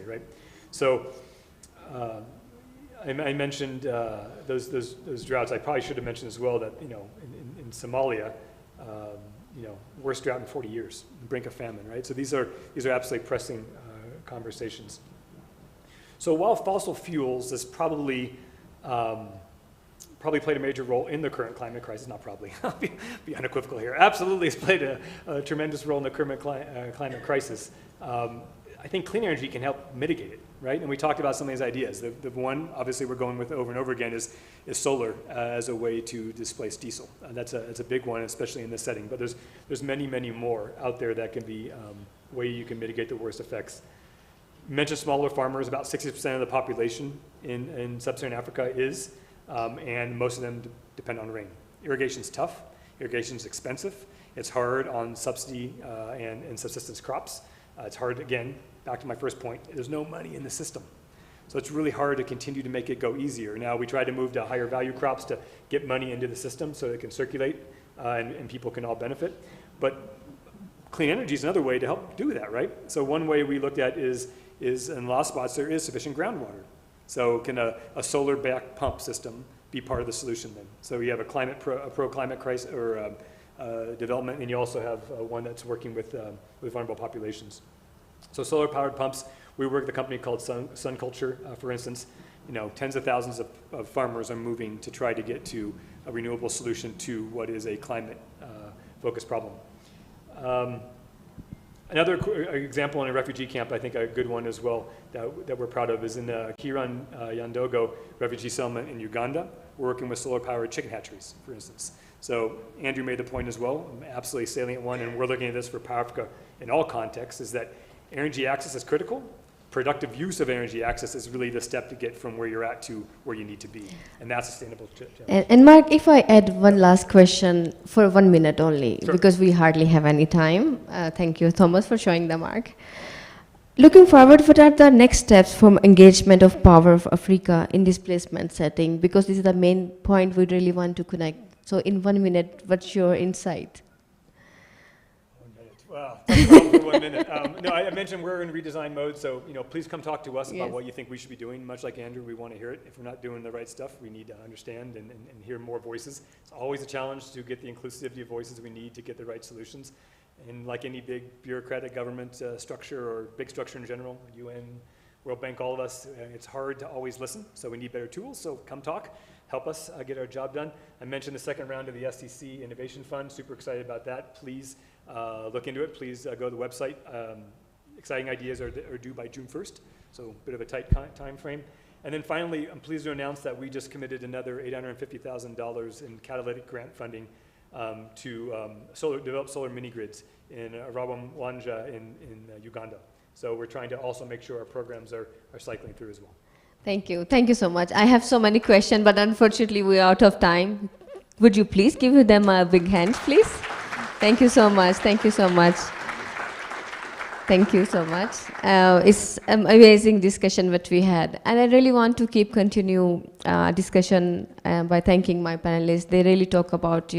right? So I mentioned those droughts. I probably should have mentioned as well that in Somalia, worst drought in 40 years, the brink of famine, right? So these are absolutely pressing conversations. So while fossil fuels has probably played a major role in the current climate crisis, not probably, I'll be unequivocal here, absolutely has played a tremendous role in the current climate crisis. I think clean energy can help mitigate it, right? And we talked about some of these ideas. The one, obviously, we're going with over and over again is solar as a way to displace diesel. That's a big one, especially in this setting. But there's many, many more out there that can be a way you can mitigate the worst effects. You mentioned smaller farmers. About 60% of the population in sub-Saharan Africa is, and most of them depend on rain. Irrigation's tough. Irrigation's expensive. It's hard on subsidy and subsistence crops. It's hard, again, back to my first point, there's no money in the system. So it's really hard to continue to make it go easier. Now we try to move to higher value crops to get money into the system so it can circulate and people can all benefit. But clean energy is another way to help do that, right? So one way we looked at is in a lot of spots there is sufficient groundwater. So can a solar-backed pump system be part of the solution then? So you have a pro-climate crisis or development, and you also have one that's working with vulnerable populations. So solar-powered pumps, we work with a company called Sun Culture, for instance. Tens of thousands of farmers are moving to try to get to a renewable solution to what is a climate-focused problem. Another example in a refugee camp, I think a good one as well, that we're proud of is in the Kiran Yandogo refugee settlement in Uganda. We're working with solar-powered chicken hatcheries, for instance. So Andrew made the point as well, absolutely salient one, and we're looking at this for Power Africa in all contexts, is that energy access is critical. Productive use of energy access is really the step to get from where you're at to where you need to be, and that's sustainable. And Mark, if I add one last question for 1 minute only, sure. Because we hardly have any time. Thank you, Thomas, for showing the mark. Looking forward, what are the next steps from engagement of Power of Africa in displacement setting? Because this is the main point we really want to connect. So in 1 minute, what's your insight? 1 minute. Wow, that's a problem for 1 minute. No, I mentioned we're in redesign mode, so please come talk to us about what you think we should be doing. Much like Andrew, we want to hear it. If we're not doing the right stuff, we need to understand and hear more voices. It's always a challenge to get the inclusivity of voices we need to get the right solutions. And like any big bureaucratic government structure or big structure in general, UN, World Bank, all of us, it's hard to always listen, so we need better tools, so come talk. Help us get our job done. I mentioned the second round of the SEC Innovation Fund. Super excited about that. Please look into it. Please go to the website. Exciting ideas are due by June 1st, so a bit of a tight time frame. And then finally, I'm pleased to announce that we just committed another $850,000 in catalytic grant funding to develop solar mini-grids in Rawamwanja in Uganda. So we're trying to also make sure our programs are cycling through as well. Thank you. Thank you so much. I have so many questions, but unfortunately we're out of time. Would you please give them a big hand, please? Thank you so much. Thank you so much. Thank you so much. It's an amazing discussion that we had. And I really want to continue discussion by thanking my panelists. They really talk about,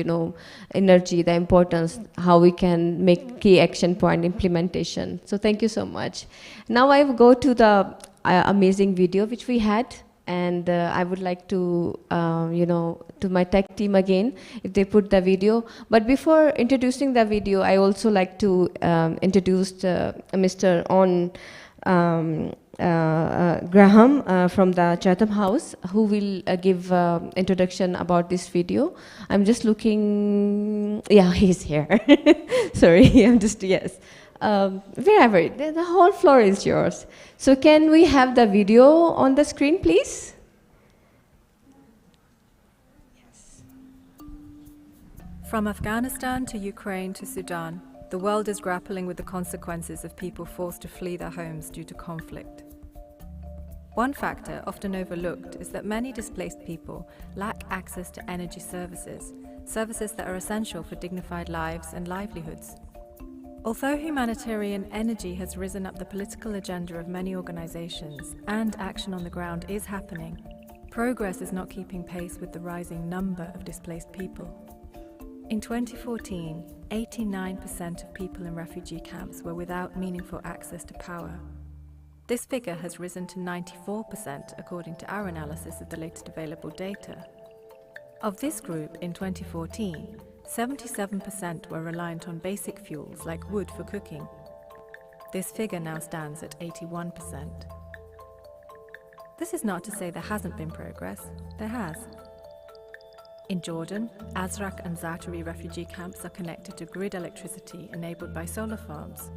energy, the importance, how we can make key action point implementation. So thank you so much. Now I will go to the amazing video which we had, and I would like to, to my tech team again, if they put the video. But before introducing the video, I also like to introduce Mr. On Graham from the Chatham House, who will give introduction about this video. I'm just looking, yeah, he's here. Sorry, I'm just, yes. Wherever, the whole floor is yours. So can we have the video on the screen, please? Yes. From Afghanistan to Ukraine to Sudan, the world is grappling with the consequences of people forced to flee their homes due to conflict. One factor often overlooked is that many displaced people lack access to energy services that are essential for dignified lives and livelihoods. Although humanitarian energy has risen up the political agenda of many organizations and action on the ground is happening, progress is not keeping pace with the rising number of displaced people. In 2014, 89% of people in refugee camps were without meaningful access to power. This figure has risen to 94% according to our analysis of the latest available data. Of this group in 2014, 77% were reliant on basic fuels like wood for cooking. This figure now stands at 81%. This is not to say there hasn't been progress. There has. In Jordan, Azraq and Zaatari refugee camps are connected to grid electricity enabled by solar farms.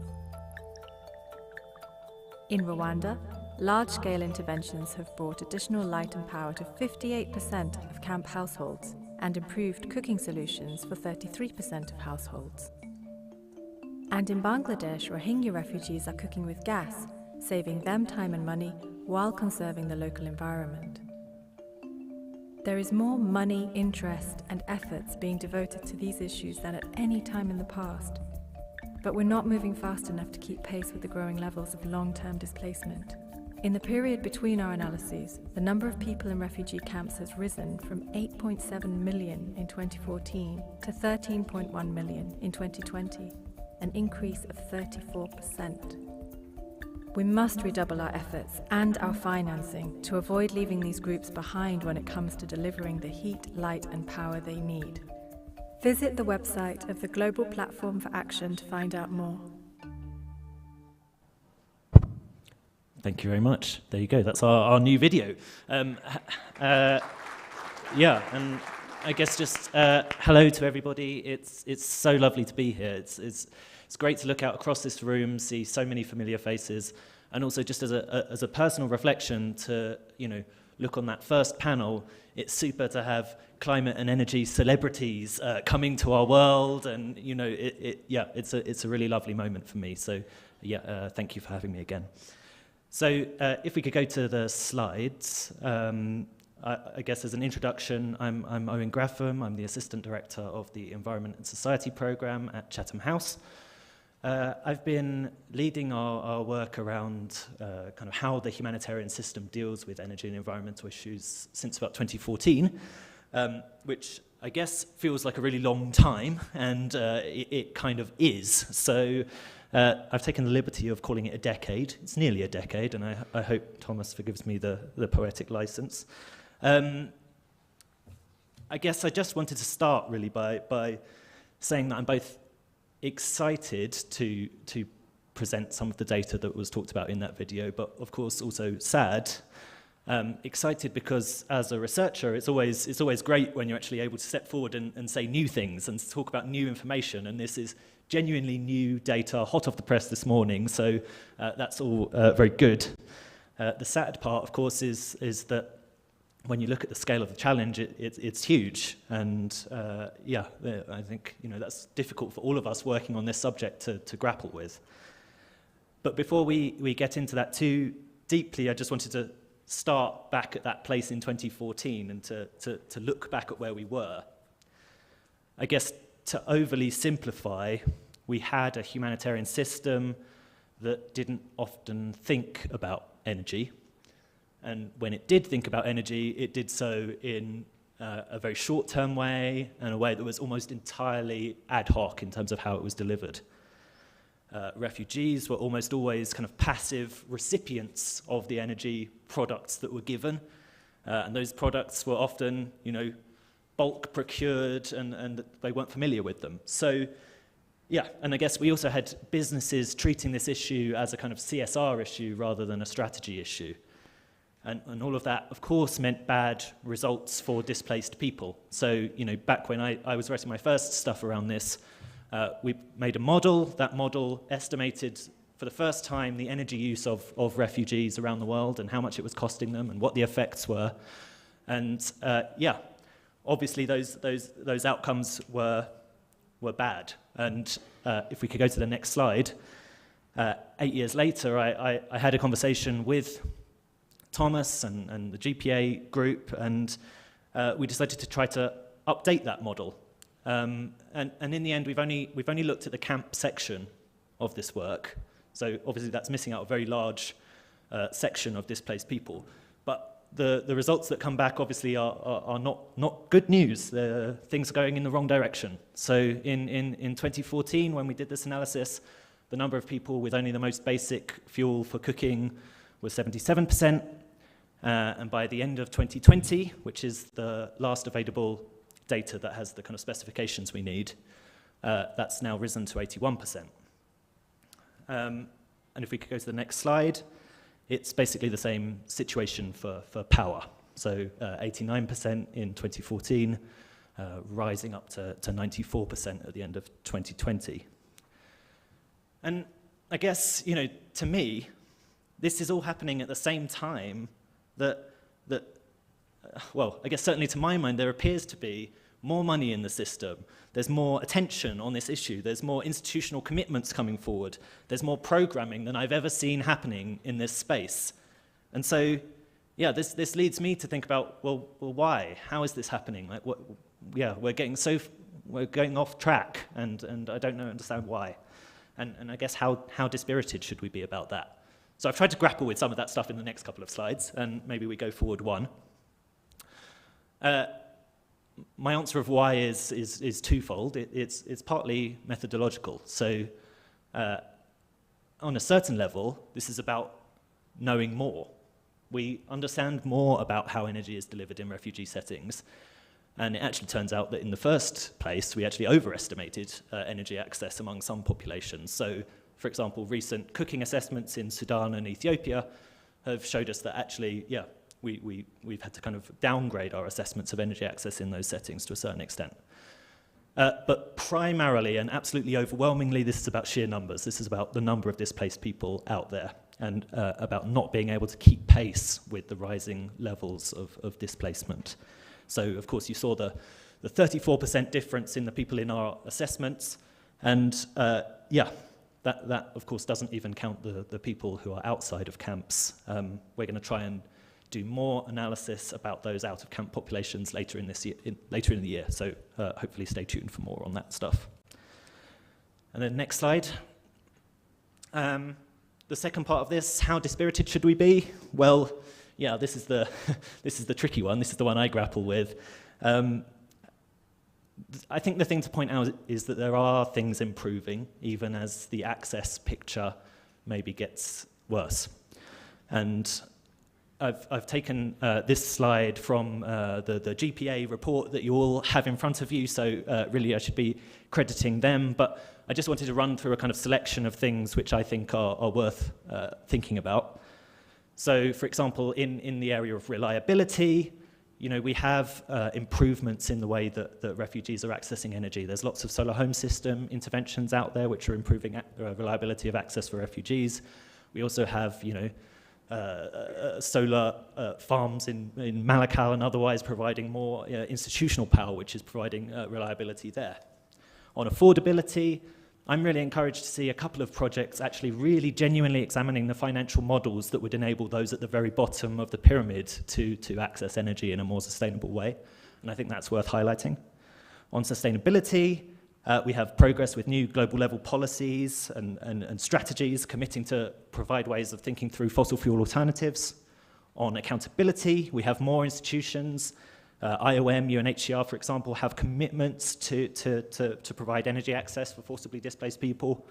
In Rwanda, large-scale interventions have brought additional light and power to 58% of camp households and improved cooking solutions for 33% of households. And in Bangladesh, Rohingya refugees are cooking with gas, saving them time and money while conserving the local environment. There is more money, interest, and efforts being devoted to these issues than at any time in the past. But we're not moving fast enough to keep pace with the growing levels of long-term displacement. In the period between our analyses, the number of people in refugee camps has risen from 8.7 million in 2014 to 13.1 million in 2020, an increase of 34%. We must redouble our efforts and our financing to avoid leaving these groups behind when it comes to delivering the heat, light, and power they need. Visit the website of the Global Platform for Action to find out more. Thank you very much. There you go. That's our new video. Yeah, and I guess just hello to everybody. It's so lovely to be here. It's great to look out across this room, see so many familiar faces, and also just as a personal reflection to look on that first panel. It's super to have climate and energy celebrities coming to our world, and it's a really lovely moment for me. So yeah, thank you for having me again. So if we could go to the slides. I guess as an introduction, I'm Owen Graffam. I'm the Assistant Director of the Environment and Society Programme at Chatham House. I've been leading our work around kind of how the humanitarian system deals with energy and environmental issues since about 2014, which I guess feels like a really long time, and it kind of is. So I've taken the liberty of calling it a decade. It's nearly a decade, and I hope Thomas forgives me the poetic license. I guess I just wanted to start really by saying that I'm both excited to present some of the data that was talked about in that video, but of course also sad. Excited because as a researcher, it's always great when you're actually able to step forward and say new things and talk about new information, and this is genuinely new data, hot off the press this morning, so that's all very good. The sad part, of course, is that when you look at the scale of the challenge, it's huge, and I think that's difficult for all of us working on this subject to grapple with. But before we get into that too deeply, I just wanted to start back at that place in 2014 and to look back at where we were. I guess to overly simplify, we had a humanitarian system that didn't often think about energy. And when it did think about energy, it did so in a very short-term way, and a way that was almost entirely ad hoc in terms of how it was delivered. Refugees were almost always kind of passive recipients of the energy products that were given, and those products were often, bulk procured, and they weren't familiar with them. So, yeah, and I guess we also had businesses treating this issue as a kind of CSR issue rather than a strategy issue. And all of that, of course, meant bad results for displaced people. So, back when I was writing my first stuff around this, we made a model. That model estimated for the first time the energy use of refugees around the world and how much it was costing them and what the effects were. And obviously those outcomes were bad. And if we could go to the next slide, 8 years later, I had a conversation with Thomas and the GPA group, and we decided to try to update that model. And in the end, we've only looked at the camp section of this work. So obviously that's missing out a very large section of displaced people. But the results that come back obviously are not good news. Things are going in the wrong direction. So in 2014, when we did this analysis, the number of people with only the most basic fuel for cooking was 77%, and by the end of 2020, which is the last available data that has the kind of specifications we need, that's now risen to 81%. And if we could go to the next slide, it's basically the same situation for power. So 89% in 2014, rising up to 94% at the end of 2020. And I guess, you know, to me, this is all happening at the same time that well, I guess certainly to my mind, there appears to be more money in the system. There's more attention on this issue. There's more institutional commitments coming forward. There's more programming than I've ever seen happening in this space. And so, yeah, this leads me to think about, well, why? How is this happening? Like, what? Yeah, we're going off track, and I don't understand why. And I guess how dispirited should we be about that? So I've tried to grapple with some of that stuff in the next couple of slides, and maybe we go forward one. My answer of why is twofold. It's partly methodological. So on a certain level, this is about knowing more. We understand more about how energy is delivered in refugee settings. And it actually turns out that in the first place, we actually overestimated energy access among some populations. So, for example, recent cooking assessments in Sudan and Ethiopia have showed us that actually, yeah, we've had to kind of downgrade our assessments of energy access in those settings to a certain extent. But primarily and absolutely overwhelmingly, this is about sheer numbers. This is about the number of displaced people out there and about not being able to keep pace with the rising levels of displacement. So, of course, you saw the 34% difference in the people in our assessments. And, yeah, that, of course, doesn't even count the people who are outside of camps. We're going to try and do more analysis about those out-of-camp populations later in the year. So hopefully stay tuned for more on that stuff. And then next slide. The second part of this, how dispirited should we be? Well, yeah, this is the tricky one. This is the one I grapple with. I think the thing to point out is that there are things improving, even as the access picture maybe gets worse. And I've taken this slide from the GPA report that you all have in front of you, so really I should be crediting them, but I just wanted to run through a kind of selection of things which I think are worth thinking about. So, for example, in the area of reliability, you know, we have improvements in the way that refugees are accessing energy. There's lots of solar home system interventions out there which are improving reliability of access for refugees. We also have, you know, solar farms in Malakal and otherwise providing more institutional power, which is providing reliability there. On affordability, I'm really encouraged to see a couple of projects actually really genuinely examining the financial models that would enable those at the very bottom of the pyramid to access energy in a more sustainable way, and I think that's worth highlighting. On sustainability, we have progress with new global level policies and strategies committing to provide ways of thinking through fossil fuel alternatives. On accountability, we have more institutions. IOM, UNHCR, for example, have commitments to provide energy access for forcibly displaced people.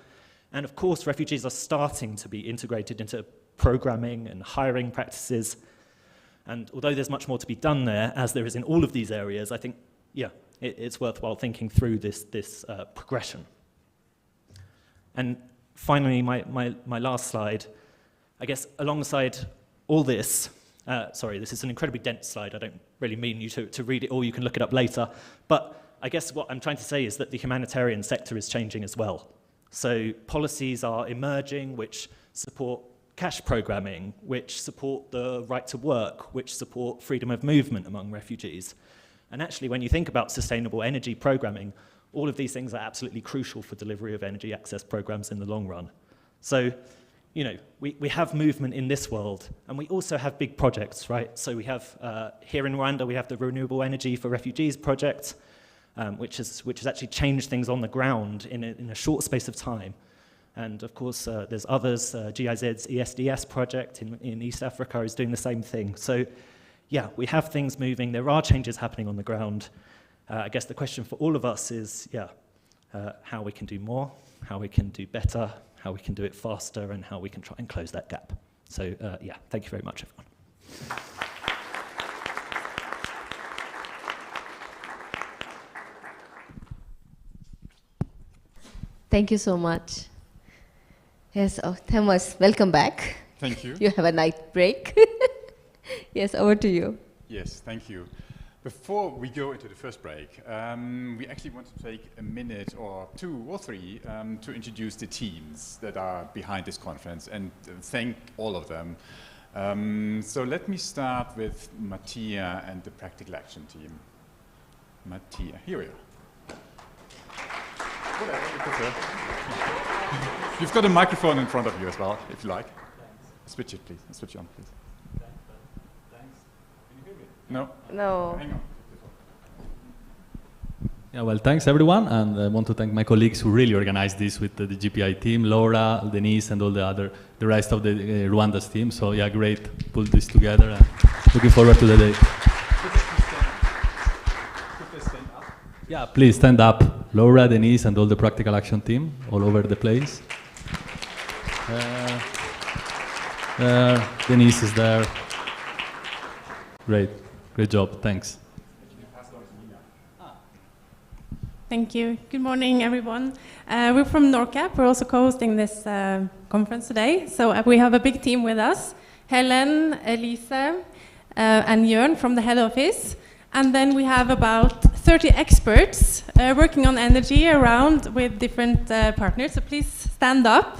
And of course, refugees are starting to be integrated into programming and hiring practices. And although there's much more to be done there, as there is in all of these areas, I think, yeah, it's worthwhile thinking through this progression. And finally, my last slide, I guess alongside all this, sorry, this is an incredibly dense slide. I don't really mean you to read it all. You can look it up later. But I guess what I'm trying to say is that the humanitarian sector is changing as well. So policies are emerging which support cash programming, which support the right to work, which support freedom of movement among refugees. And actually, when you think about sustainable energy programming, all of these things are absolutely crucial for delivery of energy access programs in the long run. So, you know, we have movement in this world, and we also have big projects, right? So we have, here in Rwanda, we have the Renewable Energy for Refugees project, which has actually changed things on the ground in a short space of time. And of course, there's others, GIZ's ESDS project in East Africa is doing the same thing. So yeah, we have things moving. There are changes happening on the ground. I guess the question for all of us is, yeah, how we can do more, how we can do better, how we can do it faster, and how we can try and close that gap. So yeah, thank you very much, everyone. Thank you so much. Yes, oh, Thomas, welcome back. Thank you. You have a night break. Yes, over to you. Yes, thank you. Before we go into the first break, we actually want to take a minute or 2 or 3 to introduce the teams that are behind this conference and thank all of them. So let me start with Mattia and the Practical Action team. Mattia, here we are. You've got a microphone in front of you as well, if you like. Switch it, please. Switch it on, please. Thanks. Can you hear me? No? No. Hang on. Yeah, well, thanks everyone, and I want to thank my colleagues who really organized this with the GPI team, Laura, Denise, and all the rest of the Rwanda's team. So yeah, great to put this together, and looking forward to the day. Yeah, please stand up. Laura, Denise, and all the Practical Action team all over the place. Denise is there. Great job, thanks. Thank you. Good morning, everyone. We're from NORCAP. We're also co-hosting this conference today. So we have a big team with us. Helen, Elise, and Jörn from the head office. And then we have about 30 experts working on energy around with different partners. So please stand up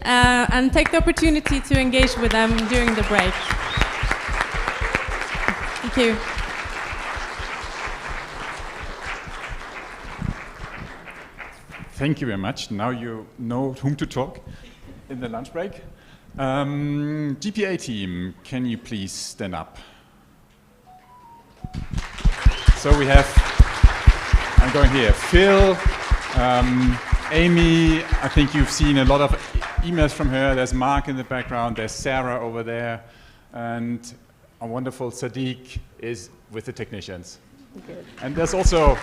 and take the opportunity to engage with them during the break. Thank you. Thank you very much. Now you know whom to talk in the lunch break. GPA team, can you please stand up? So we have, I'm going here, Phil, Amy, I think you've seen a lot of emails from her. There's Mark in the background, there's Sarah over there, and our wonderful Sadiq is with the technicians. Good. And there's also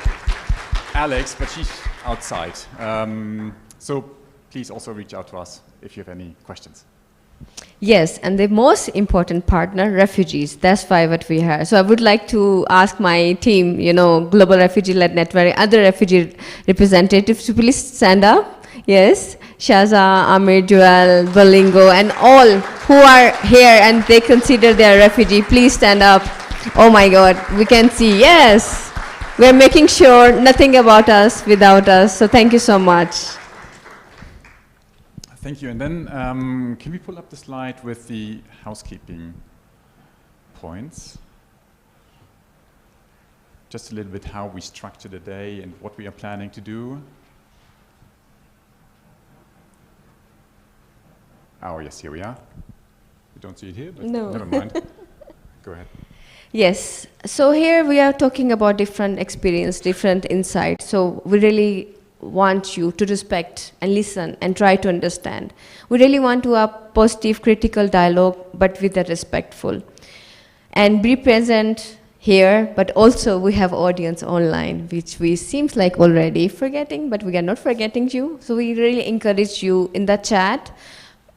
Alex, but she's outside. So please also reach out to us if you have any questions. Yes, and the most important partner, refugees. That's why what we have. So I would like to ask my team, Global Refugee-Led Network, other refugee representatives to please stand up. Yes, Shaza, Amir, Joel, Bolingo, and all who are here and they consider they are refugee, please stand up. Oh my God, we can see, yes. We're making sure nothing about us without us. So thank you so much. Thank you. And then can we pull up the slide with the housekeeping points? Just a little bit how we structure the day and what we are planning to do. Oh, yes, here we are. You don't see it here, but no. Never mind. Go ahead. Yes, so here we are talking about different experience, different insights. So we really want you to respect and listen and try to understand. We really want to have positive, critical dialogue, but with a respectful. And be present here, but also we have audience online, which we seems like already forgetting, but we are not forgetting you. So we really encourage you in the chat.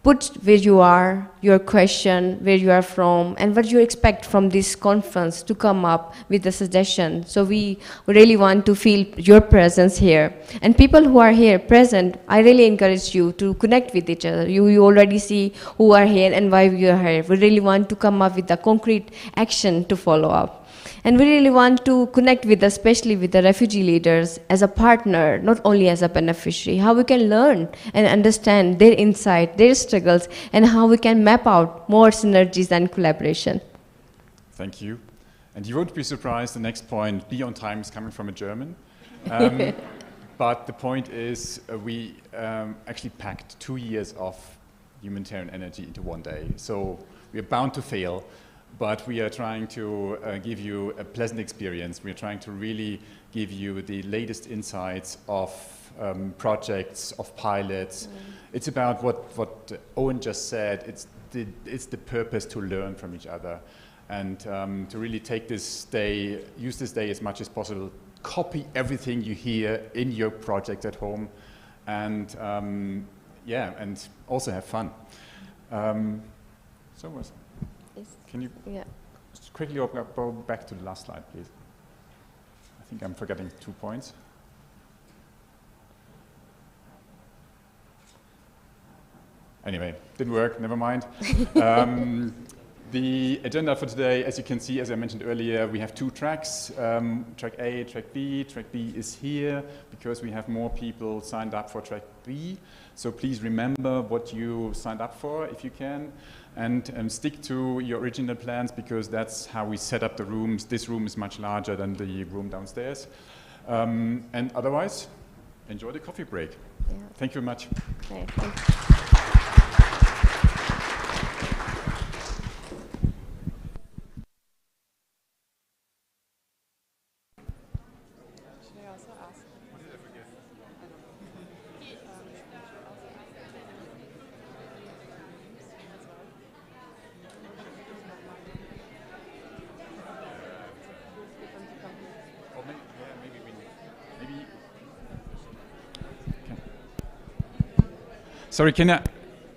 Put where you are, your question, where you are from, and what you expect from this conference to come up with a suggestion. So we really want to feel your presence here. And people who are here present, I really encourage you to connect with each other. You already see who are here and why we are here. We really want to come up with a concrete action to follow up. And we really want to connect with, especially with the refugee leaders as a partner, not only as a beneficiary, how we can learn and understand their insight, their struggles, and how we can map out more synergies and collaboration. Thank you. And you won't be surprised, the next point, be on time, is coming from a German. But the point is, we actually packed 2 years of humanitarian energy into one day. So we are bound to fail. But we are trying to give you a pleasant experience. We are trying to really give you the latest insights of projects, of pilots. It's about what Owen just said. It's the purpose to learn from each other and to really take this day, use this day as much as possible, copy everything you hear in your project at home, and yeah, and also have fun. So was. Yes. Can you Yeah. just quickly go back to the last slide, please? I think I'm forgetting 2 points. Anyway, didn't work, never mind. The agenda for today, as you can see, as I mentioned earlier, we have 2 tracks, track A, track B. Track B is here because we have more people signed up for track B. So please remember what you signed up for, if you can, and stick to your original plans because that's how we set up the rooms. This room is much larger than the room downstairs. And otherwise, enjoy the coffee break. Yeah. Thank you very much. Okay, thank you.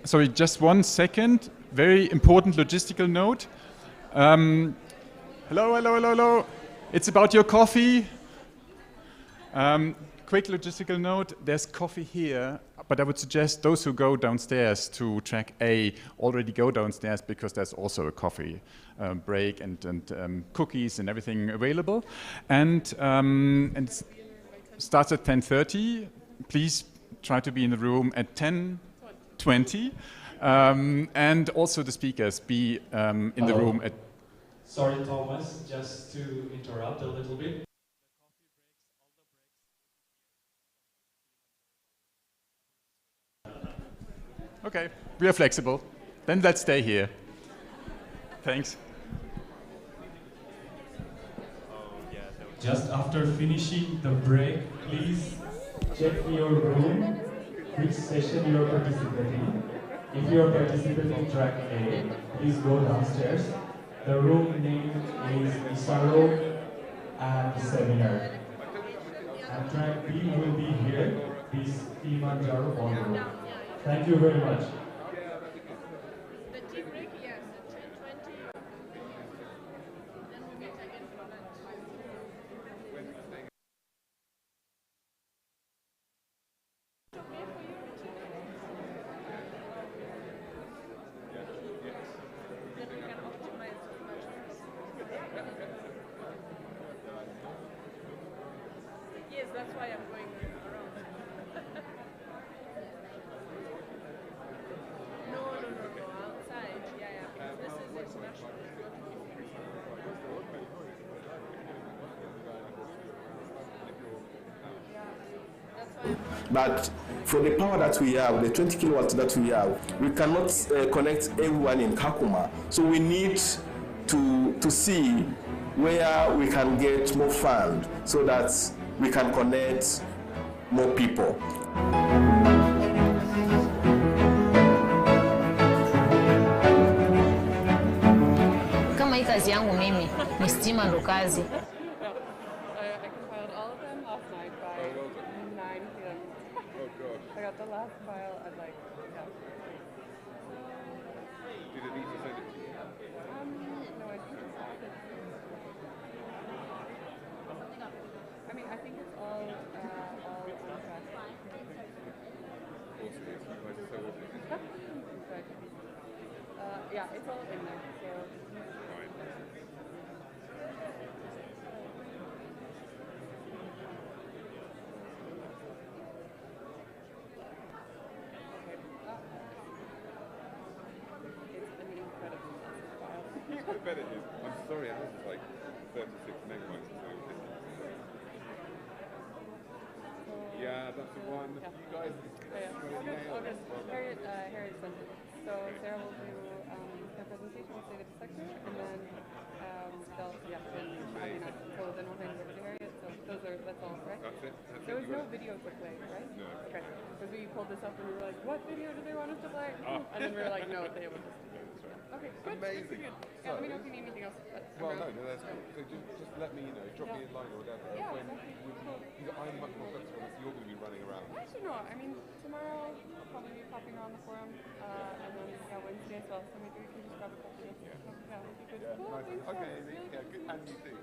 Sorry, just 1 second. Very important logistical note. Hello. It's about your coffee. Quick logistical note, there's coffee here, but I would suggest those who go downstairs to track A already go downstairs because there's also a coffee break and cookies and everything available. And it starts at 10:30. Please try to be in the room at 10:20. And also the speakers be in the room at... Sorry, Thomas, just to interrupt a little bit. Okay, we are flexible. Then let's stay here. Thanks. Just after finishing the break, please check your room, which session you are participating. If you are participating in track A, please go downstairs. The room name is Isaro and Seminar. And track B will be here, this Kilimanjaro ballroom. Thank you very much. The tea break, yes, at 10:20. Then we meet again for lunch. Yes, that's why I'm going around. No, outside. Yeah, because this is international. But for the power that we have, the 20 kilowatts that we have, we cannot connect everyone in Kakuma. So we need to see where we can get more funds so that we can connect more people. Kama hii kazi yangu mimi ni stima ndo kazi. I compiled all of them last night by 9 p.m. Oh god. I got the last file at like, yeah. Did it need to send it to you? No, I think it's all. I mean, I think it's all on track. Yeah, it's all in there. So. I bet it is. I'm sorry, I have like 36 megabytes or something. Yeah, that's the one. Yeah. You guys. Harriet sent it. So Sarah will do her presentation on state of the sector, and then they'll so then we'll hand it over to Harriet. So that's all, right? That's it. There was no video to play, right? No. Okay. Because we pulled this up and we were like, what video do they want us to play? And then we were like, no, they want us to play. Okay, good. Amazing. Good. So, Yeah, let me know if you need anything else. well, no, that's cool. So just let me know, drop me a line or whatever. Yeah, when exactly. Cool. I'm much more flexible if you're going to be running around. Actually, no. I mean, tomorrow I'll probably be popping around the forum, and then Wednesday as well. So maybe we can just grab a coffee. Yeah, that'd be good. Yeah, Cool. nice. Thanks, Okay, Ross. yeah, good. And you too.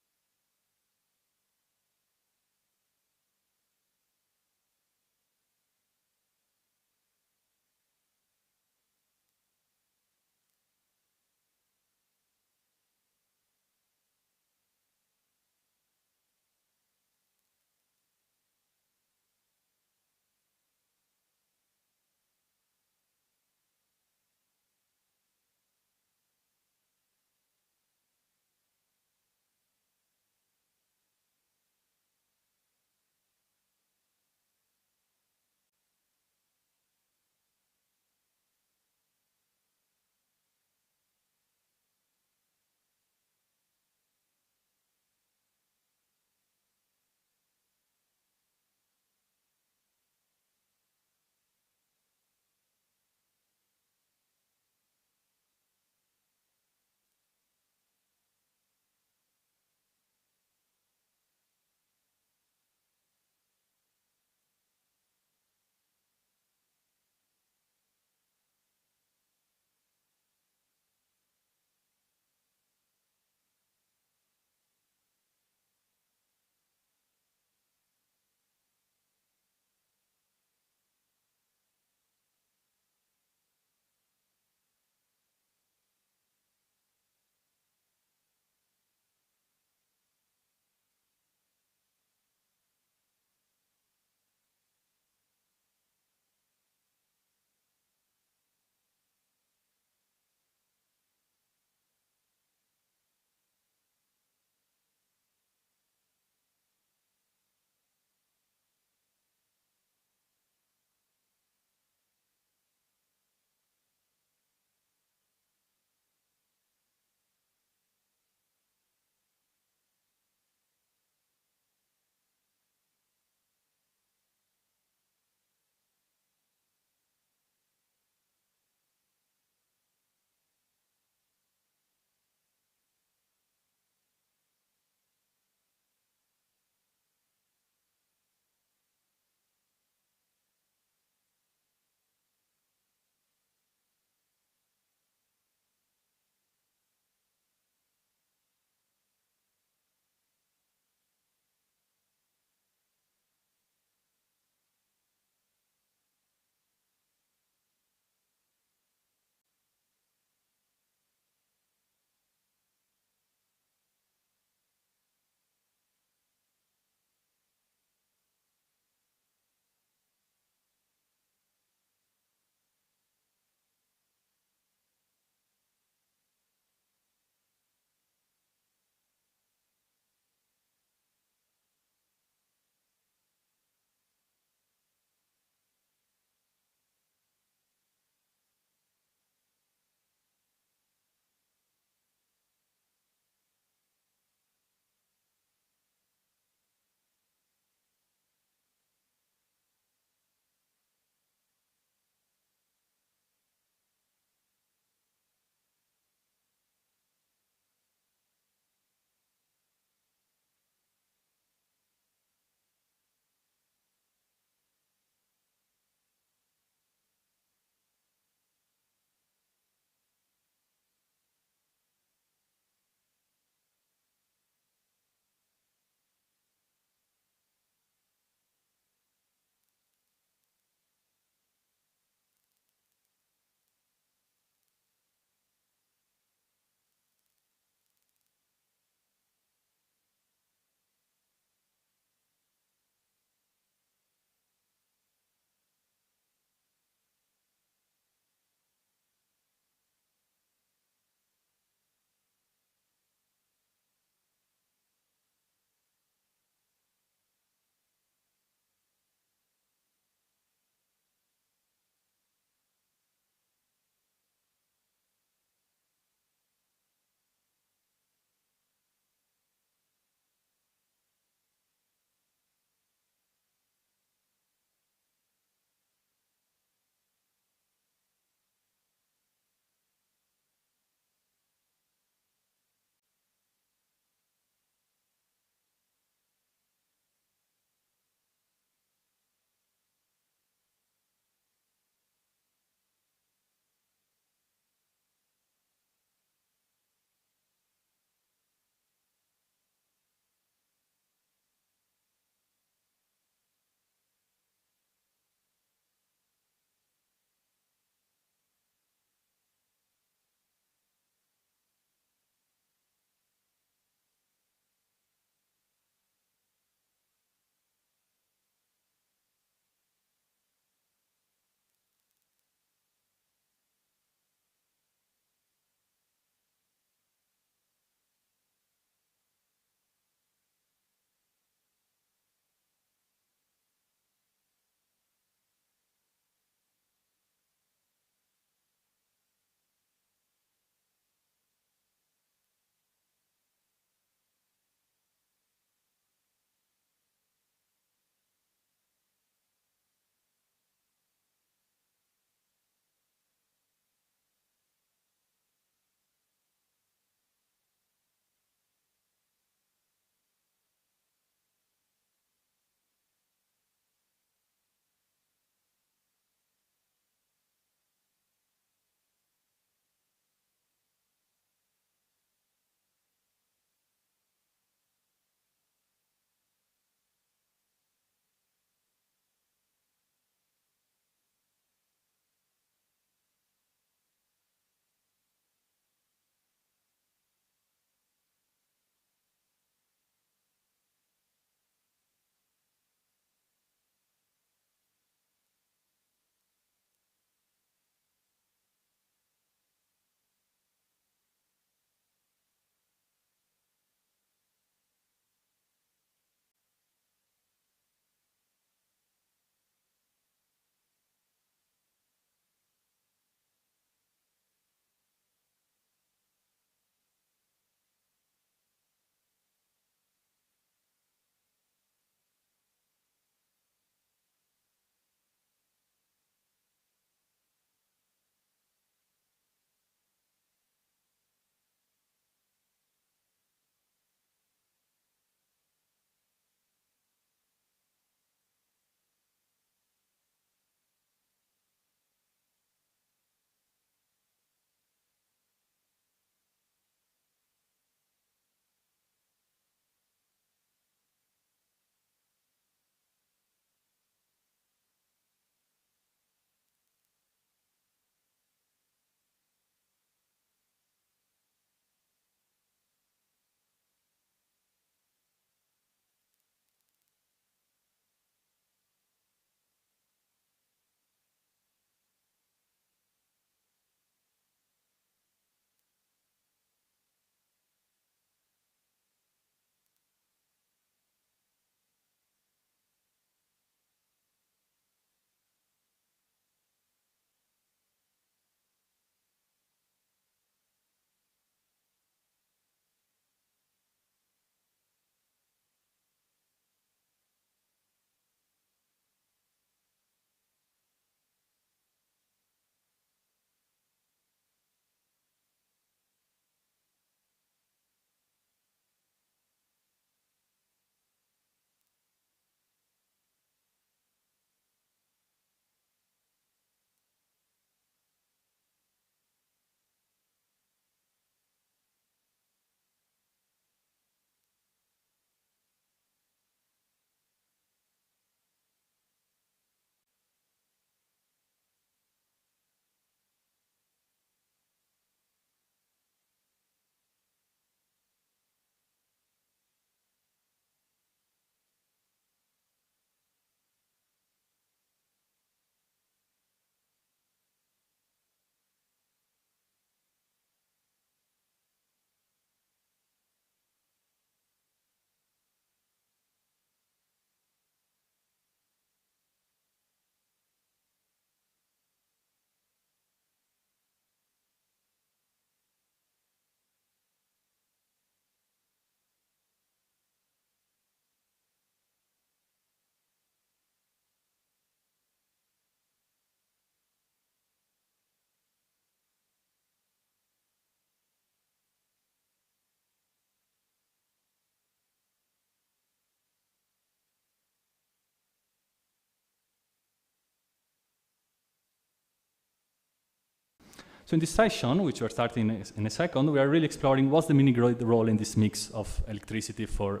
So in this session, which we're starting in a second, we are really exploring what's the mini-grid role in this mix of electricity for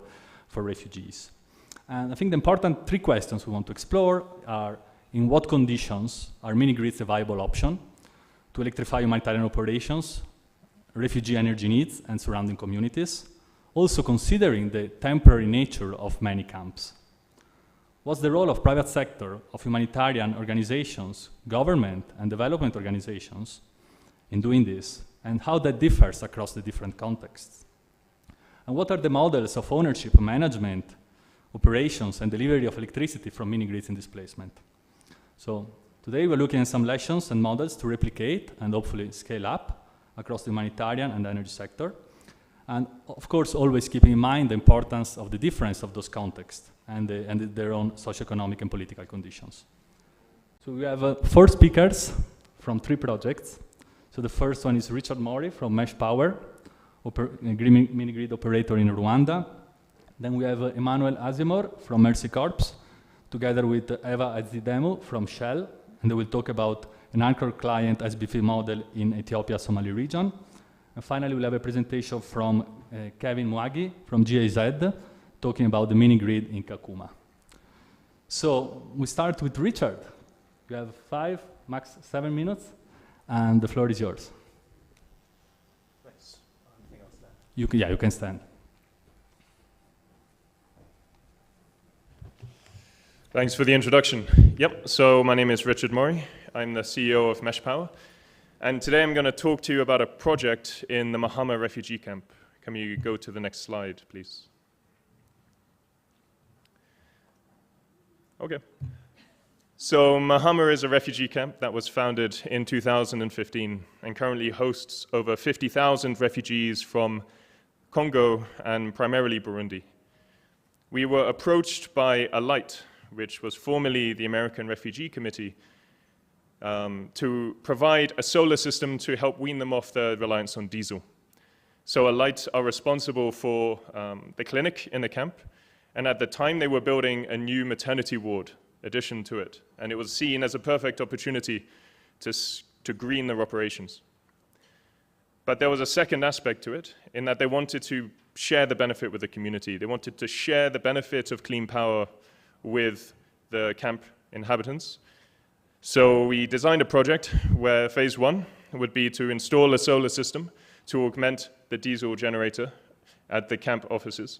refugees. And I think the important 3 questions we want to explore are: in what conditions are mini-grids a viable option to electrify humanitarian operations, refugee energy needs, and surrounding communities, also considering the temporary nature of many camps? What's the role of private sector, of humanitarian organizations, government, and development organizations in doing this, and how that differs across the different contexts? And what are the models of ownership, management, operations, and delivery of electricity from mini-grids in displacement? So today we're looking at some lessons and models to replicate and hopefully scale up across the humanitarian and energy sector. And of course, always keeping in mind the importance of the difference of those contexts and their own socioeconomic and political conditions. So we have 4 speakers from 3 projects. So the first one is Richard Mori from Mesh Power, mini-grid operator in Rwanda. Then we have Emmanuel Azimor from Mercy Corps, together with Eva Azidemu from Shell, and they will talk about an anchor client SBF model in Ethiopia-Somali region. And finally, we'll have a presentation from Kevin Mwagi from GIZ, talking about the mini-grid in Kakuma. So we start with Richard. You have 5, max 7 minutes, and the floor is yours. Thanks. I think I'll stand. You can stand. Thanks for the introduction. Yep, so my name is Richard Murray. I'm the CEO of Mesh Power. And today I'm going to talk to you about a project in the Mahama refugee camp. Can you go to the next slide, please? Okay. So Mahama is a refugee camp that was founded in 2015 and currently hosts over 50,000 refugees from Congo and primarily Burundi. We were approached by Alight, which was formerly the American Refugee Committee, to provide a solar system to help wean them off their reliance on diesel. So Alight are responsible for the clinic in the camp, and at the time they were building a new maternity ward addition to it, and it was seen as a perfect opportunity to green their operations. But there was a second aspect to it, in that they wanted to share the benefit with the community. They wanted to share the benefit of clean power with the camp inhabitants. So we designed a project where phase 1 would be to install a solar system to augment the diesel generator at the camp offices.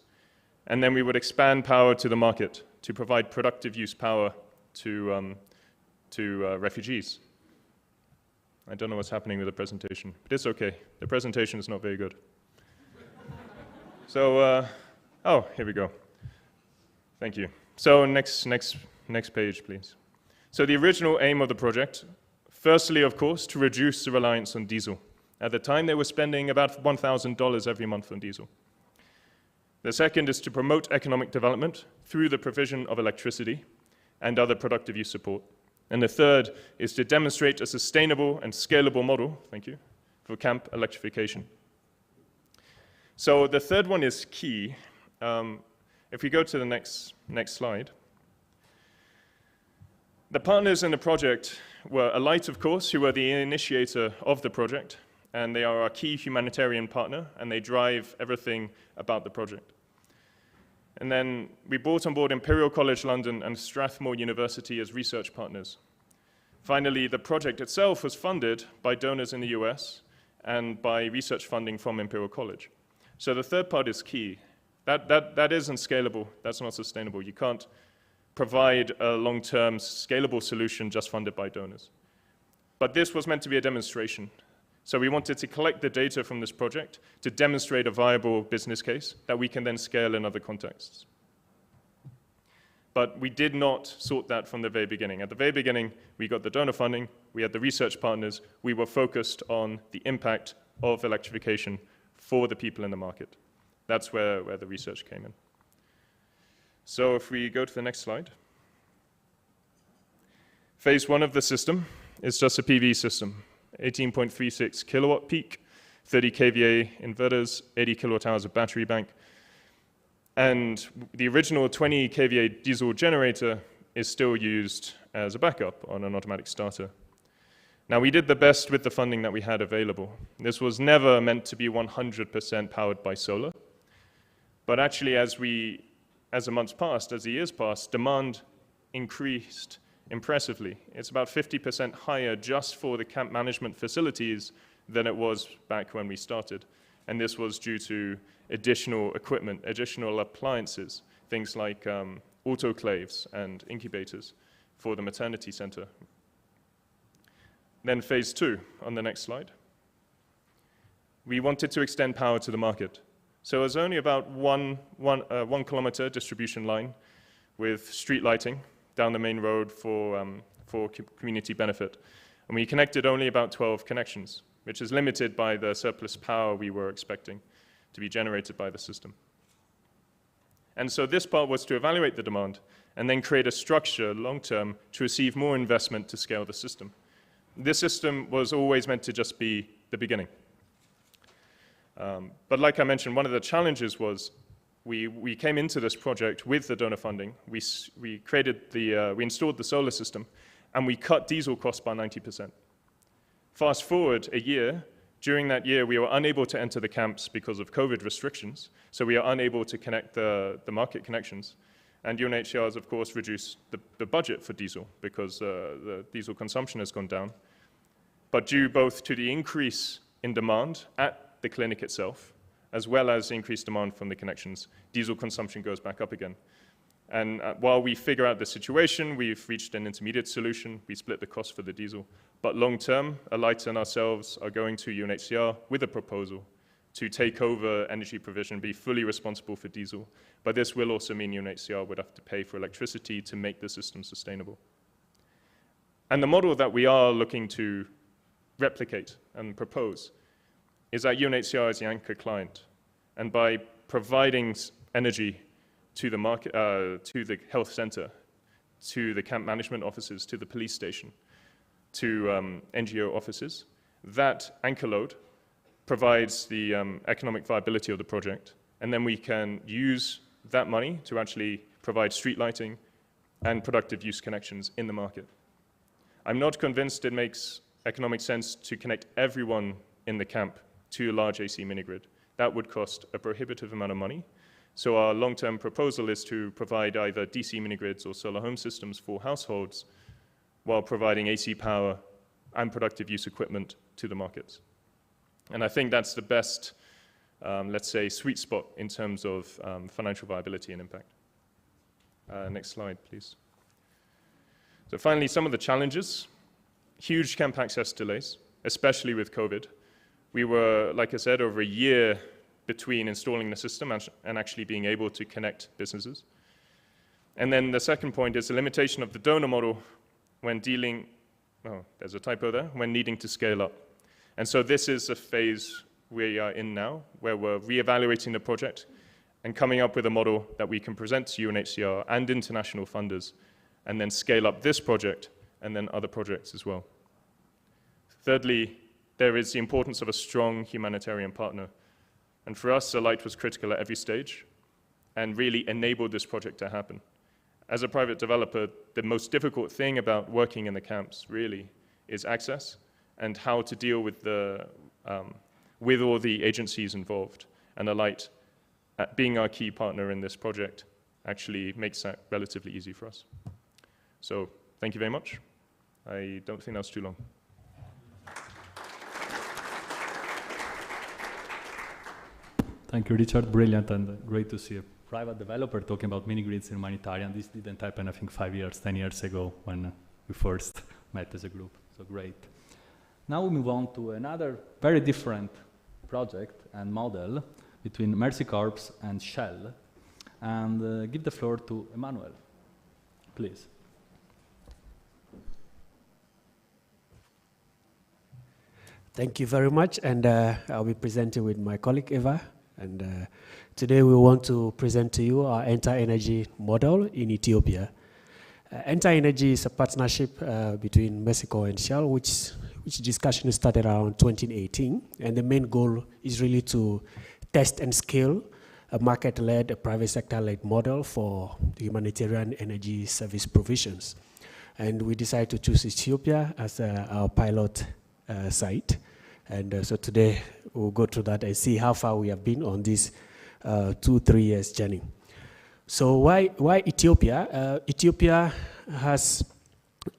And then we would expand power to the market to provide productive use power to refugees. I don't know what's happening with the presentation, but it's okay. The presentation is not very good. So, oh, here we go. Thank you. So next page, please. So the original aim of the project, firstly, of course, to reduce the reliance on diesel. At the time, they were spending about $1,000 every month on diesel. The second is to promote economic development through the provision of electricity and other productive use support. And the third is to demonstrate a sustainable and scalable model, thank you, for camp electrification. So the third one is key. If we go to the next slide. The partners in the project were Alight, of course, who were the initiator of the project, and they are our key humanitarian partner, and they drive everything about the project. And then we brought on board Imperial College London and Strathmore University as research partners. Finally, the project itself was funded by donors in the US and by research funding from Imperial College. So the third part is key. That isn't scalable, that's not sustainable. You can't provide a long-term scalable solution just funded by donors. But this was meant to be a demonstration. So we wanted to collect the data from this project to demonstrate a viable business case that we can then scale in other contexts. But we did not sort that from the very beginning. At the very beginning, we got the donor funding, we had the research partners, we were focused on the impact of electrification for the people in the market. That's where the research came in. So if we go to the next slide. Phase 1 of the system is just a PV system. 18.36 kilowatt peak, 30 kVA inverters, 80 kilowatt hours of battery bank. And the original 20 kVA diesel generator is still used as a backup on an automatic starter. Now, we did the best with the funding that we had available. This was never meant to be 100% powered by solar. But actually, as the months passed, as the years passed, demand increased impressively. It's about 50% higher just for the camp management facilities than it was back when we started. And this was due to additional equipment, additional appliances, things like autoclaves and incubators for the maternity center. Then phase 2 on the next slide. We wanted to extend power to the market. So it was only about one kilometer distribution line with street lighting down the main road for community benefit. And we connected only about 12 connections, which is limited by the surplus power we were expecting to be generated by the system. And so this part was to evaluate the demand and then create a structure long-term to receive more investment to scale the system. This system was always meant to just be the beginning. But like I mentioned, one of the challenges was we came into this project with the donor funding. We installed the solar system, and we cut diesel costs by 90%. Fast forward a year. During that year, we were unable to enter the camps because of COVID restrictions, so we are unable to connect the market connections. And UNHCR has, of course, reduced the budget for diesel because the diesel consumption has gone down. But due both to the increase in demand at the clinic itself, as well as increased demand from the connections, diesel consumption goes back up again. And while we figure out the situation, we've reached an intermediate solution. We split the cost for the diesel. But long term, Alight and ourselves are going to UNHCR with a proposal to take over energy provision, be fully responsible for diesel. But this will also mean UNHCR would have to pay for electricity to make the system sustainable. And the model that we are looking to replicate and propose is that UNHCR is the anchor client. And by providing energy to the market, to the health center, to the camp management offices, to the police station, to NGO offices, that anchor load provides the economic viability of the project. And then we can use that money to actually provide street lighting and productive use connections in the market. I'm not convinced it makes economic sense to connect everyone in the camp to a large AC mini-grid. That would cost a prohibitive amount of money. So our long-term proposal is to provide either DC mini-grids or solar home systems for households while providing AC power and productive use equipment to the markets. And I think that's the best, let's say, sweet spot in terms of financial viability and impact. Next slide, please. So finally, some of the challenges. Huge camp access delays, especially with COVID. We were, like I said, over a year between installing the system and actually being able to connect businesses. And then the second point is the limitation of the donor model when dealing, oh, there's a typo there, when needing to scale up. And so this is a phase we are in now, where we're reevaluating the project and coming up with a model that we can present to UNHCR and international funders, and then scale up this project and then other projects as well. Thirdly, there is the importance of a strong humanitarian partner. And for us, Alight was critical at every stage and really enabled this project to happen. As a private developer, the most difficult thing about working in the camps really is access and how to deal with all the agencies involved. And Alight, being our key partner in this project, actually makes that relatively easy for us. So thank you very much. I don't think that was too long. Thank you, Richard. Brilliant and great to see a private developer talking about mini-grids in Humanitarian. This didn't happen, I think, 5 years, 10 years ago when we first met as a group. So great. Now we move on to another very different project and model between Mercy Corps and Shell. And give the floor to Emmanuel, please. Thank you very much. And I'll be presenting with my colleague, Eva. And today we want to present to you our Enter Energy model in Ethiopia. Enter Energy is a partnership between Mercy Corps and Shell, which discussion started around 2018. And the main goal is really to test and scale a market-led, a private sector-led model for the humanitarian energy service provisions. And we decided to choose Ethiopia as our pilot site. And so today we'll go through that and see how far we have been on this 2-3 years journey. So why Ethiopia? Ethiopia has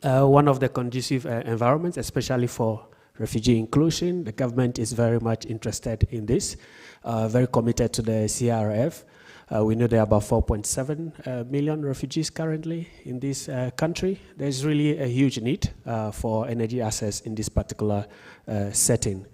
one of the conducive environments, especially for refugee inclusion. The government is very much interested in this, very committed to the CRF. We know there are about 4.7 million refugees currently in this country. There's really a huge need for energy access in this particular setting.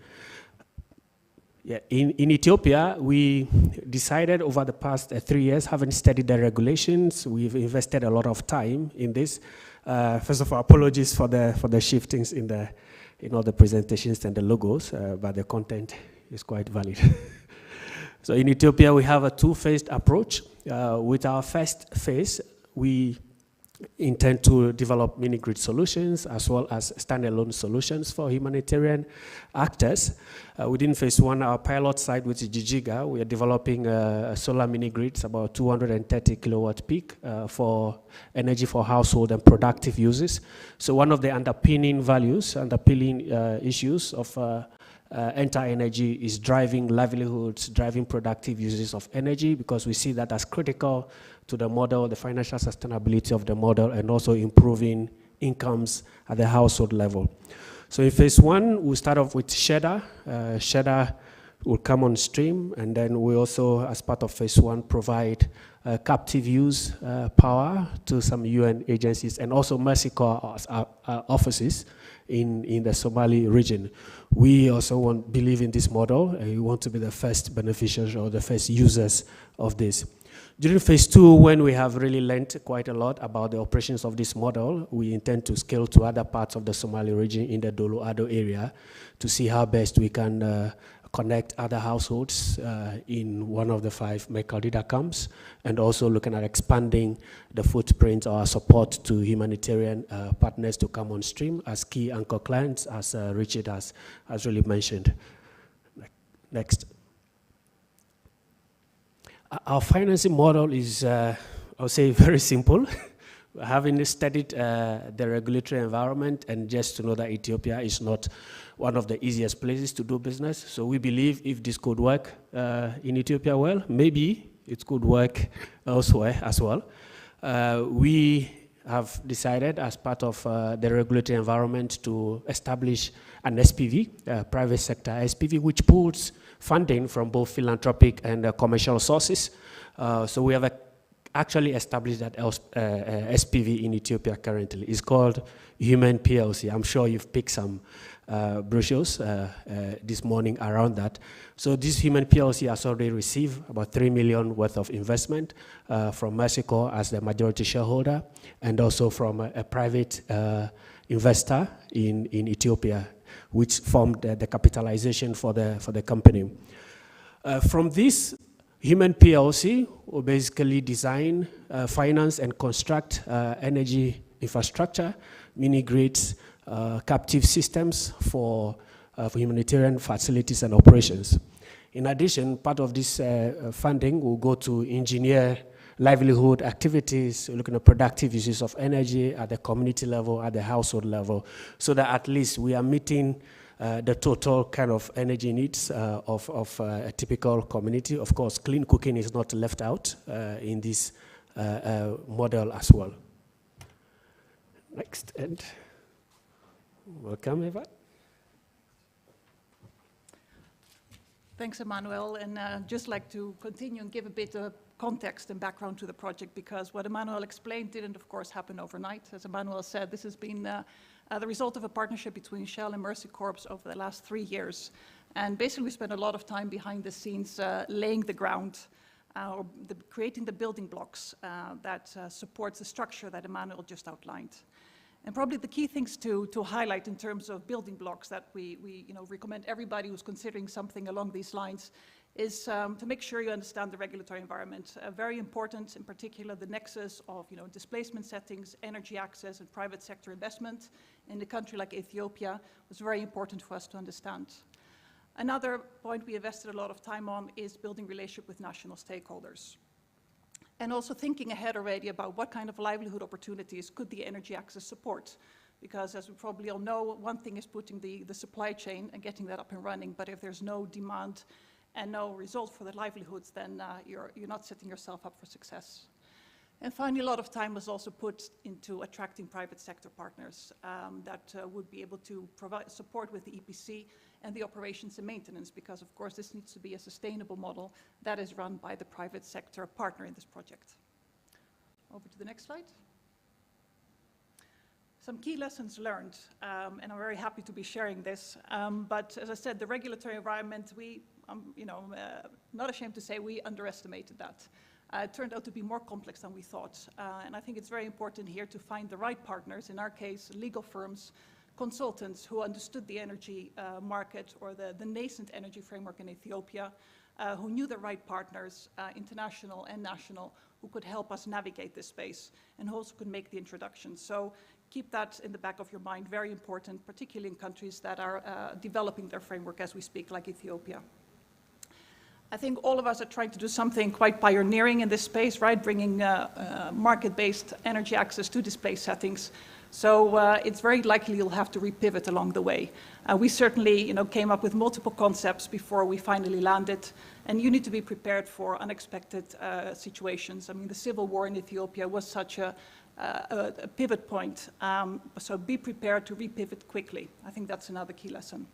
Yeah, in Ethiopia, we decided over the past 3 years, having studied the regulations, we've invested a lot of time in this. First of all, apologies for the shiftings in all the presentations and the logos, but the content is quite valid. So in Ethiopia, we have a two-phased approach. With our first phase, we intend to develop mini-grid solutions as well as standalone solutions for humanitarian actors. Within phase one, our pilot site, which is Jijiga, we are developing a solar mini-grids, about 230 kilowatt peak for energy for household and productive uses. So one of the underpinning values, underpinning issues of Enter Energy is driving livelihoods, driving productive uses of energy, because we see that as critical to the model, the financial sustainability of the model, and also improving incomes at the household level. So in phase one, we start off with Shedder. Shedder will come on stream, and then we also, as part of phase one, provide captive use power to some UN agencies and also Mercy Corps offices in the Somali region. We also believe in this model, and we want to be the first beneficiaries or the first users of this. During phase two, when we have really learned quite a lot about the operations of this model, we intend to scale to other parts of the Somali region in the Dolo Ado area to see how best we can connect other households in one of the 5 Mekaldida camps, and also looking at expanding the footprint or support to humanitarian partners to come on stream as key anchor clients, as Richard has really mentioned. Next. Our financing model is, I would say, very simple. Having studied the regulatory environment, and just to know that Ethiopia is not one of the easiest places to do business. So we believe if this could work in Ethiopia well, maybe it could work elsewhere as well. We have decided as part of the regulatory environment to establish an SPV, private sector SPV, which pools funding from both philanthropic and commercial sources. So we have actually established that SPV in Ethiopia currently. It's called Human PLC. I'm sure you've picked some brochures this morning around that. So this Human PLC has already received about 3 million worth of investment from Mercy Corps as the majority shareholder, and also from a private investor in Ethiopia, which formed the capitalization for the company. From this Human PLC will basically design, finance, and construct energy infrastructure, mini-grids, captive systems for humanitarian facilities and operations. In addition, part of this funding will go to engineer livelihood activities, looking at productive uses of energy at the community level, at the household level, so that at least we are meeting the total kind of energy needs of a typical community. Of course, clean cooking is not left out in this model as well. Next, and welcome, Eva. Thanks, Emmanuel, and just like to continue and give a bit of context and background to the project, because what Emmanuel explained didn't, of course, happen overnight. As Emmanuel said, this has been the result of a partnership between Shell and Mercy Corps over the last 3 years. And basically, we spent a lot of time behind the scenes laying the ground, creating the building blocks that supports the structure that Emmanuel just outlined. And probably the key things to highlight in terms of building blocks that we recommend everybody who's considering something along these lines is to make sure you understand the regulatory environment. Very important, in particular, the nexus of displacement settings, energy access, and private sector investment in a country like Ethiopia was very important for us to understand. Another point we invested a lot of time on is building relationship with national stakeholders. And also thinking ahead already about what kind of livelihood opportunities could the energy access support. Because as we probably all know, one thing is putting the supply chain and getting that up and running, but if there's no demand and no result for the livelihoods, then you're not setting yourself up for success. And finally, a lot of time was also put into attracting private sector partners that would be able to provide support with the EPC and the operations and maintenance, because of course this needs to be a sustainable model that is run by the private sector partner in this project. Over to the next slide. Some key lessons learned, and I'm very happy to be sharing this, but as I said, the regulatory environment, not ashamed to say we underestimated that. It turned out to be more complex than we thought, and I think it's very important here to find the right partners, in our case, legal firms, consultants who understood the energy market or the nascent energy framework in Ethiopia, who knew the right partners, international and national, who could help us navigate this space and also could make the introduction. So keep that in the back of your mind, very important, particularly in countries that are developing their framework as we speak, like Ethiopia. I think all of us are trying to do something quite pioneering in this space, right? Bringing market-based energy access to displaced settings. So it's very likely you'll have to repivot along the way. We certainly, came up with multiple concepts before we finally landed, and you need to be prepared for unexpected situations. I mean, the civil war in Ethiopia was such a pivot point, so be prepared to repivot quickly. I think that's another key lesson.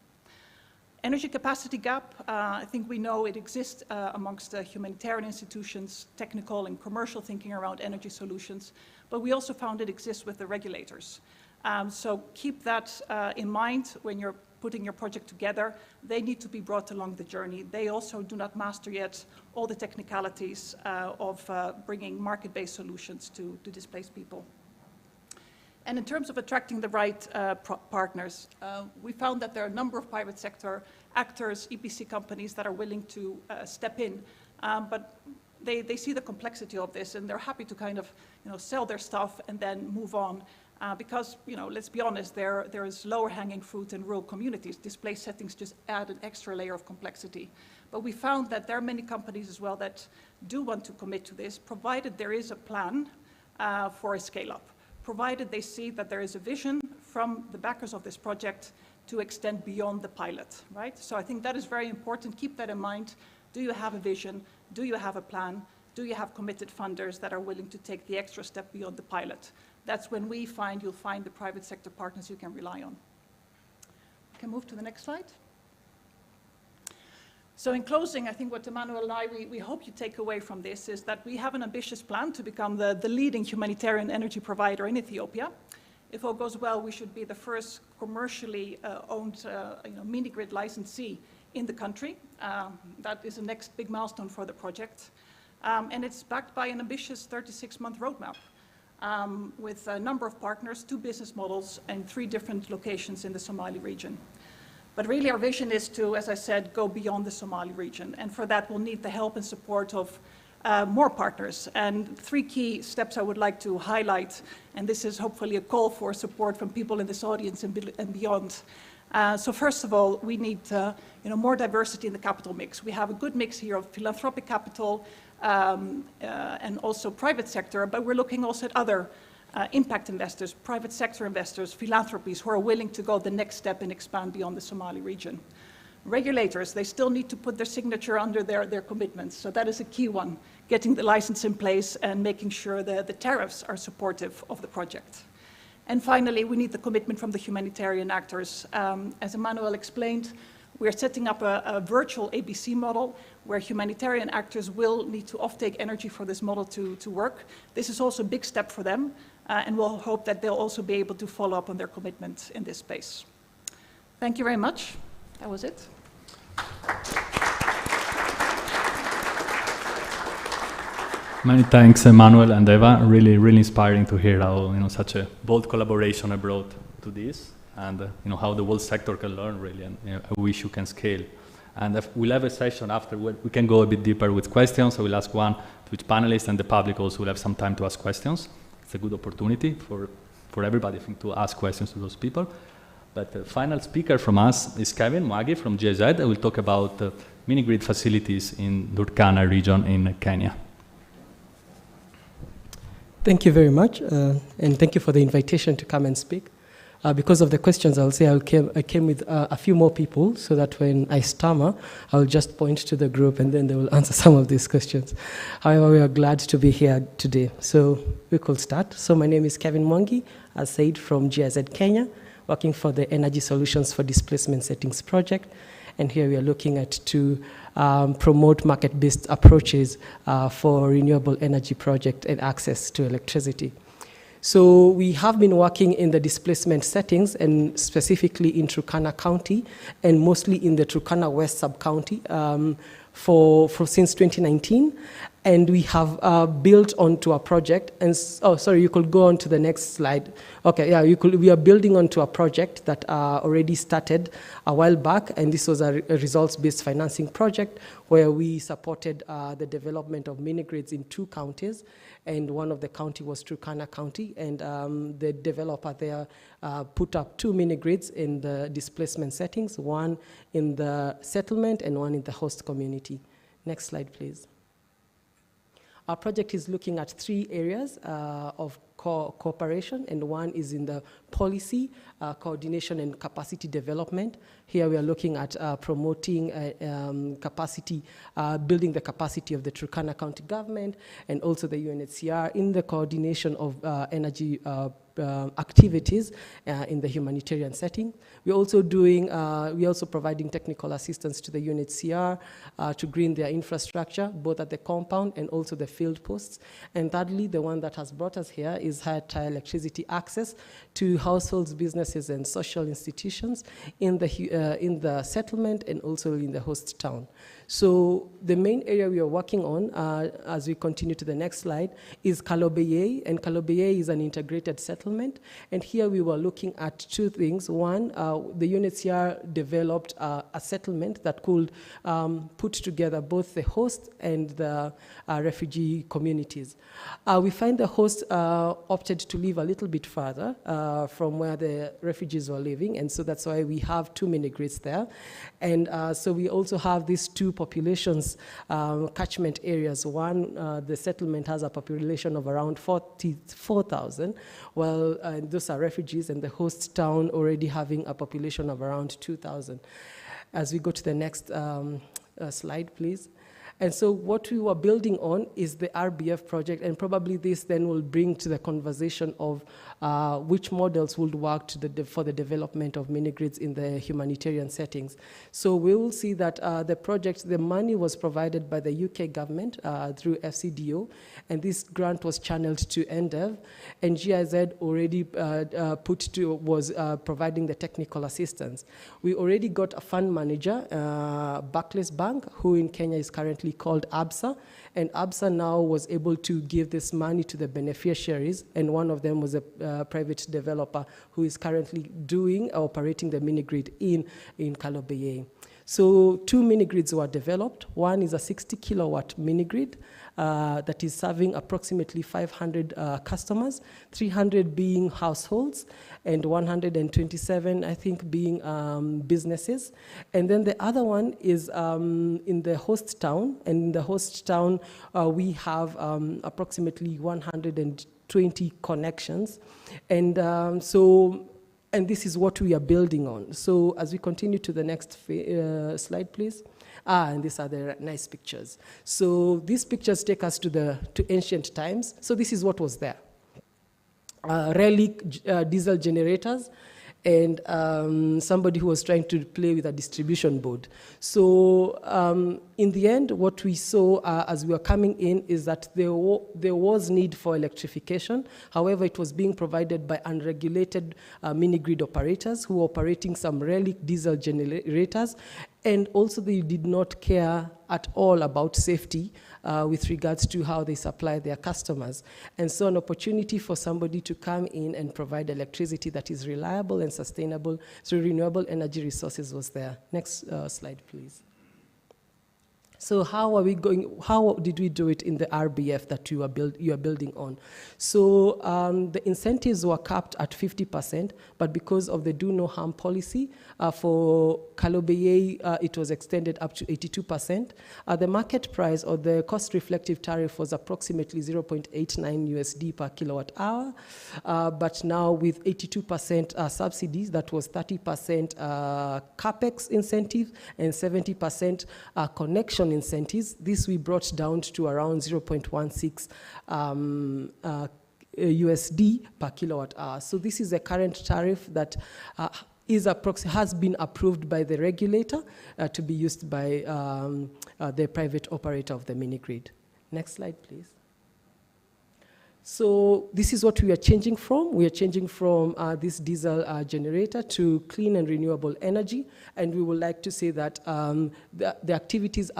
Energy capacity gap, I think we know it exists amongst humanitarian institutions, technical and commercial thinking around energy solutions, but we also found it exists with the regulators. So keep that in mind when you're putting your project together. They need to be brought along the journey. They also do not master yet all the technicalities of bringing market-based solutions to displaced people. And in terms of attracting the right partners, we found that there are a number of private sector actors, EPC companies that are willing to step in, but they see the complexity of this and they're happy to kind of sell their stuff and then move on. Because, let's be honest, there is lower hanging fruit in rural communities. Displaced settings just add an extra layer of complexity. But we found that there are many companies as well that do want to commit to this, provided there is a plan for a scale-up, provided they see that there is a vision from the backers of this project to extend beyond the pilot, right? So I think that is very important. Keep that in mind. Do you have a vision? Do you have a plan? Do you have committed funders that are willing to take the extra step beyond the pilot? That's when you'll find the private sector partners you can rely on. We can move to the next slide. So in closing, I think what Emmanuel and I, we hope you take away from this is that we have an ambitious plan to become the leading humanitarian energy provider in Ethiopia. If all goes well, we should be the first commercially owned mini-grid licensee in the country. That is the next big milestone for the project. And it's backed by an ambitious 36-month roadmap with a number of partners, 2 business models, and 3 different locations in the Somali region. But really our vision is to, as I said, go beyond the Somali region. And for that, we'll need the help and support of more partners. And 3 key steps I would like to highlight, and this is hopefully a call for support from people in this audience and beyond. So first of all, we need more diversity in the capital mix. We have a good mix here of philanthropic capital and also private sector, but we're looking also at other impact investors, private sector investors, philanthropies who are willing to go the next step and expand beyond the Somali region. Regulators, they still need to put their signature under their commitments, so that is a key one, getting the license in place and making sure that the tariffs are supportive of the project. And finally, we need the commitment from the humanitarian actors. As Emmanuel explained, we're setting up a virtual ABC model where humanitarian actors will need to offtake energy for this model to work. This is also a big step for them, and we'll hope that they'll also be able to follow up on their commitment in this space. Thank you very much. That was it. Many thanks, Emmanuel and Eva. Really, really inspiring to hear how such a bold collaboration brought to this, and how the whole sector can learn really, and I wish you can scale. And we'll have a session after where we can go a bit deeper with questions. I will ask one to each panelist, and the public also will have some time to ask questions. It's a good opportunity for everybody, I think, to ask questions to those people. But the final speaker from us is Kevin Mwagi from GIZ. I will talk about mini-grid facilities in Turkana region in Kenya. Thank you very much, and thank you for the invitation to come and speak. Because of the questions, I'll say I came with a few more people so that when I stammer, I'll just point to the group and then they will answer some of these questions. However, we are glad to be here today. So we could start. So my name is Kevin Mwangi, as said, from GIZ Kenya, working for the Energy Solutions for Displacement Settings project. And here we are looking at to promote market-based approaches for renewable energy project and access to electricity. So we have been working in the displacement settings and specifically in Turkana County and mostly in the Turkana West sub-county for since 2019. And we have built onto a project and, oh, sorry, you could go on to the next slide. Okay, yeah, we are building onto a project that already started a while back, and this was a results-based financing project where we supported the development of mini-grids in 2 counties, and one of the county was Turkana County, and the developer there put up 2 mini-grids in the displacement settings, one in the settlement and one in the host community. Next slide, please. Our project is looking at 3 areas of cooperation, and one is in the policy, coordination, and capacity development. Here we are looking at promoting capacity, building the capacity of the Turkana County government and also the UNHCR in the coordination of energy activities in the humanitarian setting. We're also providing technical assistance to the UNHCR to green their infrastructure, both at the compound and also the field posts. And thirdly, the one that has brought us here is high electricity access to households, businesses, and social institutions in the settlement and also in the host town. So the main area we are working on, as we continue to the next slide, is Kalobeye, and Kalobeye is an integrated settlement. And here we were looking at 2 things. One, the UNHCR developed a settlement that could put together both the host and the refugee communities. We find the host opted to live a little bit further from where the refugees were living, and so that's why we have 2 mini-grids there. And so we also have these 2 populations, catchment areas. One, the settlement has a population of around 44,000, while those are refugees, and the host town already having a population of around 2,000. As we go to the next slide, please. And so what we were building on is the RBF project, and probably this then will bring to the conversation of which models would work for the development of mini-grids in the humanitarian settings. So we will see that the project, the money was provided by the UK government through FCDO, and this grant was channeled to NDEV, and GIZ already was providing the technical assistance. We already got a fund manager, Barclays Bank, who in Kenya is currently called ABSA, and ABSA now was able to give this money to the beneficiaries, and one of them was a private developer who is currently operating the mini-grid in Kalobeye. So 2 mini-grids were developed. One is a 60 kilowatt mini-grid that is serving approximately 500 customers, 300 being households, and 127, I think, being businesses. And then the other one is in the host town, and in the host town, we have approximately 120 connections. And and this is what we are building on. So as we continue to the next slide, please. And these are the nice pictures. So these pictures take us to ancient times. So this is what was there. Relic diesel generators, and somebody who was trying to play with a distribution board. So in the end, what we saw as we were coming in is that there was need for electrification. However, it was being provided by unregulated mini-grid operators who were operating some relic diesel generators, and also they did not care at all about safety with regards to how they supply their customers. And so an opportunity for somebody to come in and provide electricity that is reliable and sustainable through renewable energy resources was there. Next slide, please. So how did we do it in the RBF that you are building on? So the incentives were capped at 50%, but because of the do no harm policy, for Kalobeye, it was extended up to 82%. The market price or the cost reflective tariff was approximately 0.89 USD per kilowatt hour. But now with 82% subsidies, that was 30% capex incentive and 70% connection incentives. This we brought down to around 0.16 USD per kilowatt hour. So this is a current tariff that has been approved by the regulator to be used by the private operator of the mini grid. Next slide, please. So this is what we are changing from. We are changing from this diesel generator to clean and renewable energy. And we would like to say that the activities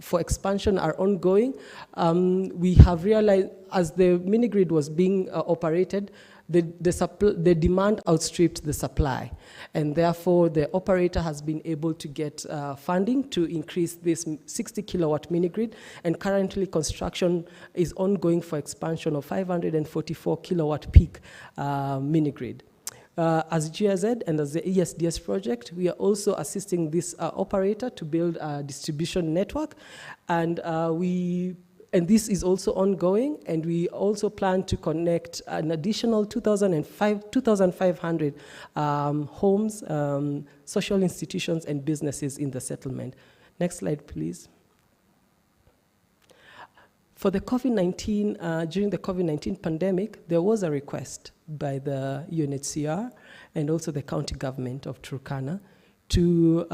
for expansion are ongoing. We have realized as the mini grid was being operated, the demand outstripped the supply, and therefore the operator has been able to get funding to increase this 60 kilowatt mini grid, and currently construction is ongoing for expansion of 544 kilowatt peak mini grid. As GIZ and as the ESDS project, we are also assisting this operator to build a distribution network, and this is also ongoing, and we also plan to connect an additional 2,500 homes, social institutions, and businesses in the settlement. Next slide, please. For the COVID-19, during the COVID-19 pandemic, there was a request by the UNHCR and also the county government of Turkana to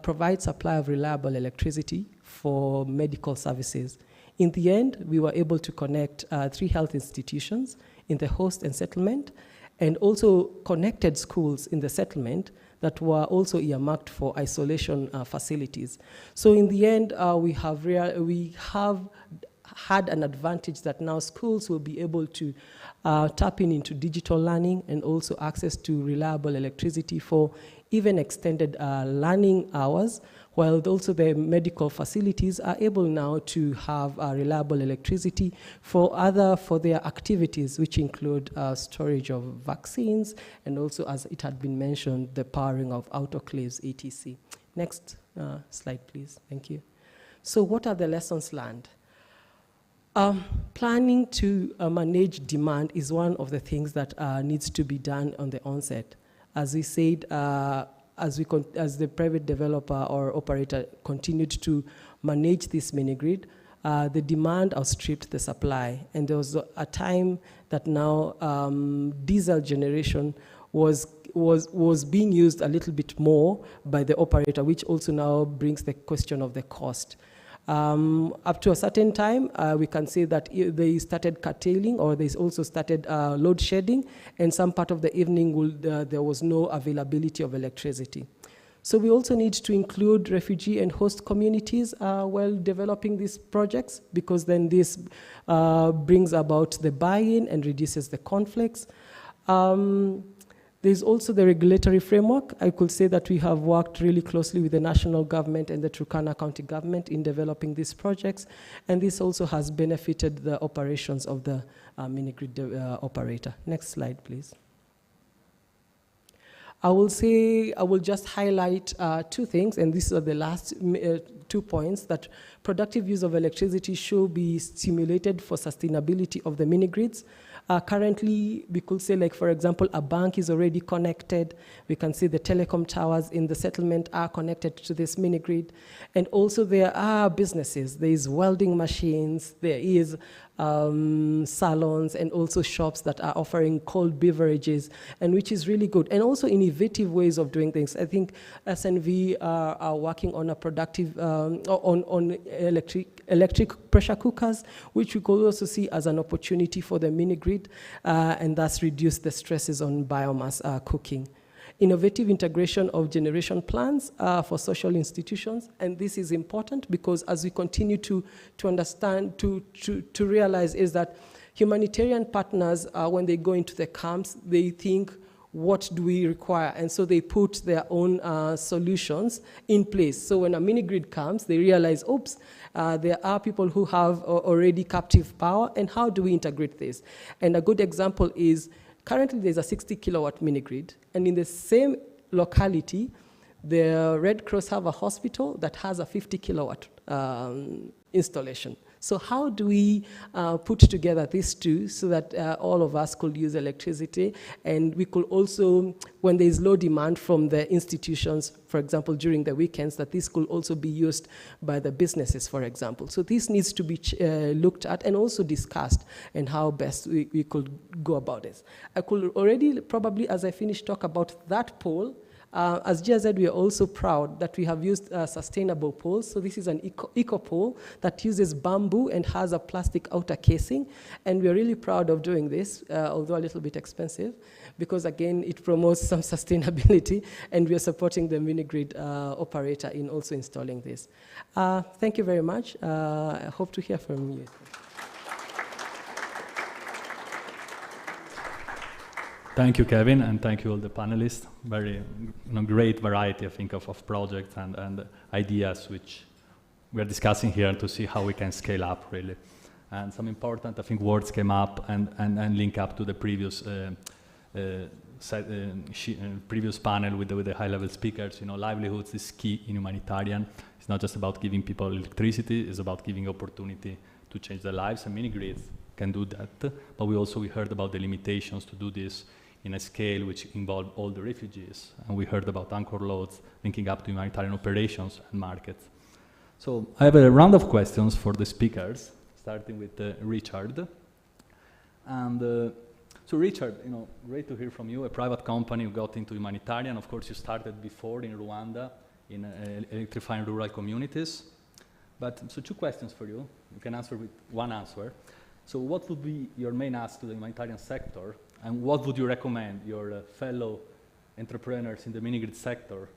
provide supply of reliable electricity for medical services. In the end, we were able to connect 3 health institutions in the host and settlement, and also connected schools in the settlement that were also earmarked for isolation facilities. So in the end, we have had an advantage that now schools will be able to tap into digital learning and also access to reliable electricity for even extended learning hours, while also the medical facilities are able now to have reliable electricity for their activities, which include storage of vaccines, and also, as it had been mentioned, the powering of autoclaves, etc. Next slide, please. Thank you. So what are the lessons learned? Planning to manage demand is one of the things that needs to be done on the onset. As we said, as the private developer or operator continued to manage this mini grid, the demand outstripped the supply. And there was a time that now diesel generation was being used a little bit more by the operator, which also now brings the question of the cost. Up to a certain time, we can say that they started curtailing, or they also started load shedding, and some part of the evening there was no availability of electricity. So we also need to include refugee and host communities while developing these projects, because then this brings about the buy-in and reduces the conflicts. There's also the regulatory framework. I could say that we have worked really closely with the national government and the Turkana County government in developing these projects, and this also has benefited the operations of the mini-grid operator. Next slide, please. I will just highlight 2 things, and these are the last 2 points, that productive use of electricity should be stimulated for sustainability of the mini-grids. Currently, we could say, like, for example, a bank is already connected. We can see the telecom towers in the settlement are connected to this mini grid. And also there are businesses. There is welding machines. There is salons and also shops that are offering cold beverages, and which is really good. And also innovative ways of doing things. I think SNV are working on a productive, on electric pressure cookers, which we could also see as an opportunity for the mini grid, and thus reduce the stresses on biomass cooking. Innovative integration of generation plans for social institutions, and this is important because as we continue to understand, to realize is that humanitarian partners, when they go into the camps, they think what do we require? And so they put their own solutions in place. So when a mini grid comes, they realize, oops, there are people who have already captive power, and how do we integrate this? And a good example is, currently there's a 60 kilowatt mini grid, and in the same locality, the Red Cross have a hospital that has a 50 kilowatt installation. So how do we put together these two so that all of us could use electricity, and we could also, when there is low demand from the institutions, for example, during the weekends, that this could also be used by the businesses, for example. So this needs to be looked at and also discussed, and how best we could go about this. I could already probably, as I finish, talk about that pole. As GIZ, we are also proud that we have used sustainable poles. So this is an eco pole that uses bamboo and has a plastic outer casing. And we are really proud of doing this, although a little bit expensive, because again, it promotes some sustainability, and we are supporting the mini grid operator in also installing this. Thank you very much. I hope to hear from you. Thank you, Kevin, and thank you all the panelists. Very great variety, I think, of projects and ideas which we are discussing here to see how we can scale up, really. And some important, I think, words came up and link up to the previous previous panel with the high-level speakers. Livelihoods is key in humanitarian. It's not just about giving people electricity, it's about giving opportunity to change their lives, and mini grids can do that. But we heard about the limitations to do this in a scale which involved all the refugees. And we heard about anchor loads linking up to humanitarian operations and markets. So I have a round of questions for the speakers, starting with Richard. And so Richard, great to hear from you, a private company who got into humanitarian. Of course, you started before in Rwanda in electrifying rural communities. But so 2 questions for you. You can answer with one answer. So what would be your main ask to the humanitarian sector, and what would you recommend your fellow entrepreneurs in the mini-grid sector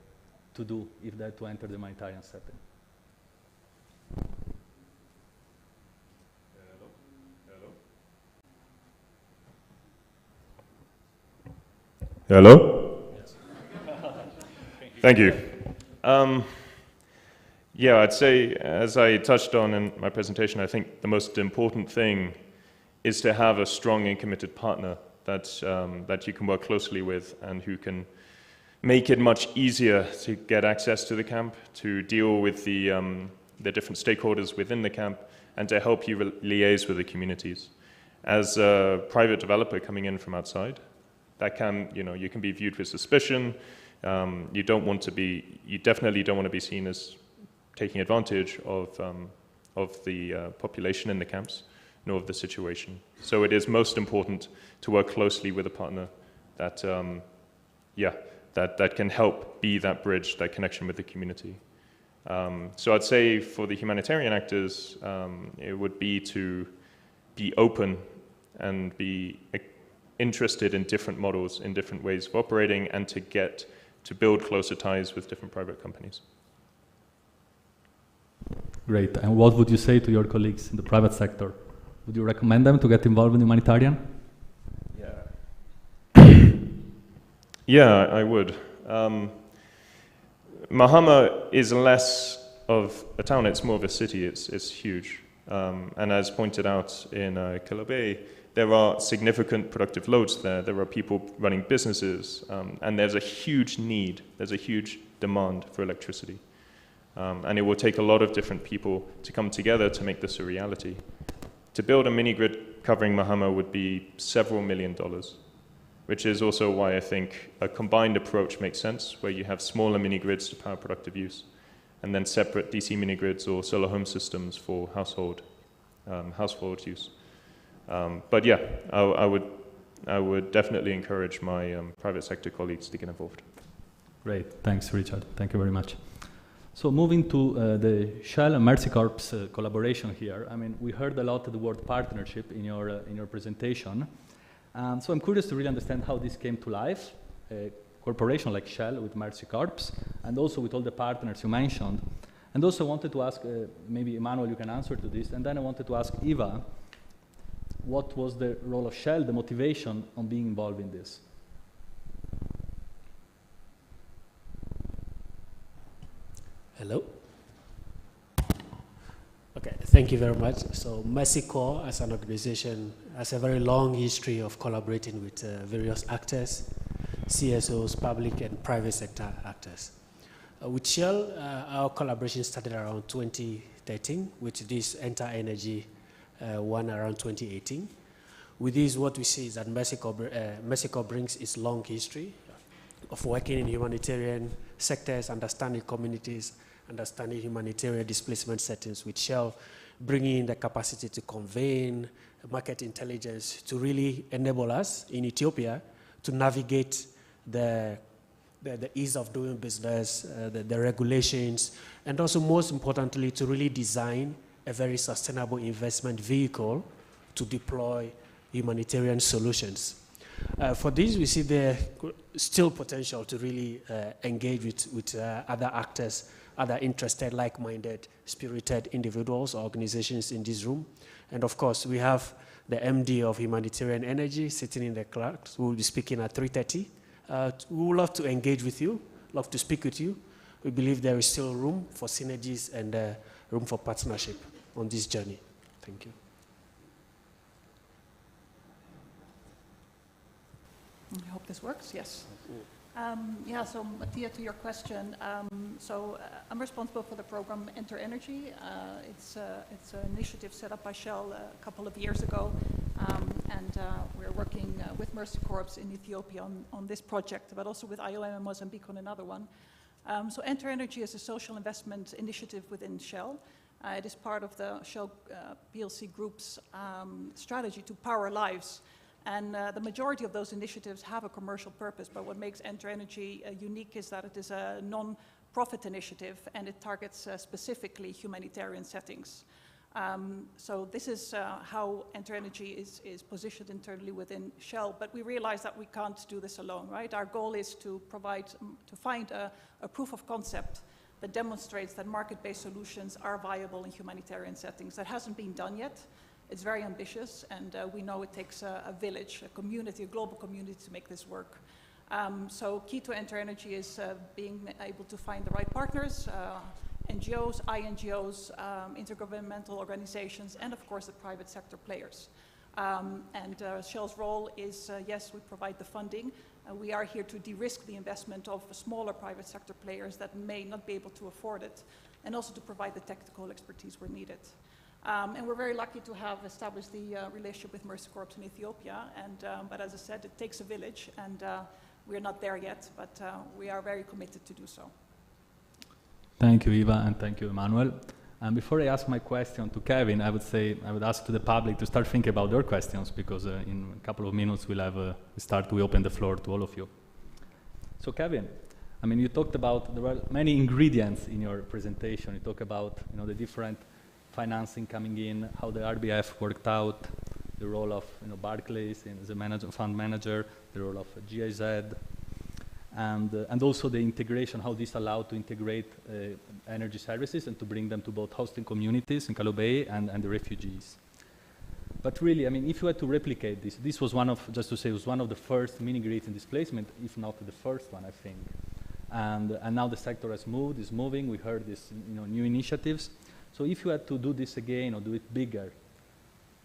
to do if they had to enter the humanitarian setting? Hello? Yes. Thank you. Yeah, I'd say, as I touched on in my presentation, I think the most important thing is to have a strong and committed partner that you can work closely with, and who can make it much easier to get access to the camp, to deal with the different stakeholders within the camp, and to help you liaise with the communities. As a private developer coming in from outside, that can, you can be viewed with suspicion. You definitely don't want to be seen as taking advantage of the population in the camps, nor of the situation. So it is most important to work closely with a partner that, that can help be that bridge, that connection with the community. So I'd say for the humanitarian actors, it would be to be open and be interested in different models, in different ways of operating, and to build closer ties with different private companies. Great. And what would you say to your colleagues in the private sector? Would you recommend them to get involved in humanitarian? Yeah, I would. Mahama is less of a town, it's more of a city, it's huge. And as pointed out in Kilobe, there are significant productive loads there. There are people running businesses, and there's a huge need, there's a huge demand for electricity. And it will take a lot of different people to come together to make this a reality. To build a mini-grid covering Mahama would be several $1 million, which is also why I think a combined approach makes sense, where you have smaller mini-grids to power productive use, and then separate DC mini-grids or solar home systems for household use. But yeah, I would definitely encourage my private sector colleagues to get involved. Great, thanks Richard, thank you very much. So moving to the Shell and Mercy Corp's collaboration here, I mean, we heard a lot of the word partnership in your presentation. So I'm curious to really understand how this came to life, a corporation like Shell with Mercy Corps, and also with all the partners you mentioned. And also wanted to ask, maybe Emmanuel, you can answer to this, and then I wanted to ask Eva, what was the role of Shell, the motivation on being involved in this? Hello? Okay, thank you very much. So Mercy Corps as an organization has a very long history of collaborating with various actors, CSOs, public and private sector actors. With Shell, our collaboration started around 2013, with this Enter Energy one around 2018. With this, what we see is that Mercy Corps brings its long history of working in humanitarian sectors, understanding communities, understanding humanitarian displacement settings, with Shell bringing in the capacity to convene market intelligence to really enable us in Ethiopia to navigate the ease of doing business, the regulations, and also most importantly to really design a very sustainable investment vehicle to deploy humanitarian solutions. For this, we see there still potential to really engage with other actors, other interested, like-minded, spirited individuals or organizations in this room. And of course, we have the MD of Humanitarian Energy sitting in the class, who will be speaking at 3:30. We would love to engage with you, love to speak with you. We believe there is still room for synergies and room for partnership on this journey. Thank you. I hope this works, yes. Yeah, so Mattia, to your question, I'm responsible for the program Enter Energy. It's an initiative set up by Shell a couple of years ago, and we're working with Mercy Corps in Ethiopia on this project, but also with IOM in Mozambique on another one. So Enter Energy is a social investment initiative within Shell. It is part of the Shell PLC Group's strategy to power lives. And the majority of those initiatives have a commercial purpose, but what makes Enter Energy unique is that it is a non-profit initiative and it targets specifically humanitarian settings. So this is how Enter Energy is positioned internally within Shell, but we realize that we can't do this alone, right? Our goal is to find a proof of concept that demonstrates that market-based solutions are viable in humanitarian settings. That hasn't been done yet. It's very ambitious, and we know it takes a village, a community, a global community to make this work. So key to Enter Energy is being able to find the right partners, NGOs, INGOs, intergovernmental organizations, and of course the private sector players. Shell's role is, yes, we provide the funding. We are here to de-risk the investment of smaller private sector players that may not be able to afford it, and also to provide the technical expertise where needed. And we're very lucky to have established the relationship with Mercy Corps in Ethiopia. But as I said, it takes a village, and we're not there yet, but we are very committed to do so. Thank you, Eva, and thank you, Emmanuel. And before I ask my question to Kevin, I would ask to the public to start thinking about their questions, because in a couple of minutes we open the floor to all of you. So Kevin, I mean, you talked about, there were many ingredients in your presentation. You talk about, the different financing coming in, how the RBF worked out, the role of Barclays as a fund manager, the role of GIZ, and also the integration, how this allowed to integrate energy services and to bring them to both hosting communities in Kalobey and the refugees. But really, I mean, if you had to replicate this was one of, just to say, it was one of the first mini grids in displacement, if not the first one, I think. And now the sector has moved, is moving. We heard this, new initiatives. So if you had to do this again or do it bigger,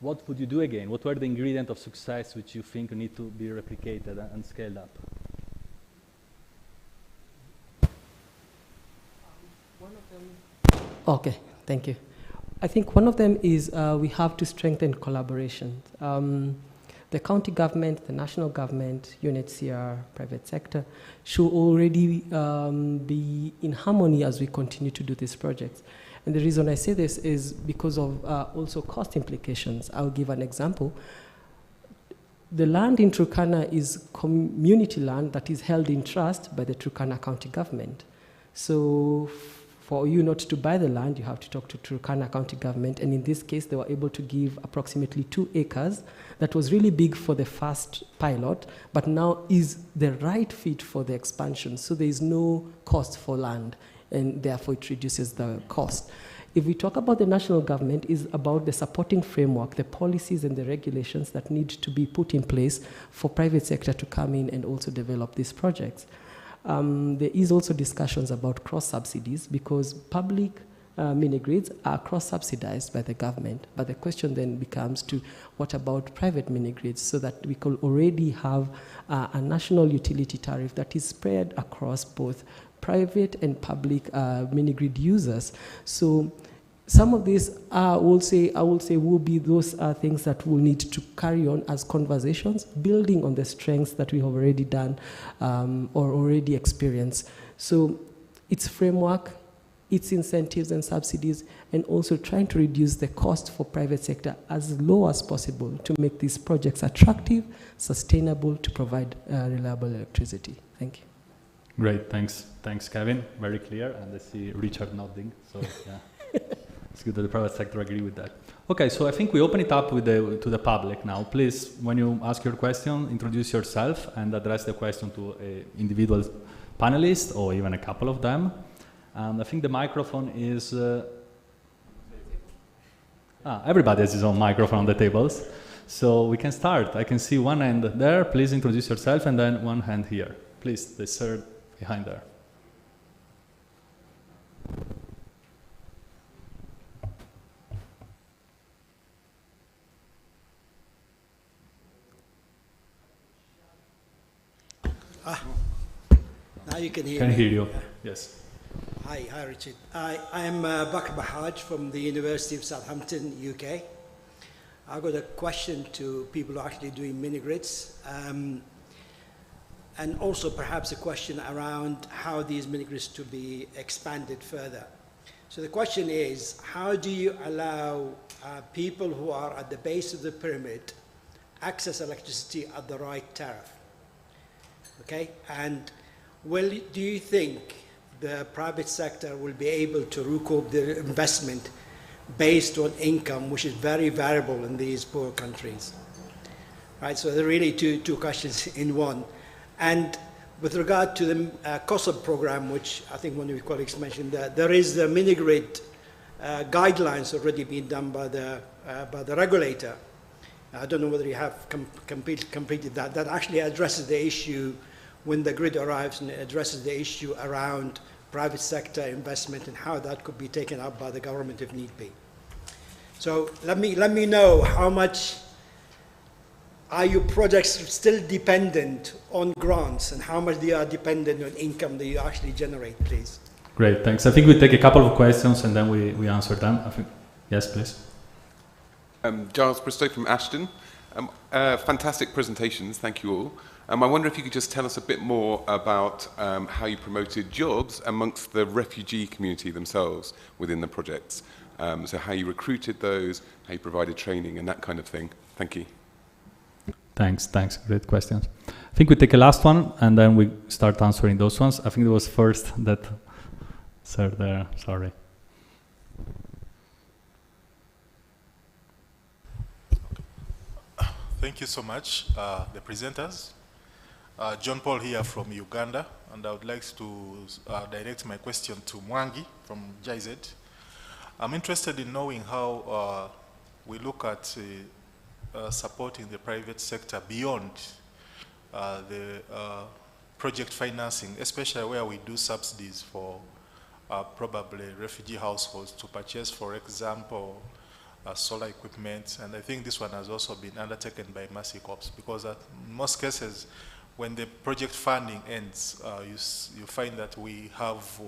what would you do again? What were the ingredients of success which you think need to be replicated and scaled up? Okay, thank you. I think one of them is we have to strengthen collaboration. The county government, the national government, UNHCR, private sector, should already be in harmony as we continue to do these projects. And the reason I say this is because of also cost implications. I'll give an example. The land in Turkana is community land that is held in trust by the Turkana County government. So for you not to buy the land, you have to talk to Turkana County government. And in this case, they were able to give approximately 2 acres. That was really big for the first pilot, but now is the right fit for the expansion. So there is no cost for land, and therefore it reduces the cost. If we talk about the national government, is about the supporting framework, the policies and the regulations that need to be put in place for private sector to come in and also develop these projects. there is also discussions about cross-subsidies because public mini-grids are cross-subsidized by the government. But the question then becomes to what about private mini-grids so that we could already have a national utility tariff that is spread across both private and public mini-grid users. So some of these, I will say, will be those things that we'll need to carry on as conversations, building on the strengths that we have already done or already experienced. So its framework, its incentives and subsidies, and also trying to reduce the cost for private sector as low as possible to make these projects attractive, sustainable, to provide reliable electricity. Thank you. Great, thanks. Thanks, Kevin. Very clear, and I see Richard nodding, so yeah. It's good that the private sector agree with that. Okay, so I think we open it up with to the public now. Please, when you ask your question, introduce yourself and address the question to an individual panelist or even a couple of them. And I think the microphone is... everybody has his own microphone on the tables. So we can start. I can see one hand there. Please introduce yourself, and then one hand here. Please, the third behind there. Now you can hear me. Can hear you, yes. Hi, Richard. I am Bakr Bahaj from the University of Southampton, UK. I've got a question to people who are actually doing mini-grids, and also perhaps a question around how these mini-grids to be expanded further. So the question is, how do you allow people who are at the base of the pyramid access electricity at the right tariff? Okay, and do you think the private sector will be able to recoup their investment based on income, which is very variable in these poor countries? Right, so there are really two questions in one. And with regard to the COSOB program, which I think one of your colleagues mentioned, that there is the mini-grid guidelines already being done by the regulator. I don't know whether you have completed that. That actually addresses the issue when the grid arrives, and it addresses the issue around private sector investment and how that could be taken up by the government if need be. So let me know, how much are your projects still dependent on grants, and how much they are dependent on income that you actually generate, please? Great, thanks. I think we take a couple of questions and then we answer them. I think, yes, please. Giles Bristow from Ashton. Fantastic presentations, thank you all. I wonder if you could just tell us a bit more about how you promoted jobs amongst the refugee community themselves within the projects. So how you recruited those, how you provided training and that kind of thing. Thank you. Thanks, great questions. I think we take a last one and then we start answering those ones. I think it was first that, sir there, sorry. Thank you so much, the presenters. John Paul here from Uganda, and I would like to direct my question to Mwangi from GIZ. I'm interested in knowing how we look at supporting the private sector beyond the project financing, especially where we do subsidies for probably refugee households to purchase, for example, solar equipment. And I think this one has also been undertaken by Mercy Corps, because in most cases, when the project funding ends, you find that we have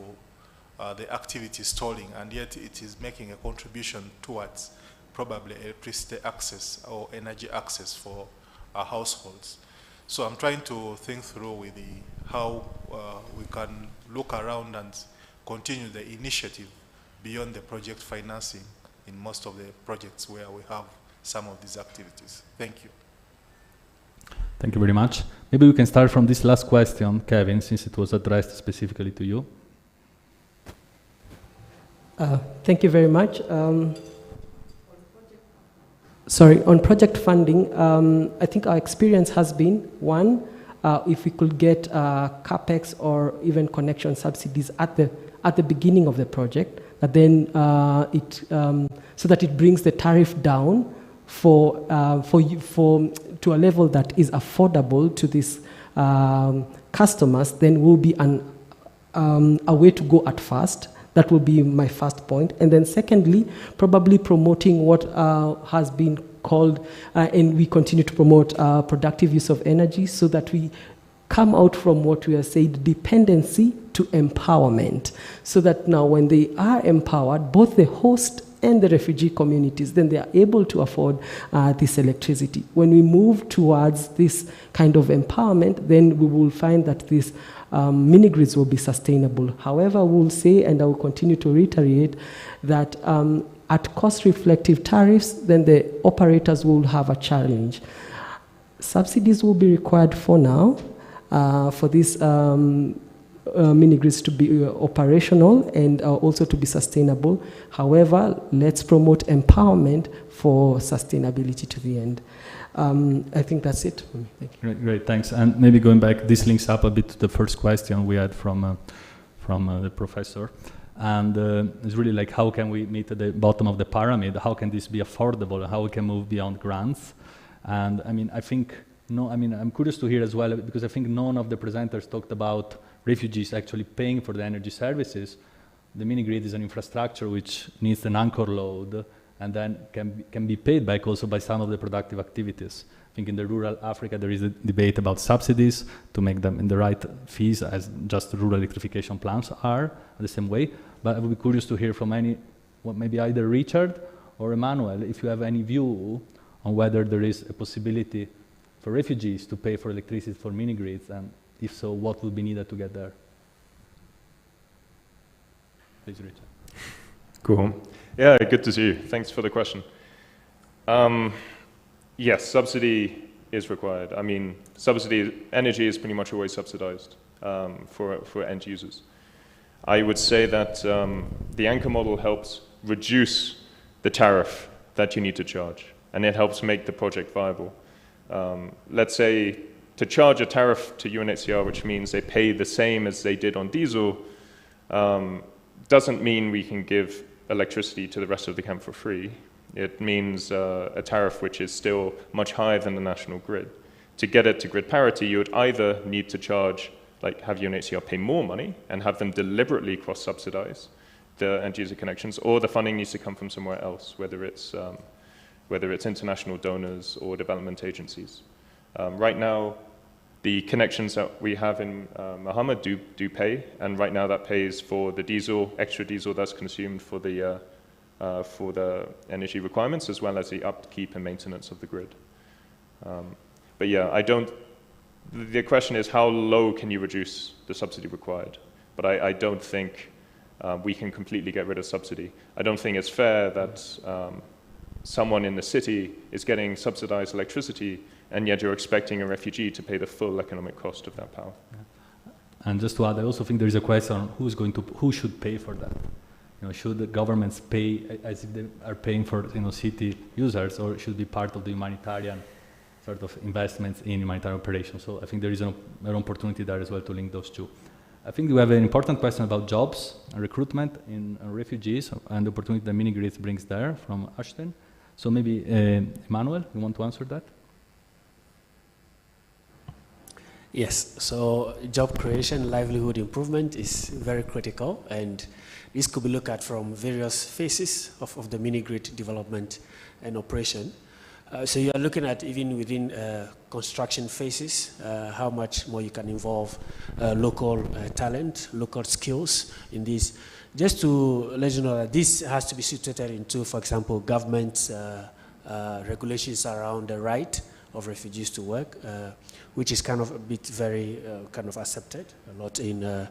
the activity stalling, and yet it is making a contribution towards probably electricity access or energy access for our households. So I'm trying to think through with how we can look around and continue the initiative beyond the project financing in most of the projects where we have some of these activities. Thank you. Thank you very much. Maybe we can start from this last question, Kevin, since it was addressed specifically to you. Thank you very much. Sorry, on project funding, I think our experience has been, one, if we could get CAPEX or even connection subsidies at the beginning of the project, that then so that it brings the tariff down to a level that is affordable to these customers, then will be a way to go at first. That will be my first point. And then secondly, probably promoting what has been called, and we continue to promote productive use of energy, so that we come out from what we are saying, dependency to empowerment. So that now when they are empowered, both the host and the refugee communities, then they are able to afford this electricity. When we move towards this kind of empowerment, then we will find that this mini-grids will be sustainable. However, we'll say, and I will continue to reiterate, that at cost-reflective tariffs, then the operators will have a challenge. Subsidies will be required for now for these mini-grids to be operational and also to be sustainable. However, let's promote empowerment for sustainability to the end. I think that's it. Thank you. Great, thanks. And maybe going back, this links up a bit to the first question we had from the professor. And it's really like, how can we meet at the bottom of the pyramid? How can this be affordable? How we can move beyond grants? And I mean, I'm curious to hear as well, because I think none of the presenters talked about refugees actually paying for the energy services. The mini-grid is an infrastructure which needs an anchor load, and then can be paid back also by some of the productive activities. I think in the rural Africa there is a debate about subsidies to make them in the right fees as just rural electrification plants are the same way. But I would be curious to hear from maybe either Richard or Emmanuel, if you have any view on whether there is a possibility for refugees to pay for electricity for mini-grids, and if so, what would be needed to get there? Please, Richard. Cool. Yeah, good to see you. Thanks for the question. Yes, subsidy is required. I mean, energy is pretty much always subsidized for end users. I would say that the anchor model helps reduce the tariff that you need to charge, and it helps make the project viable. Let's say to charge a tariff to UNHCR, which means they pay the same as they did on diesel, doesn't mean we can give electricity to the rest of the camp for free. It means a tariff which is still much higher than the national grid. To get it to grid parity, you would either need to charge, like have UNHCR pay more money and have them deliberately cross-subsidize the end user connections, or the funding needs to come from somewhere else, whether it's international donors or development agencies. Right now, the connections that we have in Muhammad do pay, and right now that pays for the diesel, extra diesel that's consumed for the energy requirements, as well as the upkeep and maintenance of the grid. But yeah, the question is how low can you reduce the subsidy required? But I don't think we can completely get rid of subsidy. I don't think it's fair that someone in the city is getting subsidized electricity, and yet you're expecting a refugee to pay the full economic cost of that power. And just to add, I also think there is a question on who should pay for that. Should the governments pay as if they are paying for city users, or should it be part of the humanitarian sort of investments in humanitarian operations? So I think there is an opportunity there as well to link those two. I think we have an important question about jobs and recruitment in refugees, and the opportunity that mini-grids brings there from Ashton. So maybe Emmanuel, you want to answer that? Yes, so job creation, livelihood improvement is very critical, and this could be looked at from various phases of the mini-grid development and operation. So you are looking at even within construction phases, how much more you can involve local talent, local skills in this. Just to let you know that this has to be situated into, for example, government regulations around the right of refugees to work, which is kind of a bit very kind of accepted a lot in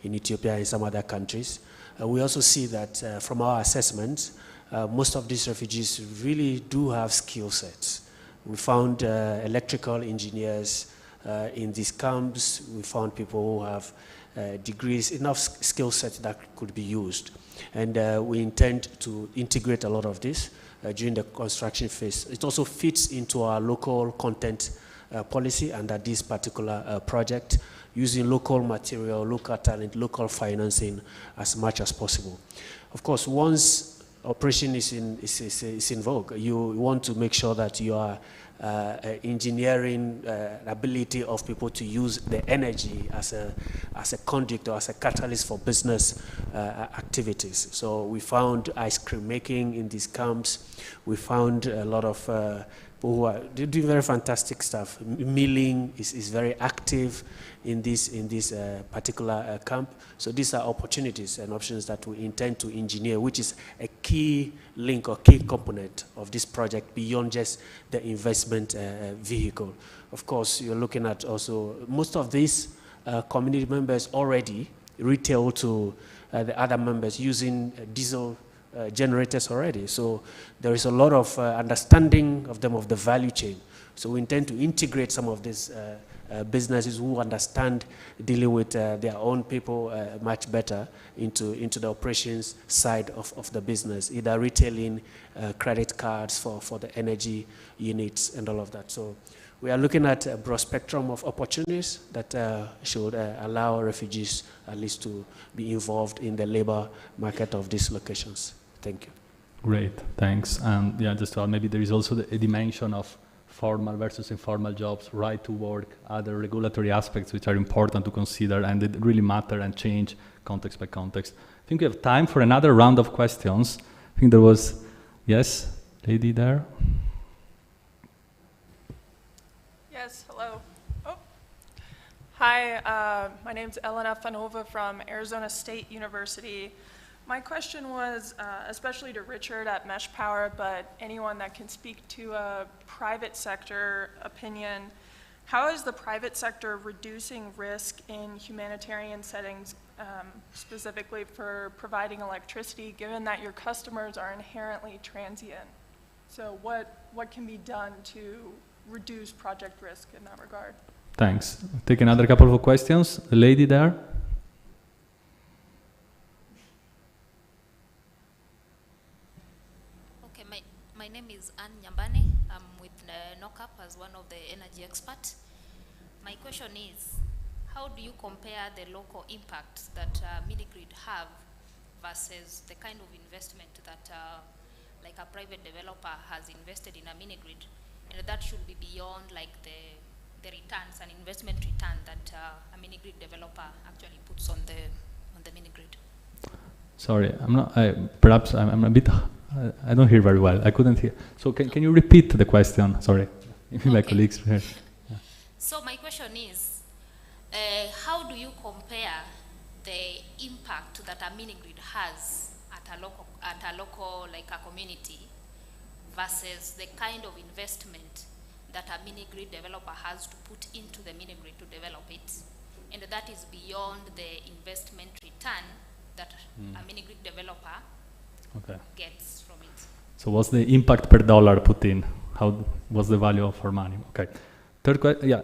Ethiopia and some other countries. We also see that from our assessments, most of these refugees really do have skill sets. We found electrical engineers in these camps. We found people who have degrees, enough skill sets that could be used. And we intend to integrate a lot of this during the construction phase. It also fits into our local content policy under this particular project, using local material, local talent, local financing as much as possible. Of course, once operation is in vogue, you want to make sure that you are engineering ability of people to use the energy as a conduit or as a catalyst for business activities. So we found ice cream making in these camps. We found a lot of people who are doing very fantastic stuff. Milling is very active in this particular camp. So these are opportunities and options that we intend to engineer, which is a key link or key component of this project beyond just the investment vehicle. Of course, you're looking at also most of these community members already retail to the other members using diesel generators already. So there is a lot of understanding of them of the value chain. So we intend to integrate some of these businesses who understand dealing with their own people much better into the operations side of the business, either retailing, credit cards for the energy units and all of that. So we are looking at a broad spectrum of opportunities that should allow refugees at least to be involved in the labor market of these locations. Thank you. Great, thanks. And yeah, just to add, maybe there is also a dimension of formal versus informal jobs, right to work, other regulatory aspects which are important to consider and they really matter and change context by context. I think we have time for another round of questions. I think there was, yes, lady there. Yes, hello. Oh. Hi, my name's Elena Fanova from Arizona State University. My question was, especially to Richard at Mesh Power, but anyone that can speak to a private sector opinion, how is the private sector reducing risk in humanitarian settings, specifically for providing electricity, given that your customers are inherently transient? So what can be done to reduce project risk in that regard? Thanks. Take another couple of questions. The lady there. My name is Anne Nyambane. I'm with NOCAP as one of the energy experts. My question is, how do you compare the local impact that mini-grid have versus the kind of investment that like a private developer has invested in a mini-grid, and that should be beyond like the returns and investment return that a mini-grid developer actually puts on the mini-grid? Sorry, I'm not. Perhaps I'm a bit. I don't hear very well. I couldn't hear. So can you repeat the question? Sorry, maybe my colleagues here. Yeah. So my question is, how do you compare the impact that a mini-grid has at a local like a community versus the kind of investment that a mini-grid developer has to put into the mini-grid to develop it, and that is beyond the investment return that a mini-grid developer gets from it? So what's the impact per dollar put in? What's the value of our money? Okay. Third question, yeah.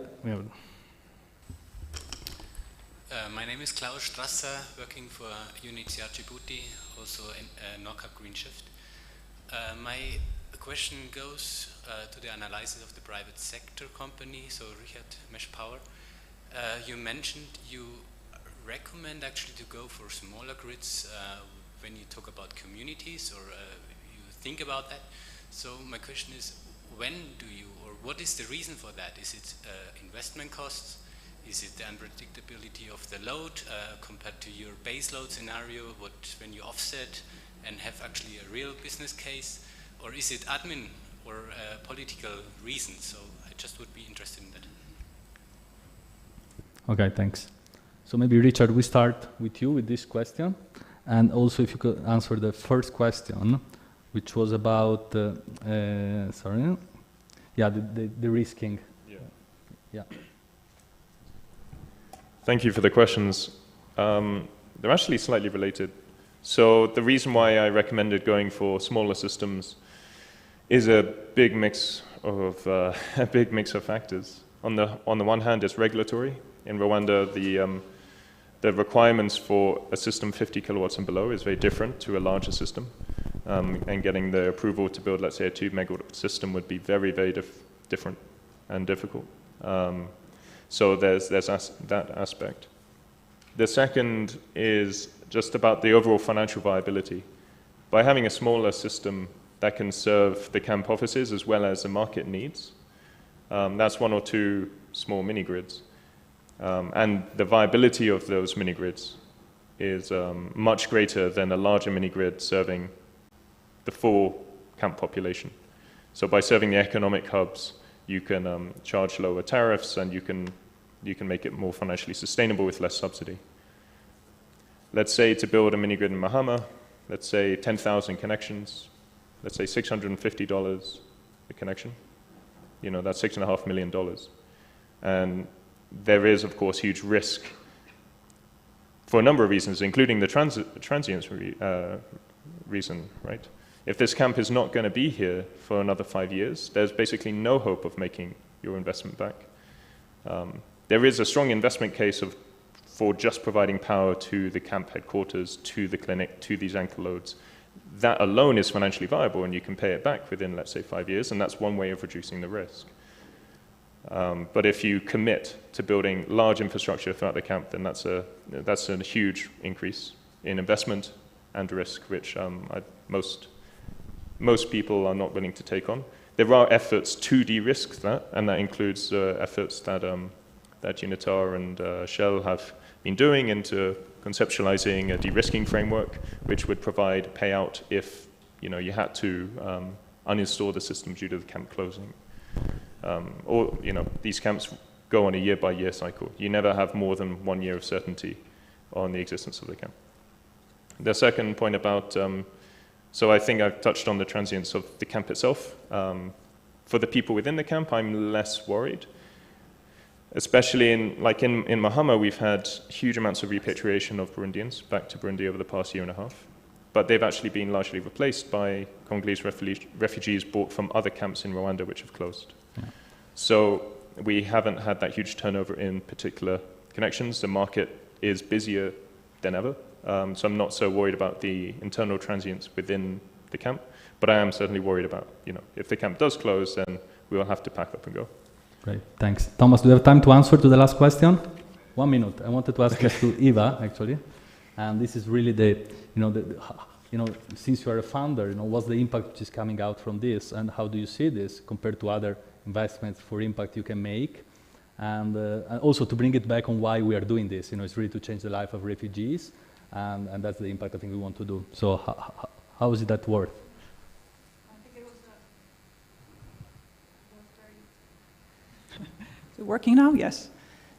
My name is Klaus Strasser, working for UNHCR Djibouti, also in NOCAP Green Shift. My question goes to the analysis of the private sector company, so Richard Mesh Power. You mentioned you recommend actually to go for smaller grids when you talk about communities, or you think about that. So my question is, when do you, or what is the reason for that? Is it investment costs? Is it the unpredictability of the load compared to your base load scenario, when you offset and have actually a real business case? Or is it admin or political reasons? So I just would be interested in that. Okay, thanks. So maybe Richard, we start with you with this question. And also if you could answer the first question, which was about, the risking. Yeah. Thank you for the questions. They're actually slightly related. So the reason why I recommended going for smaller systems is a big mix of factors. On the one hand, it's regulatory. In Rwanda, the requirements for a system 50 kilowatts and below is very different to a larger system. And getting the approval to build, let's say, a 2 megawatt system would be very, very different and difficult. So there's that aspect. The second is just about the overall financial viability. By having a smaller system that can serve the camp offices as well as the market needs, That's 1 or 2 small mini-grids. And the viability of those mini-grids is much greater than a larger mini-grid serving the full camp population. So by serving the economic hubs, you can charge lower tariffs, and you can make it more financially sustainable with less subsidy. Let's say to build a mini-grid in Mahama, let's say 10,000 connections, let's say $650 a connection. You know, that's $6.5 million. And there is, of course, huge risk for a number of reasons, including the transience reason, right? If this camp is not going to be here for another 5 years, there's basically no hope of making your investment back. There is a strong investment case for just providing power to the camp headquarters, to the clinic, to these anchor loads. That alone is financially viable, and you can pay it back within, let's say, 5 years, and that's one way of reducing the risk. But if you commit to building large infrastructure throughout the camp, then that's a huge increase in investment and risk, which most people are not willing to take on. There are efforts to de-risk that, and that includes efforts that Unitar and Shell have been doing into conceptualizing a de-risking framework, which would provide payout if you had to uninstall the system due to the camp closing. Or these camps go on a year-by-year cycle. You never have more than 1 year of certainty on the existence of the camp. The second point about, so I think I've touched on the transience of the camp itself. For the people within the camp, I'm less worried. Especially in Mahama, we've had huge amounts of repatriation of Burundians back to Burundi over the past 1.5 years. But they've actually been largely replaced by Congolese refugees brought from other camps in Rwanda which have closed. Yeah. So we haven't had that huge turnover in particular connections. The market is busier than ever. So I'm not so worried about the internal transients within the camp. But I am certainly worried about, if the camp does close, then we will have to pack up and go. Great, thanks. Thomas, do you have time to answer to the last question? 1 minute. I wanted to ask this to Eva, actually. And this is really since you are a founder, what's the impact which is coming out from this, and how do you see this compared to other investments for impact you can make? And also to bring it back on why we are doing this, it's really to change the life of refugees, and that's the impact I think we want to do. So how is it that work? Is it working now? Yes.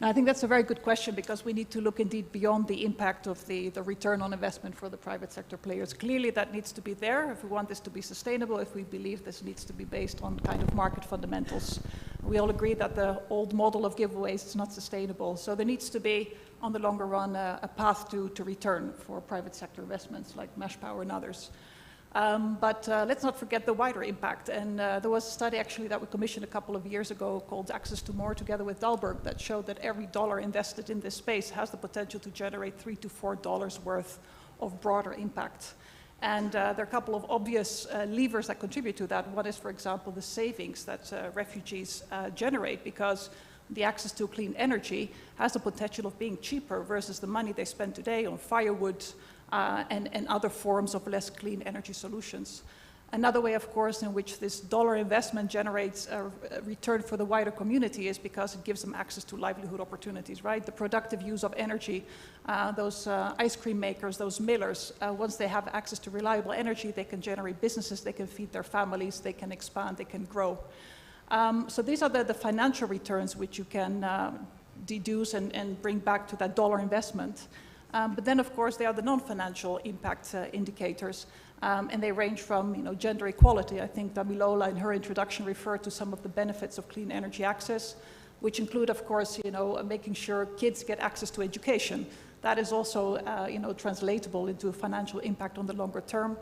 And I think that's a very good question, because we need to look indeed beyond the impact of the return on investment for the private sector players. Clearly that needs to be there if we want this to be sustainable, if we believe this needs to be based on kind of market fundamentals. We all agree that the old model of giveaways is not sustainable. So there needs to be, on the longer run, a path to return for private sector investments like Mesh Power and others. But let's not forget the wider impact. And there was a study actually that we commissioned a couple of years ago called Access to More, together with Dalberg, that showed that every dollar invested in this space has the potential to generate $3 to $4 worth of broader impact. And there are a couple of obvious levers that contribute to that. One is, for example, the savings that refugees generate, because the access to clean energy has the potential of being cheaper versus the money they spend today on firewood, and other forms of less clean energy solutions. Another way, of course, in which this dollar investment generates a return for the wider community is because it gives them access to livelihood opportunities, right? The productive use of energy, those ice cream makers, those millers, once they have access to reliable energy, they can generate businesses, they can feed their families, they can expand, they can grow. So these are the financial returns which you can deduce and bring back to that dollar investment. But then, of course, there are the non-financial impact indicators, and they range from gender equality. I think Damilola in her introduction referred to some of the benefits of clean energy access, which include, of course, making sure kids get access to education. That is also translatable into a financial impact on the longer term.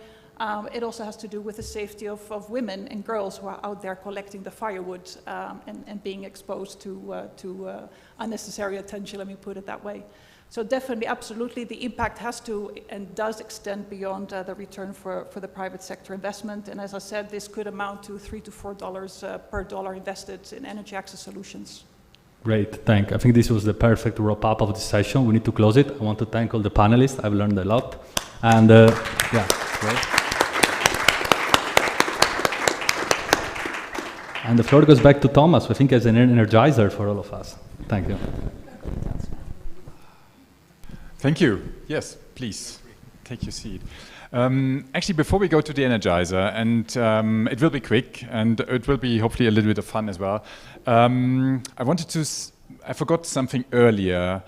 It also has to do with the safety of women and girls who are out there collecting the firewood and being exposed to unnecessary attention, let me put it that way. So definitely, absolutely, the impact has to and does extend beyond the return for the private sector investment. And as I said, this could amount to $3 to $4 per dollar invested in energy access solutions. Great, I think this was the perfect wrap-up of the session. We need to close it. I want to thank all the panelists. I've learned a lot. And yeah, great. And the floor goes back to Thomas, who I think is an energizer for all of us. Thank you. Thank you. Yes, please, take your seat. Actually, before we go to the Energizer, and it will be quick, and it will be hopefully a little bit of fun as well. I forgot something earlier.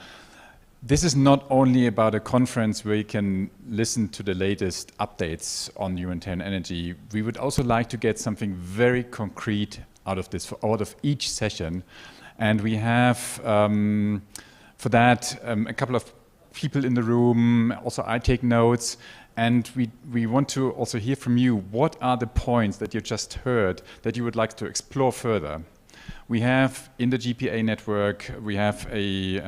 This is not only about a conference where you can listen to the latest updates on humanitarian energy. We would also like to get something very concrete out of this, out of each session. And we have, for that, a couple of people in the room. Also, I take notes. And we want to also hear from you, what are the points that you just heard that you would like to explore further? We have in the GPA network, we have a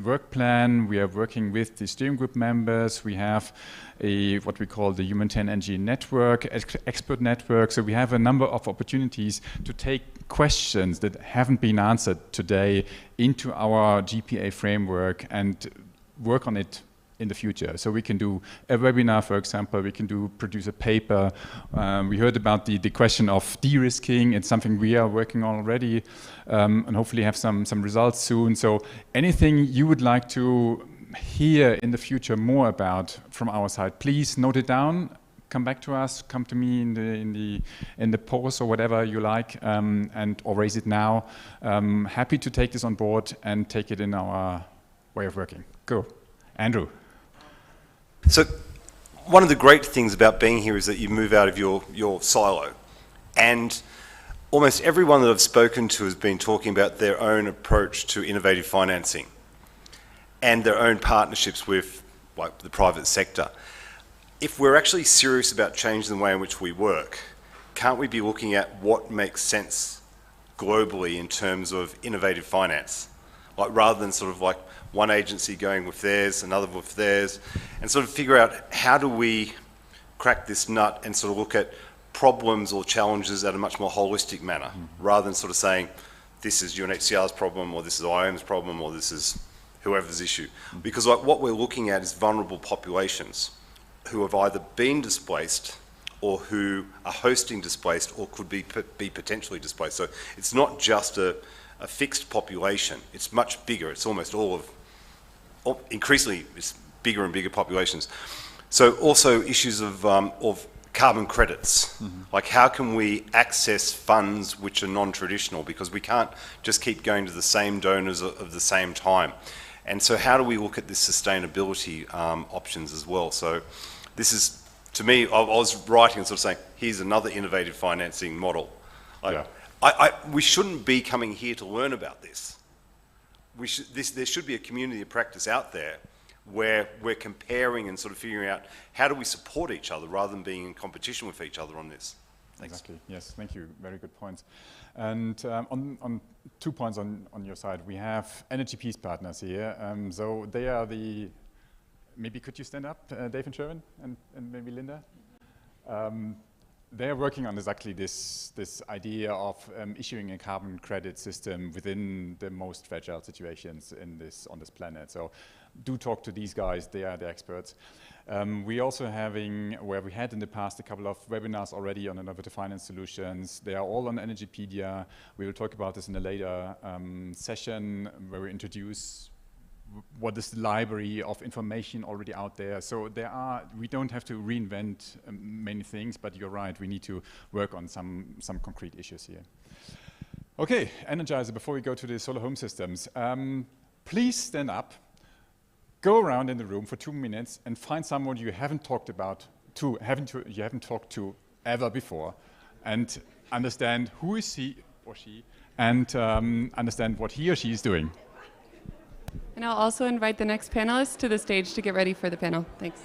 work plan. We are working with the steering group members. We have what we call the Humanitarian Energy Network, expert network. So we have a number of opportunities to take questions that haven't been answered today into our GPA framework and work on it in the future. So we can do a webinar, for example, we can produce a paper. We heard about the question of de-risking. It's something we are working on already, and hopefully have some results soon. So anything you would like to hear in the future more about from our side, please note it down, come back to us, come to me in the post or whatever you like, or raise it now. Happy to take this on board and take it in our way of working. Go. Andrew. So one of the great things about being here is that you move out of your silo. And almost everyone that I've spoken to has been talking about their own approach to innovative financing and their own partnerships with like the private sector. If we're actually serious about changing the way in which we work, can't we be looking at what makes sense globally in terms of innovative finance? Like rather than sort of like one agency going with theirs, another with theirs, and sort of figure out how do we crack this nut and sort of look at problems or challenges at a much more holistic manner, rather than sort of saying, this is UNHCR's problem, or this is IOM's problem, or this is whoever's issue. Because like what we're looking at is vulnerable populations who have either been displaced or who are hosting displaced or could be potentially displaced. So it's not just a fixed population, it's much bigger. It's almost increasingly it's bigger and bigger populations. So also issues of carbon credits. Like how can we access funds which are non-traditional, because we can't just keep going to the same donors of the same time. And so how do we look at this sustainability options as well? So this is, to me, I was writing and sort of saying, here's another innovative financing model. Like, we shouldn't be coming here to learn about this. There should be a community of practice out there where we're comparing and sort of figuring out how do we support each other rather than being in competition with each other on this. Thanks. Exactly, yes, thank you, very good points. And on 2 points on your side, we have Energy Peace Partners here. So they are maybe could you stand up, Dave and Sherwin, and maybe Linda? They're working on exactly this idea of issuing a carbon credit system within the most fragile situations on this planet. So do talk to these guys, they are the experts. We're also having, where we had in the past a couple of webinars already on innovative finance solutions. They are all on Energypedia. We will talk about this in a later session where we introduce what is the library of information already out there. So we don't have to reinvent many things, but you're right, we need to work on some concrete issues here. Okay, Energizer, before we go to the solar home systems, please stand up, go around in the room for 2 minutes and find someone you haven't talked to ever before, and understand who is he or she, and understand what he or she is doing. And I'll also invite the next panelists to the stage to get ready for the panel. Thanks.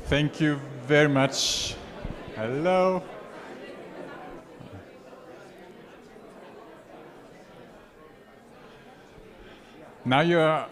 Thank you very much. Hello. Now you're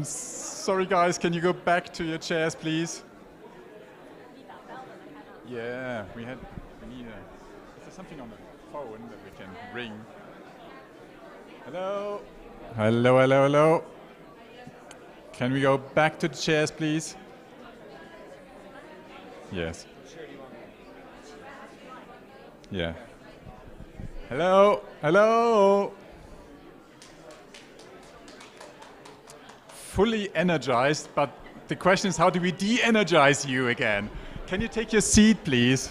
sorry guys, can you go back to your chairs, please? Yeah, we need is there something on the phone that we can ring? Hello? Hello, hello, hello. Can we go back to the chairs, please? Yes. Yeah. Hello, hello. Fully energized, but the question is, how do we de-energize you again? Can you take your seat, please?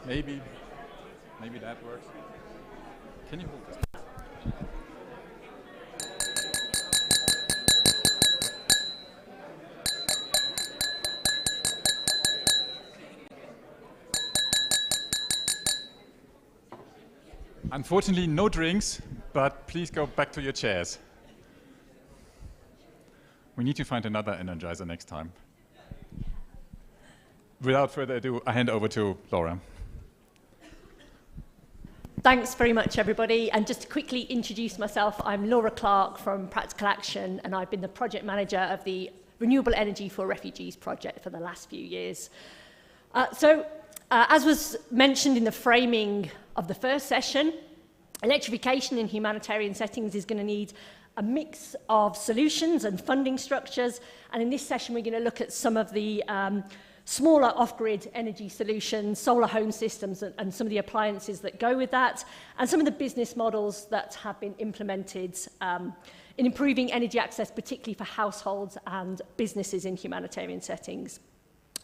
Maybe that works. Can you hold this? Unfortunately, no drinks, but please go back to your chairs. We need to find another energizer next time. Without further ado, I hand over to Laura. Thanks very much, everybody. And just to quickly introduce myself, I'm Laura Clark from Practical Action, and I've been the project manager of the Renewable Energy for Refugees project for the last few years. As was mentioned in the framing of the first session, electrification in humanitarian settings is going to need a mix of solutions and funding structures. And in this session, we're going to look at some of the smaller off-grid energy solutions, solar home systems, and some of the appliances that go with that, and some of the business models that have been implemented in improving energy access, particularly for households and businesses in humanitarian settings.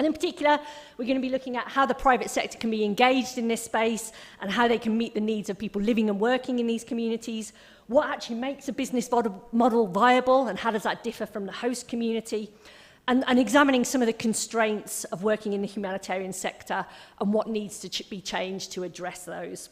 And in particular, we're going to be looking at how the private sector can be engaged in this space and how they can meet the needs of people living and working in these communities, what actually makes a business model viable and how does that differ from the host community, and examining some of the constraints of working in the humanitarian sector and what needs to be changed to address those.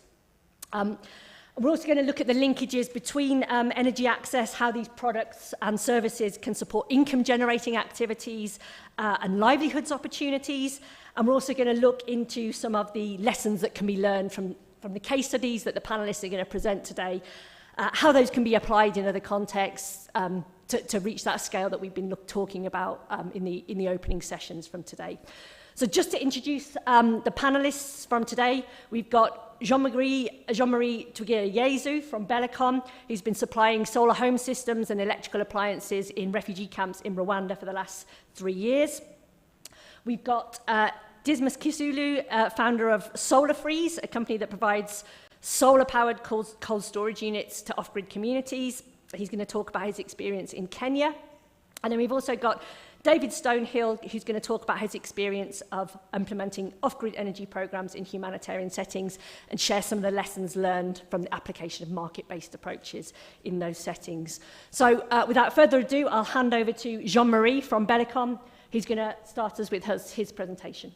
We're also going to look at the linkages between energy access, how these products and services can support income-generating activities and livelihoods opportunities. And we're also going to look into some of the lessons that can be learned from the case studies that the panelists are going to present today, how those can be applied in other contexts to reach that scale that we've been talking about in the opening sessions from today. So just to introduce the panelists from today, we've got Jean-Marie Twigere-Yezu from Belecom, who's been supplying solar home systems and electrical appliances in refugee camps in Rwanda for the last 3 years. We've got Dismas Kisulu, founder of Solar Freeze, a company that provides solar-powered cold storage units to off-grid communities. He's going to talk about his experience in Kenya. And then we've also got David Stonehill, who's going to talk about his experience of implementing off-grid energy programs in humanitarian settings and share some of the lessons learned from the application of market-based approaches in those settings. So without further ado, I'll hand over to Jean-Marie from Belecom, who's going to start us with his presentation.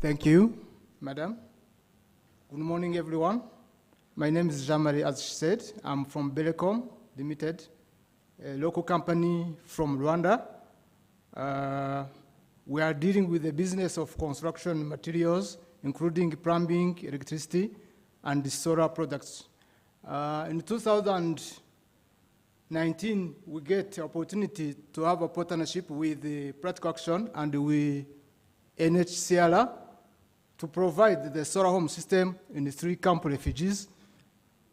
Thank you, Madam. Good morning, everyone. My name is Jean-Marie, as she said. I'm from Belecom Limited, a local company from Rwanda. We are dealing with the business of construction materials, including plumbing, electricity, and solar products. In 2019, we get the opportunity to have a partnership with the Practical Action and with NHCR to provide the solar home system in the 3 camp refugees,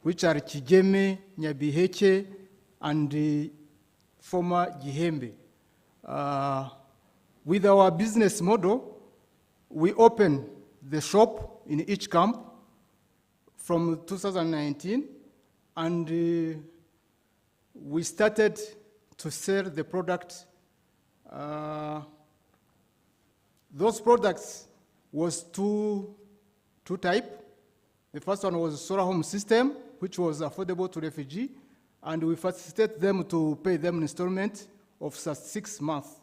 which are Kigeme, Nyabiheche, and the former Gihembe. With our business model, we opened the shop in each camp from 2019, and we started to sell the product Those products was two types. The first one was solar home system, which was affordable to refugee, and we facilitate them to pay them an installment of 6 months.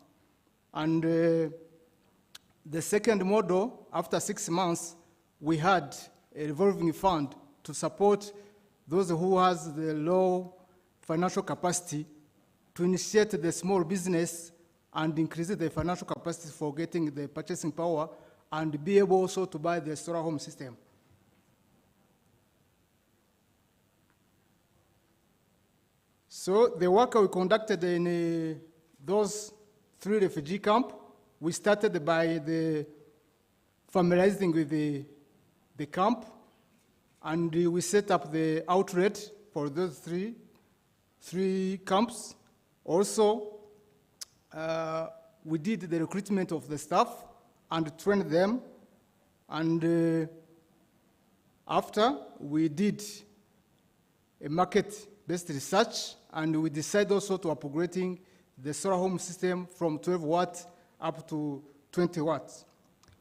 And the second model, after 6 months, we had a revolving fund to support those who has the low financial capacity to initiate the small business and increase the financial capacity for getting the purchasing power and be able also to buy the solar home system. So the work we conducted in those 3 refugee camps, we started by the familiarizing with the camp, and we set up the outlet for those three camps. Also, we did the recruitment of the staff and trained them, and after we did a market-based research, and we decided also to upgrading the solar home system from 12 watts up to 20 watts.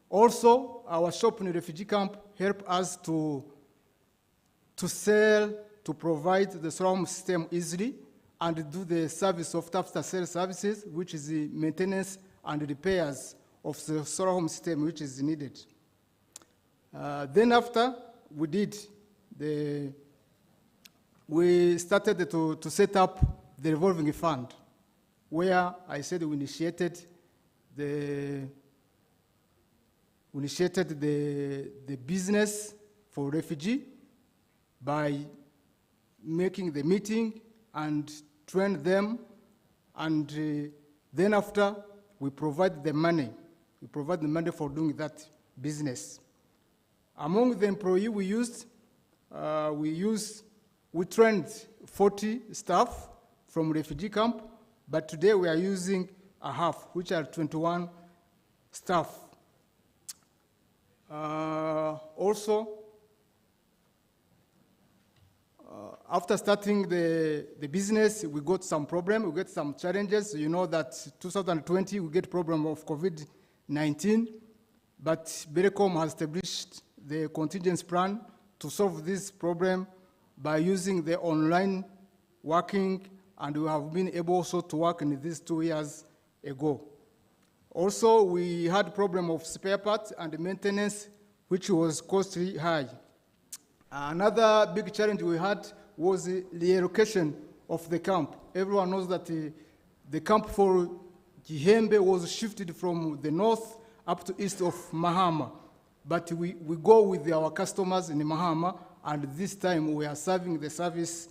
Also, our shop in the refugee camp helped us to sell, to provide the solar home system easily, and do the service of after-sales services, which is the maintenance and repairs of the solar home system, which is needed. Then after we started to set up the revolving fund, where I said we initiated the business for refugee by making the meeting and train them, and then after we provide the money. We provide the money for doing that business. Among the employees we used, we trained 40 staff from refugee camp, but today we are using a half, which are 21 staff. Also, after starting the business, we got some problem, we got some challenges. You know that 2020 we get problem of COVID-19, but Belecom has established the contingency plan to solve this problem by using the online working, and we have been able also to work in these 2 years ago. Also, we had problem of spare parts and maintenance, which was costly high. Another big challenge we had was the reallocation of the camp. Everyone knows that the camp for Gihembe was shifted from the north up to east of Mahama. But we go with our customers in Mahama, and this time we are serving the service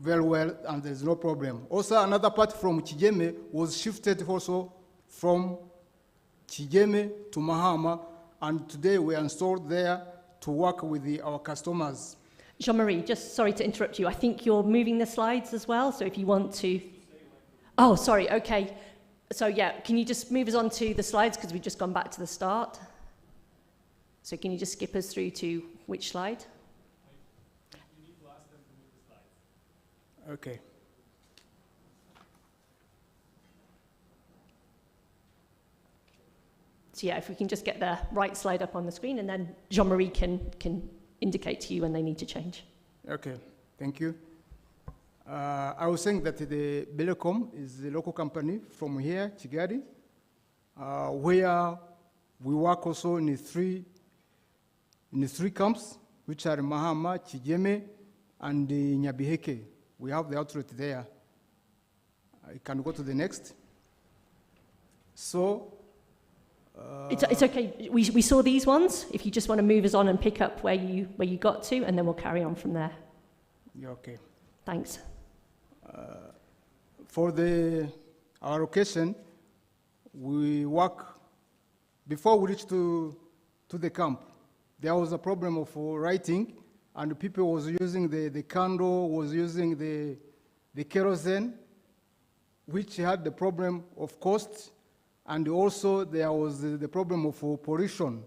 very well, and there's no problem. Also, another part from Kigeme was shifted also from Kigeme to Mahama, and today we are installed there to work with our customers. Jean-Marie, just sorry to interrupt you. I think you're moving the slides as well, so if you want to... Oh, sorry, okay. So yeah, can you just move us on to the slides, because we've just gone back to the start? So can you just skip us through to which slide? You need to ask them to move the slides. Okay. So yeah, if we can just get the right slide up on the screen, and then Jean-Marie can indicate to you when they need to change. Okay, thank you. I was saying that the Belecom is a local company from here, Kigali, where we work also in three camps, which are Mahama, Kigeme, and Nyabiheke. We have the outlet there. I can go to the next. So, it's okay. We saw these ones. If you just want to move us on and pick up where you got to, and then we'll carry on from there. Yeah, okay. Thanks. For our location, we work before we reach to the camp. There was a problem of writing, and people was using the candle, was using the kerosene, which had the problem of cost. And also there was the problem of pollution.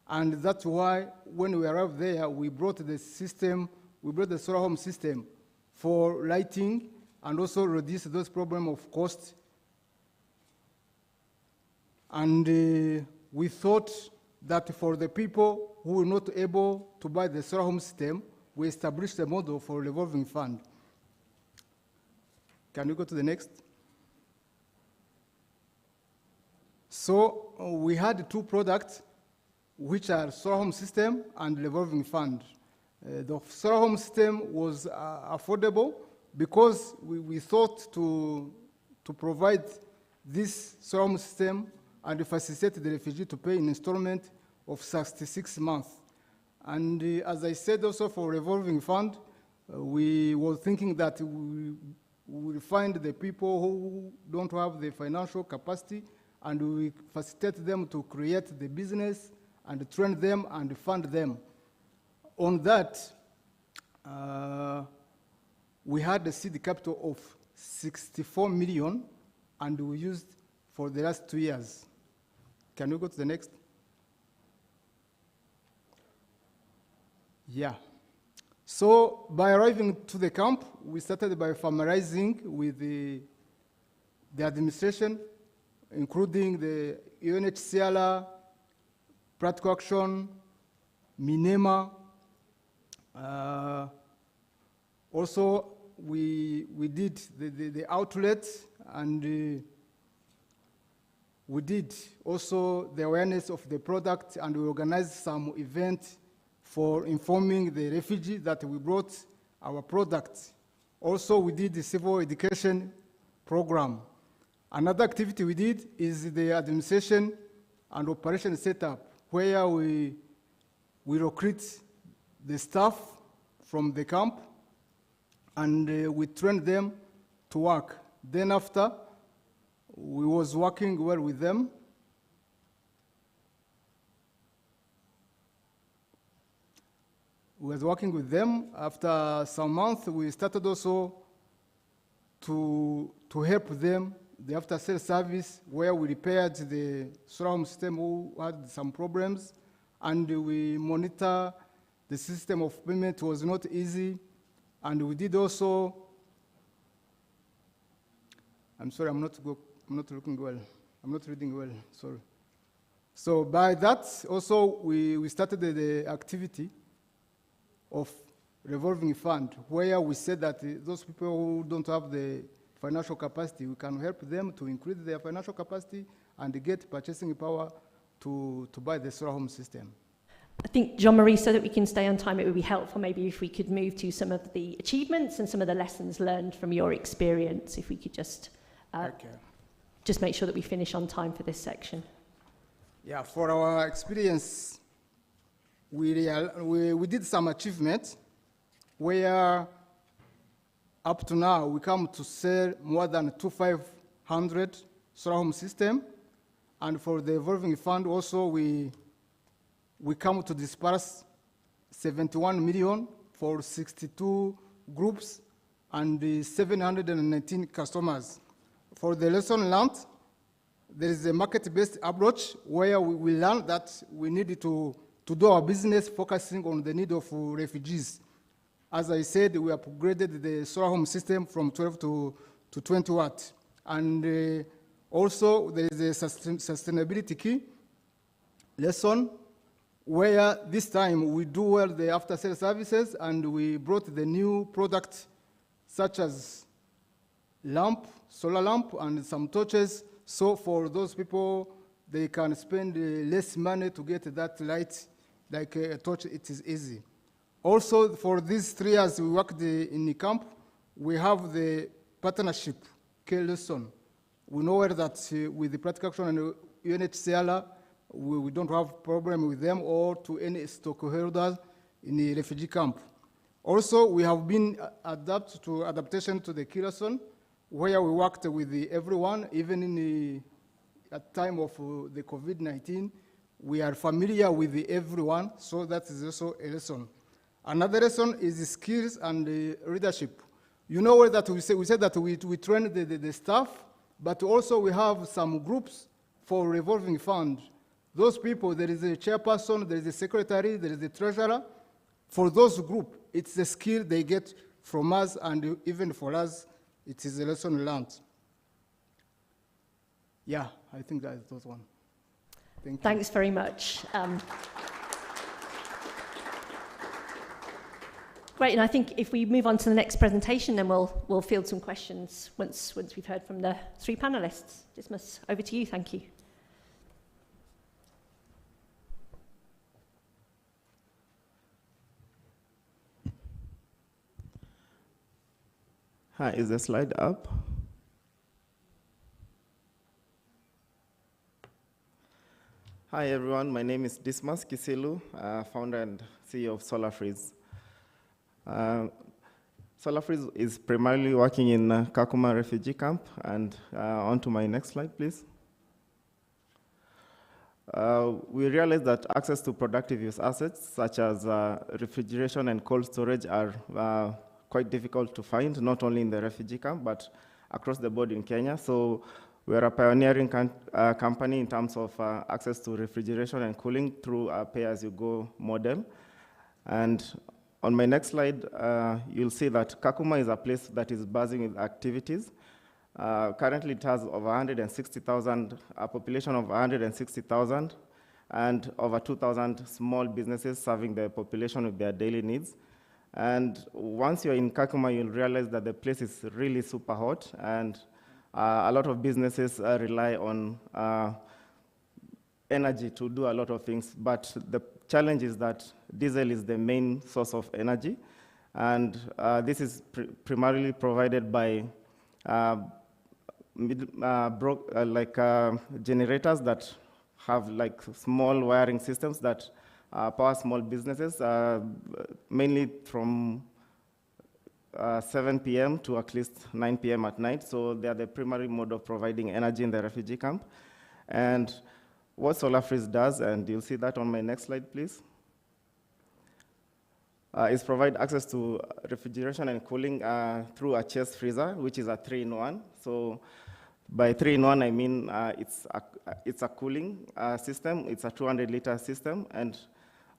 And that's why when we arrived there, we brought the solar home system for lighting and also reduce those problems of cost. And we thought that for the people who were not able to buy the solar home system, we established a model for revolving fund. Can you go to the next? So we had two products, which are solar home system and revolving fund. The solar home system was affordable because we thought to provide this solar home system and facilitate the refugee to pay an installment of 66 months. And as I said also for revolving fund, we were thinking that we will find the people who don't have the financial capacity and we facilitate them to create the business and train them and fund them. On that, we had a seed capital of 64 million and we used for the last 2 years. Can you go to the next? Yeah. So by arriving to the camp, we started by familiarizing with the administration, including the UNHCR, Practical Action, Minema. Also, we did the outlet and we did also the awareness of the product and we organized some events for informing the refugee that we brought our product. Also, we did the civil education program. Another activity we did is the administration and operation setup, where we recruit the staff from the camp and we train them to work. Then after, we was working well with them. We was working with them. After some months, we started also to help them, the after-sales service, where we repaired the solar home system who had some problems, and we monitor the system of payment. Was not easy, and we did also, I'm sorry, I'm not looking well. I'm not reading well, sorry. So by that, also, we started the activity of revolving fund, where we said that those people who don't have the financial capacity, we can help them to increase their financial capacity and get purchasing power to buy the solar home system. I think, Jean-Marie, so that we can stay on time, it would be helpful maybe if we could move to some of the achievements and some of the lessons learned from your experience, if we could just make sure that we finish on time for this section. Yeah, for our experience, we did some achievements where up to now we come to sell more than 2,500 solar home system, and for the evolving fund also we come to disperse 71 million for 62 groups and 719 customers. For the lesson learned, there is a market-based approach where we learned that we needed to do our business focusing on the need of refugees. As I said, we upgraded the solar home system from 12 to 20 watts. And also, there is a sustainability key lesson where this time we do well the after-sales services and we brought the new products such as lamp, solar lamp, and some torches. So for those people, they can spend less money to get that light, like a torch, it is easy. Also, for these 3 years we worked in the camp, we have the partnership key lesson. We know that with the Practical Action and UNHCR, we don't have problem with them or to any stockholders in the refugee camp. Also, we have been adaptation to the key lesson, where we worked with everyone, even in at time of the COVID-19, we are familiar with everyone, so that is also a lesson. Another lesson is the skills and the leadership. You know that we said that we train the staff, but also we have some groups for revolving fund. Those people, there is a chairperson, there is a secretary, there is a treasurer. For those groups, it's a skill they get from us, and even for us, it is a lesson learned. Yeah, I think that is those one. Thanks very much. Great, and I think if we move on to the next presentation, then we'll field some questions once we've heard from the three panelists. Dismas, over to you, thank you. Hi, is the slide up? Hi everyone, my name is Dismas Kisilu, founder and CEO of SolarFreeze. SolarFreeze is primarily working in Kakuma refugee camp, and on to my next slide, please. We realized that access to productive use assets, such as refrigeration and cold storage, are quite difficult to find, not only in the refugee camp, but across the board in Kenya. So we are a pioneering company in terms of access to refrigeration and cooling through a pay-as-you-go model. And on my next slide, you'll see that Kakuma is a place that is buzzing with activities. Currently, it has over 160,000, a population of 160,000, and over 2,000 small businesses serving the population with their daily needs. And once you're in Kakuma, you'll realize that the place is really super hot, and a lot of businesses rely on energy to do a lot of things. But the challenge is that diesel is the main source of energy, and this is primarily provided by generators that have like small wiring systems that power small businesses, mainly from 7 p.m. to at least 9 p.m. at night. So they are the primary mode of providing energy in the refugee camp. And what SolarFreeze does, and you'll see that on my next slide, please, is provide access to refrigeration and cooling through a chest freezer, which is a 3-in-1. So by 3-in-1, I mean it's a cooling system. It's a 200-liter system, and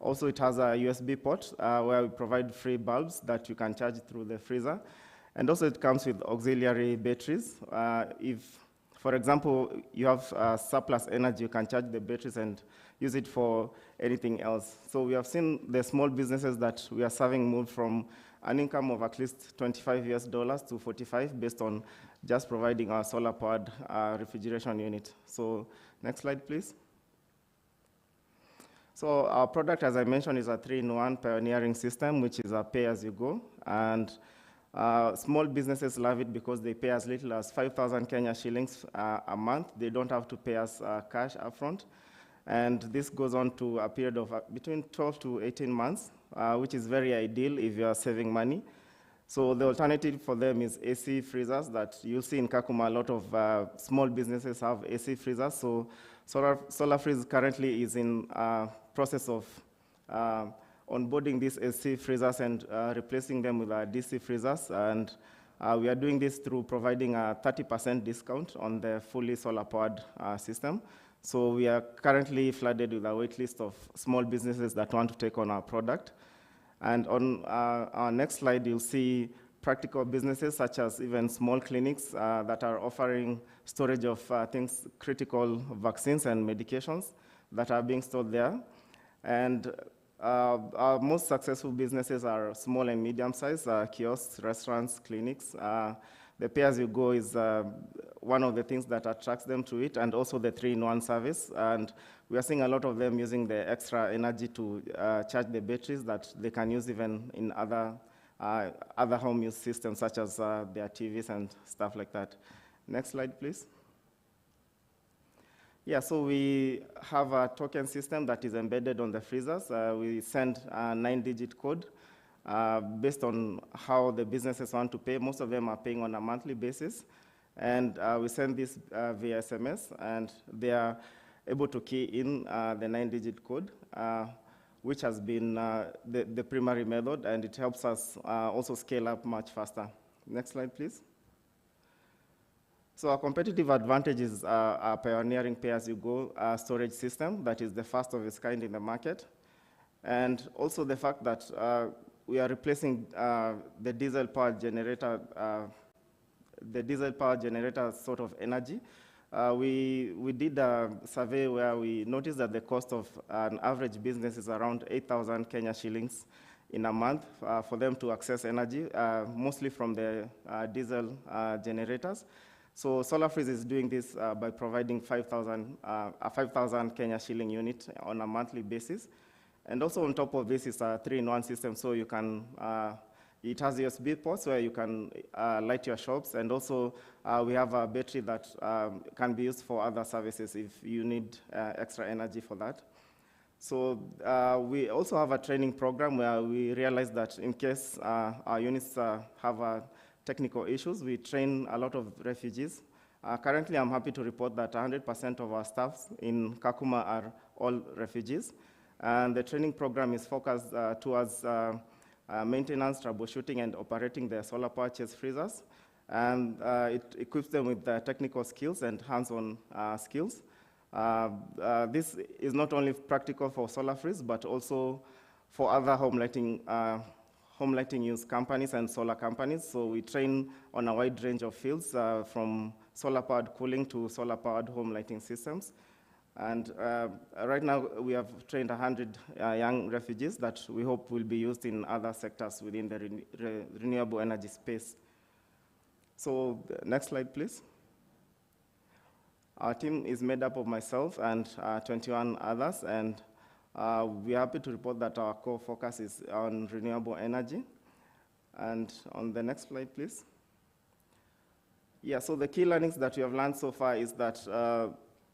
also it has a USB port where we provide free bulbs that you can charge through the freezer. And also it comes with auxiliary batteries. If, for example, you have surplus energy, you can charge the batteries and use it for anything else. So we have seen the small businesses that we are serving move from an income of at least $25 to 45 based on just providing our solar-powered refrigeration unit. So next slide, please. So our product, as I mentioned, is a 3-in-1 pioneering system, which is a pay-as-you-go. And small businesses love it because they pay as little as 5,000 Kenya shillings a month. They don't have to pay us cash upfront. And this goes on to a period of between 12 to 18 months, which is very ideal if you are saving money. So the alternative for them is AC freezers that you'll see in Kakuma. A lot of small businesses have AC freezers. So SolarFreeze currently is in process of onboarding these AC freezers and replacing them with DC freezers. And we are doing this through providing a 30% discount on the fully solar-powered system. So we are currently flooded with a wait list of small businesses that want to take on our product. And on our next slide, you'll see practical businesses such as even small clinics that are offering storage of things, critical vaccines and medications that are being stored there. And our most successful businesses are small and medium-sized kiosks, restaurants, clinics. The pay-as-you-go is one of the things that attracts them to it, and also the 3-in-1 service. And we are seeing a lot of them using the extra energy to charge the batteries that they can use even in other home use systems, such as their TVs and stuff like that. Next slide, please. Yeah, so we have a token system that is embedded on the freezers. We send a 9-digit code based on how the businesses want to pay. Most of them are paying on a monthly basis. And we send this via SMS, and they are able to key in the 9-digit code, which has been the primary method, and it helps us also scale up much faster. Next slide, please. So our competitive advantage is our pioneering pay-as-you-go storage system that is the first of its kind in the market. And also the fact that we are replacing the diesel-powered generator sort of energy we did a survey where we noticed that the cost of an average business is around 8,000 Kenya shillings in a month for them to access energy, mostly from the diesel generators. So SolarFreeze is doing this by providing a 5,000 Kenya shilling unit on a monthly basis. And also on top of this is a 3-in-1 system, so you can, it has USB ports where you can light your shops, and also we have a battery that can be used for other services if you need extra energy for that. So we also have a training program where we realize that in case our units have technical issues, we train a lot of refugees. Currently, I'm happy to report that 100% of our staff in Kakuma are all refugees. And the training program is focused towards maintenance, troubleshooting, and operating the solar power chest freezers. And it equips them with the technical skills and hands-on skills. This is not only practical for SolarFreeze, but also for other home lighting use companies and solar companies. So we train on a wide range of fields, from solar-powered cooling to solar-powered home lighting systems. And right now, we have trained 100 young refugees that we hope will be used in other sectors within the renewable energy space. So next slide, please. Our team is made up of myself and 21 others, and we are happy to report that our core focus is on renewable energy. And on the next slide, please. Yeah, so the key learnings that we have learned so far is that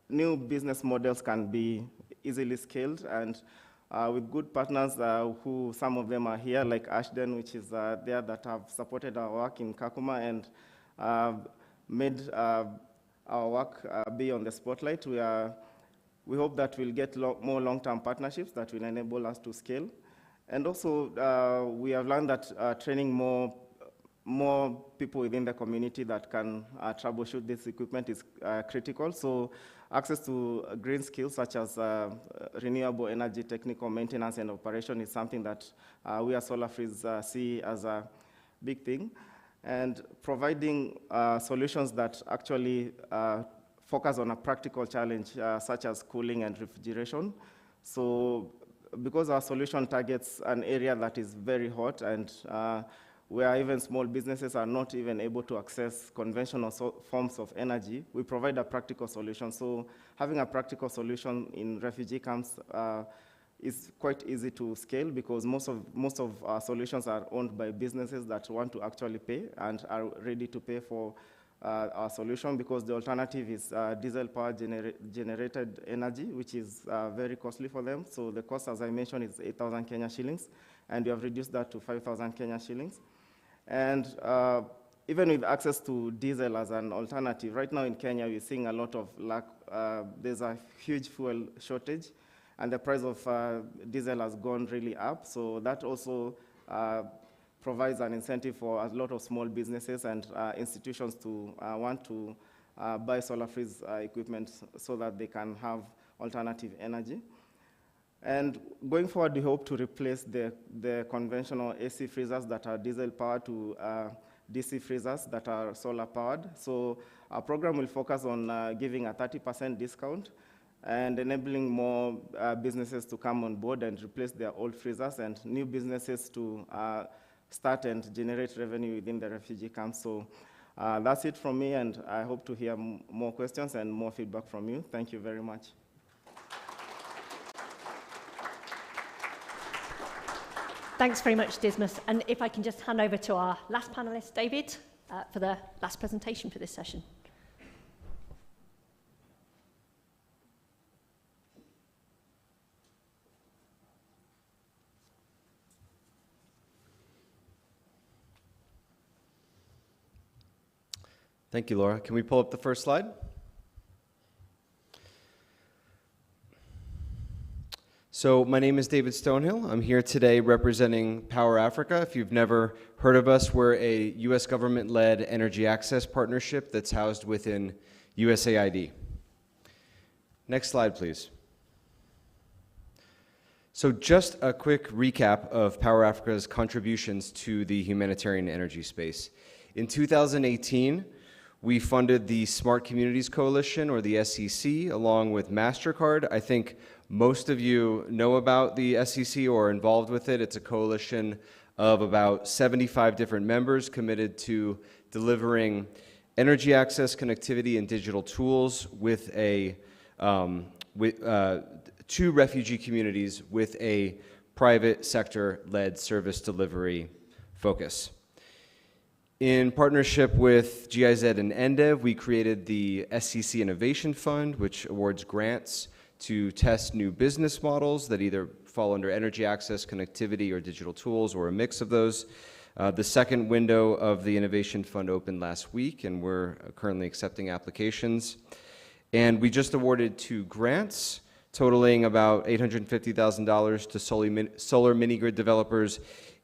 new business models can be easily scaled, and with good partners who, some of them are here, like Ashden, which is there, that have supported our work in Kakuma and made our work be on the spotlight. We hope that we'll get more long-term partnerships that will enable us to scale. And also, we have learned that training more people within the community that can troubleshoot this equipment is critical. So access to green skills such as renewable energy, technical maintenance, and operation is something that we at SolarFreeze see as a big thing. And providing solutions that actually focus on a practical challenge, such as cooling and refrigeration. So because our solution targets an area that is very hot and where even small businesses are not even able to access conventional forms of energy, we provide a practical solution. So having a practical solution in refugee camps is quite easy to scale, because most of our solutions are owned by businesses that want to actually pay and are ready to pay for our solution, because the alternative is diesel power generated energy, which is very costly for them. So the cost, as I mentioned, is 8,000 Kenya shillings, and we have reduced that to 5,000 Kenya shillings. And even with access to diesel as an alternative, right now in Kenya, we're seeing a lot of lack. There's a huge fuel shortage, and the price of diesel has gone really up. So that also provides an incentive for a lot of small businesses and institutions to want to buy SolarFreeze equipment so that they can have alternative energy. And going forward, we hope to replace the conventional AC freezers that are diesel powered to DC freezers that are solar powered. So our program will focus on giving a 30% discount and enabling more businesses to come on board and replace their old freezers, and new businesses to start and generate revenue within the refugee camps. So that's it from me, and I hope to hear more questions and more feedback from you. Thank you very much. Thanks very much, Dismas. And if I can just hand over to our last panelist, David, for the last presentation for this session. Thank you, Laura. Can we pull up the first slide? So my name is David Stonehill. I'm here today representing Power Africa. If you've never heard of us, we're a U.S. government-led energy access partnership that's housed within USAID. Next slide, please. So just a quick recap of Power Africa's contributions to the humanitarian energy space. In 2018, We funded the Smart Communities Coalition, or the SEC, along with MasterCard. I think most of you know about the SEC or are involved with it. It's a coalition of about 75 different members committed to delivering energy access, connectivity, and digital tools with to refugee communities with a private sector-led service delivery focus. In partnership with GIZ and NDEV, we created the SCC Innovation Fund, which awards grants to test new business models that either fall under energy access, connectivity, or digital tools, or a mix of those. The second window of the Innovation Fund opened last week, and we're currently accepting applications. And we just awarded 2 grants, totaling about $850,000 to solar mini-grid developers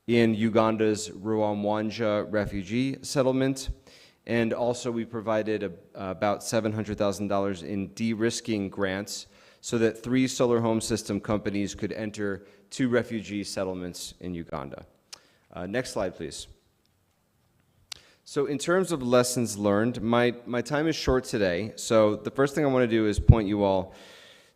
in Uganda's Ruamwanja refugee settlement. And also we provided about $700,000 in de-risking grants so that 3 solar home system companies could enter 2 refugee settlements in Uganda. Next slide, please. So in terms of lessons learned, my time is short today, so the first thing I want to do is point you all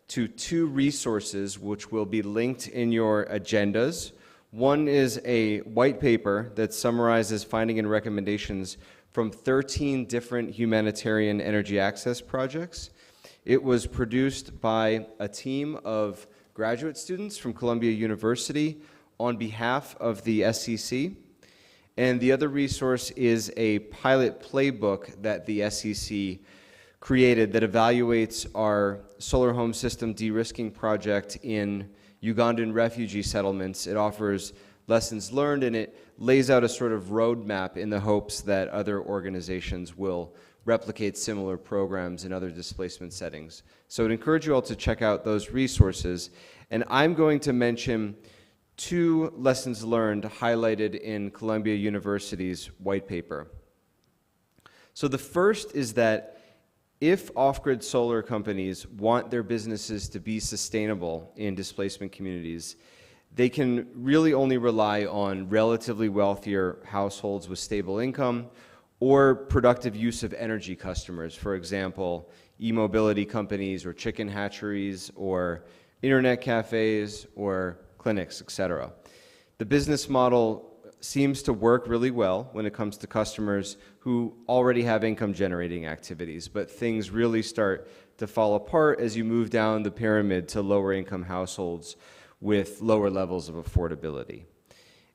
to 2 resources which will be linked in your agendas. One is a white paper that summarizes finding and recommendations from 13 different humanitarian energy access projects. It was produced by a team of graduate students from Columbia University on behalf of the SCC. And the other resource is a pilot playbook that the SCC created that evaluates our solar home system de-risking project in Ugandan refugee settlements. It offers lessons learned, and it lays out a sort of roadmap in the hopes that other organizations will replicate similar programs in other displacement settings. So I'd encourage you all to check out those resources. And I'm going to mention 2 lessons learned highlighted in Columbia University's white paper. So the first is that if off-grid solar companies want their businesses to be sustainable in displacement communities, they can really only rely on relatively wealthier households with stable income or productive use of energy customers. For example, e-mobility companies or chicken hatcheries or internet cafes or clinics, etc. The business model seems to work really well when it comes to customers who already have income-generating activities, but things really start to fall apart as you move down the pyramid to lower-income households with lower levels of affordability.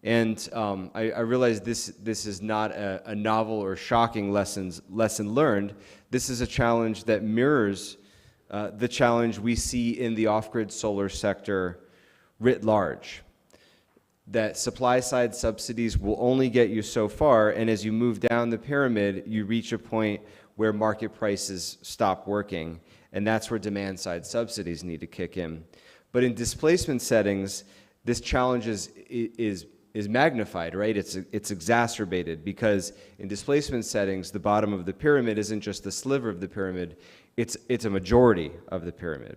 And I realize this is not a novel or shocking lesson learned. This is a challenge that mirrors the challenge we see in the off-grid solar sector writ large. That supply-side subsidies will only get you so far, and as you move down the pyramid, you reach a point where market prices stop working, and that's where demand-side subsidies need to kick in. But in displacement settings, this challenge is magnified, right? It's exacerbated, because in displacement settings, the bottom of the pyramid isn't just a sliver of the pyramid, it's a majority of the pyramid.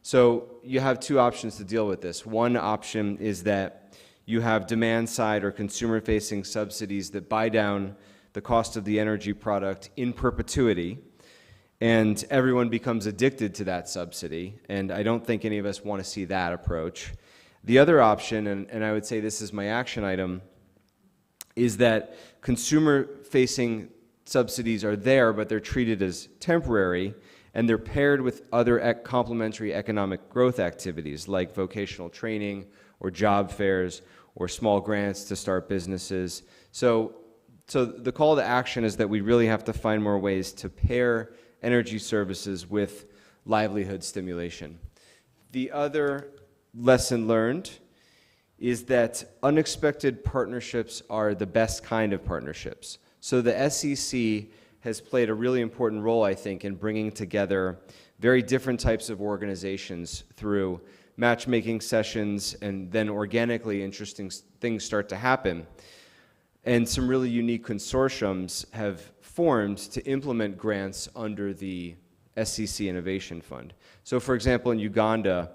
So you have 2 options to deal with this. One option is that you have demand-side or consumer-facing subsidies that buy down the cost of the energy product in perpetuity, and everyone becomes addicted to that subsidy, and I don't think any of us want to see that approach. The other option, and I would say this is my action item, is that consumer-facing subsidies are there, but they're treated as temporary, and they're paired with other complementary economic growth activities like vocational training or job fairs or small grants to start businesses. So the call to action is that we really have to find more ways to pair energy services with livelihood stimulation. The other lesson learned is that unexpected partnerships are the best kind of partnerships. So the SEC has played a really important role, I think, in bringing together very different types of organizations through matchmaking sessions, and then organically interesting things start to happen. And some really unique consortiums have formed to implement grants under the SCC Innovation Fund. So for example, in Uganda,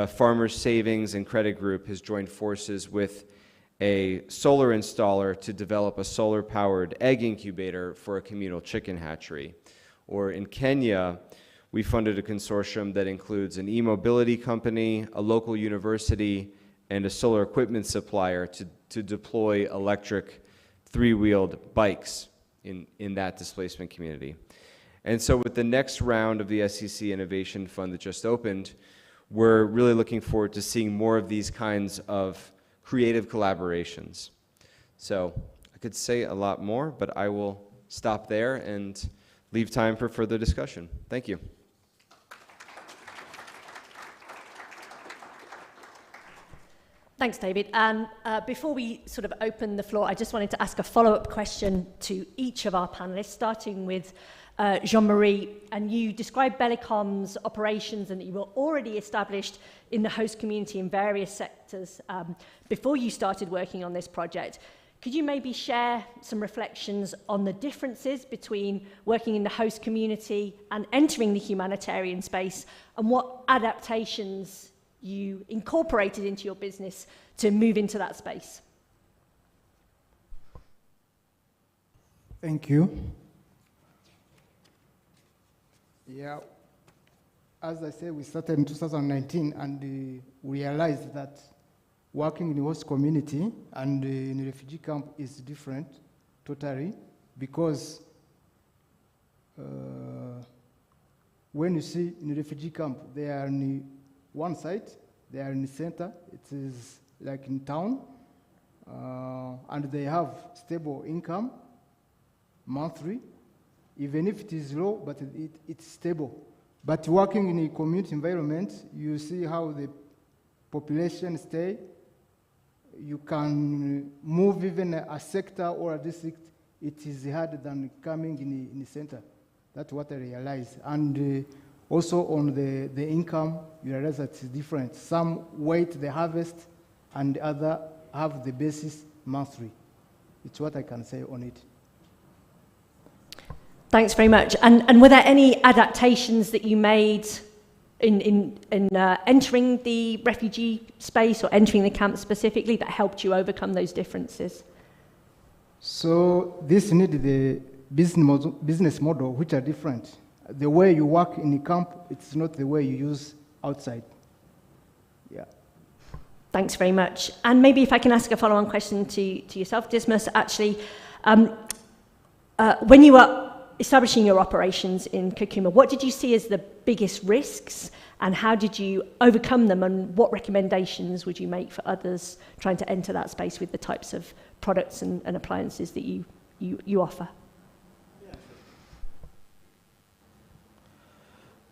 Farmers Savings and Credit Group has joined forces with a solar installer to develop a solar-powered egg incubator for a communal chicken hatchery. Or in Kenya, we funded a consortium that includes an e-mobility company, a local university, and a solar equipment supplier to deploy electric three-wheeled bikes in that displacement community. And so with the next round of the SEC Innovation Fund that just opened, we're really looking forward to seeing more of these kinds of creative collaborations. So I could say a lot more, but I will stop there and leave time for further discussion. Thank you. Thanks, David. And before we sort of open the floor, I just wanted to ask a follow-up question to each of our panelists, starting with Jean-Marie. And you described Bellicom's operations and that you were already established in the host community in various sectors before you started working on this project. Could you maybe share some reflections on the differences between working in the host community and entering the humanitarian space, and what adaptations you incorporated into your business to move into that space? Thank you. Yeah, as I said, we started in 2019, and we realized that working in the host community and in a refugee camp is different totally, because when you see in a refugee camp, they are in one side, they are in the center, it is like in town, and they have stable income monthly, even if it is low, but it's stable. But working in a community environment, you see how the population stay. You can move even a sector or a district, it is harder than coming in the center. That's what I realized. And also on the income, you realize that it's different. Some wait the harvest and the other have the basis monthly. It's what I can say on it. Thanks very much. And were there any adaptations that you made in entering the refugee space or entering the camp specifically that helped you overcome those differences? So this needed the business model, which are different. The way you work in the camp, it's not the way you use outside. Yeah. Thanks very much. And maybe if I can ask a follow-on question to yourself, Dismas, actually, when you were establishing your operations in Kakuma, what did you see as the biggest risks, and how did you overcome them, and what recommendations would you make for others trying to enter that space with the types of products and appliances that you offer?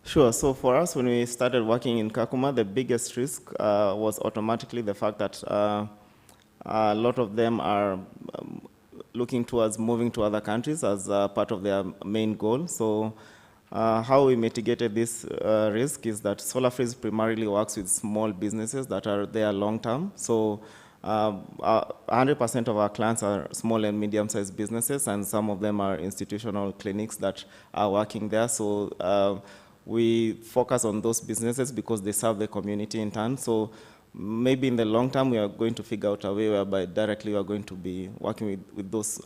Sure. So for us, when we started working in Kakuma, the biggest risk was automatically the fact that a lot of them are looking towards moving to other countries as part of their main goal. So how we mitigated this risk is that SolarFreeze primarily works with small businesses that are there long-term. So 100% of our clients are small and medium-sized businesses, and some of them are institutional clinics that are working there. So we focus on those businesses because they serve the community in turn. So maybe in the long term, we are going to figure out a way whereby directly we are going to be working with those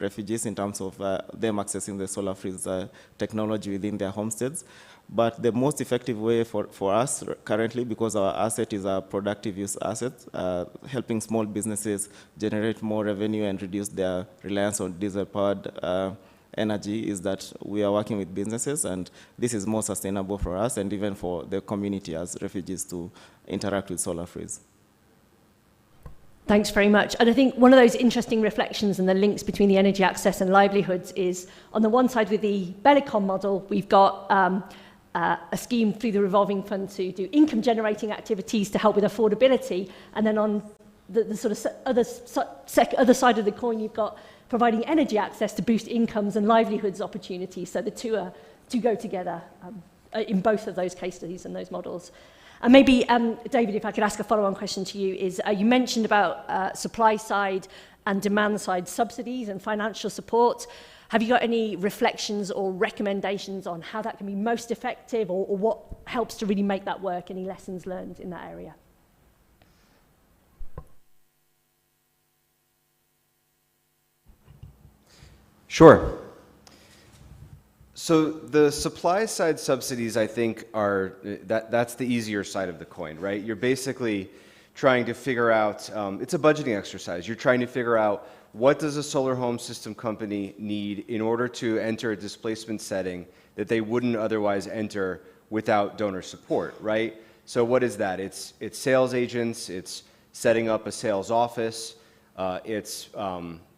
refugees in terms of them accessing the SolarFreeze technology within their homesteads. But the most effective way for us currently, because our asset is a productive use asset, helping small businesses generate more revenue and reduce their reliance on diesel-powered energy, is that we are working with businesses, and this is more sustainable for us and even for the community as refugees to interact with SolarFreeze. Thanks very much. And I think one of those interesting reflections and the links between the energy access and livelihoods is, on the one side with the Bellicom model, we've got a scheme through the revolving fund to do income generating activities to help with affordability, and then on the sort of other side of the coin, you've got providing energy access to boost incomes and livelihoods opportunities. So the two go together in both of those case studies and those models. And maybe, David, if I could ask a follow-on question to you, is you mentioned about supply side and demand side subsidies and financial support. Have you got any reflections or recommendations on how that can be most effective, or what helps to really make that work? Any lessons learned in that area? Sure. So the supply side subsidies, I think, are that's the easier side of the coin, right? You're basically trying to figure out, it's a budgeting exercise. You're trying to figure out what does a solar home system company need in order to enter a displacement setting that they wouldn't otherwise enter without donor support, right? So what is that? It's sales agents, it's setting up a sales office, it's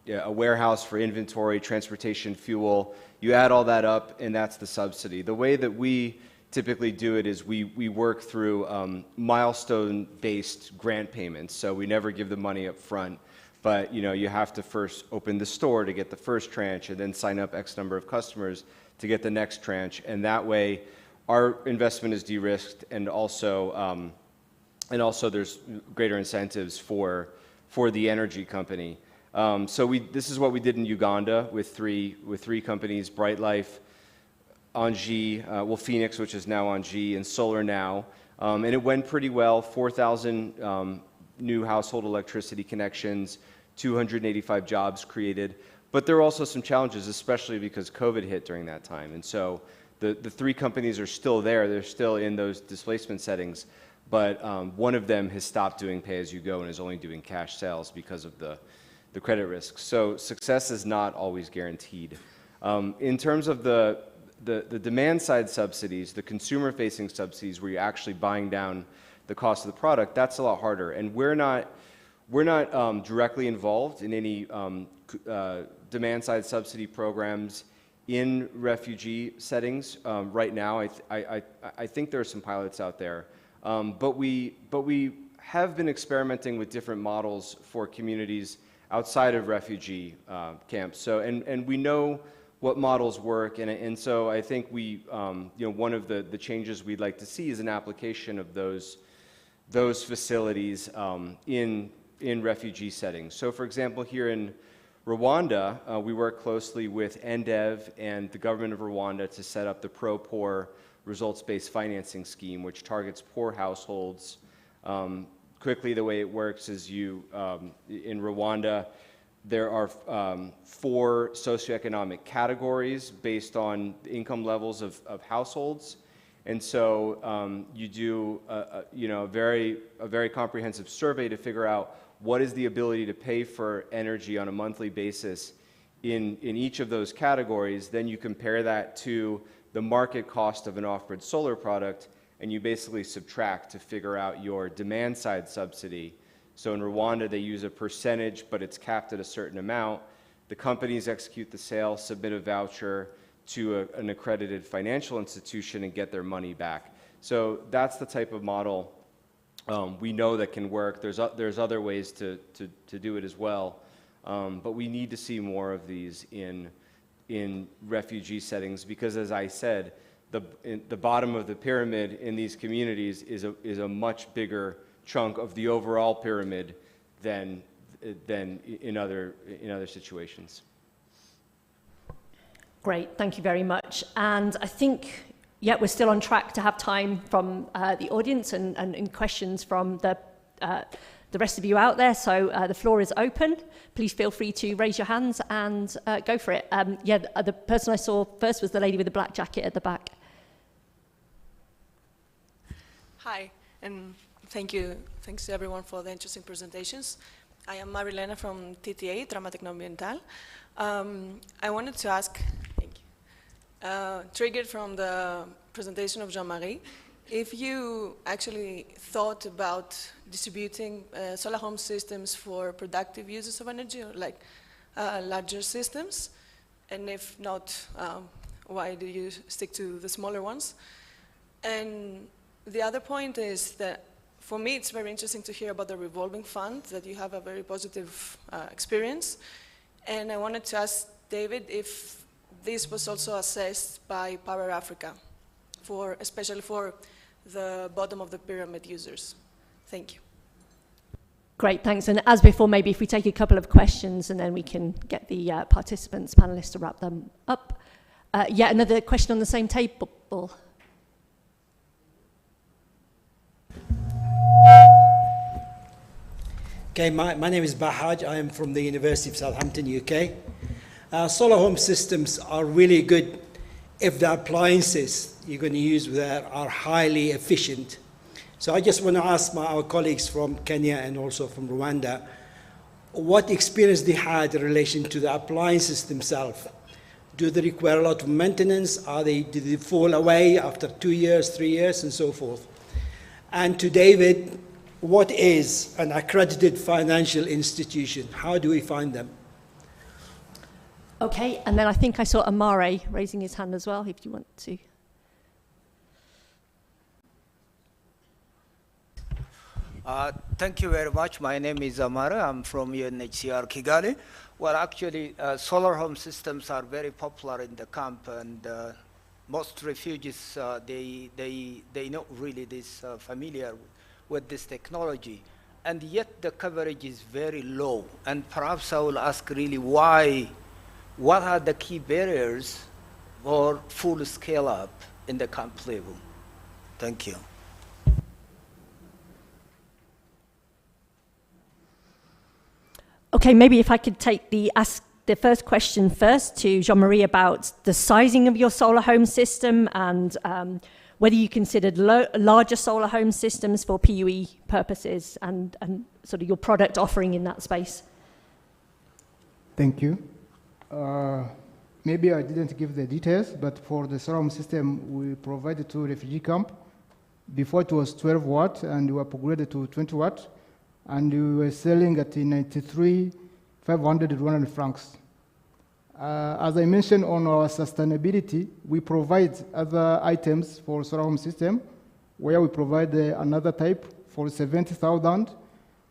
a warehouse for inventory, transportation, fuel. You add all that up, and that's the subsidy. The way that we typically do it is we work through milestone-based grant payments. So we never give the money up front, but you have to first open the store to get the first tranche, and then sign up X number of customers to get the next tranche. And that way, our investment is de-risked, and also there's greater incentives for the energy company. This is what we did in Uganda with three companies: Bright Life, Engie, Phoenix, which is now Engie, and Solar Now, and it went pretty well. 4,000 new household electricity connections, 285 jobs created. But there are also some challenges, especially because COVID hit during that time. And so the three companies are still there. They're still in those displacement settings. But one of them has stopped doing pay-as-you-go and is only doing cash sales because of the credit risk. So success is not always guaranteed. In terms of the demand-side subsidies, the consumer-facing subsidies, where you're actually buying down the cost of the product, that's a lot harder. And we're not directly involved in any demand-side subsidy programs in refugee settings right now. I think there are some pilots out there, but we have been experimenting with different models for communities outside of refugee camps. So and we know what models work, and so I think one of the changes we'd like to see is an application of those facilities in refugee settings. So for example, here in Rwanda, we work closely with NDEV and the government of Rwanda to set up the Pro-Poor results-based financing scheme, which targets poor households. Quickly, the way it works is in Rwanda, there are 4 socioeconomic categories based on the income levels of households. And so you do a very comprehensive survey to figure out what is the ability to pay for energy on a monthly basis in each of those categories. Then you compare that to the market cost of an off-grid solar product, and you basically subtract to figure out your demand-side subsidy. So in Rwanda, they use a percentage, but it's capped at a certain amount. The companies execute the sale, submit a voucher to an accredited financial institution, and get their money back. So that's the type of model we know that can work. There's other ways to do it as well, but we need to see more of these in refugee settings, because, as I said, the bottom of the pyramid in these communities is a much bigger chunk of the overall pyramid than in other situations. Great, thank you very much. And I think, we're still on track to have time from the audience and questions from the rest of you out there. So the floor is open. Please feel free to raise your hands and go for it. The person I saw first was the lady with the black jacket at the back. Hi, and thanks to everyone for the interesting presentations. I am Marilena from TTA, Trama Tecnoambiental. I wanted to ask, triggered from the presentation of Jean-Marie, if you actually thought about distributing solar home systems for productive uses of energy, or like larger systems, and if not, why do you stick to the smaller ones? And the other point is that, for me, it's very interesting to hear about the revolving fund, that you have a very positive experience. And I wanted to ask David if this was also assessed by Power Africa, especially for the bottom of the pyramid users. Thank you. Great, thanks. And as before, maybe if we take a couple of questions and then we can get the participants, panelists to wrap them up. Another question on the same table. Okay, my name is Bahaj. I am from the University of Southampton, UK. Solar home systems are really good if the appliances you're going to use there are highly efficient. So I just want to ask our colleagues from Kenya and also from Rwanda, what experience they had in relation to the appliances themselves. Do they require a lot of maintenance? Do they fall away after 2 years, 3 years, and so forth? And to David, what is an accredited financial institution? How do we find them? Okay, and then I think I saw Amare raising his hand as well, if you want to. Thank you very much. My name is Amare. I'm from UNHCR Kigali. Well, actually, solar home systems are very popular in the camp, and most refugees, they not really this familiar with this technology. And yet the coverage is very low. And perhaps I will ask really why, what are the key barriers for full scale up in the camp level? Thank you. Okay, maybe if I could ask the first question first to Jean-Marie about the sizing of your solar home system and whether you considered larger solar home systems for PUE purposes and sort of your product offering in that space. Thank you. Maybe I didn't give the details, but for the solar home system, we provided to refugee camp. Before it was 12 watt, and we were upgraded to 20 watt, and we were selling at 93,500 Rwandan francs. As I mentioned on our sustainability, we provide other items for solar home system, where we provide another type for 70,000,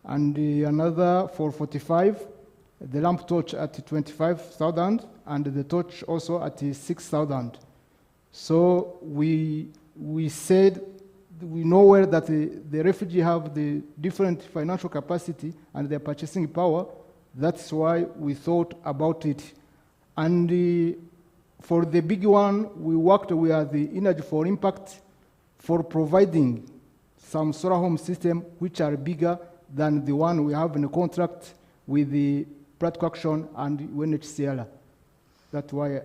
and another for 45. The lamp torch at 25,000, and the torch also at 6,000. So we said we know where that the refugee have the different financial capacity and their purchasing power. That's why we thought about it. And for the big one, we worked with the Energy for Impact for providing some solar home system which are bigger than the one we have in a contract with the Practical Action and UNHCR. That's why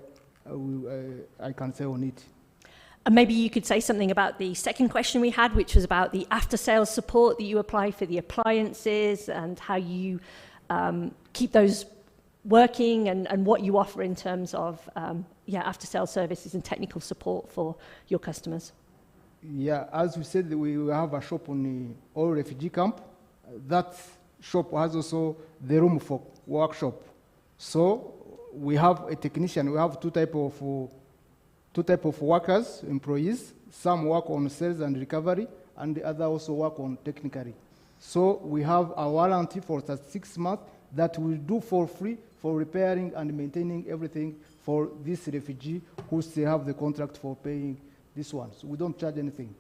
I can say on it. And maybe you could say something about the second question we had, which was about the after-sales support that you apply for the appliances and how you keep those working and what you offer in terms of after-sales services and technical support for your customers. Yeah, as we said, we have a shop on the all refugee camp. That shop has also the room for workshop. So we have a technician. We have two type of workers, employees. Some work on sales and recovery, and the other also work on technically. So we have a warranty for 6 months that we do for free for repairing and maintaining everything for this refugee who still have the contract for paying this one. So we don't charge anything.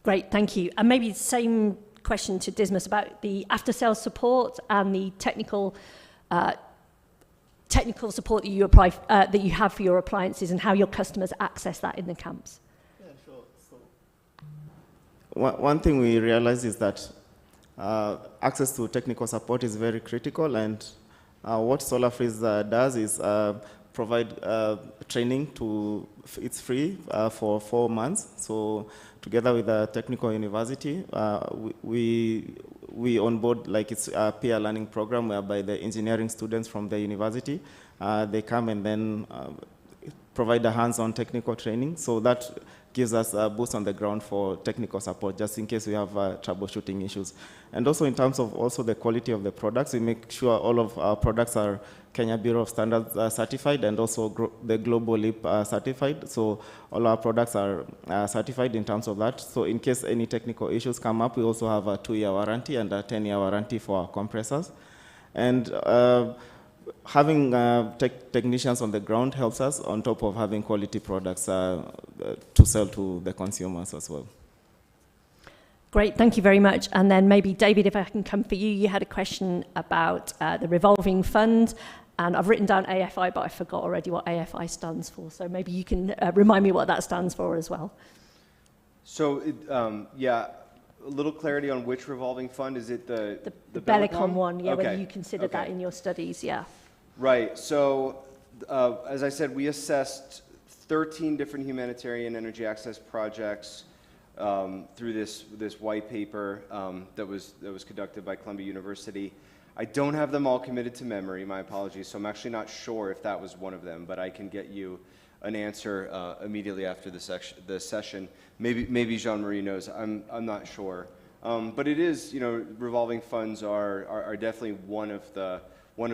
Great, thank you. And maybe the same question to Dismas about the after-sales support and the technical support that you apply that you have for your appliances and how your customers access that in the camps. Yeah, sure. So one thing we realize is that access to technical support is very critical, and what SolarFreeze does is provide training it's free for 4 months. So together with the technical university, we onboard, like it's a peer learning program whereby the engineering students from the university, they come and then provide a hands-on technical training. So that gives us a boost on the ground for technical support, just in case we have troubleshooting issues. And also in terms of also the quality of the products, we make sure all of our products are Kenya Bureau of Standards certified and also the Global Leap certified. So all our products are certified in terms of that. So in case any technical issues come up, we also have a 2-year warranty and a 10-year warranty for our compressors. And having technicians on the ground helps us on top of having quality products to sell to the consumers as well. Great, thank you very much. And then maybe, David, if I can come for you, you had a question about the revolving fund. And I've written down AFI, but I forgot already what AFI stands for. So maybe you can remind me what that stands for as well. So, a little clarity on which revolving fund. Is it the Belecom one, yeah, okay. whether you considered that in your studies, yeah. Right. So, as I said, we assessed 13 different humanitarian energy access projects through this white paper that was conducted by Columbia University. I don't have them all committed to memory. My apologies. So I'm actually not sure if that was one of them, but I can get you an answer immediately after the session. Maybe Jean-Marie knows. I'm not sure. But it is, revolving funds are definitely one of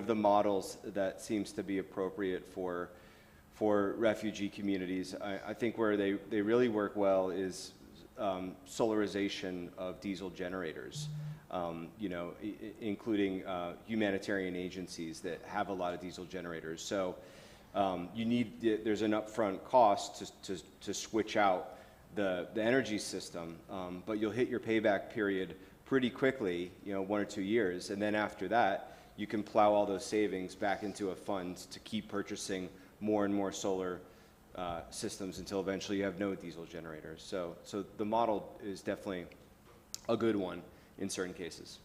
the models that seems to be appropriate for refugee communities. I think where they really work well is solarization of diesel generators, including humanitarian agencies that have a lot of diesel generators. So there's an upfront cost to switch out the energy system, but you'll hit your payback period pretty quickly, 1 or 2 years, and then after that, you can plow all those savings back into a fund to keep purchasing more and more solar systems until eventually you have no diesel generators. So the model is definitely a good one in certain cases.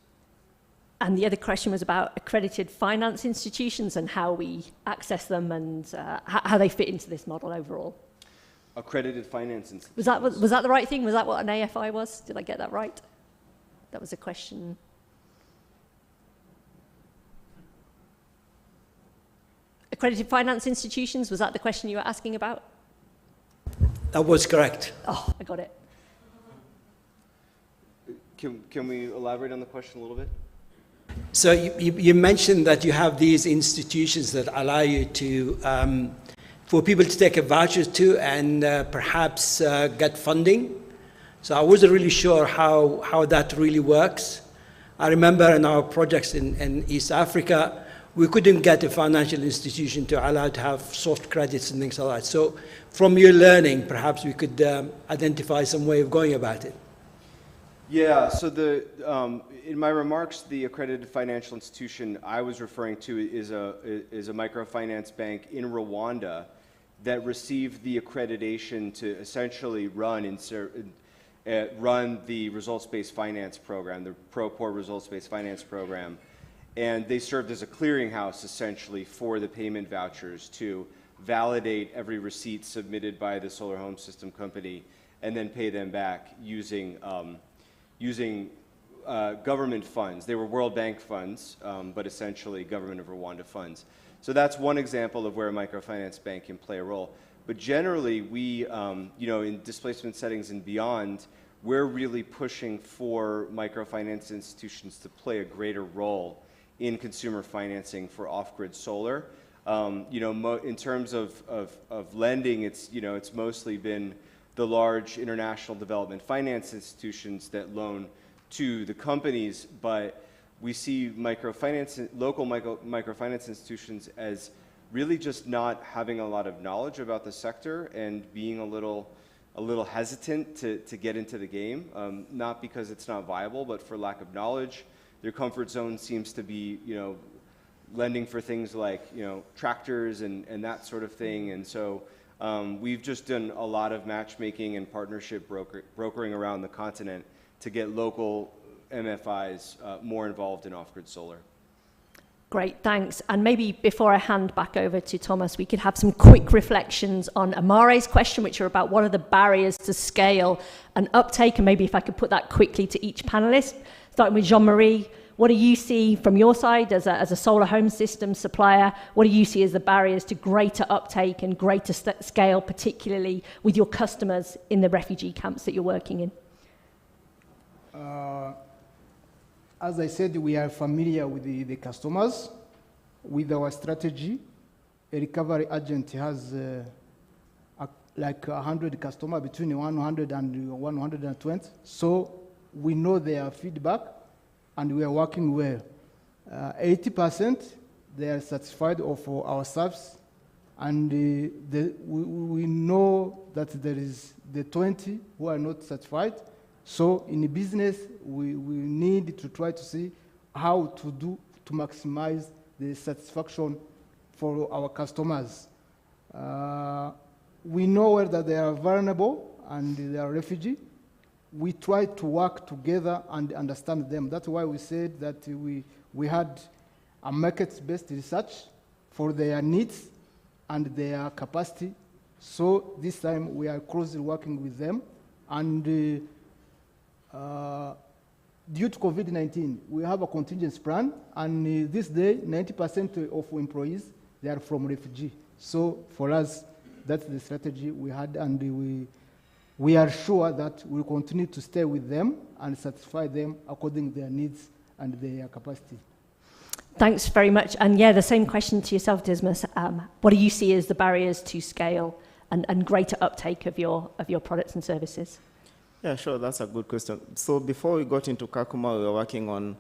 And the other question was about accredited finance institutions and how we access them and how they fit into this model overall. Accredited finance institutions. Was that the right thing? Was that what an AFI was? Did I get that right? That was a question. Accredited finance institutions, was that the question you were asking about? That was correct. Oh, I got it. Can we elaborate on the question a little bit? So you mentioned that you have these institutions that allow you to, for people to take a voucher to and perhaps get funding. So I wasn't really sure how that really works. I remember in our projects in East Africa, we couldn't get a financial institution to allow to have soft credits and things like that. So from your learning, perhaps we could identify some way of going about it. Yeah, so in my remarks, the accredited financial institution I was referring to is a microfinance bank in Rwanda that received the accreditation to essentially run the results-based finance program, the pro-poor results-based finance program. And they served as a clearinghouse, essentially, for the payment vouchers to validate every receipt submitted by the solar home system company and then pay them back using government funds. They were World Bank funds, but essentially government of Rwanda funds. So that's one example of where a microfinance bank can play a role. But generally, we, in displacement settings and beyond, we're really pushing for microfinance institutions to play a greater role in consumer financing for off-grid solar. In terms of lending, it's mostly been the large international development finance institutions that loan to the companies, but we see local microfinance institutions as really just not having a lot of knowledge about the sector and being a little hesitant to get into the game, not because it's not viable, but for lack of knowledge. Their comfort zone seems to be, lending for things like, tractors and that sort of thing. And so we've just done a lot of matchmaking and partnership brokering around the continent to get local MFIs more involved in off-grid solar. Great, thanks. And maybe before I hand back over to Thomas, we could have some quick reflections on Amare's question, which are about what are the barriers to scale and uptake, and maybe if I could put that quickly to each panelist. Starting with Jean-Marie, what do you see from your side as a solar home system supplier? What do you see as the barriers to greater uptake and greater scale, particularly with your customers in the refugee camps that you're working in? As I said, we are familiar with the customers. With our strategy, a recovery agent has like 100 customers, between 100 and 120. So we know their feedback, and we are working well. 80% they are satisfied of our service, and we know that there is the 20 who are not satisfied. So in the business, we need to try to see how to maximize the satisfaction for our customers. We know that they are vulnerable and they are refugees. We try to work together and understand them. That's why we said that we had a market-based research for their needs and their capacity. So this time we are closely working with them, and due to COVID-19, we have a contingency plan, and this day, 90% of employees, they are from refugee. So for us, that's the strategy we had, and we are sure that we'll continue to stay with them and satisfy them according to their needs and their capacity. Thanks very much. And yeah, the same question to yourself, Dismas. What do you see as the barriers to scale and greater uptake of your products and services? Yeah, sure, that's a good question. So before we got into Kakuma, we were working on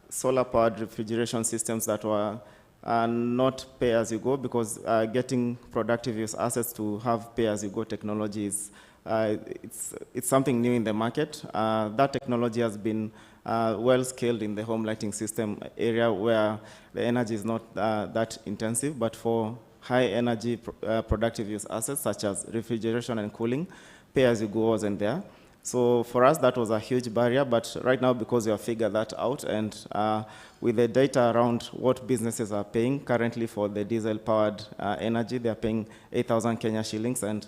solar-powered refrigeration systems that were not pay-as-you-go, because getting productive use assets to have pay-as-you-go technology is it's something new in the market. That technology has been well scaled in the home lighting system area where the energy is not that intensive, but for high energy productive use assets such as refrigeration and cooling, pay-as-you-go wasn't there. So for us, that was a huge barrier, but right now, because we have figured that out, and with the data around what businesses are paying currently for the diesel-powered energy, they are paying 8,000 Kenya shillings, and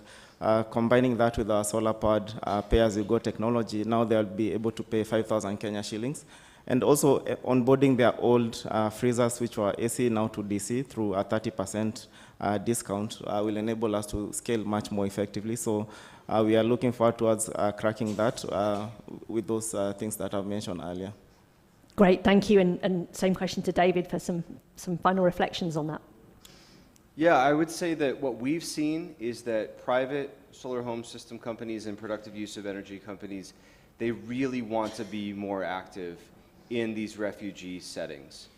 combining that with our solar-powered pay-as-you-go technology, now they'll be able to pay 5,000 Kenya shillings. And also onboarding their old freezers, which were AC now to DC, through a 30% discount will enable us to scale much more effectively. So we are looking forward towards cracking that with those things that I've mentioned earlier. Great, thank you. And same question to David for some final reflections on that. Yeah, I would say that what we've seen is that private solar home system companies and productive use of energy companies, they really want to be more active in these refugee settings.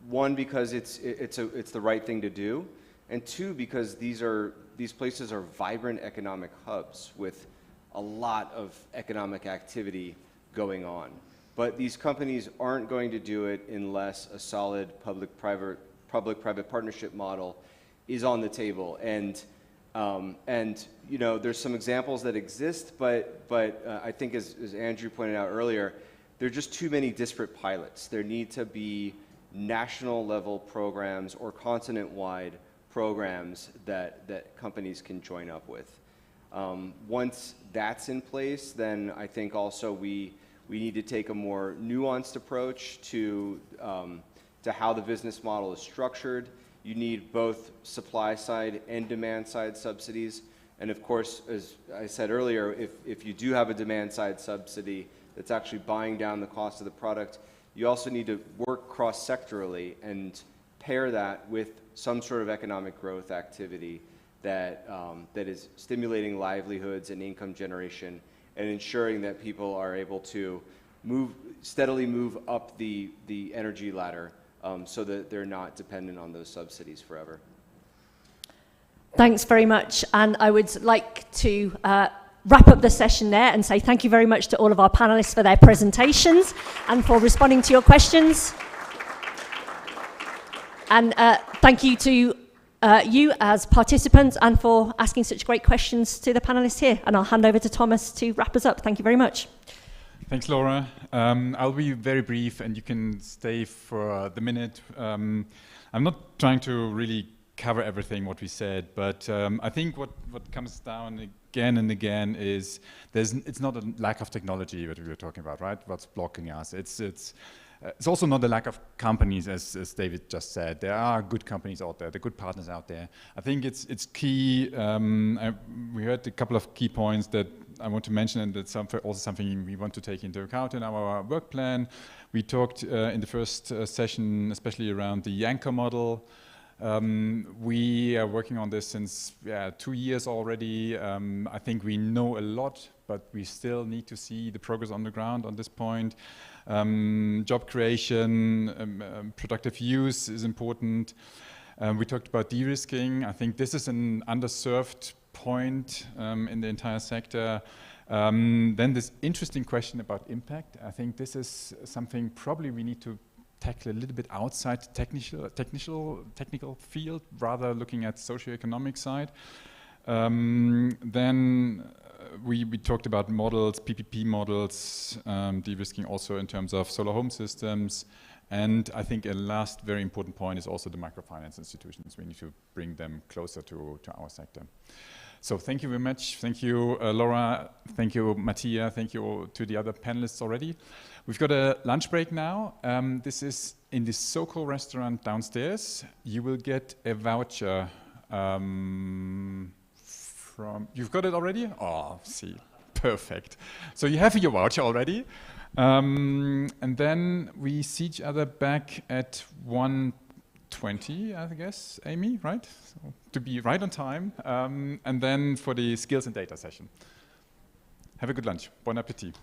One, because it's the right thing to do, and two, because these places are vibrant economic hubs with a lot of economic activity going on. But these companies aren't going to do it unless a solid public-private partnership model is on the table. And you know, there's some examples that exist, but I think as Andrew pointed out earlier, there are just too many disparate pilots. There need to be national level programs or continent-wide programs that companies can join up with. Once that's in place, then I think also we need to take a more nuanced approach to how the business model is structured. You need both supply side and demand side subsidies. And of course, as I said earlier, if you do have a demand side subsidy that's actually buying down the cost of the product, you also need to work cross-sectorally and pair that with some sort of economic growth activity that is stimulating livelihoods and income generation and ensuring that people are able to steadily move up the energy ladder so that they're not dependent on those subsidies forever. Thanks very much. And I would like to wrap up the session there and say thank you very much to all of our panelists for their presentations and for responding to your questions. And thank you to you as participants and for asking such great questions to the panelists here. And I'll hand over to Thomas to wrap us up. Thank you very much. Thanks, Laura. I'll be very brief and you can stay for the minute. I'm not trying to really cover everything what we said, but I think what comes down again and again is it's not a lack of technology that we were talking about, right? What's blocking us? It's also not a lack of companies, as David just said. There are good companies out there, there are good partners out there. I think it's key. We heard a couple of key points that I want to mention, and that's also something we want to take into account in our work plan. We talked in the first session, especially around the anchor model. We are working on this since 2 years already. I think we know a lot, but we still need to see the progress on the ground on this point. Job creation, productive use is important. We talked about de-risking. I think this is an underserved point in the entire sector. Then this interesting question about impact. I think this is something probably we need to tackle a little bit outside the technical field, rather looking at socioeconomic side. Then we talked about models, PPP models, de-risking also in terms of solar home systems, And I think a last very important point is also the microfinance institutions. We need to bring them closer to our sector. So thank you very much. Thank you, Laura. Thank you, Mattia. Thank you to the other panelists already. We've got a lunch break now. This is in the Soko restaurant downstairs. You will get a voucher you've got it already? Oh, see, perfect. So you have your voucher already. And then we see each other back at 1:20, I guess, Amy, right? So, to be right on time. And then for the skills and data session. Have a good lunch. Bon appetit.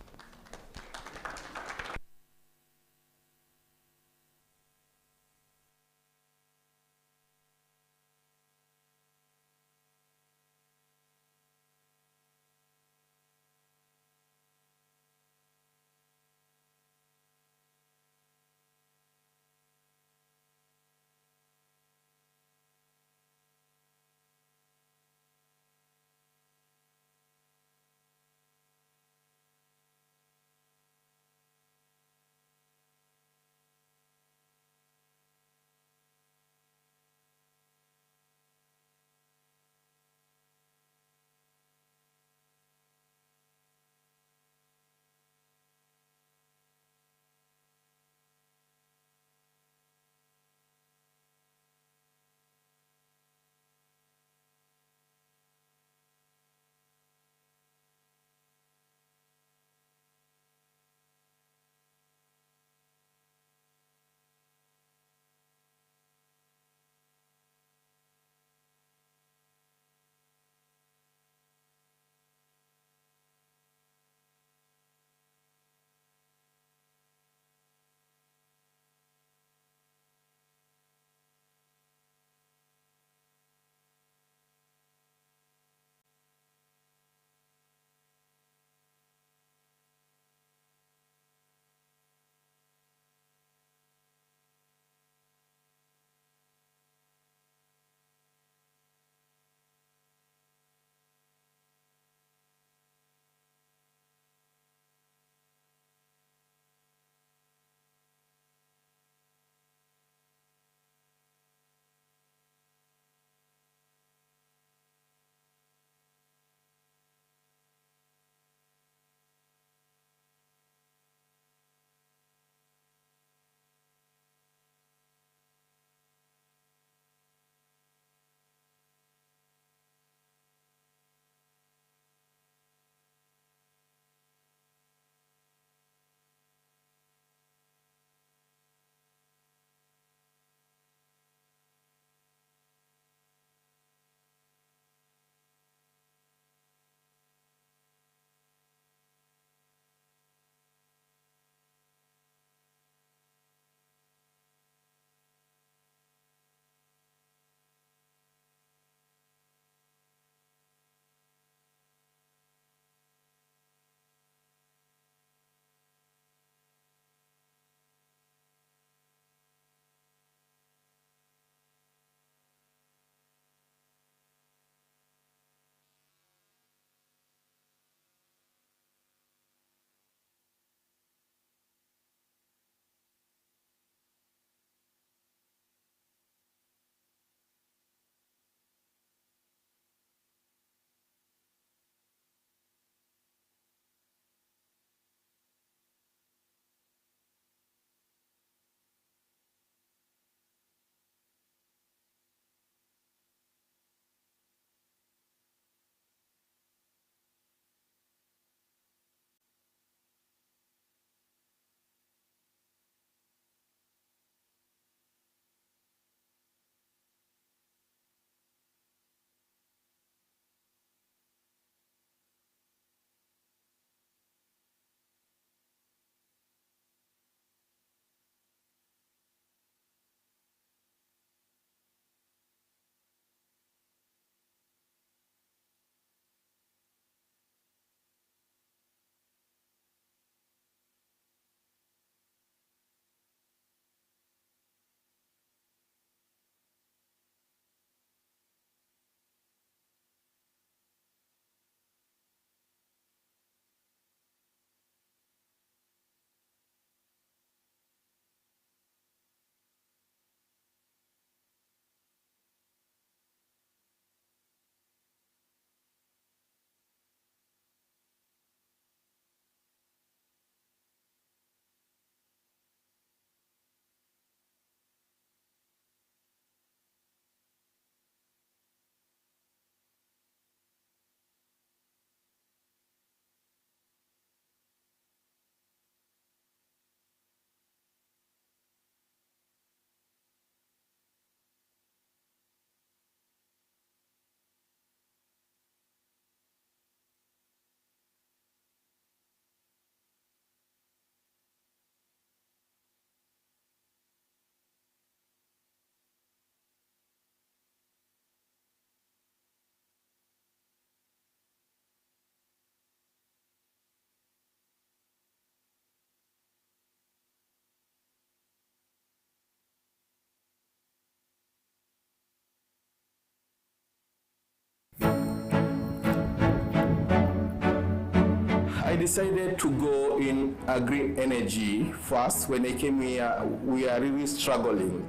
decided to go in green energy first. When I came here, we are really struggling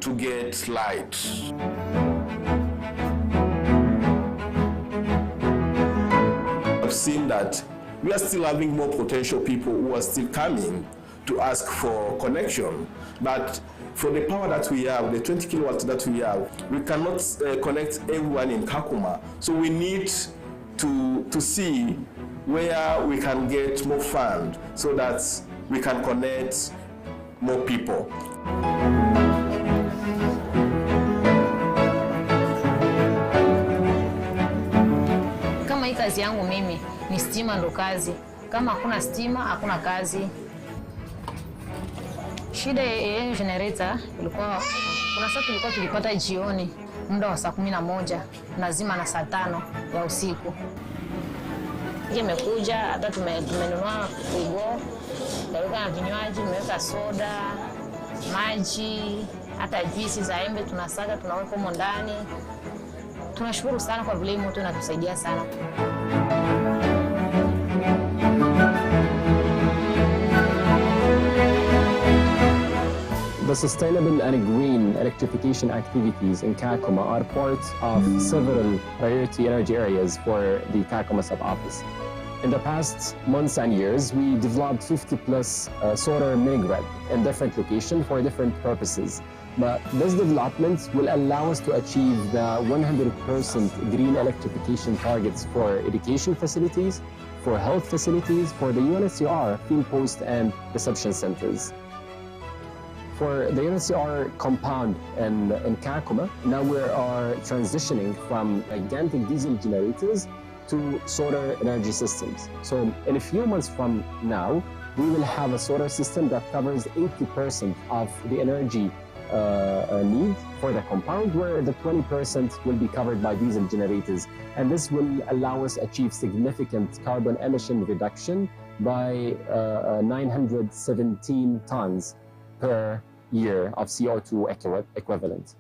to get light. I've seen that we are still having more potential people who are still coming to ask for connection. But for the power that we have, the 20 kilowatts that we have, we cannot connect everyone in Kakuma. So we need to see where we can get more funds so that we can connect more people. Kama hii kazi yangu mimi ni stima ndo kazi. Kama hakuna stima, hakuna kazi. Shida ya generator ilikuwa kuna saa tulikuwa tulipata jioni muda wa saa 11 nazima na saa 5 ya usiku. Imekuja hata tumenunua kugo, tukaweka na vinywaji, tumeweka soda, maji, hata juisi za embe tunasaga tunaweka humo ndani. Tunashukuru sana kwa vile moto inatusaidia sana. The sustainable and green electrification activities in Kakuma are part of several priority energy areas for the Kakuma sub-office. In the past months and years, we developed 50+ solar mini-grid in different locations for different purposes. But this development will allow us to achieve the 100% green electrification targets for education facilities, for health facilities, for the UNHCR field post and reception centers. For the UNHCR compound in Kakuma, now we are transitioning from gigantic diesel generators to solar energy systems. So in a few months from now, we will have a solar system that covers 80% of the energy need for the compound, where the 20% will be covered by diesel generators. And this will allow us to achieve significant carbon emission reduction by 917 tons per year of CO2 equivalent.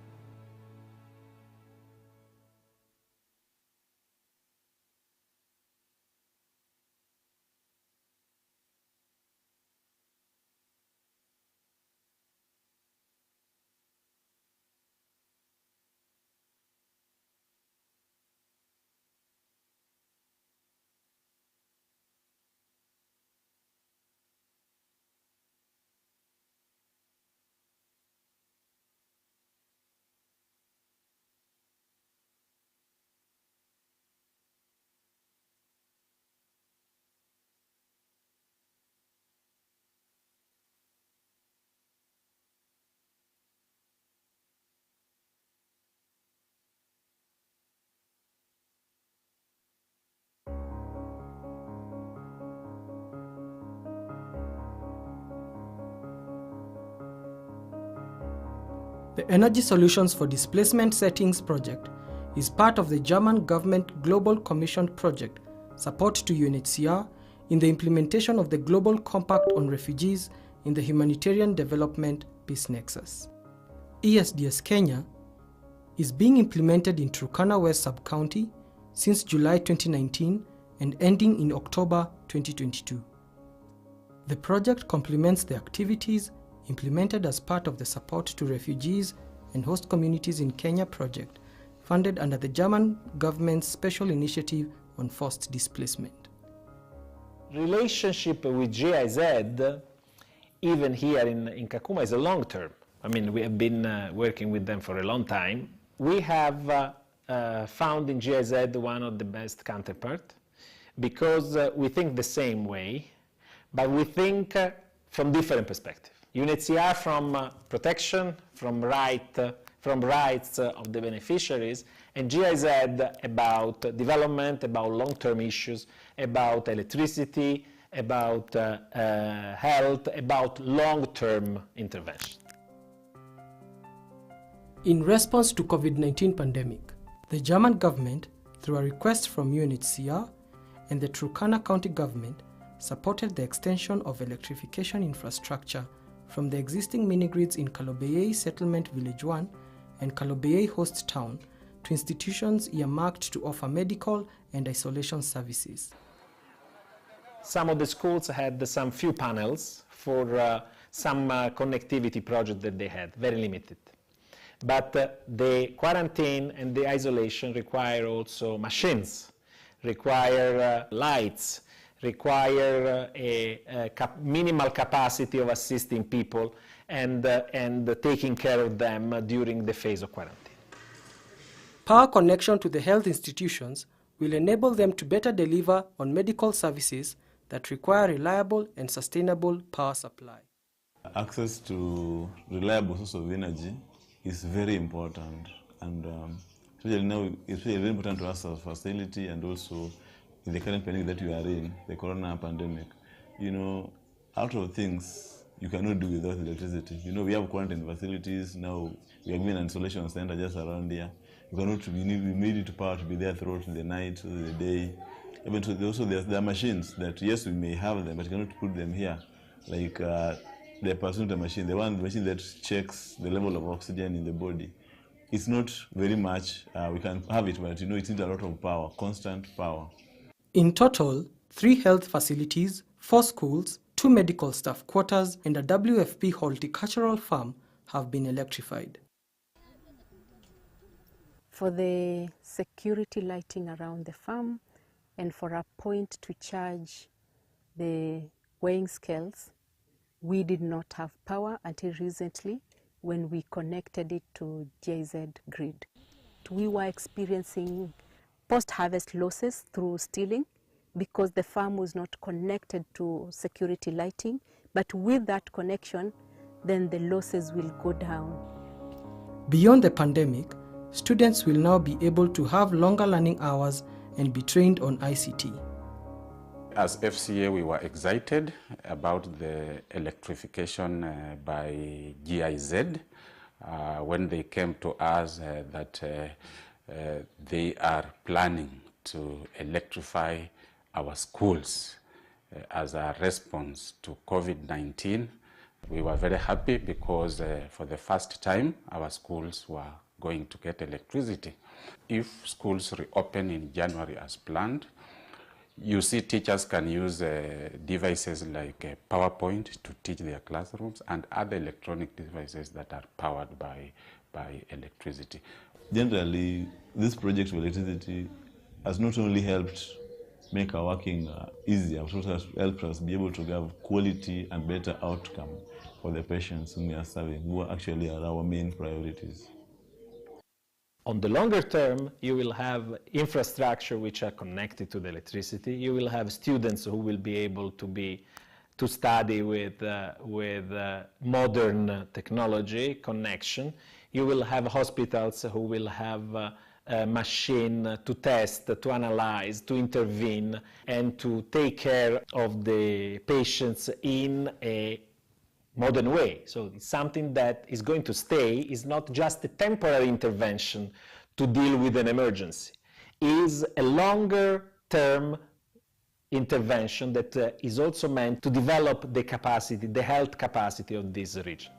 The Energy Solutions for Displacement Settings project is part of the German government Global Commission project support to UNHCR in the implementation of the Global Compact on Refugees in the Humanitarian Development Peace Nexus. ESDS Kenya is being implemented in Turkana West Sub-County since July 2019 and ending in October 2022. The project complements the activities implemented as part of the Support to Refugees and Host Communities in Kenya project, funded under the German government's Special Initiative on Forced Displacement. Relationship with GIZ, even here in Kakuma, is a long term. I mean, we have been working with them for a long time. We have found in GIZ one of the best counterparts because we think the same way, but we think from different perspectives. UNHCR from protection, from rights of the beneficiaries, and GIZ about development, about long-term issues, about electricity, about health, about long-term intervention. In response to COVID-19 pandemic, the German government, through a request from UNHCR and the Turkana County government, supported the extension of electrification infrastructure from the existing mini-grids in Kalobeyei Settlement Village 1 and Kalobeyei Host Town to institutions earmarked to offer medical and isolation services. Some of the schools had some few panels for some connectivity project that they had, very limited. But the quarantine and the isolation require also machines, require lights, require a minimal capacity of assisting people and taking care of them during the phase of quarantine. Power connection to the health institutions will enable them to better deliver on medical services that require reliable and sustainable power supply. Access to reliable source of energy is very important, and especially now it's very important to us as a facility, and also in the current pandemic that we are in, the corona pandemic. You know, out of things you cannot do without electricity. You know, we have quarantine facilities now. We have been an isolation center just around here. You cannot. We need power to be there throughout the night, through the day. Even also there are machines that, yes, we may have them, but you cannot put them here, like the pulsometer machine, the machine that checks the level of oxygen in the body. It's not very much. We can have it, but you know, it needs a lot of power, constant power. In total, 3 health facilities, 4 schools, 2 medical staff quarters, and a WFP horticultural farm have been electrified. For the security lighting around the farm and for a point to charge the weighing scales, we did not have power until recently when we connected it to GIZ grid. We were experiencing post-harvest losses through stealing because the farm was not connected to security lighting, but with that connection, then the losses will go down. Beyond the pandemic, students will now be able to have longer learning hours and be trained on ICT. As FCA, we were excited about the electrification by GIZ when they came to us that they are planning to electrify our schools as a response to COVID-19. We were very happy because for the first time our schools were going to get electricity. If schools reopen in January as planned, you see teachers can use devices like PowerPoint to teach their classrooms and other electronic devices that are powered by electricity. Generally, this project of electricity has not only helped make our working easier, but also has helped us be able to have quality and better outcome for the patients whom we are serving, who actually are our main priorities. On the longer term, you will have infrastructure which are connected to the electricity. You will have students who will be able to study with modern technology connection. You will have hospitals who will have a machine to test, to analyze, to intervene, and to take care of the patients in a modern way. So it's something that is going to stay, is not just a temporary intervention to deal with an emergency. It is a longer term intervention that is also meant to develop the capacity, the health capacity of this region.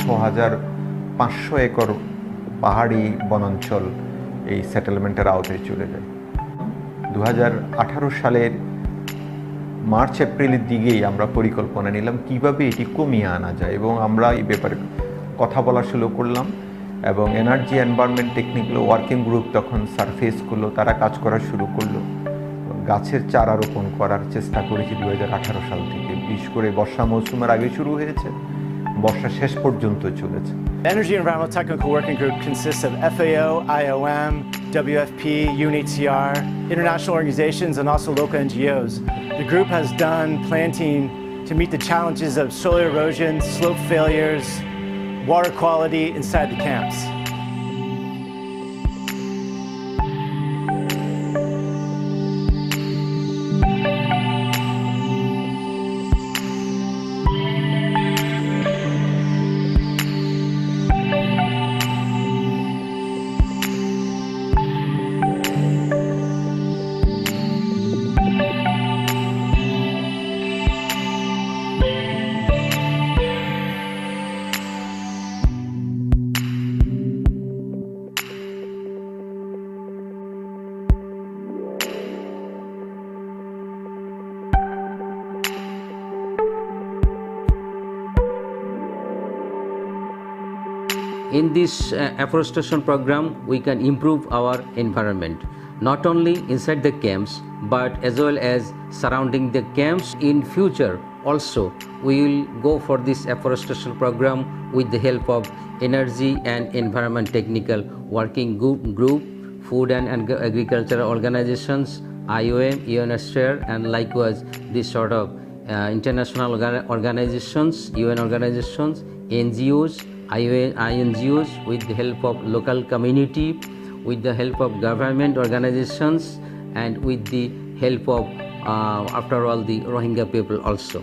6,500 acre পাহাড়ি বনাঞ্চল এই সেটেলমেন্টের আওতায় চলে যায়। 2018 সালের March এপ্রিলের দিকেই আমরা পরিকল্পনা নিলাম কিভাবে এটি কমিয়ে আনা যায়, এবং আমরা এই ব্যাপারে কথা বলা শুরু করলাম এবং energy environment technical working group তখন সারফেস করলো, তারা কাজ করা শুরু করলো। গাছের চারা রোপণ করার চেষ্টা করেছি 2018 সাল থেকে, বিশেষ করে বর্ষা মৌসুমের আগে শুরু হয়েছে, বর্ষা শেষ পর্যন্ত চলেছে। The Energy Environmental Technical Working Group consists of FAO, IOM, WFP, UNHCR, international organizations, and also local NGOs. The group has done planting to meet the challenges of soil erosion, slope failures, water quality inside the camps. In this afforestation program, we can improve our environment, not only inside the camps, but as well as surrounding the camps. In future, also, we will go for this afforestation program with the help of Energy and Environment Technical Working Group, Food and Agricultural Organizations, IOM, UNHCR, and likewise this sort of international organizations, UN organizations, NGOs, INGOs, with the help of local community, with the help of government organizations, and with the help of, after all, the Rohingya people also.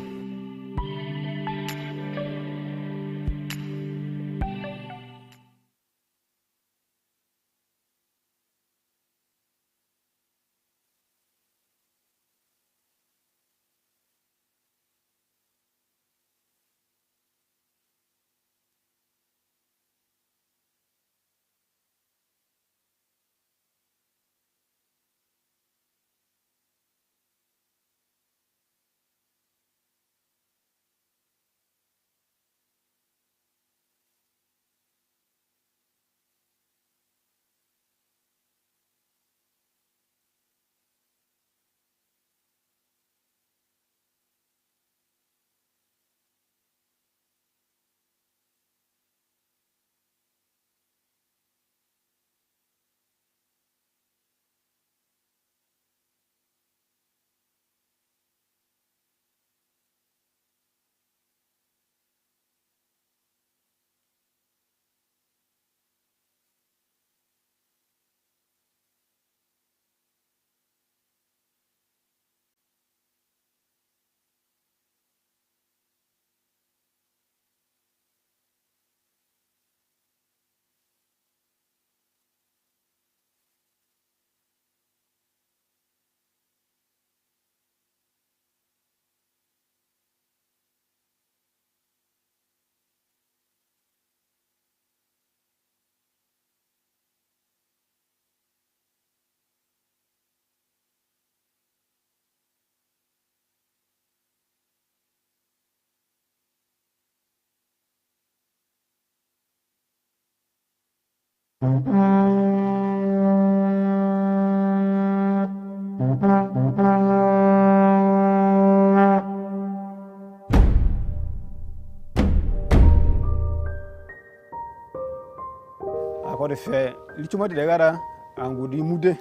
akode fe lichuma de gara angudi mude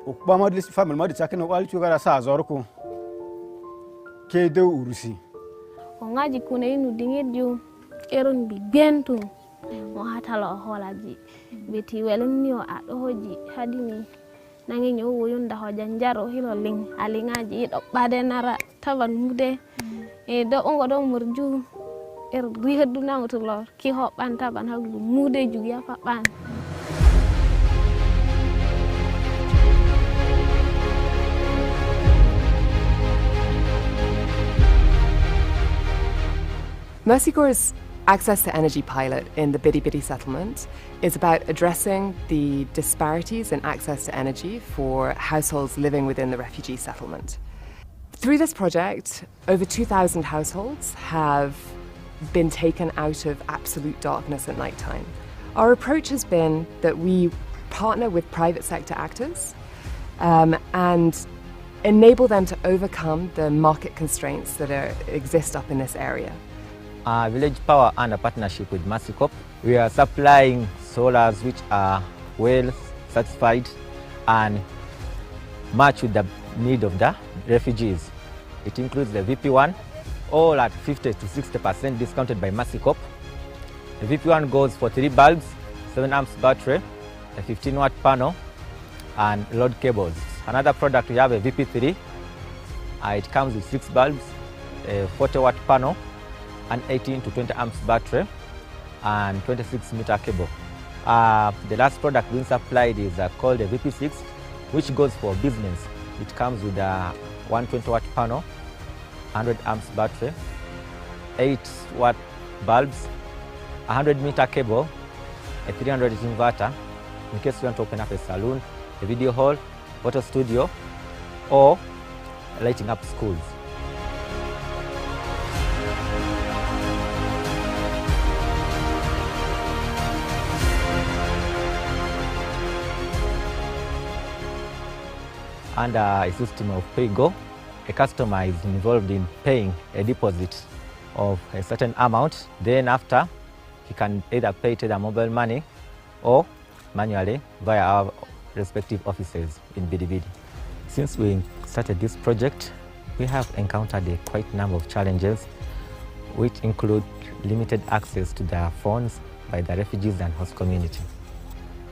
okpa ma de family ma de takene wal chu gara sa zorko ke de urusi ongaji kuna inu dingedio eron bi bentu mo hatalo holaji beti welni o ado hoji hadini nangi nyo woyunda hoja njaro hilo ling alingaji do bade nara taban mude e do ongo do murju ri heduna ngotulor ki ho ban taban haglu mude jugia fa ban Mercy Corps is Access to Energy pilot in the Bidi Bidi settlement is about addressing the disparities in access to energy for households living within the refugee settlement. Through this project, over 2,000 households have been taken out of absolute darkness at night time. Our approach has been that we partner with private sector actors and enable them to overcome the market constraints that exist up in this area. Village Power under partnership with Mercycorp, we are supplying solars which are well satisfied and match with the need of the refugees. It includes the VP1, all at 50 to 60% discounted by Mercycorp. The VP1 goes for 3 bulbs, 7 amps battery, a 15-watt panel, and load cables. Another product, we have a VP3. It comes with 6 bulbs, a 40-watt panel, an 18 to 20 amps battery, and 26-meter cable. The last product being supplied is called a VP6, which goes for business. It comes with a 120-watt panel, 100 amps battery, 8-watt bulbs, 100-meter cable, a 300 inverter, in case you want to open up a salon, a video hall, photo studio, or lighting up schools. Under a system of pay-go, a customer is involved in paying a deposit of a certain amount. Then after, he can either pay to the mobile money or manually via our respective offices in Bidi Bidi. Since we started this project, we have encountered a quite number of challenges, which include limited access to their phones by the refugees and host community.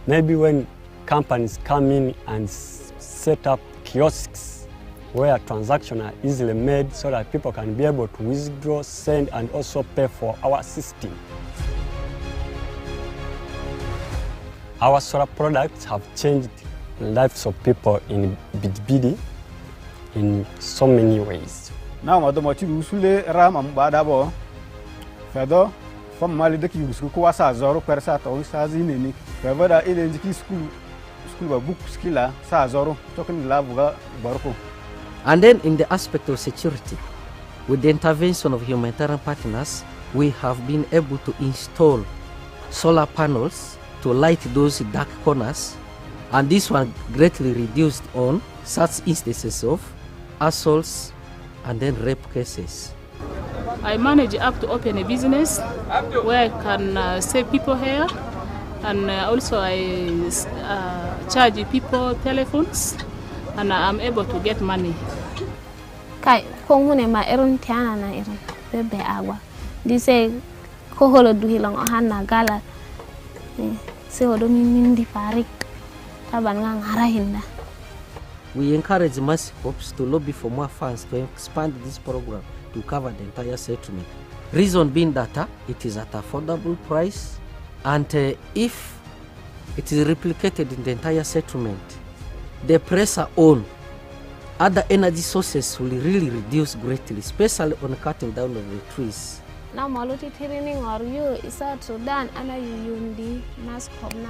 Maybe when companies come in and set up kiosks where transactions are easily made so that people can be able to withdraw, send, and also pay for our system. Our solar products have changed the lives of people in Bidi Bidi in so many ways. Now, madam, what you usually ram and badabo, feather from Malidaki, who was a zoro per sat or sazini, whether in the school book skiller, Sazoro, talking love Barco. And then in the aspect of security, with the intervention of humanitarian partners, we have been able to install solar panels to light those dark corners, and this one greatly reduced on such instances of assaults and then rape cases. I manage up to open a business where I can save people here, and also I charge people telephones, and I'm able to get money. Kai kung hune ma eron tiana na eron bebe agua. Dice ko holo duhilang ohana gala. Se hodo min di parik taban ngang harahinda. We encourage Mercycorps to lobby for more funds to expand this program to cover the entire settlement. Reason being that it is at affordable price, and if it is replicated in the entire settlement, the pressure on other energy sources will really reduce greatly, especially on cutting down of the trees. Now maloti training or you isat Sudan ana yundi Mercycorp na.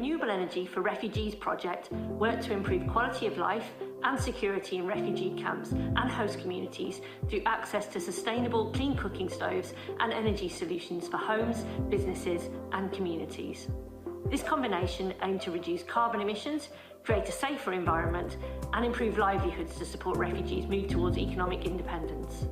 Renewable Energy for Refugees project worked to improve quality of life and security in refugee camps and host communities through access to sustainable clean cooking stoves and energy solutions for homes, businesses and communities. This combination aimed to reduce carbon emissions, create a safer environment and improve livelihoods to support refugees move towards economic independence.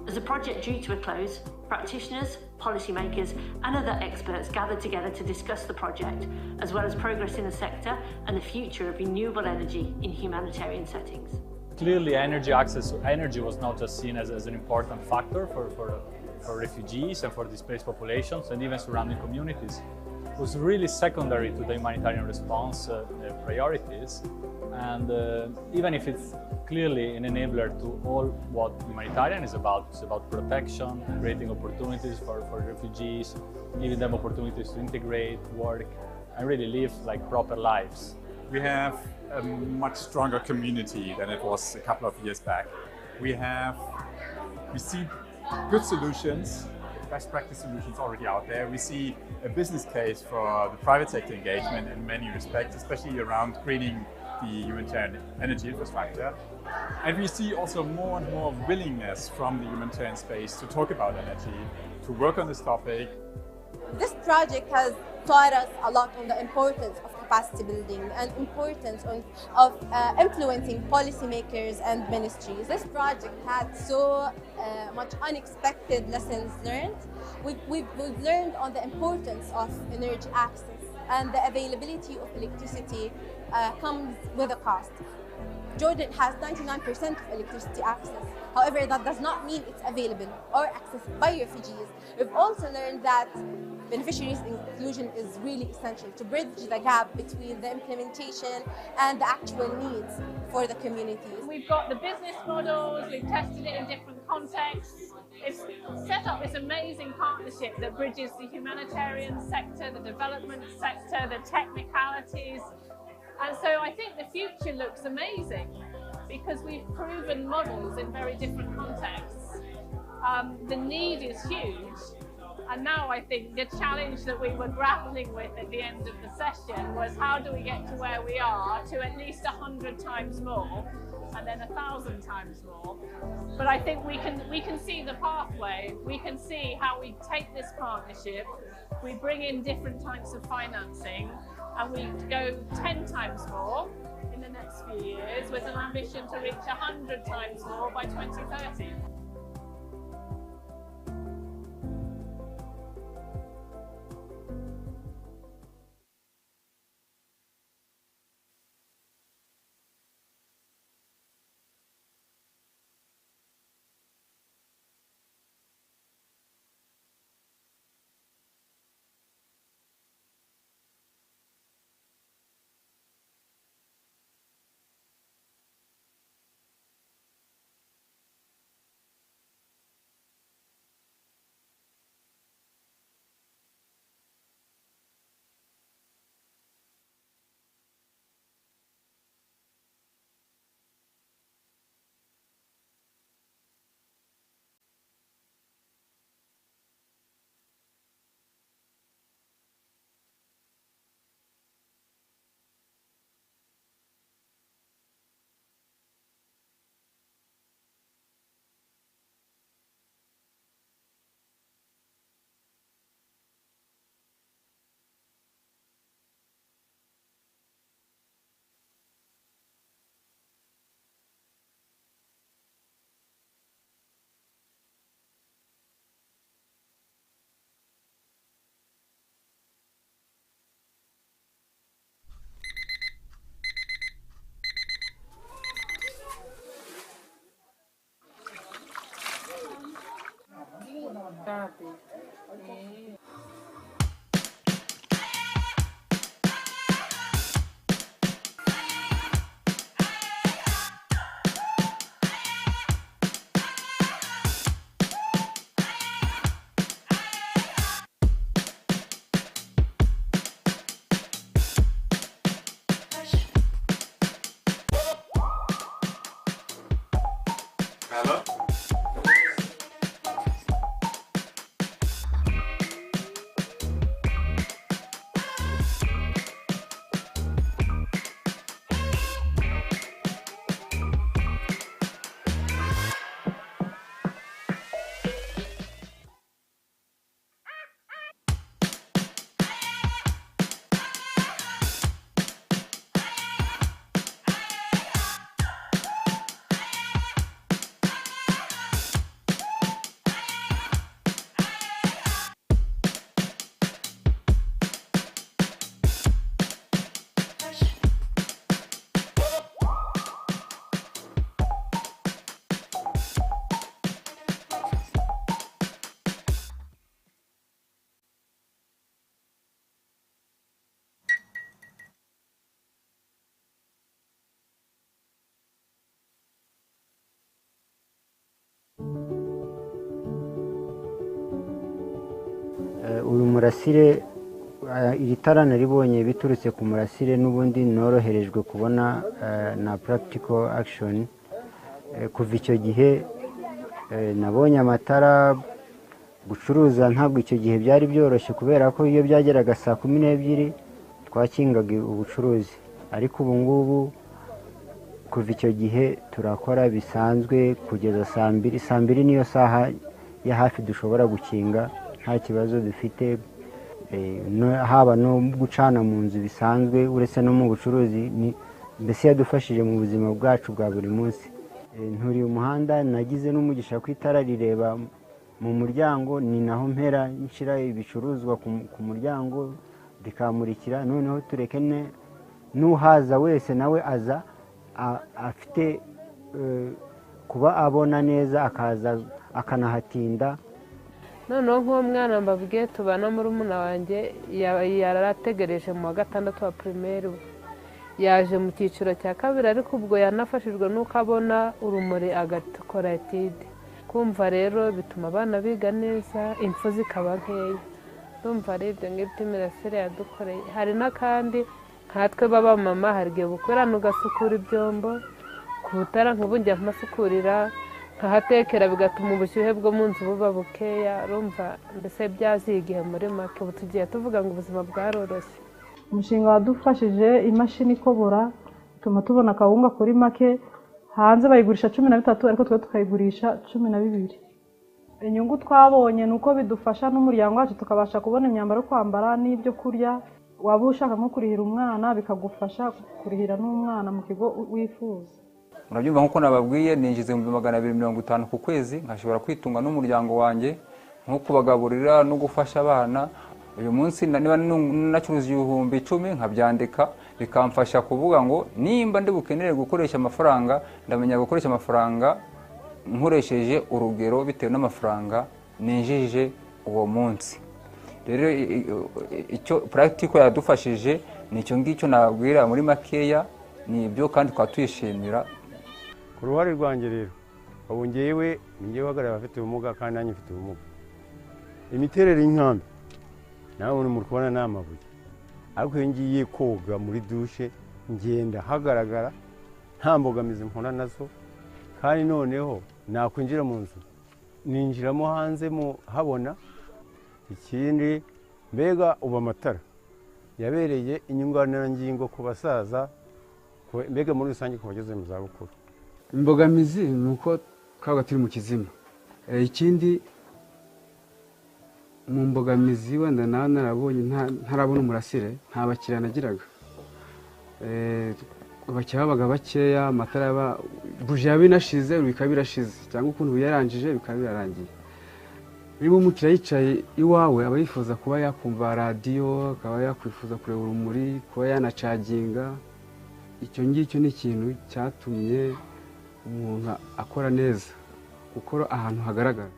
As the project drew to a close, practitioners, policymakers and other experts gathered together to discuss the project, as well as progress in the sector and the future of renewable energy in humanitarian settings. Clearly, access to energy was not just seen as an important factor for refugees and for displaced populations and even surrounding communities. It was really secondary to the humanitarian response priorities, and even if it's clearly an enabler to all what humanitarian is about. It's about protection, creating opportunities for refugees, giving them opportunities to integrate, work, and really live like proper lives. We have a much stronger community than it was a couple of years back. We see good solutions, best practice solutions already out there. We see a business case for the private sector engagement in many respects, especially around greening the humanitarian energy infrastructure. And we see also more and more willingness from the humanitarian space to talk about energy, to work on this topic. This project has taught us a lot on the importance of capacity building and importance of influencing policymakers and ministries. This project had so much unexpected lessons learned. We've learned on the importance of energy access, and the availability of electricity comes with a cost. Jordan has 99% of electricity access. However, that does not mean it's available or accessed by refugees. We've also learned that beneficiaries inclusion is really essential to bridge the gap between the implementation and the actual needs for the communities. We've got the business models, we've tested it in different contexts. It's set up this amazing partnership that bridges the humanitarian sector, the development sector, the technicalities. And so I think the future looks amazing because we've proven models in very different contexts. The need is huge. And now I think the challenge that we were grappling with at the end of the session was how do we get to where we are to at least 100 times more and then 1,000 times more. But I think we can see the pathway. We can see how we take this partnership, we bring in different types of financing, and we go 10 times more in the next few years with an ambition to reach 100 times more by 2030. uyu murasire iri tara naribonye biturutse ku murasire n'ubundi noroherejwe kubona na practical action kuva icyo gihe nabonye amatara gucuruza ntabwo icyo gihe byari byoroshye kubera ko iyo byageraga saa 12 twakingaga ubucuruzi ariko ubu ngubu kuva icyo gihe turakora bisanzwe kugeza saa 2 niyo saha ya hafi dushobora gukinga nta kibazo dufite haba no gucana mu nzu bisanzwe uretse no mu bucuruzi mbese yadufashije mu buzima bwacu bwa buri munsi nturiye umuhanda nagize n'umugisha ko itara rireba mu muryango ni naho mpera nshyira ibicuruzwa ku muryango rikamurikira noneho tureke n'uhaza wese nawe aza afite kuba abona neza akaza akanahatinda noneho nk'umwana mbabwiye tubana muri umuna wanjye yarategereje mu wa 6 wa primaire yaje mu cyiciro cya 2 ariko ubwo yanafashijwe n'uko abona urumuri agakora etide kumva rero bituma abana biga neza impfu zikaba nkeya ndumva ari ibyo ngibyo imirasire yadukoreye hari n'akandi nkatwe baba mama hari igihe bukorana ugasukura ibyombo ku butara nk'ubu njya mpasukurira nkahatekera bigatuma ubushyuhe bwo mu nzu buba bukeya urumva mbese byaziye igihe muri make ubu tugiye tuvuga ngo ubuzima bwaroroshye umushinga wadufashije imashini ikobora bituma tubona akawunga kuri make hanze bayigurisha 13 ariko twe tukayigurisha 12. Inyungu twabonye nuko bidufasha n'umuryango wacu tukabasha kubona imyambaro kwambara n'ibyo kurya waba ushaka nko kurihira umwana bikagufasha kurihira n'umwana mu kigo wifuza. Murabyumva nkuko nababwiye ninjize mu 250 ku kwezi nkashobora kwitunga n'umuryango wanjye nko kubagaburira no gufasha abana. Uyu munsi niba nacuruza 10,000 nkabyandika bikamfasha kuvuga ngo nimba ndi bukenere gukoresha amafaranga ndamenya gukoresha amafaranga nkoresheje urugero bitewe n'amafaranga ninjije uwo munsi. Rero icyo practical yadufashije nicyo ngicyo nababwira muri makeya nibyo kandi twatwishimira. Ku ruhare rwanjye rero ubu ngewe ngiye bagaraba afite ubumuga kandi nanjye mfite ubumuga. Imiterere y'inkambi nawe muri kubona n'amabuye ariko iyo ngiye koga muri dushe ngenda hagaragara nta mbogamizi mpona nazo kandi noneho nakwinjira mu nzu ninjiramo hanze mu habona. Ikindi mbega uba amatara yabereye inyunganirangingo ku basaza mbega muri rusange ku bageze mu zabukuru. Imbogamizi ni uko twabaga turi mu kizima. Ikindi mu mbogamizi wenda nawe narabonye ntarabona umurasire nta bakiriya nagiraga. Abakiriya babaga bakeya amatara buje yabinashize bikaba birashize cyangwa ukuntu yarangije bikaba birarangiye. Niba umukiriya yicaye iwawe aba yifuza kuba yakumva radiyo akaba yakwifuza kureba urumuri kuba yanacaginga. Icyo ngicyo ni ikintu cyatumye umuntu akora neza gukora ahantu hagaragara.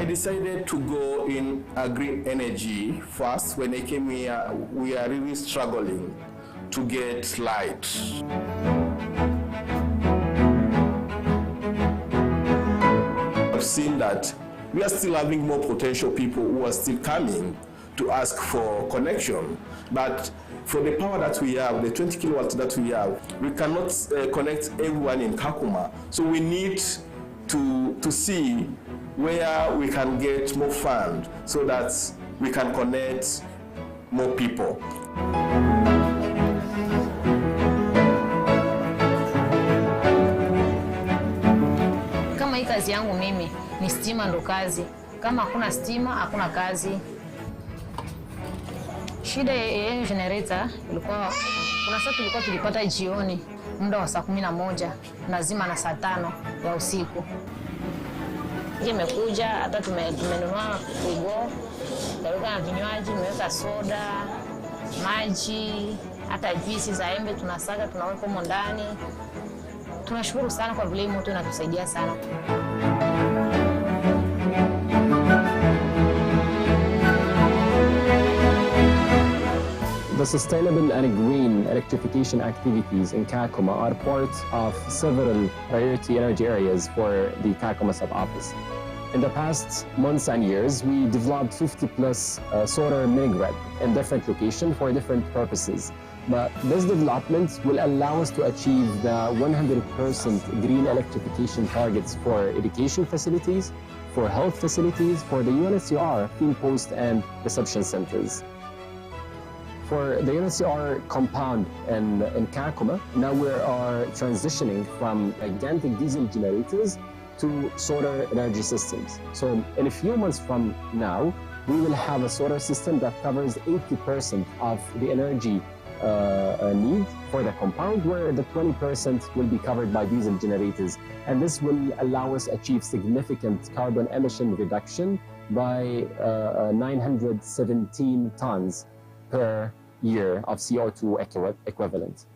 decided to go in green energy first. When I came here, we are really struggling to get light. I've seen that we are still having more potential people who are still coming to ask for connection. But for the power that we have, the 20 kilowatts that we have, we cannot connect everyone in Kakuma. So we need to see where we can get more funds so that we can connect more people. Kama hii kazi yangu mimi ni stima ndo kazi. Kama hakuna stima hakuna kazi. Shida ya generator ilikuwa kuna saa tulikuwa tulipata jioni muda wa saa 11 nazima na saa 5 ya usiku. Hii imekuja hata tumenunua kugo, kaweka na vinywaji, tumeweka soda, maji, hata juisi za embe tunasaga tunaweka humo ndani. Tunashukuru sana kwa vile moto inatusaidia sana. The sustainable and green electrification activities in Kakuma are part of several priority energy areas for the Kakuma sub-office. In the past months and years, we developed 50+ solar mini-grid in different locations for different purposes. But this development will allow us to achieve the 100% green electrification targets for education facilities, for health facilities, for the UNHCR field post and reception centers. For the UNHCR compound in Kakuma, now we are transitioning from gigantic diesel generators to solar energy systems. So in a few months from now, we will have a solar system that covers 80% of the energy need for the compound, where the 20% will be covered by diesel generators. And this will allow us to achieve significant carbon emission reduction by 917 tons per year of CO2 equivalent.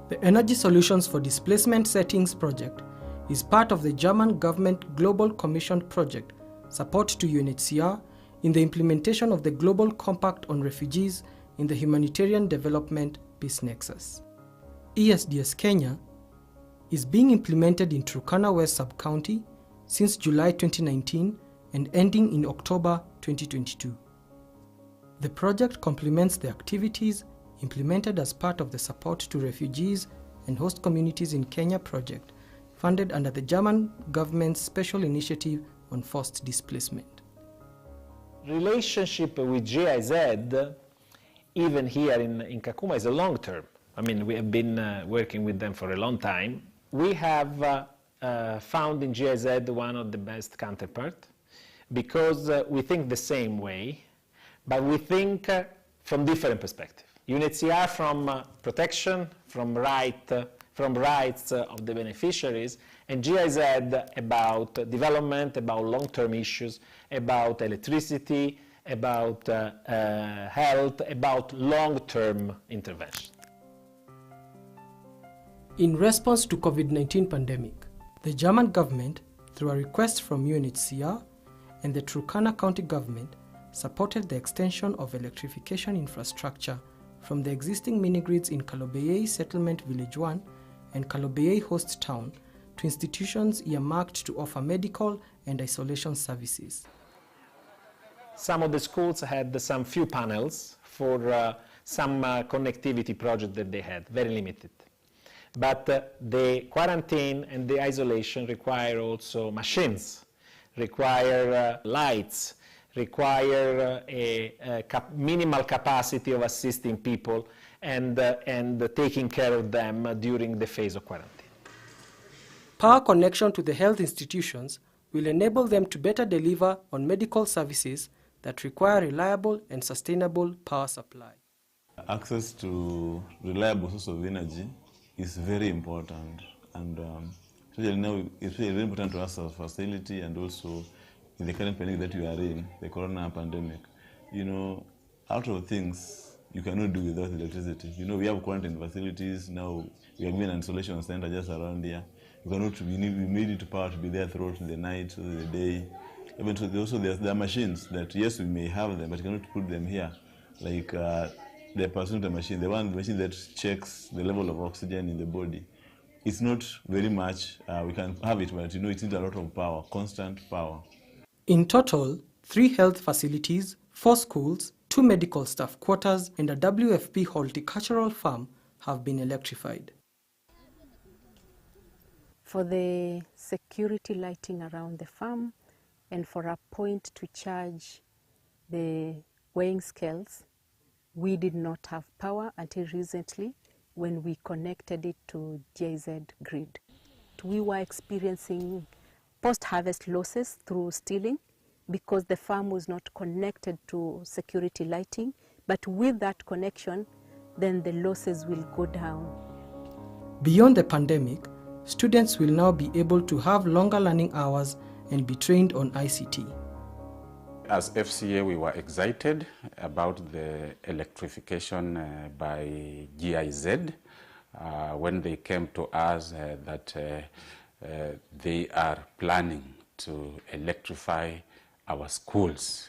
The Energy Solutions for Displacement Settings project is part of the German government Global Commission project, support to UNHCR in the implementation of the Global Compact on Refugees in the Humanitarian Development Peace Nexus. ESDS Kenya is being implemented in Turkana West Sub-County since July 2019 and ending in October 2022. The project complements the activities implemented as part of the Support to Refugees and Host Communities in Kenya project, funded under the German government's Special Initiative on Forced Displacement. Relationship with GIZ, even here in Kakuma, is a long term. I mean, we have been working with them for a long time. We have found in GIZ one of the best counterparts because we think the same way, but we think from different perspectives. UNHCR from protection, from rights of the beneficiaries, and GIZ about development, about long-term issues, about electricity, about health, about long-term intervention. In response to COVID-19 pandemic, the German government, through a request from UNHCR and the Turkana County government, supported the extension of electrification infrastructure from the existing mini-grids in Kalobeyei Settlement Village 1 and Kalobeyei Host Town to institutions earmarked to offer medical and isolation services. Some of the schools had some few panels for some connectivity project that they had, very limited. But the quarantine and the isolation require also machines, require lights, require a minimal capacity of assisting people and taking care of them during the phase of quarantine. Power connection to the health institutions will enable them to better deliver on medical services that require reliable and sustainable power supply. Access to reliable source of energy is very important, and especially now it's very important to us as a facility, and also in the current pandemic that we are in, the corona pandemic. You know, out of things you cannot do without electricity. You know, we have quarantine facilities now. We have an installation center just around here. You cannot. We need power to be there throughout the night, throughout the day. Even so, also there are machines that, yes, we may have them, but you cannot put them here, like the personal machine, the machine that checks the level of oxygen in the body. It's not very much. We can have it, but you know, it needs a lot of power, constant power. In total, 3 health facilities, 4 schools, 2 medical staff quarters, and a WFP horticultural farm have been electrified. For the security lighting around the farm and for a point to charge the weighing scales, we did not have power until recently when we connected it to GIZ grid. We were experiencing post-harvest losses through stealing because the farm was not connected to security lighting, but with that connection, then the losses will go down. Beyond the pandemic, students will now be able to have longer learning hours and be trained on ICT. As FCA, we were excited about the electrification by GIZ when they came to us that they are planning to electrify our schools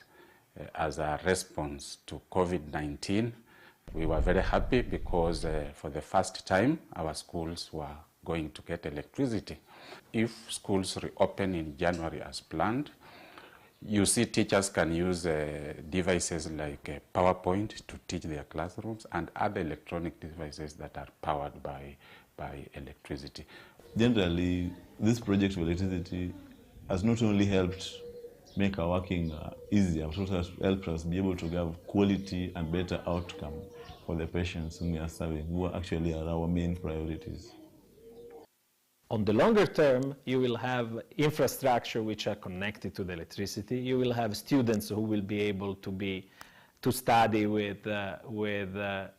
as a response to COVID-19. We were very happy because for the first time our schools were going to get electricity. If schools reopen in January as planned, you see teachers can use devices like PowerPoint to teach their classrooms and other electronic devices that are powered by electricity. Generally, this project of electricity has not only helped make our working easier, but also helped us be able to have quality and better outcome for the patients whom we are serving, who actually are our main priorities. On the longer term, you will have infrastructure which are connected to the electricity. You will have students who will be able to study with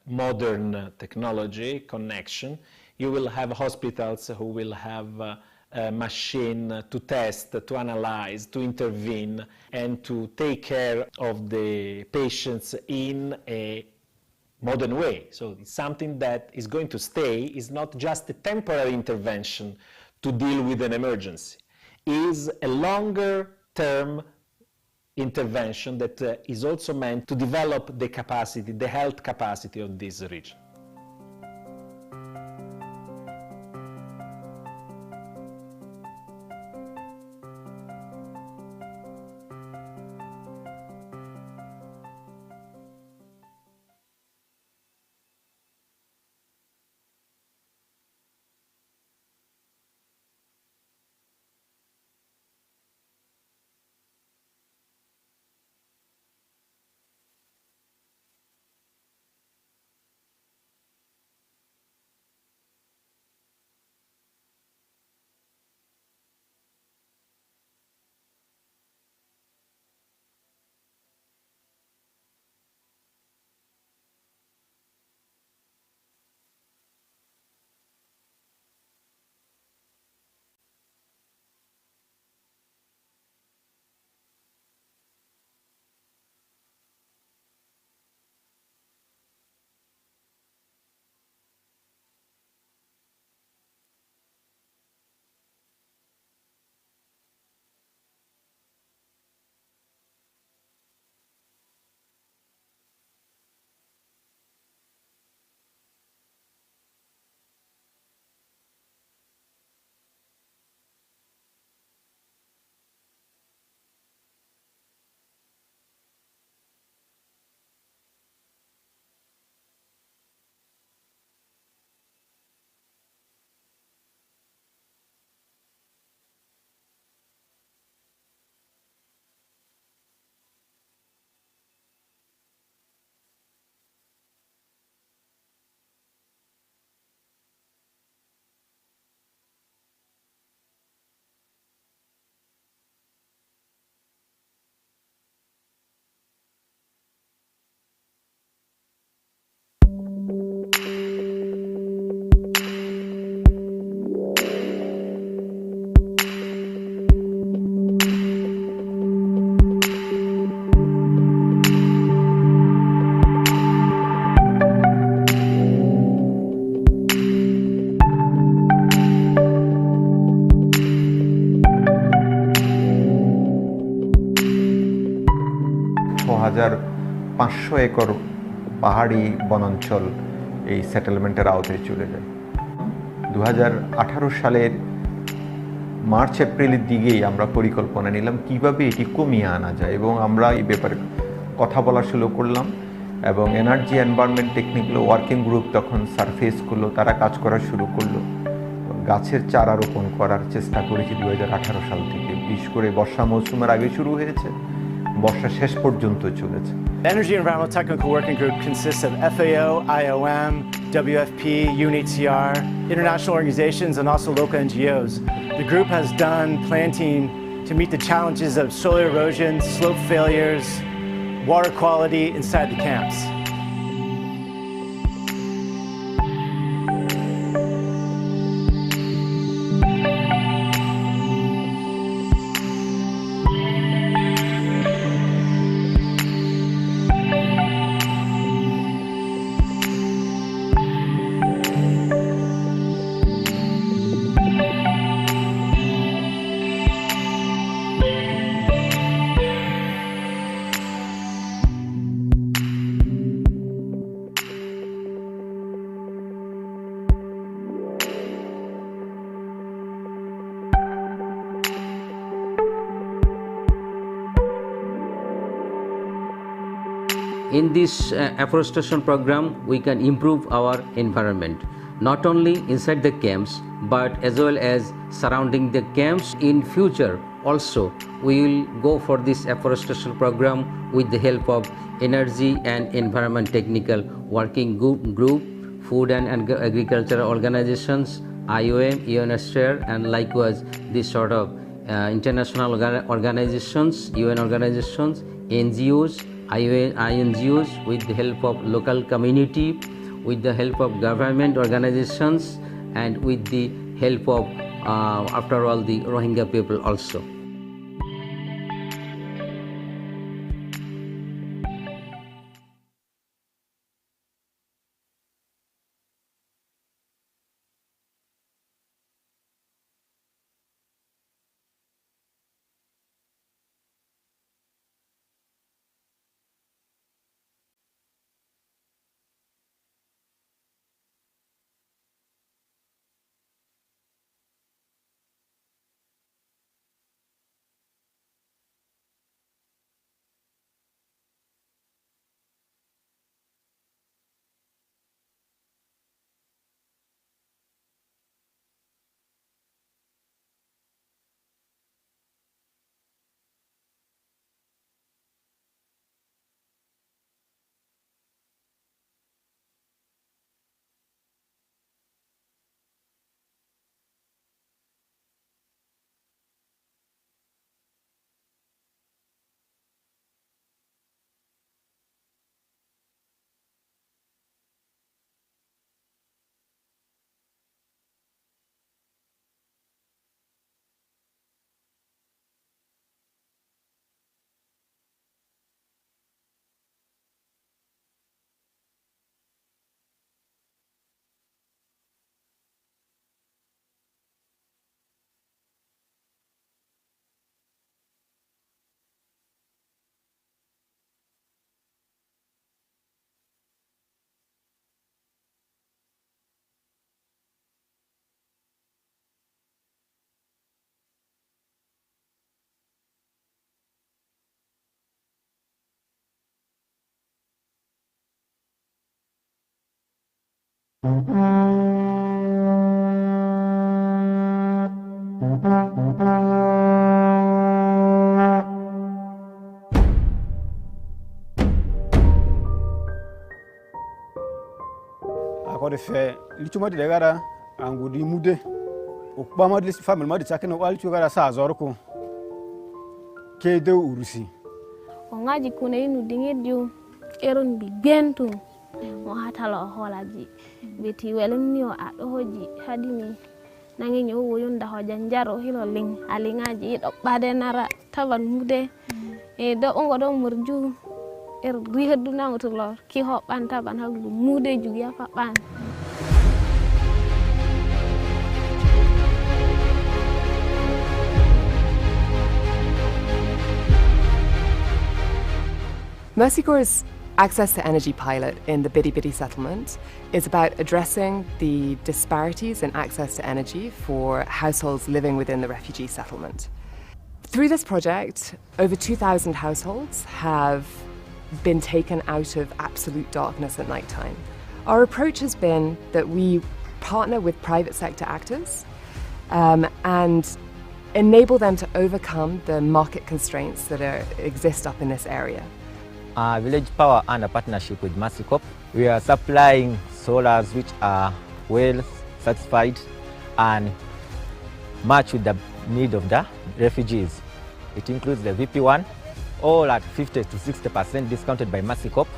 modern technology connection. You will have hospitals who will have a machine to test, to analyze, to intervene, and to take care of the patients in a modern way. So it's something that is going to stay. It's not just a temporary intervention to deal with an emergency. It is a longer term intervention that is also meant to develop the capacity, the health capacity of this region. 2500 acre পাহাড়ি বনাঞ্চল এই সেটেলমেন্টের আওতায় চলে যায়। 2018 সালের March এপ্রিলের দিকেই আমরা পরিকল্পনা নিলাম কিভাবে এটি কমিয়ে আনা যায়, এবং আমরা এই ব্যাপারে কথা বলা শুরু করলাম এবং energy environment technical working group তখন সারফেস করলো, তারা কাজ করা শুরু করলো। গাছের চারা রোপণ করার চেষ্টা করেছি 2018 সাল থেকে, বিশেষ করে বর্ষা মৌসুমের আগে শুরু হয়েছে, বর্ষা শেষ পর্যন্ত চলেছে। The Energy Environmental Technical Working Group consists of FAO, IOM, WFP, UNHCR, international organizations, and also local NGOs. The group has done planting to meet the challenges of soil erosion, slope failures, water quality inside the camps. In this afforestation program, we can improve our environment, not only inside the camps, but as well as surrounding the camps. In future, also, we will go for this afforestation program with the help of Energy and Environment Technical Working Group, Food and Agricultural Organizations, IOM, UNHCR, and likewise this sort of international organizations, UN organizations, NGOs, INGOs, with the help of local community, with the help of government organizations, and with the help of, after all, the Rohingya people also. Akode fe lichuma de gara angudi mude okpama de family ma de chakena wali chugara sa zorko kede urusi ongaji kuna inu dingedio eron bi bentu mo hatalo holaji beti welunio adohoji hadini nangi nyo woyunda hojanjaro hilo ling alingaji do bade nara taban mude e do ongo do murju rihedu nangoto lor ki hoban taban haglu mude jugi apa ban Mercy Corps' Access to Energy pilot in the Bidi Bidi settlement is about addressing the disparities in access to energy for households living within the refugee settlement. Through this project, over 2,000 households have been taken out of absolute darkness at night time. Our approach has been that we partner with private sector actors and enable them to overcome the market constraints that exist up in this area. Village Power under partnership with Mercy Corps, we are supplying solars which are well satisfied and match with the need of the refugees. It includes the VP1, all at 50 to 60% discounted by Mercy Corps.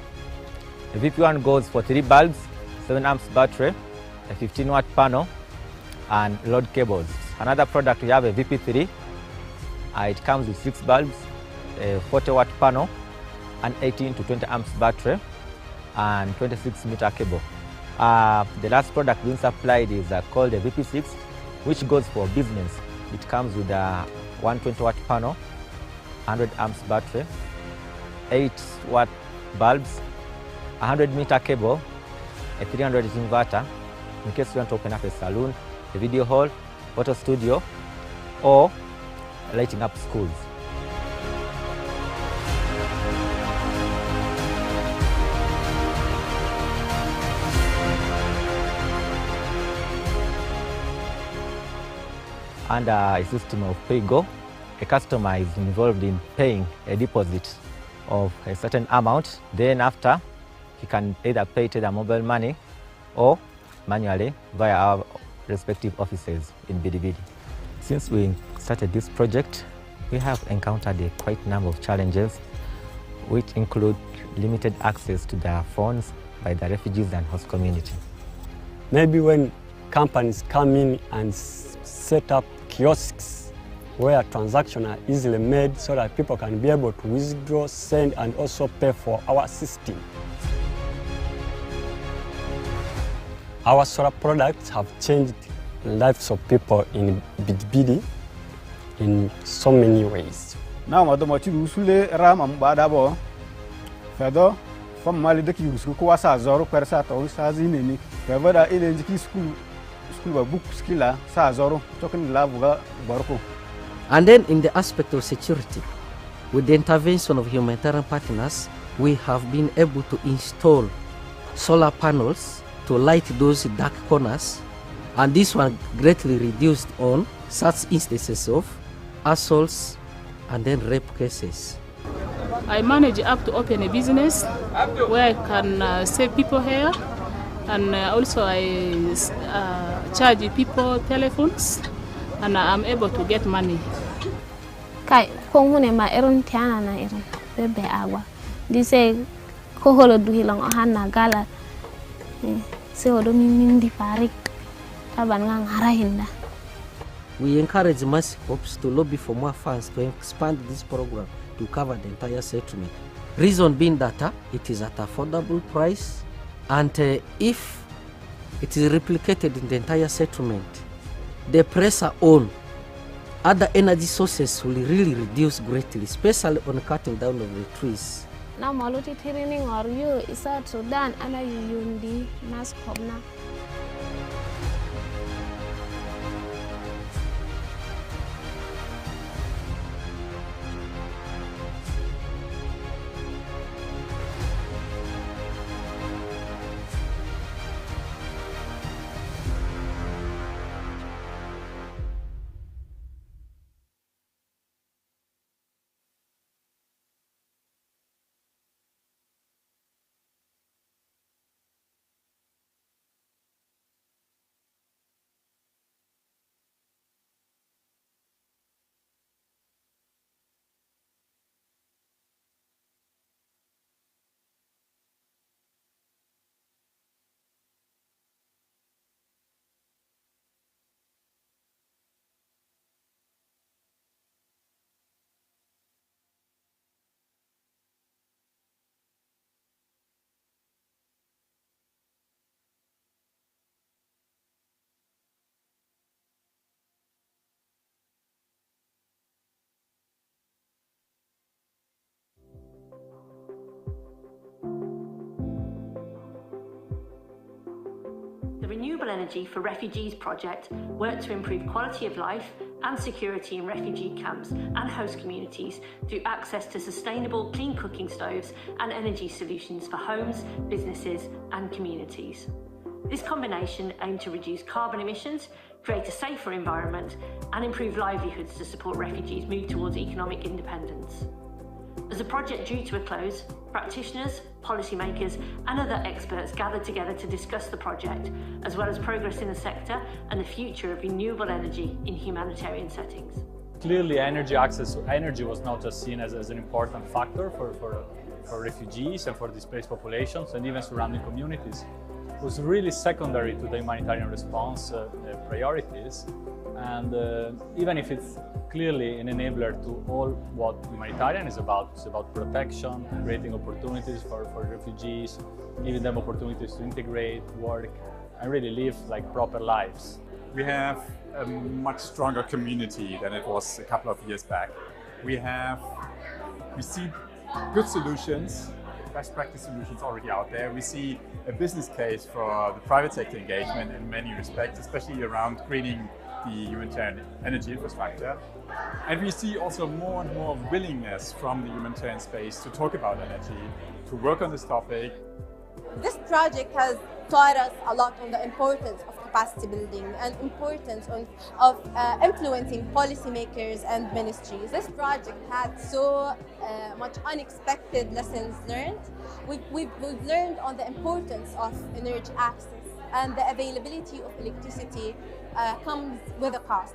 The VP1 goes for 3 bulbs, 7 amps battery, a 15-watt panel, and load cables. Another product, we have a VP3. It comes with 6 bulbs, a 40-watt panel, an 18 to 20 amps battery, and 26-meter cable. The last product being supplied is called a VP6, which goes for business. It comes with a 120-watt panel, 100 amps battery, 8-watt bulbs, 100-meter cable, a 300 inverter, in case you want to open up a salon, a video hall, photo studio, or lighting up schools. Under a system of pay-go, a customer is involved in paying a deposit of a certain amount. Then after, he can either pay to the mobile money or manually via our respective offices in Bidi Bidi. Since we started this project, we have encountered a quite number of challenges, which include limited access to their phones by the refugees and host community. Maybe when companies come in and set up kiosks where transactions are easily made so that people can be able to withdraw, send, and also pay for our system. Our solar products have changed the lives of people in Bidi Bidi in so many ways. Now, madam, what you usually ram and badabo, Fedo, from Mali, the Kius, who was a Zoro Persat or Sazini, Kavada Elenski school book skiller, Sazoro, talking love Borco. And then in the aspect of security, with the intervention of humanitarian partners, we have been able to install solar panels to light those dark corners, and this one greatly reduced on such instances of assaults and then rape cases. I manage up to open a business where I can save people here, and also I charge people telephones, and I'm able to get money. Kai kung hune ma eron tiana na eron bebe agua. Dice ko holo duhilang ohana gala. Se odo mindi parik taban ngang harahinda. We encourage Mercy Corps to lobby for more funds to expand this program to cover the entire settlement. Reason being that it is at affordable price, and if it is replicated in the entire settlement, the pressure on other energy sources will really reduce greatly, especially on cutting down of the trees. Now maluti training or you isat Sudan ana yundi nas kobna. Renewable Energy for Refugees project worked to improve quality of life and security in refugee camps and host communities through access to sustainable, clean cooking stoves and energy solutions for homes, businesses and communities. This combination aimed to reduce carbon emissions, create a safer environment and improve livelihoods to support refugees move towards economic independence. As the project drew to a close, practitioners, policymakers and other experts gathered together to discuss the project, as well as progress in the sector and the future of renewable energy in humanitarian settings. Clearly, access to energy was not just seen as an important factor for refugees and for displaced populations and even surrounding communities. It was really secondary to the humanitarian response priorities, and even if it's clearly an enabler to all what humanitarian is about. It's about protection, creating opportunities for refugees, giving them opportunities to integrate, work, and really live like proper lives. We have a much stronger community than it was a couple of years back. We see good solutions, best practice solutions already out there. We see a business case for the private sector engagement in many respects, especially around greening the humanitarian energy infrastructure. And we see also more and more willingness from the humanitarian space to talk about energy, to work on this topic. This project has taught us a lot on the importance of capacity building and importance of influencing policymakers and ministries. This project had so much unexpected lessons learned. We've learned on the importance of energy access, and the availability of electricity comes with a cost.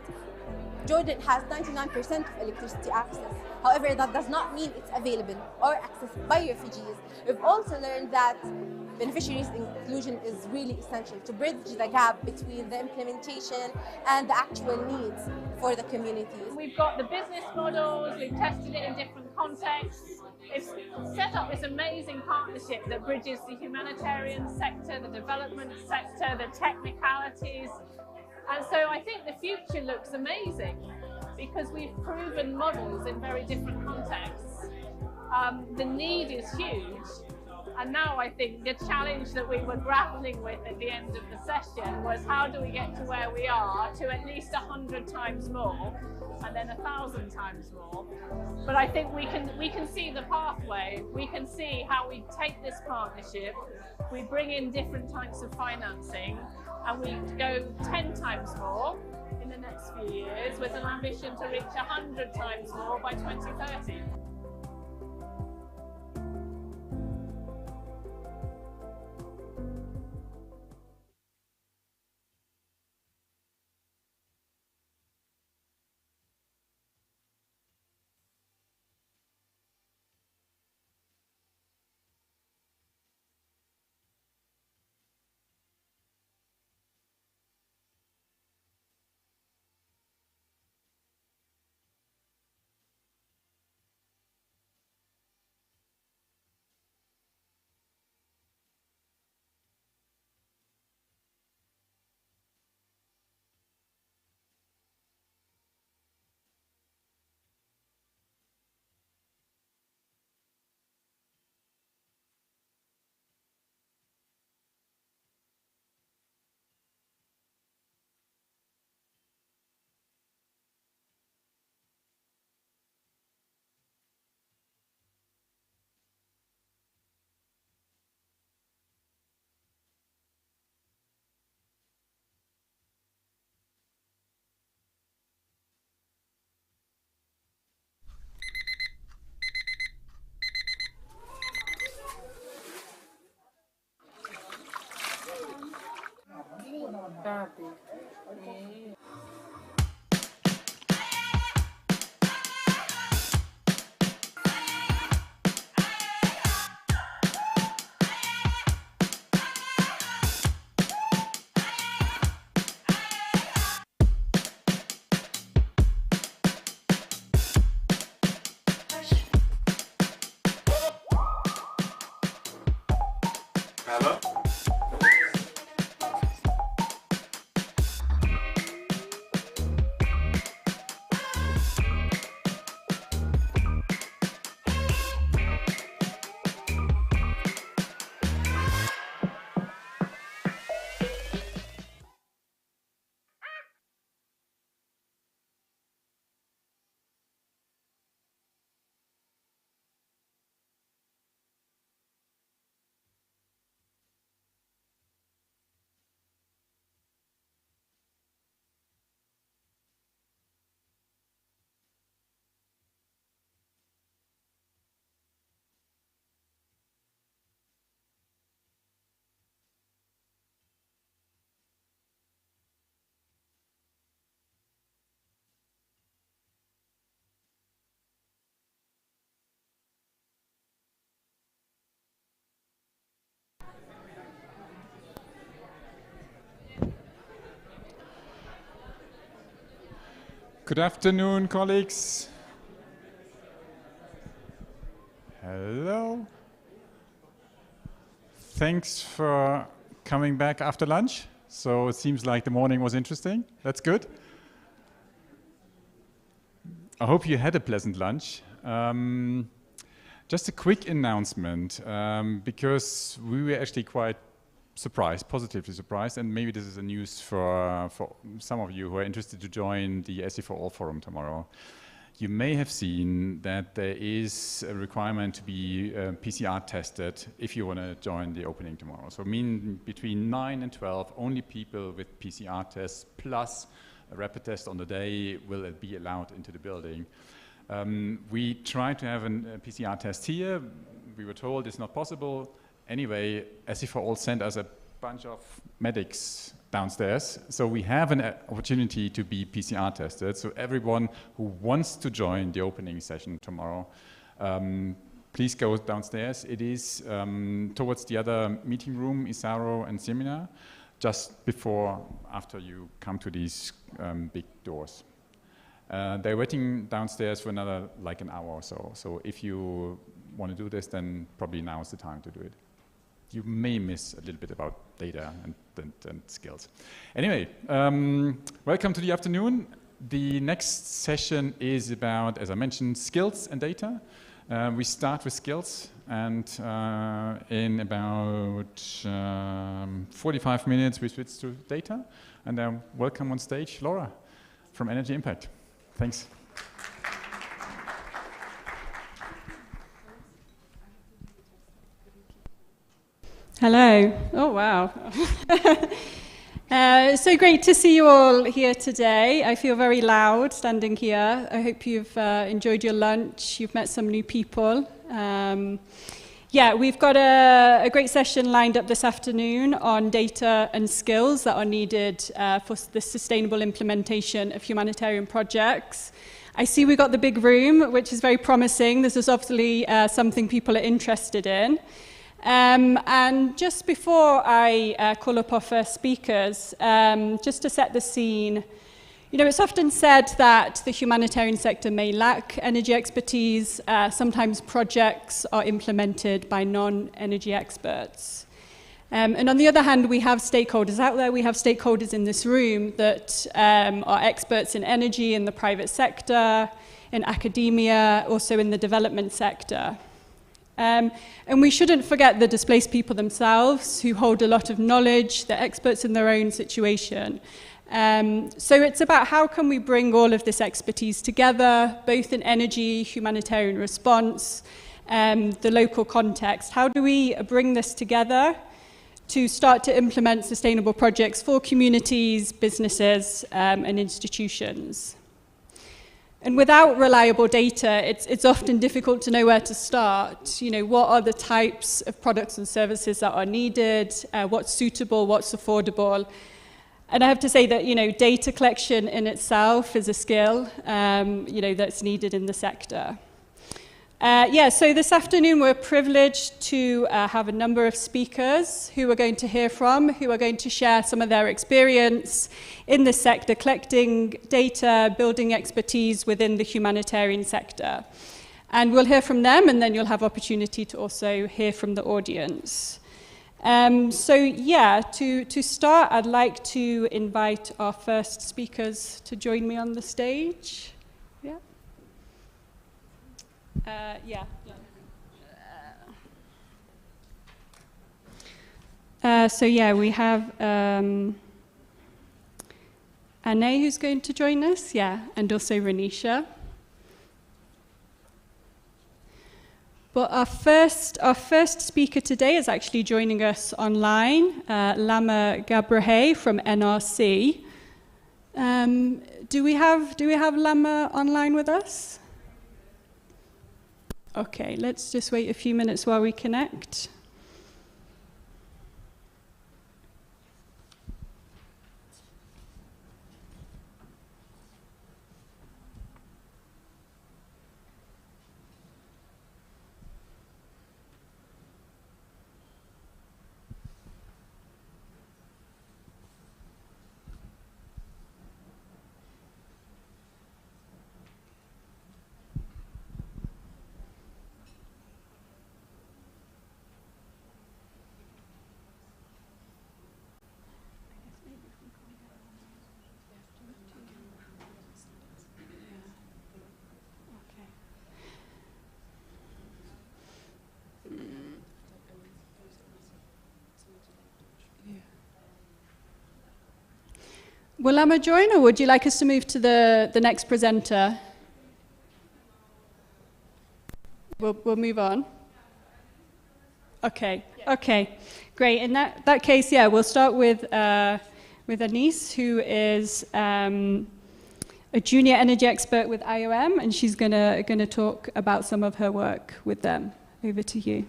Jordan has 99% of electricity access. However, that does not mean it's available or accessed by refugees. We've also learned that beneficiaries inclusion is really essential to bridge the gap between the implementation and the actual needs for the communities. We've got the business models, we've tested it in different contexts. It's set up this amazing partnership that bridges the humanitarian sector, the development sector, the technicalities. And so I think the future looks amazing because we've proven models in very different contexts. The need is huge. And now I think the challenge that we were grappling with at the end of the session was how do we get to where we are to at least 100 times more and then 1,000 times more. But I think we can see the pathway. We can see how we take this partnership, we bring in different types of financing, and we go 10 times more in the next few years with an ambition to reach 100 times more by 2030. Good afternoon, colleagues. Hello. Thanks for coming back after lunch. So it seems like the morning was interesting. That's good. I hope you had a pleasant lunch. Just a quick announcement, because we were actually quite surprised, positively surprised, and maybe this is a news for some of you who are interested to join the SE for All Forum tomorrow. You may have seen that there is a requirement to be PCR tested if you want to join the opening tomorrow. So between 9 and 12, only people with PCR tests plus a rapid test on the day will be allowed into the building. We tried to have a PCR test here. We were told it's not possible. Anyway, SE for All sent us a bunch of medics downstairs. So we have an opportunity to be PCR tested. So everyone who wants to join the opening session tomorrow, please go downstairs. It is towards the other meeting room, Isaro and seminar, just after you come to these big doors. They're waiting downstairs for another like an hour or so. So if you want to do this, then probably now is the time to do it. You may miss a little bit about data and skills. Anyway, welcome to the afternoon. The next session is about, as I mentioned, skills and data. We start with skills, and in about 45 minutes we switch to data. And then welcome on stage, Laura from Energy Impact. Thanks. Hello. Oh, wow. So great to see you all here today. I feel very loud standing here. I hope you've enjoyed your lunch. You've met some new people. Yeah, we've got a great session lined up this afternoon on data and skills that are needed for the sustainable implementation of humanitarian projects. I see we've got the big room, which is very promising. This is obviously something people are interested in. And just before I call up our first speakers, just to set the scene, you know, it's often said that the humanitarian sector may lack energy expertise. Sometimes projects are implemented by non-energy experts. And on the other hand, we have stakeholders out there. We have stakeholders in this room that are experts in energy in the private sector, in academia, also in the development sector. And we shouldn't forget the displaced people themselves who hold a lot of knowledge, they're experts in their own situation. So it's about how can we bring all of this expertise together, both in energy, humanitarian response, the local context. How do we bring this together to start to implement sustainable projects for communities, businesses, and institutions? And without reliable data, it's often difficult to know where to start. You know, what are the types of products and services that are needed? What's suitable? What's affordable? And I have to say that, you know, data collection in itself is a skill, you know, that's needed in the sector. Yeah, so this afternoon we're privileged to have a number of speakers who we're going to hear from, who are going to share some of their experience in this sector, collecting data, building expertise within the humanitarian sector. And we'll hear from them, and then you'll have opportunity to also hear from the audience. So yeah, to start, I'd like to invite our first speakers to join me on the stage. Yeah. So yeah, we have Anne who's going to join us, yeah, and also Renisha. But our first speaker today is actually joining us online, Lama Gabrahe from NRC. Do we have Lama online with us? Okay, let's just wait a few minutes while we connect. Will Emma join, or would you like us to move to the next presenter? We'll move on. Okay, okay, great. In that case, yeah, we'll start with Anise, who is a junior energy expert with IOM, and she's gonna talk about some of her work with them. Over to you.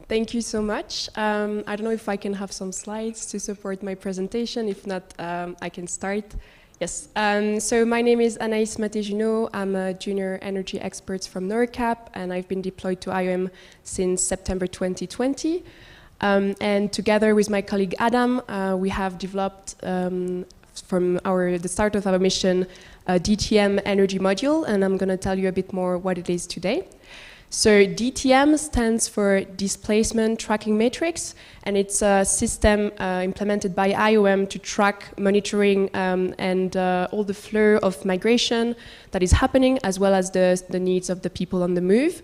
Thank you so much. I don't know if I can have some slides to support my presentation. If not, I can start. Yes, so my name is Anaïs Maté-Junot. I'm a junior energy expert from NORCAP, and I've been deployed to IOM since September 2020. And together with my colleague Adam, we have developed from the start of our mission a DTM energy module, and I'm going to tell you a bit more what it is today. So DTM stands for Displacement Tracking Matrix, and it's a system implemented by IOM to track monitoring and all the flow of migration that is happening, as well as the needs of the people on the move.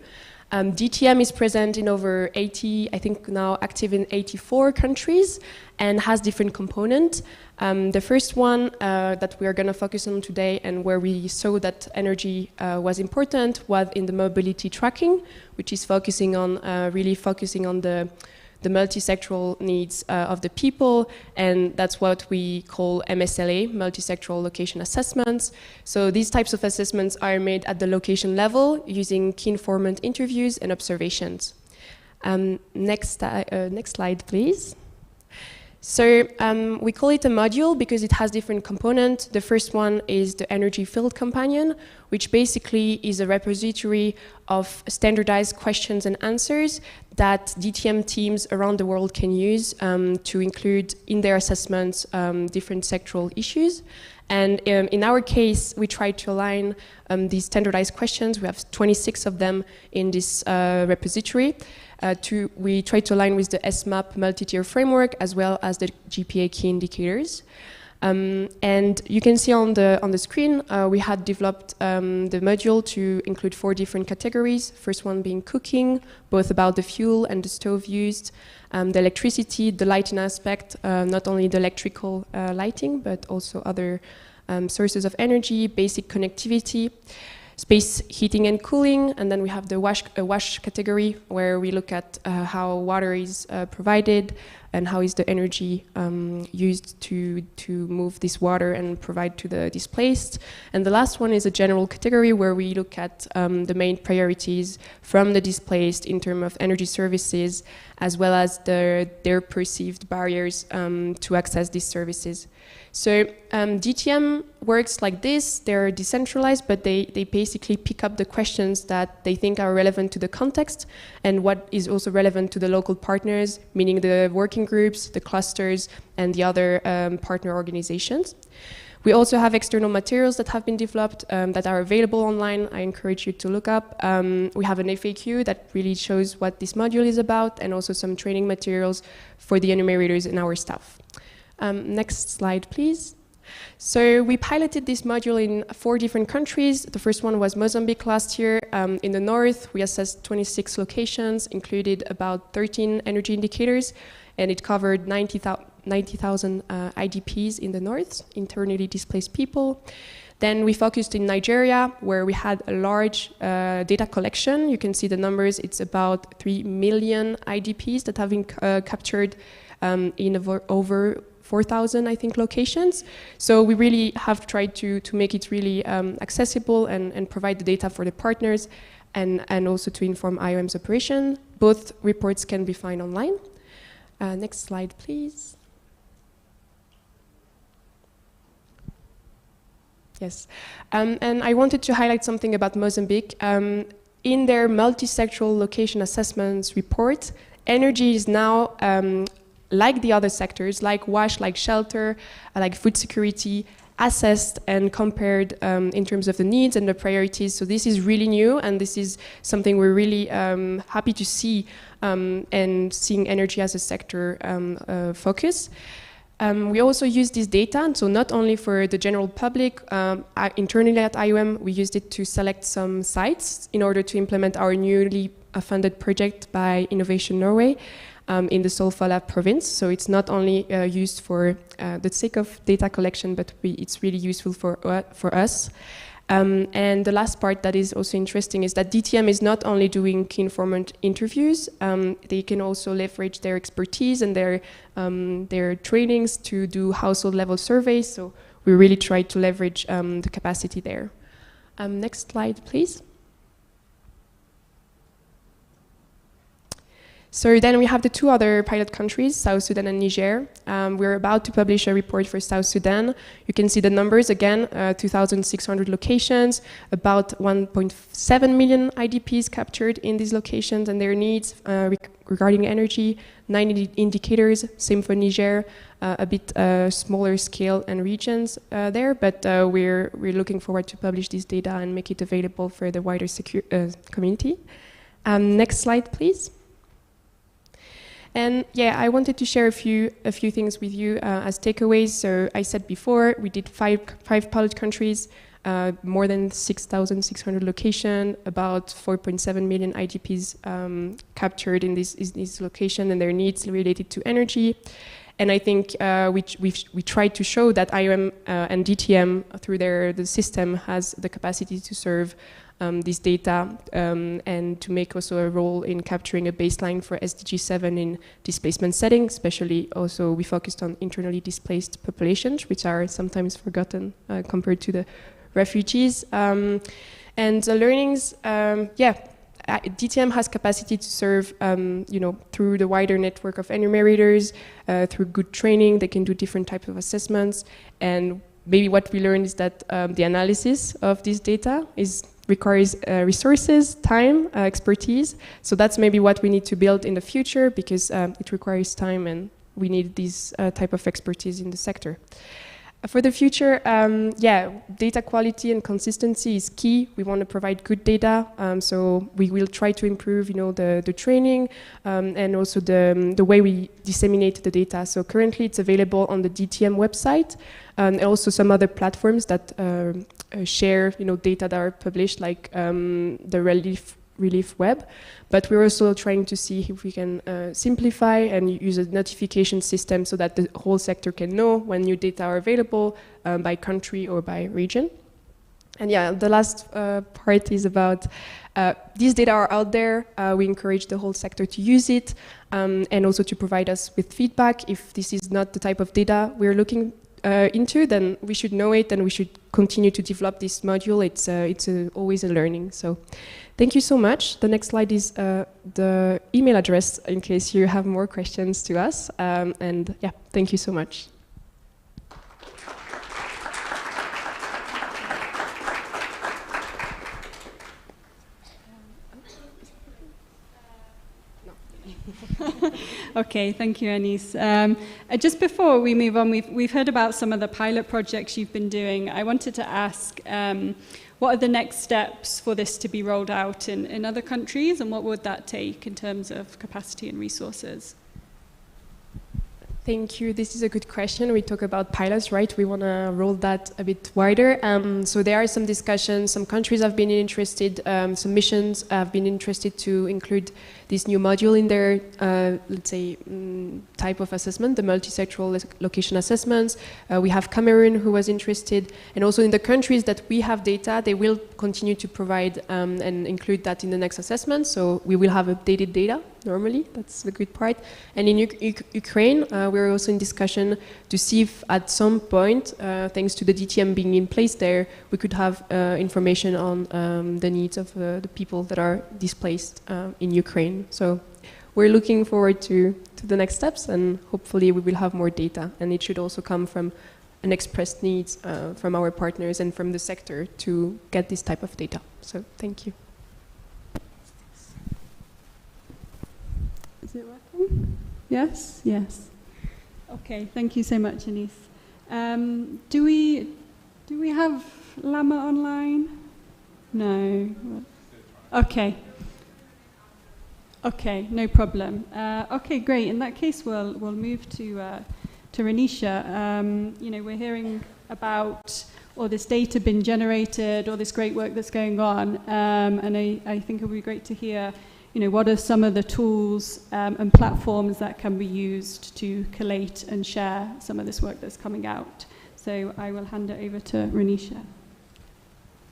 DTM is present in over 80, I think now active in 84 countries, and has different components. The first one that we are going to focus on today, and where we saw that energy was important, was in the mobility tracking, which is focusing on really focusing on the multi-sectoral needs of the people, and that's what we call MSLA, multi-sectoral location assessments. So these types of assessments are made at the location level using key informant interviews and observations. Next slide, please. So we call it a module because it has different components. The first one is the Energy Field Companion, which basically is a repository of standardized questions and answers that DTM teams around the world can use to include in their assessments different sectoral issues. And in our case, we tried to align these standardized questions. We have 26 of them in this repository. We try to align with the SMAP multi-tier framework as well as the GPA key indicators. And you can see on the screen, we had developed the module to include 4 different categories. First one being cooking, both about the fuel and the stove used, the electricity, the lighting aspect, not only the electrical lighting, but also other sources of energy, basic connectivity, space heating and cooling, and then we have the wash category, where we look at how water is provided and how is the energy used to move this water and provide to the displaced. And the last one is a general category, where we look at the main priorities from the displaced in terms of energy services, as well as their perceived barriers to access these services. So DTM works like this. They're decentralized, but they basically pick up the questions that they think are relevant to the context and what is also relevant to the local partners, meaning the working groups, the clusters, and the other partner organizations. We also have external materials that have been developed that are available online. I encourage you to look up. We have an FAQ that really shows what this module is about, and also some training materials for the enumerators and our staff. Next slide, please. So we piloted this module in 4 different countries. The first one was Mozambique last year. In the north, we assessed 26 locations, included about 13 energy indicators, and it covered 90,000 IDPs in the north, internally displaced people. Then we focused in Nigeria, where we had a large data collection. You can see the numbers. It's about 3 million IDPs that have been captured in over 4,000, I think, locations. So we really have tried to make it really accessible and provide the data for the partners, and also to inform IOM's operation. Both reports can be found online. Next slide, please. Yes, and I wanted to highlight something about Mozambique. In their multi-sectoral location assessments report, energy is now like the other sectors, like wash, like shelter, like food security, assessed and compared in terms of the needs and the priorities. So this is really new, and this is something we're really happy to see, and seeing energy as a sector focus. We also use this data, so not only for the general public, internally at IOM, we used it to select some sites in order to implement our newly funded project by Innovation Norway in the Sør-Vestlandet province. So it's not only used for the sake of data collection, but it's really useful for us. And the last part that is also interesting is that DTM is not only doing key informant interviews, they can also leverage their expertise and their trainings to do household level surveys. So we really try to leverage the capacity there. Next slide, please. So then we have the two other pilot countries, South Sudan and Niger. We're about to publish a report for South Sudan. You can see the numbers again, 2,600 locations, about 1.7 million IDPs captured in these locations and their needs regarding energy, 90 indicators, same for Niger, a bit smaller scale and regions there, but we're looking forward to publish this data and make it available for the wider community. Next slide, please. And yeah, I wanted to share a few things with you as takeaways. So I said before, we did five pilot countries, more than 6,600 locations, about 4.7 million IDPs captured in this location and their needs related to energy. And I think we tried to show that IOM and DTM through the system has the capacity to serve this data and to make also a role in capturing a baseline for SDG 7 in displacement settings, especially also we focused on internally displaced populations, which are sometimes forgotten compared to the refugees. And the learnings, DTM has capacity to serve, through the wider network of enumerators, through good training, they can do different types of assessments. And maybe what we learned is that the analysis of this data requires resources, time, expertise. So that's maybe what we need to build in the future because it requires time and we need this type of expertise in the sector. For the future, data quality and consistency is key. We want to provide good data, so we will try to improve, the training and also the way we disseminate the data. So currently, it's available on the DTM website and also some other platforms that share, data that are published, like the Relief Web. But we're also trying to see if we can simplify and use a notification system so that the whole sector can know when new data are available by country or by region. And yeah, the last part is about these data are out there. We encourage the whole sector to use it and also to provide us with feedback. If this is not the type of data we're looking into, then we should know it and we should continue to develop this module. It's always a learning. So thank you so much. The next slide is the email address in case you have more questions to us. And yeah, thank you so much. Okay, thank you, Anis. Just before we move on, we've heard about some of the pilot projects you've been doing. I wanted to ask, what are the next steps for this to be rolled out in other countries, and what would that take in terms of capacity and resources? Thank you. This is a good question. We talk about pilots, right? We want to roll that a bit wider. So there are some discussions. Some countries have been interested. Some missions have been interested to include this new module in their, let's say, type of assessment, the multi-sectoral location assessments. We have Cameroon who was interested. And also in the countries that we have data, they will continue to provide and include that in the next assessment. So we will have updated data normally. That's the good part. And in Ukraine, we're also in discussion to see if at some point, thanks to the DTM being in place there, we could have information on the needs of the people that are displaced in Ukraine. So we're looking forward to the next steps, and hopefully we will have more data. And it should also come from an expressed needs from our partners and from the sector to get this type of data. So thank you. Is it working? Yes? Yes. Okay, thank you so much, Anis. Do we have Lama online? No. Okay. Okay, no problem. Okay, great. In that case, we'll move to Renisha. You know, we're hearing about all this data being generated, all this great work that's going on, and I think it would be great to hear, you know, what are some of the tools and platforms that can be used to collate and share some of this work that's coming out. So I will hand it over to Renisha.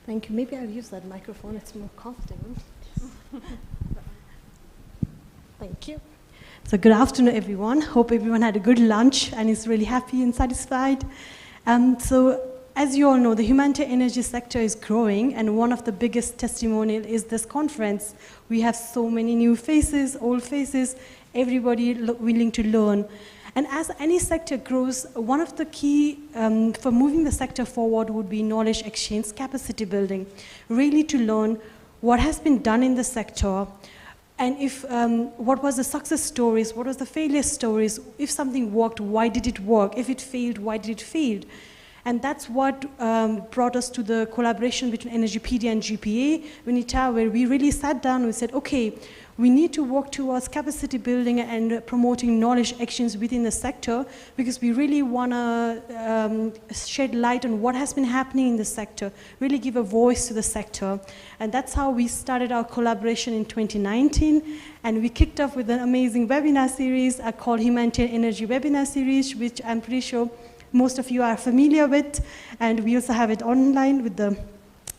Thank you. Maybe I'll use that microphone, it's more comfortable. Thank you. So good afternoon, everyone. Hope everyone had a good lunch and is really happy and satisfied. So as you all know, the humanitarian energy sector is growing, and one of the biggest testimonial is this conference. We have so many new faces, old faces, everybody willing to learn. And as any sector grows, one of the key for moving the sector forward would be knowledge exchange, capacity building, really to learn what has been done in the sector, and if what was the success stories, what was the failure stories, if something worked, why did it work, if it failed, why did it fail? And that's what brought us to the collaboration between Energypedia and GPA, UNITA, where we really sat down and we said, okay, we need to work towards capacity building and promoting knowledge exchange within the sector, because we really want to shed light on what has been happening in the sector, really give a voice to the sector. And that's how we started our collaboration in 2019. And we kicked off with an amazing webinar series called Humanitarian Energy Webinar Series, which I'm pretty sure most of you are familiar with, and we also have it online with the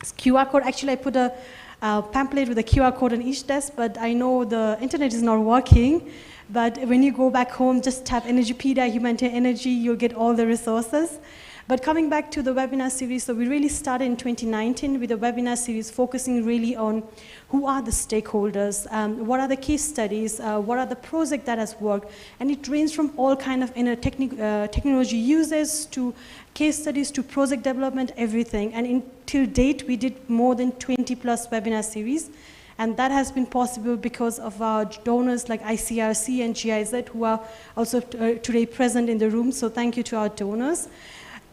QR code. Actually, I put a pamphlet with a QR code on each desk, but I know the internet is not working. But when you go back home, just tap Energypedia, Humanitarian Energy, you'll get all the resources. But coming back to the webinar series, so we really started in 2019 with a webinar series focusing really on who are the stakeholders, what are the case studies, what are the projects that has worked, and it ranged from all kind of technology uses to case studies to project development, everything. And till date, we did more than 20 plus webinar series, and that has been possible because of our donors like ICRC and GIZ, who are also today present in the room, so thank you to our donors.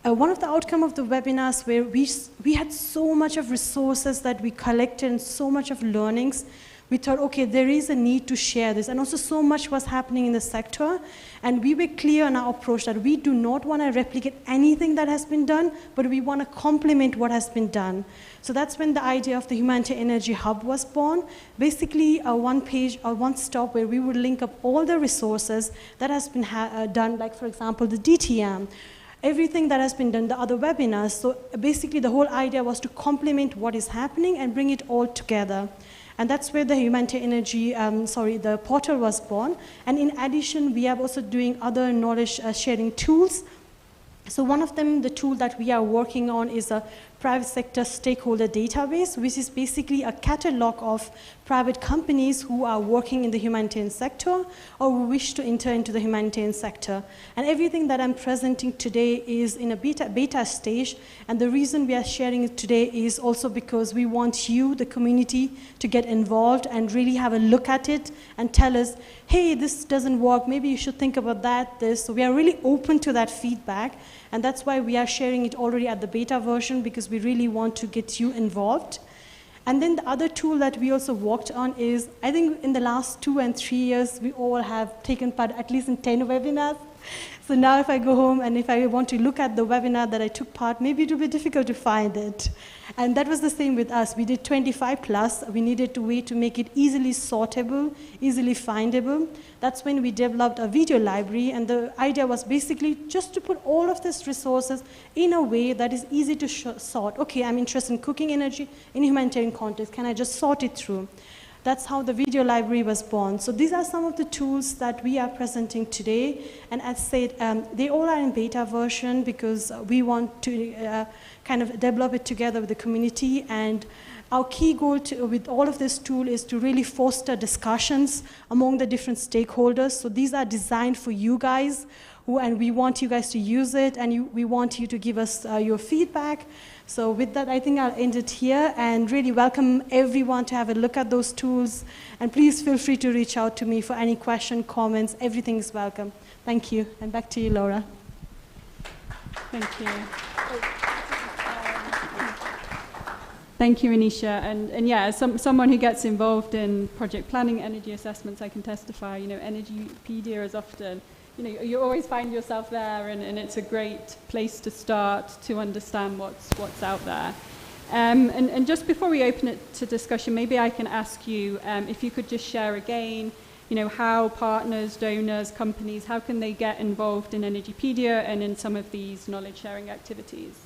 One of the outcomes of the webinars where we had so much of resources that we collected and so much of learnings, we thought, okay, there is a need to share this. And also so much was happening in the sector. And we were clear in our approach that we do not want to replicate anything that has been done, but we want to complement what has been done. So that's when the idea of the Humanitarian Energy Hub was born. Basically, a one-page or one-stop where we would link up all the resources that has been done, like, for example, the DTM. Everything that has been done, the other webinars. So basically the whole idea was to complement what is happening and bring it all together. And that's where the Humanitarian Energy, the portal was born. And in addition, we are also doing other knowledge sharing tools. So one of them, the tool that we are working on is a private sector stakeholder database, which is basically a catalog of private companies who are working in the humanitarian sector or who wish to enter into the humanitarian sector. And everything that I'm presenting today is in a beta stage, and the reason we are sharing it today is also because we want you, the community, to get involved and really have a look at it and tell us, hey, this doesn't work, maybe you should think about this. So we are really open to that feedback, and that's why we are sharing it already at the beta version, because we really want to get you involved. And then the other tool that we also worked on is, I think in the last 2 and 3 years, we all have taken part at least in 10 webinars. So now if I go home and if I want to look at the webinar that I took part, maybe it will be difficult to find it. And that was the same with us. We did 25 plus. We needed a way to make it easily sortable, easily findable. That's when we developed a video library, and the idea was basically just to put all of these resources in a way that is easy to sort. Okay, I'm interested in cooking energy in humanitarian context. Can I just sort it through? That's how the video library was born. So these are some of the tools that we are presenting today. And as said, they all are in beta version because we want to kind of develop it together with the community. And our key goal with all of this tool is to really foster discussions among the different stakeholders. So these are designed for you guys, and we want you guys to use it, and we want you to give us your feedback. So with that, I think I'll end it here and really welcome everyone to have a look at those tools. And please feel free to reach out to me for any question, comments, everything is welcome. Thank you. And back to you, Laura. Thank you. Thank you, Anisha. And yeah, as someone who gets involved in project planning, energy assessments, I can testify, Energypedia is often you know, you always find yourself there, and it's a great place to start to understand what's out there. And just before we open it to discussion, maybe I can ask you if you could just share again, you know, how partners, donors, companies, how can they get involved in Energypedia and in some of these knowledge sharing activities?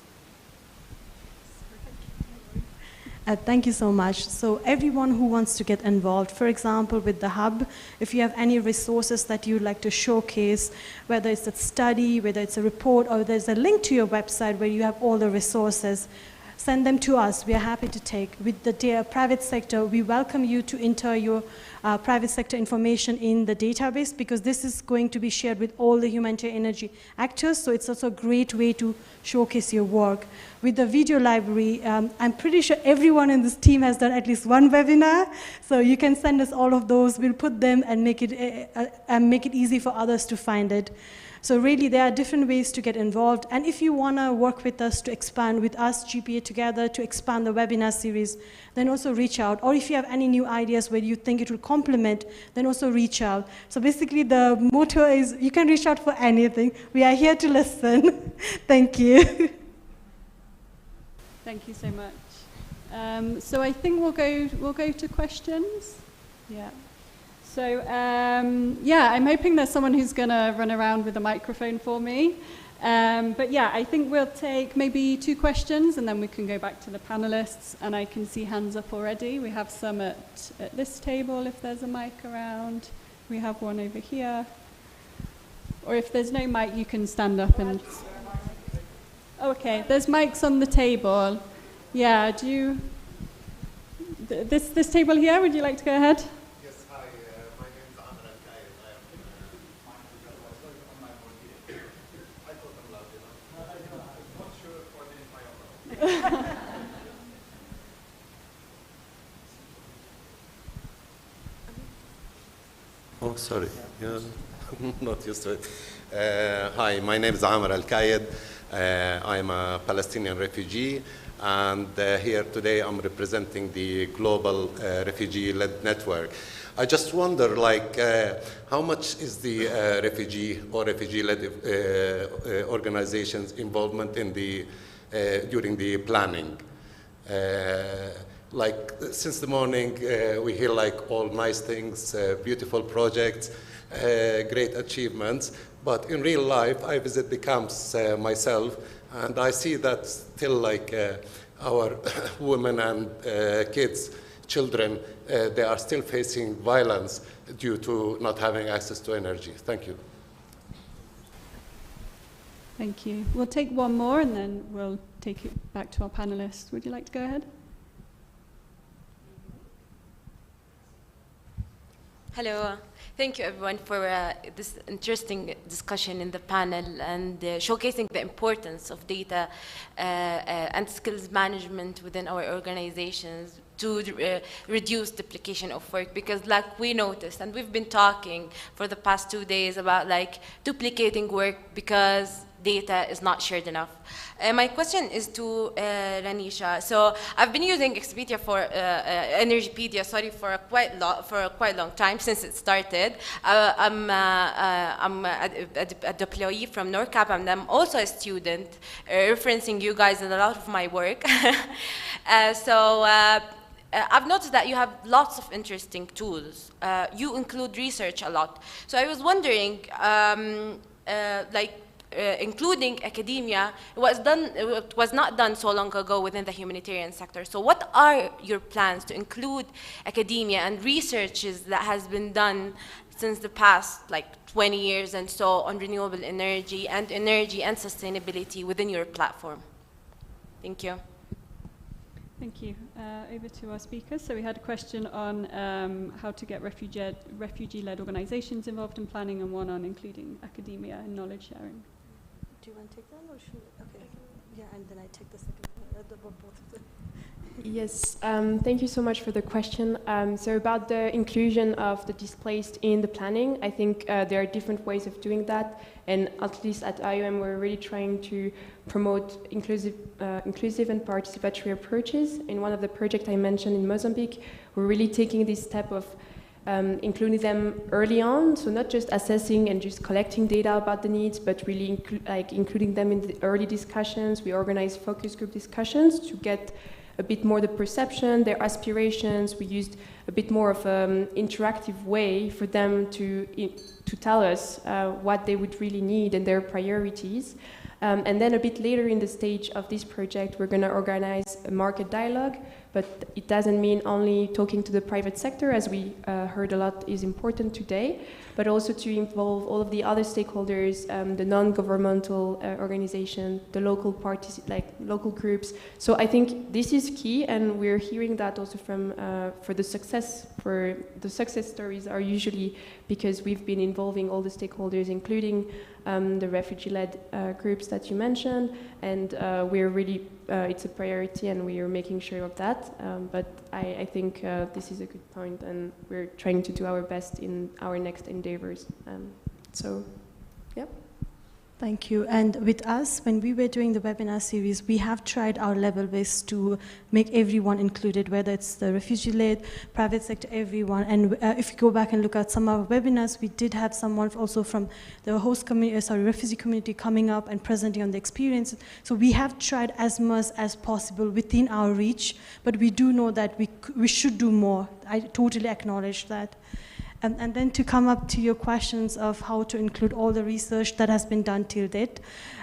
Thank you so much. So everyone who wants to get involved, for example, with the hub, if you have any resources that you'd like to showcase, whether it's a study, whether it's a report, or there's a link to your website where you have all the resources, send them to us. We are happy to take. With the private sector, we welcome you to enter your private sector information in the database, because this is going to be shared with all the humanitarian energy actors, so it's also a great way to showcase your work. With the video library, I'm pretty sure everyone in this team has done at least one webinar, so you can send us all of those. We'll put them and make it easy for others to find it. So really, there are different ways to get involved. And if you want to work with us to expand with us, GPA together, to expand the webinar series, then also reach out. Or if you have any new ideas where you think it will complement, then also reach out. So basically, the motto is you can reach out for anything. We are here to listen. Thank you. Thank you so much. So I think we'll go to questions. Yeah. So yeah, I'm hoping there's someone who's going to run around with a microphone for me. But yeah, I think we'll take maybe 2 questions, and then we can go back to the panelists. And I can see hands up already. We have some at this table, if there's a mic around. We have one over here. Or if there's no mic, you can stand up and... Oh, okay, there's mics on the table. Yeah, do you... This table here, would you like to go ahead? Oh, sorry. Yeah. Not used to it. Hi, my name is Amr Al-Kayed. I'm a Palestinian refugee, and here today I'm representing the global refugee-led network. I just wonder, like, how much is the refugee or refugee-led organizations' involvement in the during the planning? Like, since the morning, we hear like all nice things, beautiful projects, great achievements, but in real life, I visit the camps myself, and I see that still like our women and kids, children, they are still facing violence due to not having access to energy. Thank you. Thank you. We'll take one more, and then we'll take it back to our panelists. Would you like to go ahead? Hello. Thank you, everyone, for this interesting discussion in the panel and showcasing the importance of data and skills management within our organizations to reduce duplication of work, because like we noticed, and we've been talking for the past 2 days about like duplicating work because data is not shared enough. My question is to Ranisha. So I've been using Expedia for Energypedia, sorry, for a quite long time since it started. I'm a deployee from NORCAP, and I'm also a student, referencing you guys in a lot of my work. I've noticed that you have lots of interesting tools. You include research a lot. So I was wondering, including academia, it was not done so long ago within the humanitarian sector. So what are your plans to include academia and researches that has been done since the past like 20 years and so on renewable energy and sustainability within your platform? Thank you. Thank you. Over to our speakers. So we had a question on how to get refugee-led organizations involved in planning, and one on including academia and knowledge sharing. Do you want to take that, or should we? Okay. Yeah, and then I take the second one, both of them. Yes, thank you so much for the question. So about the inclusion of the displaced in the planning, I think there are different ways of doing that, and at least at IOM we're really trying to promote inclusive and participatory approaches. In one of the projects I mentioned in Mozambique, we're really taking this step of including them early on, so not just assessing and just collecting data about the needs, but really including them in the early discussions. We organize focus group discussions to get a bit more the perception, their aspirations. We used a bit more of an interactive way for them to tell us what they would really need and their priorities. And then a bit later in the stage of this project, we're going to organize a market dialogue, but it doesn't mean only talking to the private sector, as we heard a lot is important today, but also to involve all of the other stakeholders, the non-governmental organization, the local parties, like local groups. So I think this is key, and we're hearing that also from for the success stories are usually because we've been involving all the stakeholders, including the refugee-led groups that you mentioned, and we're really, it's a priority and we are making sure of that. But I think this is a good point, and we're trying to do our best in our next endeavors. So, yeah. Thank you. And with us, when we were doing the webinar series, we have tried our level best to make everyone included, whether it's the refugee-led, private sector, everyone. And if you go back and look at some of our webinars, we did have someone also from the host community, refugee community coming up and presenting on the experience. So we have tried as much as possible within our reach, but we do know that we should do more. I totally acknowledge that. And then to come up to your questions of how to include all the research that has been done till date.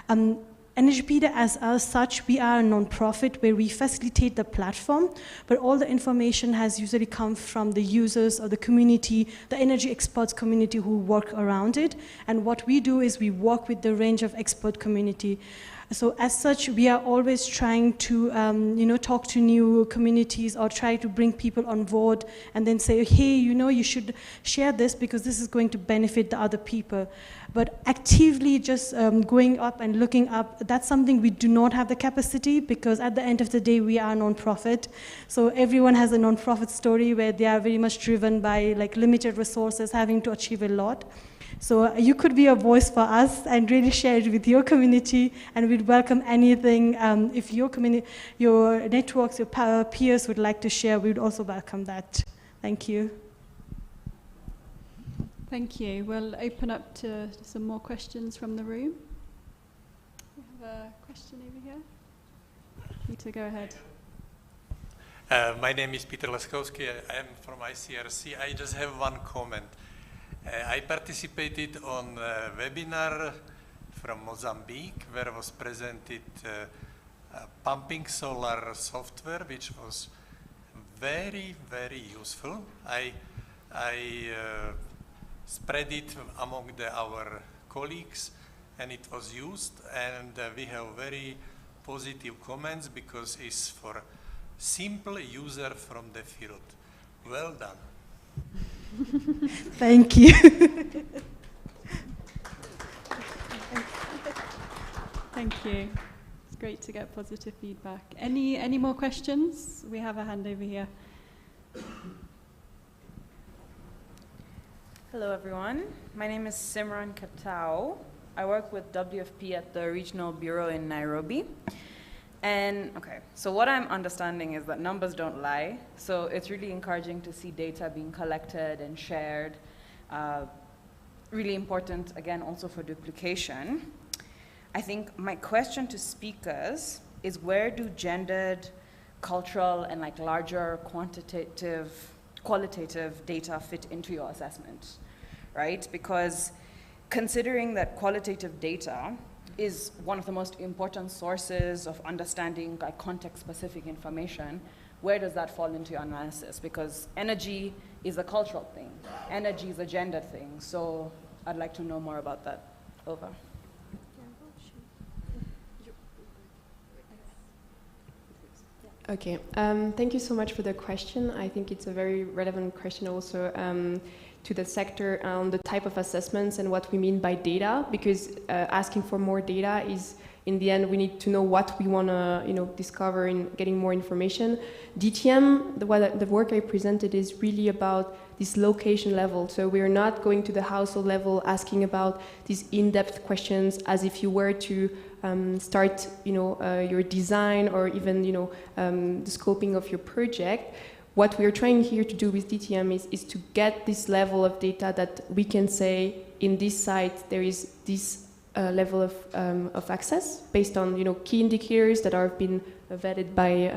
Energypedia as such, we are a non-profit where we facilitate the platform, but all the information has usually come from the users or the community, the energy experts community who work around it. And what we do is we work with the range of expert community. So as such, we are always trying to talk to new communities or try to bring people on board and then say, hey, you should share this because this is going to benefit the other people. But actively just going up and looking up, that's something we do not have the capacity, because at the end of the day, we are a non-profit. So everyone has a non-profit story where they are very much driven by limited resources, having to achieve a lot. So you could be a voice for us and really share it with your community, and we'd welcome anything. If your community, your networks, your peers would like to share, we would also welcome that. Thank you. Thank you. We'll open up to some more questions from the room. We have a question over here. Peter, go ahead. My name is Peter Leskowski. I am from ICRC. I just have one comment. I participated on a webinar from Mozambique where was presented pumping solar software, which was very, very useful. I spread it among our colleagues, and it was used, and we have very positive comments because it's for simple user from the field. Well done. Thank you. Thank you. It's great to get positive feedback. Any more questions? We have a hand over here. Hello, everyone. My name is Simran Katao. I work with WFP at the Regional Bureau in Nairobi. And okay, so what I'm understanding is that numbers don't lie. So it's really encouraging to see data being collected and shared. Really important, again, also for duplication. I think my question to speakers is, where do gendered, cultural, and larger qualitative data fit into your assessment, right? Because considering that qualitative data is one of the most important sources of understanding context-specific information, where does that fall into your analysis? Because energy is a cultural thing. Energy is a gender thing. So I'd like to know more about that. Over. Okay, thank you so much for the question. I think it's a very relevant question also to the sector on the type of assessments and what we mean by data, because asking for more data is, in the end, we need to know what we want to discover in getting more information. DTM, the work I presented is really about this location level. So we're not going to the household level asking about these in-depth questions as if you were to start your design or even the scoping of your project. what we are trying here to do with DTM is to get this level of data that we can say in this site there is this level of access based on key indicators that are been vetted by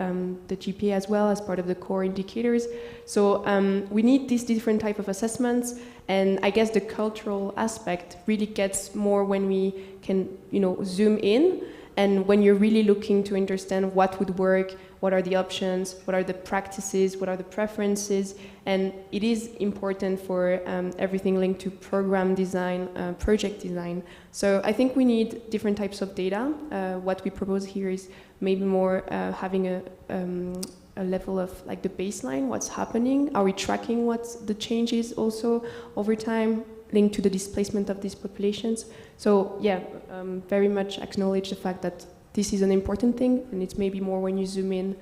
the GPA as well as part of the core indicators. So we need these different type of assessments, and I guess the cultural aspect really gets more when we can zoom in, and when you're really looking to understand what would work, what are the options, what are the practices, what are the preferences, and it is important for everything linked to program design, project design. So I think we need different types of data. What we propose here is maybe more having a level of like the baseline, what's happening, are we tracking what the change is also over time, linked to the displacement of these populations. So yeah, very much acknowledge the fact that this is an important thing, and it's maybe more when you zoom in.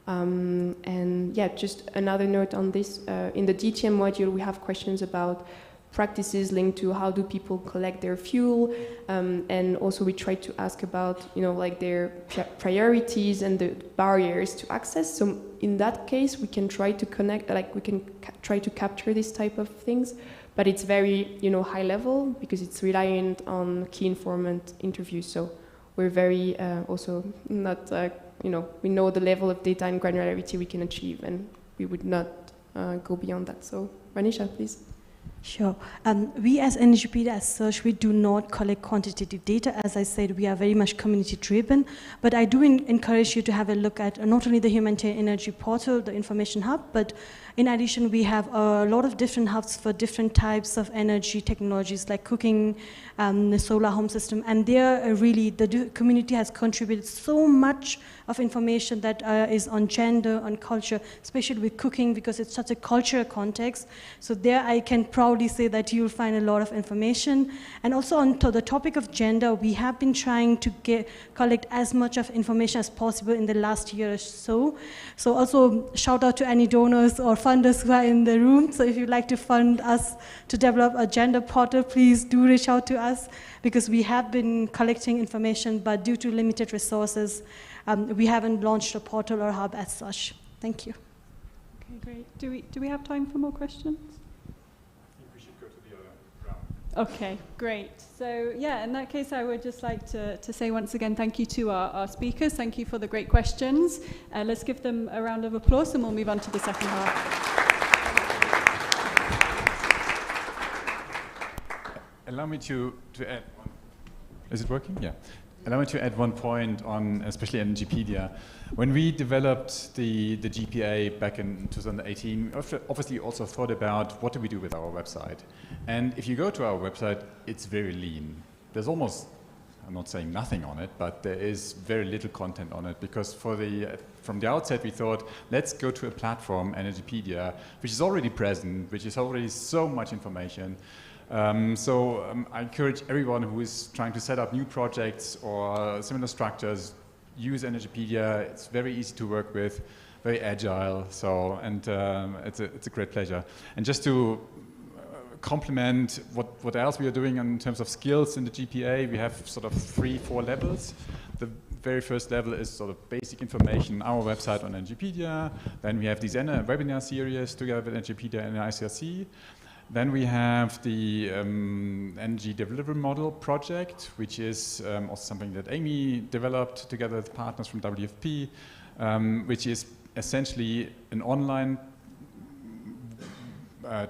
And yeah, just another note on this, in the DTM module we have questions about practices linked to how do people collect their fuel, and also we try to ask about like their priorities and the barriers to access. So in that case we can try to connect, like we can try to capture this type of things, but it's very high level because it's reliant on key informant interviews. So we're very also not we know the level of data and granularity we can achieve, and we would not go beyond that. So Ranisha, please. Sure. We as NGP as such, we do not collect quantitative data. As I said, we are very much community driven, but I do encourage you to have a look at not only the Humanitarian Energy Portal, the information hub, but in addition, we have a lot of different hubs for different types of energy technologies like cooking, the solar home system, and there really the community has contributed so much of information that is on gender, on culture, especially with cooking because it's such a cultural context. So there I can proudly say that you'll find a lot of information. And also on to the topic of gender, we have been trying to collect as much of information as possible in the last year or so. So also shout out to any donors or funders who are in the room. So if you'd like to fund us to develop a gender portal, please do reach out to us, because we have been collecting information, but due to limited resources, we haven't launched a portal or hub as such. Thank you. Okay, great. Do we have time for more questions? I think we should go to the other round. Okay, great. So yeah, in that case, I would just like to say once again, thank you to our speakers. Thank you for the great questions. Let's give them a round of applause and we'll move on to the second half. Allow me to add one. Is it working? Yeah. Allow me to add one point on especially Energypedia. When we developed the GPA back in 2018, we obviously also thought about what do we do with our website. And if you go to our website, it's very lean. There's almost, I'm not saying nothing on it, but there is very little content on it, because from the outset we thought, let's go to a platform, Energypedia, which is already present, which is already so much information. I encourage everyone who is trying to set up new projects or similar structures, use Energypedia. It's very easy to work with, very agile. It's a great pleasure. And just to complement what else we are doing in terms of skills in the GPA, we have sort of 3-4 levels. The very first level is sort of basic information, our website on Energypedia. Then we have these webinar series together with Energypedia and ICRC. Then we have the Energy Delivery Model project, which is also something that Amy developed together with partners from WFP, which is essentially an online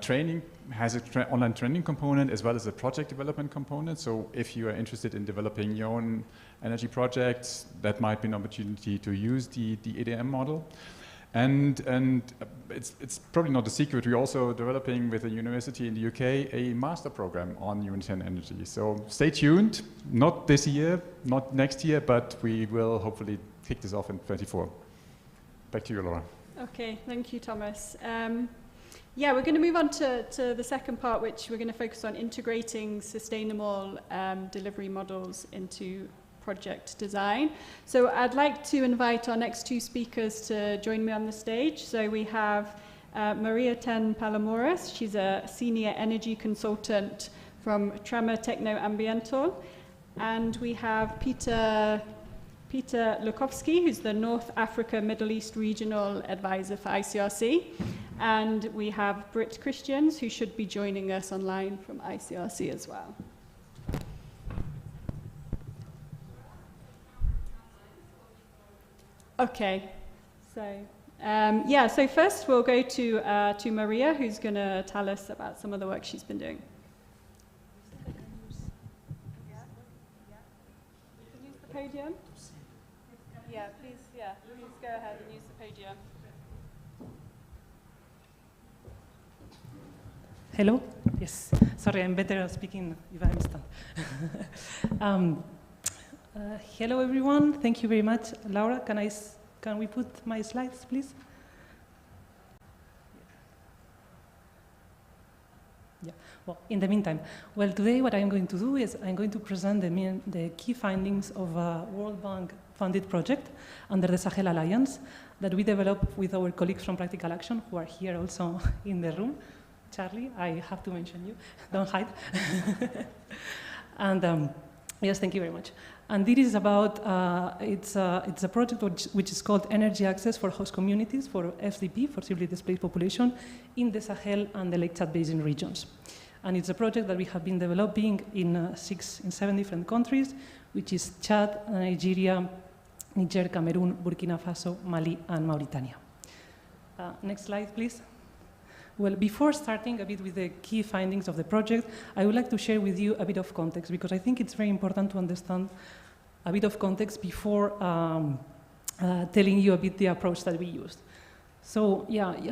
training, has an online training component as well as a project development component. So if you are interested in developing your own energy projects, that might be an opportunity to use the EDM model. And it's probably not a secret, we're also developing with a university in the UK a master program on humanitarian energy. So stay tuned, not this year, not next year, but we will hopefully kick this off in 2024. Back to you, Laura. Okay, thank you, Thomas. Yeah, we're going to move on to the second part, which we're going to focus on integrating sustainable delivery models into project design. So I'd like to invite our next two speakers to join me on the stage. So we have Maria Ten Palomares. She's a senior energy consultant from Trama Techno Ambiental. And we have Peter Peter Lukowski, who's the North Africa Middle East Regional Advisor for ICRC. And we have Britt Christians, who should be joining us online from ICRC as well. Okay, so so first we'll go to Maria, who's going to tell us about some of the work she's been doing. Use the podium. Yeah, please go ahead and use the podium. Hello? Yes. Sorry, I'm better at speaking if I understand. Hello, everyone. Thank you very much. Laura, can we put my slides, please? Yeah. Well, in the meantime, today what I'm going to do is I'm going to present the key findings of a World Bank-funded project under the Sahel Alliance that we developed with our colleagues from Practical Action, who are here also in the room. Charlie, I have to mention you. Don't hide. And yes, thank you very much. And this is about, it's a project which is called Energy Access for Host Communities, for FDP, forcibly displaced population, in the Sahel and the Lake Chad Basin regions. And it's a project that we have been developing in 7 different countries, which is Chad, Nigeria, Niger, Cameroon, Burkina Faso, Mali, and Mauritania. Next slide, please. Well, before starting a bit with the key findings of the project, I would like to share with you a bit of context, because I think it's very important to understand a bit of context before telling you a bit the approach that we used. So,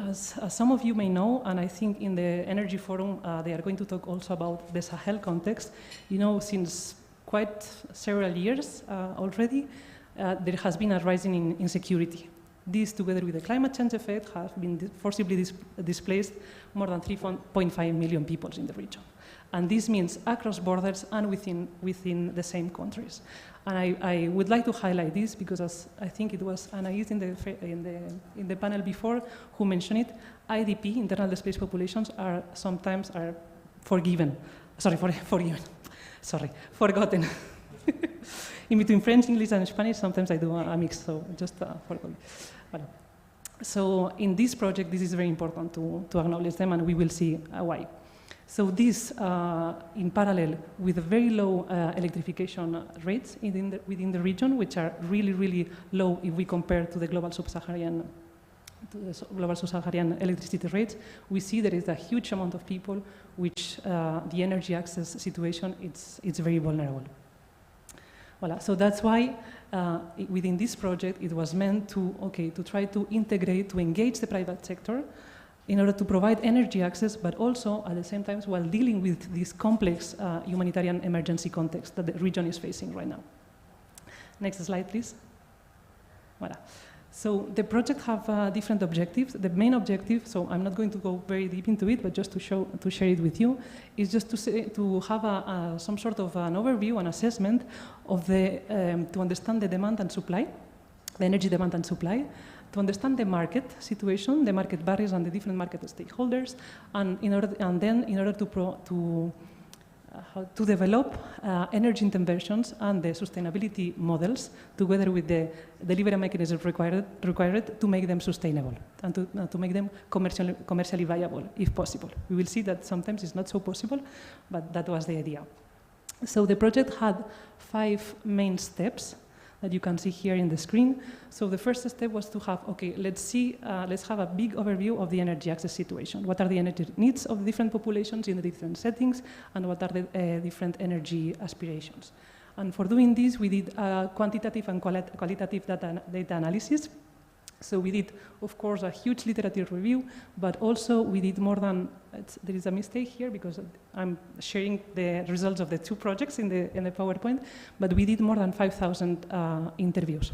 as some of you may know, and I think in the Energy Forum, they are going to talk also about the Sahel context. You know, since quite several years already, there has been a rising in insecurity. This, together with the climate change effect, have been forcibly displaced more than 3.5 million people in the region. And this means across borders and within the same countries. And I would like to highlight this because, as I think it was Anais in the panel before who mentioned it, IDP, internal displaced populations, are sometimes forgotten. In between French, English, and Spanish, sometimes I do a mix, so just forgive me. Voilà. So in this project, this is very important to acknowledge them, and we will see why. So this, in parallel with very low electrification rates within the region, which are really, really low if we compare to the global sub-Saharan electricity rates, we see there is a huge amount of people which the energy access situation, it's very vulnerable. Voilà. So that's why within this project it was meant to try to integrate, to engage the private sector in order to provide energy access, but also at the same time while dealing with this complex humanitarian emergency context that the region is facing right now. Next slide, please. Voilà. So the project have different objectives. The main objective, so I'm not going to go very deep into it, but just to share it with you, is just to have some sort of an overview, an assessment of to understand the demand and supply, the energy demand and supply, to understand the market situation, the market barriers and the different market stakeholders, and in order to develop energy interventions and the sustainability models together with the delivery mechanisms required to make them sustainable and to make them commercially viable, if possible. We will see that sometimes it's not so possible, but that was the idea. So the project had 5 main steps that you can see here in the screen. So the first step was to have, let's have a big overview of the energy access situation. What are the energy needs of the different populations in the different settings, and what are the different energy aspirations? And for doing this, we did quantitative and qualitative data analysis. So we did, of course, a huge literature review, but also we did more than, there is a mistake here because I'm sharing the results of the 2 projects in the PowerPoint, but we did more than 5,000 interviews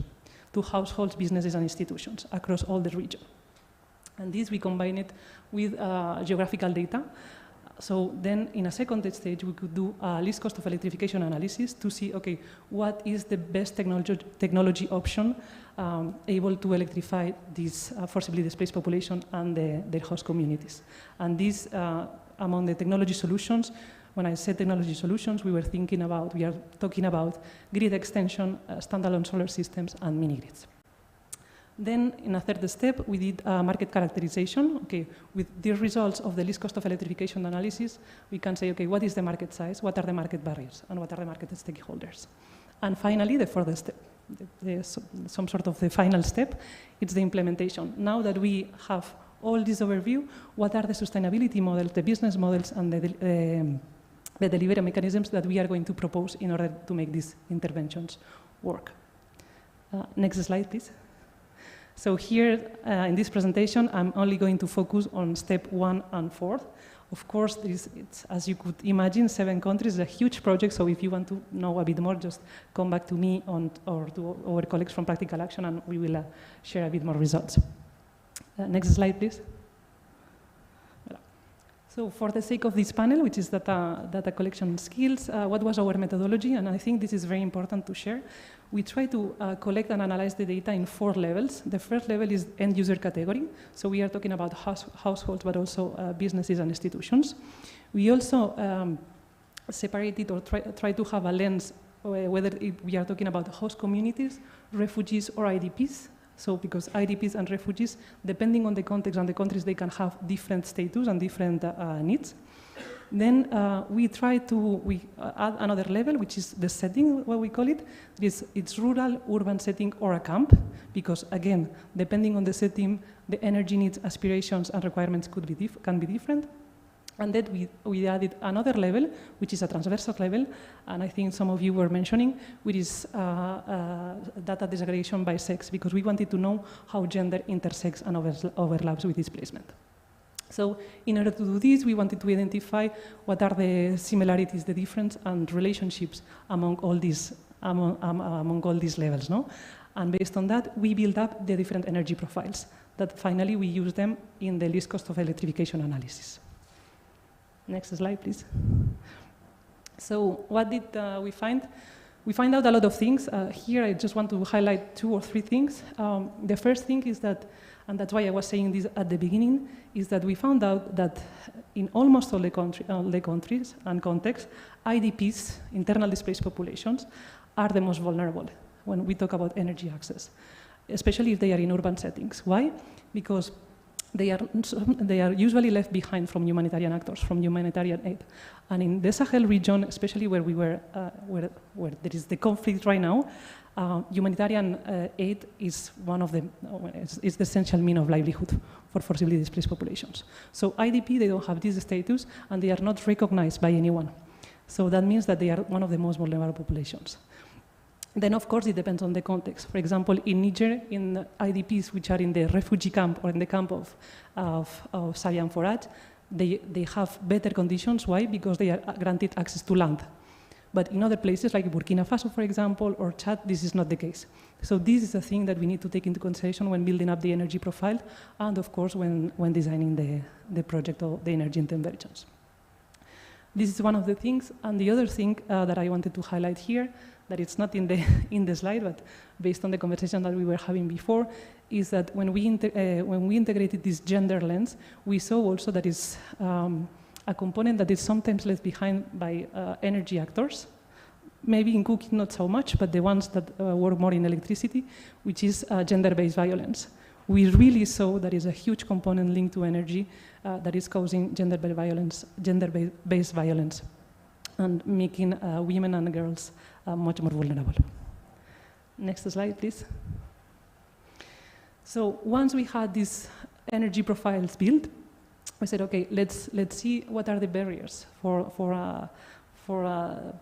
to households, businesses, and institutions across all the region. And this we combine it with geographical data. So then in a second stage, we could do a least cost of electrification analysis to see, what is the best technology option able to electrify this forcibly displaced population and their host communities. And these, among the technology solutions, When I said technology solutions, we are talking about grid extension, standalone solar systems, and mini-grids. Then, in a third step, we did market characterization. Okay, with the results of the least cost of electrification analysis, we can say, okay, what is the market size, what are the market barriers, and what are the market stakeholders? And finally, the further step, some sort of the final step, it's the implementation. Now that we have all this overview, what are the sustainability models, the business models, and the delivery mechanisms that we are going to propose in order to make these interventions work? Next slide, please. So here, in this presentation, I'm only going to focus on step 1 and 4. Of course, it's, as you could imagine, 7 countries, a huge project, so if you want to know a bit more, just come back to me or to our colleagues from Practical Action, and we will share a bit more results. Next slide, please. So for the sake of this panel, which is data collection skills, what was our methodology? And I think this is very important to share. We try to collect and analyze the data in 4 levels. The first level is end user category. So we are talking about households, but also businesses and institutions. We also separated or try to have a lens whether we are talking about host communities, refugees, or IDPs. So because IDPs and refugees, depending on the context and the countries, they can have different status and different needs. Then we add another level, which is the setting, what we call it. It's rural, urban setting, or a camp, because again, depending on the setting, the energy needs, aspirations, and requirements can be different. And then we added another level, which is a transversal level, and I think some of you were mentioning, which is data disaggregation by sex, because we wanted to know how gender intersects and overlaps with displacement. So in order to do this, we wanted to identify what are the similarities, the difference, and relationships among all these levels, no? And based on that, we build up the different energy profiles that finally we use them in the least cost of electrification analysis. Next slide, please. So what did we find? We find out a lot of things. Here I just want to highlight 2 or 3 things. The first thing is that, and that's why I was saying this at the beginning, is that we found out that in almost all the countries and contexts, IDPs, internal displaced populations, are the most vulnerable when we talk about energy access, especially if they are in urban settings. Why? Because they are usually left behind from humanitarian actors, from humanitarian aid. And in the Sahel region, especially where where there is the conflict right now, humanitarian aid is is the essential means of livelihood for forcibly displaced populations. So IDP, they don't have this status, and they are not recognized by anyone. So that means that they are one of the most vulnerable populations. Then, of course, it depends on the context. For example, in Niger, in IDPs which are in the refugee camp or in the camp of Syrian Forage, they have better conditions. Why? Because they are granted access to land. But in other places, like Burkina Faso, for example, or Chad, this is not the case. So this is a thing that we need to take into consideration when building up the energy profile, and of course, when designing the project or the energy interventions. This is one of the things, and the other thing that I wanted to highlight here, that it's not in the slide, but based on the conversation that we were having before, is that when we integrated this gender lens, we saw also that is a component that is sometimes left behind by energy actors. Maybe in cooking not so much, but the ones that work more in electricity, which is gender-based violence. We really saw that is a huge component linked to energy that is causing gender-based violence, and making women and girls much more vulnerable. Next slide, please. So once we had these energy profiles built, we said, okay, let's see what are the barriers for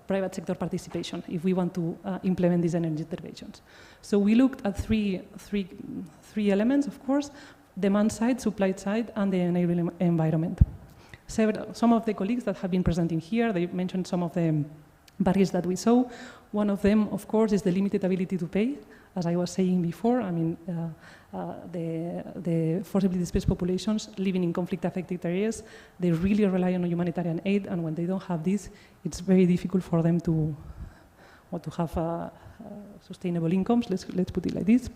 private sector participation if we want to implement these energy interventions. So we looked at three elements, of course: demand side, supply side, and the enabling environment. Some of the colleagues that have been presenting here, they mentioned some of the barriers that we saw. One of them, of course, is the limited ability to pay. As I was saying before, I mean, the forcibly displaced populations living in conflict-affected areas, they really rely on humanitarian aid, and when they don't have this, it's very difficult for them to have sustainable incomes. Let's put it like this.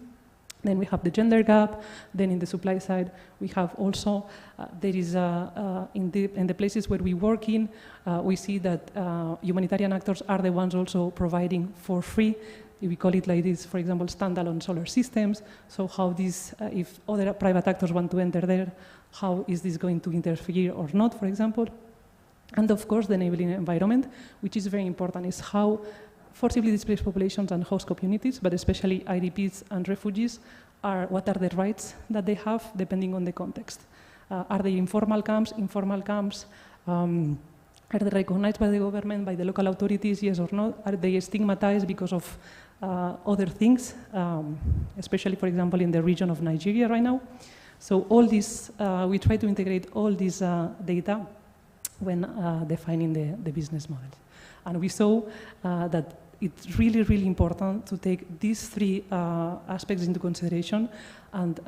Then we have the gender gap. Then in the supply side, we have also, there is in the places where we work in, we see that humanitarian actors are the ones also providing for free. We call it like this, for example, standalone solar systems. So how this, if other private actors want to enter there, how is this going to interfere or not, for example? And of course, the enabling environment, which is very important, is how forcibly displaced populations and host communities, but especially IDPs and refugees, what are the rights that they have depending on the context. Are they informal camps? Are they recognized by the government, by the local authorities, yes or no? Are they stigmatized because of other things, especially, for example, in the region of Nigeria right now? So all this, we try to integrate all this data when defining the business models. And we saw that it's really, really important to take these three aspects into consideration and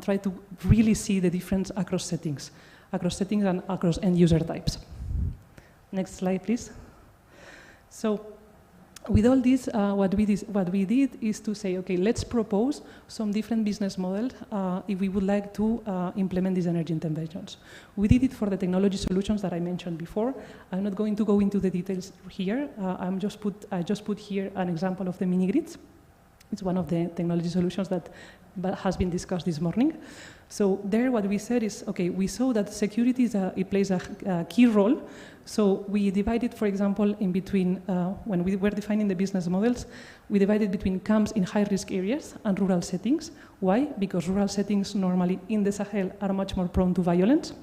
try to really see the difference across settings and across end user types. Next slide, please. So with all this, what we did is to say, okay, let's propose some different business models if we would like to implement these energy interventions. We did it for the technology solutions that I mentioned before. I'm not going to go into the details here. I just put here an example of the mini grids. It's one of the technology solutions that has been discussed this morning. So there what we said is, okay, we saw that security it plays a key role. So we divided, for example, in between, when we were defining the business models, we divided between camps in high-risk areas and rural settings. Why? Because rural settings normally in the Sahel are much more prone to violence,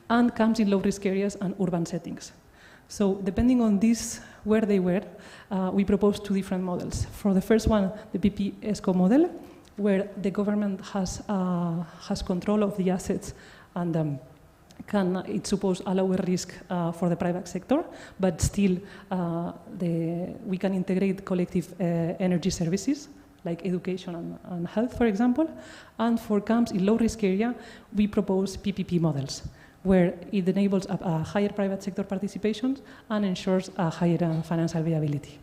and camps in low-risk areas and urban settings. So depending on this, where they were, we proposed two different models. For the first one, the PP-ESCO model, where the government has control of the assets and it's supposed a lower risk for the private sector, but still we can integrate collective energy services like education and health, for example. And for camps in low-risk area, we propose PPP models, where it enables a higher private sector participation and ensures a higher financial viability.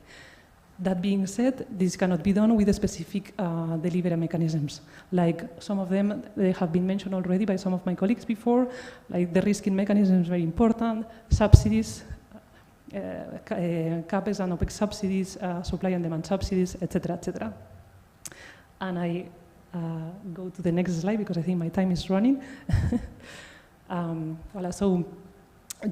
That being said, this cannot be done with the specific delivery mechanisms. Like some of them, they have been mentioned already by some of my colleagues before, like the risking mechanism is very important, subsidies, CAPEX and OPEX subsidies, supply and demand subsidies, etc., etc. And I go to the next slide because I think my time is running. Voilà, so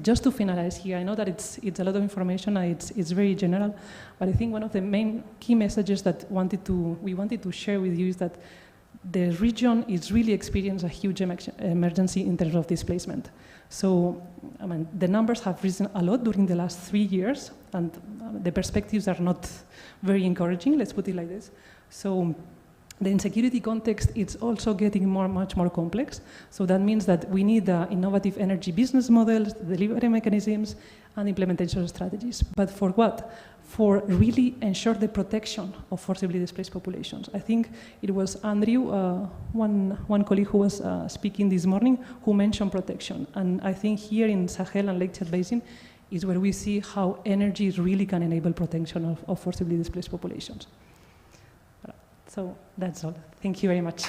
just to finalize here, I know that it's a lot of information and it's very general, but I think one of the main key messages that we wanted to share with you is that the region is really experiencing a huge emergency in terms of displacement. So, I mean, the numbers have risen a lot during the last 3 years, and the perspectives are not very encouraging, let's put it like this. So, the insecurity context is also getting much more complex. So that means that we need innovative energy business models, delivery mechanisms, and implementation strategies. But for what? For really ensure the protection of forcibly displaced populations. I think it was Andrew, one colleague who was speaking this morning, who mentioned protection. And I think here in Sahel and Lake Chad Basin is where we see how energy really can enable protection of forcibly displaced populations. So that's all. Thank you very much.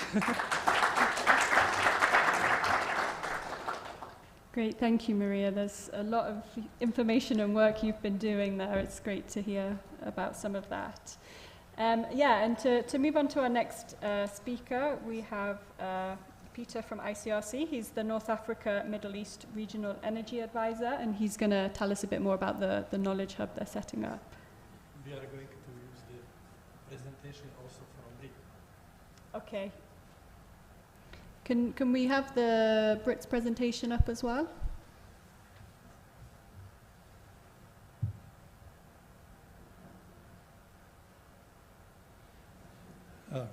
Great, thank you, Maria. There's a lot of information and work you've been doing there. It's great to hear about some of that. Yeah, and to move on to our next speaker, we have Peter from ICRC. He's the North Africa Middle East Regional Energy Advisor, and he's going to tell us a bit more about the knowledge hub they're setting up. We are going to use the presentation also from Rick. Okay. Can we have the Brits presentation up as well?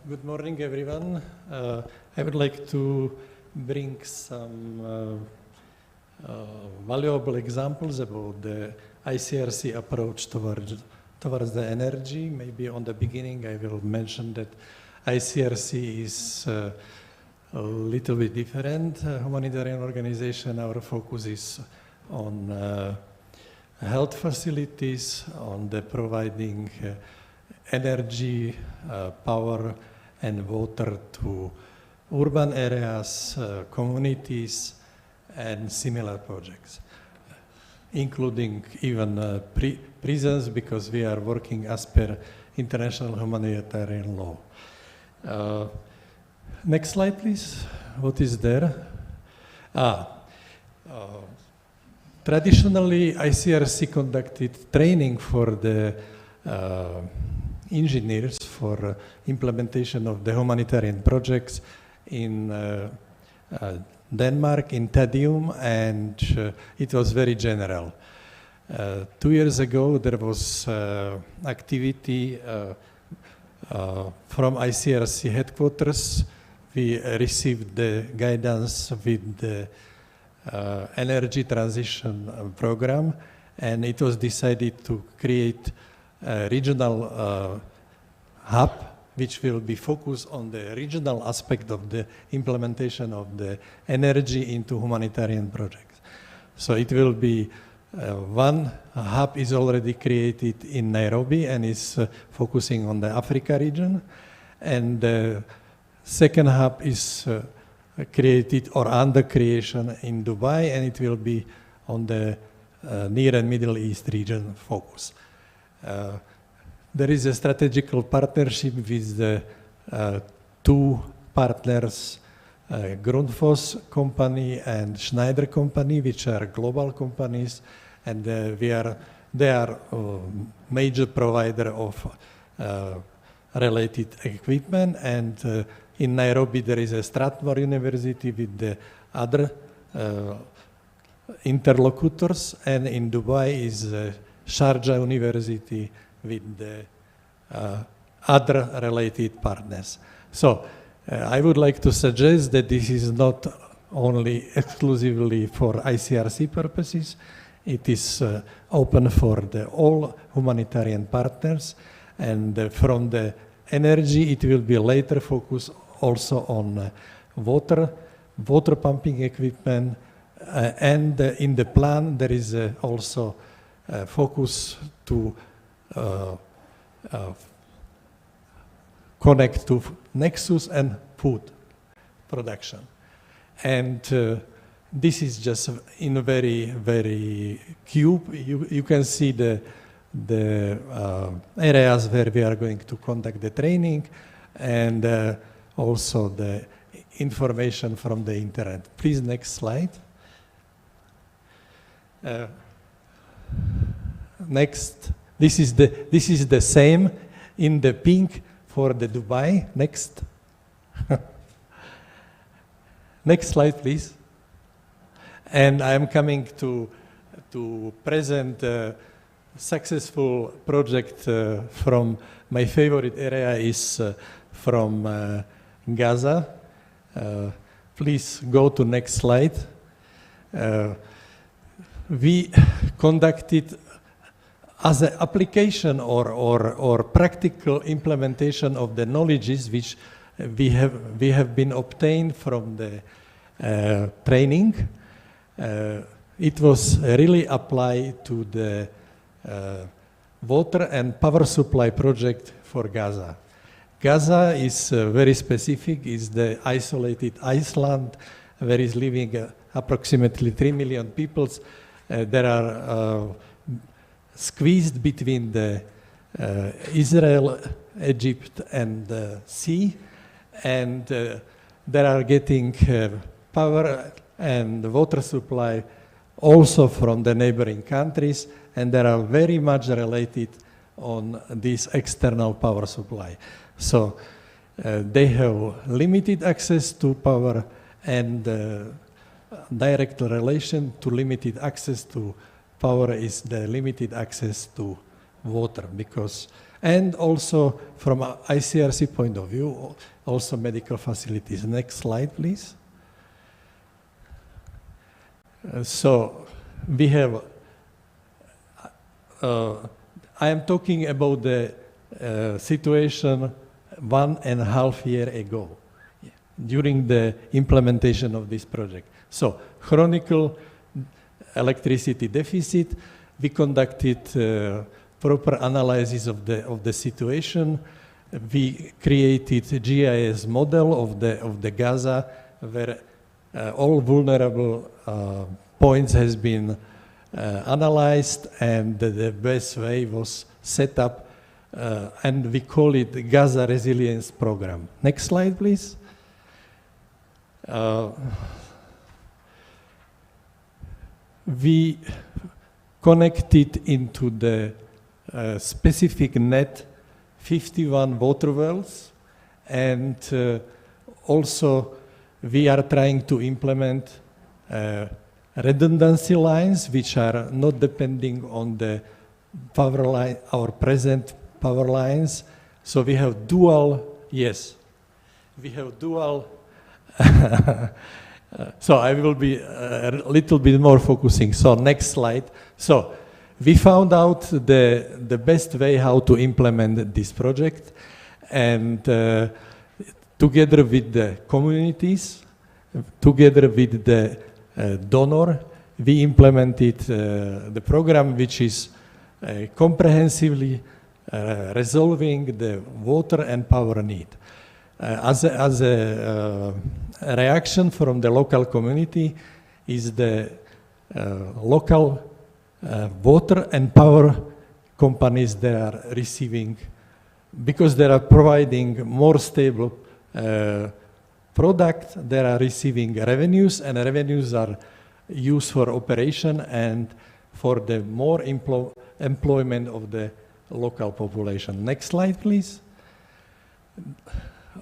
Good morning, everyone. I would like to bring some valuable examples about the ICRC approach towards the energy. Maybe on the beginning I will mention that ICRC is a little bit different humanitarian organization. Our focus is on health facilities, on the providing energy, power, and water to urban areas, communities, and similar projects, including even prisons, because we are working as per international humanitarian law. Next slide, please. What is there? Traditionally, ICRC conducted training for the engineers for implementation of the humanitarian projects in Denmark, in Tadium, and it was very general. 2 years ago, there was activity from ICRC headquarters. We received the guidance with the energy transition program, and it was decided to create a regional hub which will be focused on the regional aspect of the implementation of the energy into humanitarian projects. So it will be one hub is already created in Nairobi and is focusing on the Africa region, and the second hub is created or under creation in Dubai, and it will be on the Near and Middle East region focus. There is a strategical partnership with the two partners, Grundfos company and Schneider company, which are global companies, and they are major provider of related equipment. And in Nairobi there is a Strathmore University with the other interlocutors, and in Dubai is Sharjah University with the other related partners. So I would like to suggest that this is not only exclusively for ICRC purposes, it is open for all humanitarian partners, and from the energy it will be later focused also on water pumping equipment, and in the plan there is also focus to connect to nexus and food production. And this is just in a very, very cube. You can see the areas where we are going to conduct the training, and also the information from the internet. Please, next slide. Next. This is the same in the pink for the Dubai. Next. Next slide, please. And I am coming to present a successful project from my favorite area is from Gaza. Please go to next slide. We conducted as an application or practical implementation of the knowledges which we have been obtained from the training. It was really applied to the water and power supply project for Gaza. Gaza is very specific, is the isolated island where is living approximately 3 million people. There are squeezed between the Israel, Egypt, and the sea, and they are getting power and water supply also from the neighboring countries, and they are very much related on this external power supply. So they have limited access to power, and direct relation to limited access to power is the limited access to water, because, and also from an ICRC point of view, also medical facilities. Next slide, please. So we have, I am talking about the situation 1.5 years ago, during the implementation of this project. So chronicle electricity deficit. We conducted proper analysis of the situation. we created a GIS model of the Gaza where all vulnerable points has been analyzed, and the best way was set up, and we call it the Gaza Resilience Program. Next slide, please. We connected into the specific net 51 water wells, and also we are trying to implement redundancy lines which are not depending on the power line, our present power lines. So we have dual, yes, we have dual. So I will be a little bit more focusing. So next slide. So we found out the best way how to implement this project, and together with the communities, together with the donor, we implemented the program, which is comprehensively resolving the water and power need. As a reaction from the local community is the local water and power companies that are receiving, because they are providing more stable product, they are receiving revenues, and revenues are used for operation and for the more employment of the local population. Next slide, please.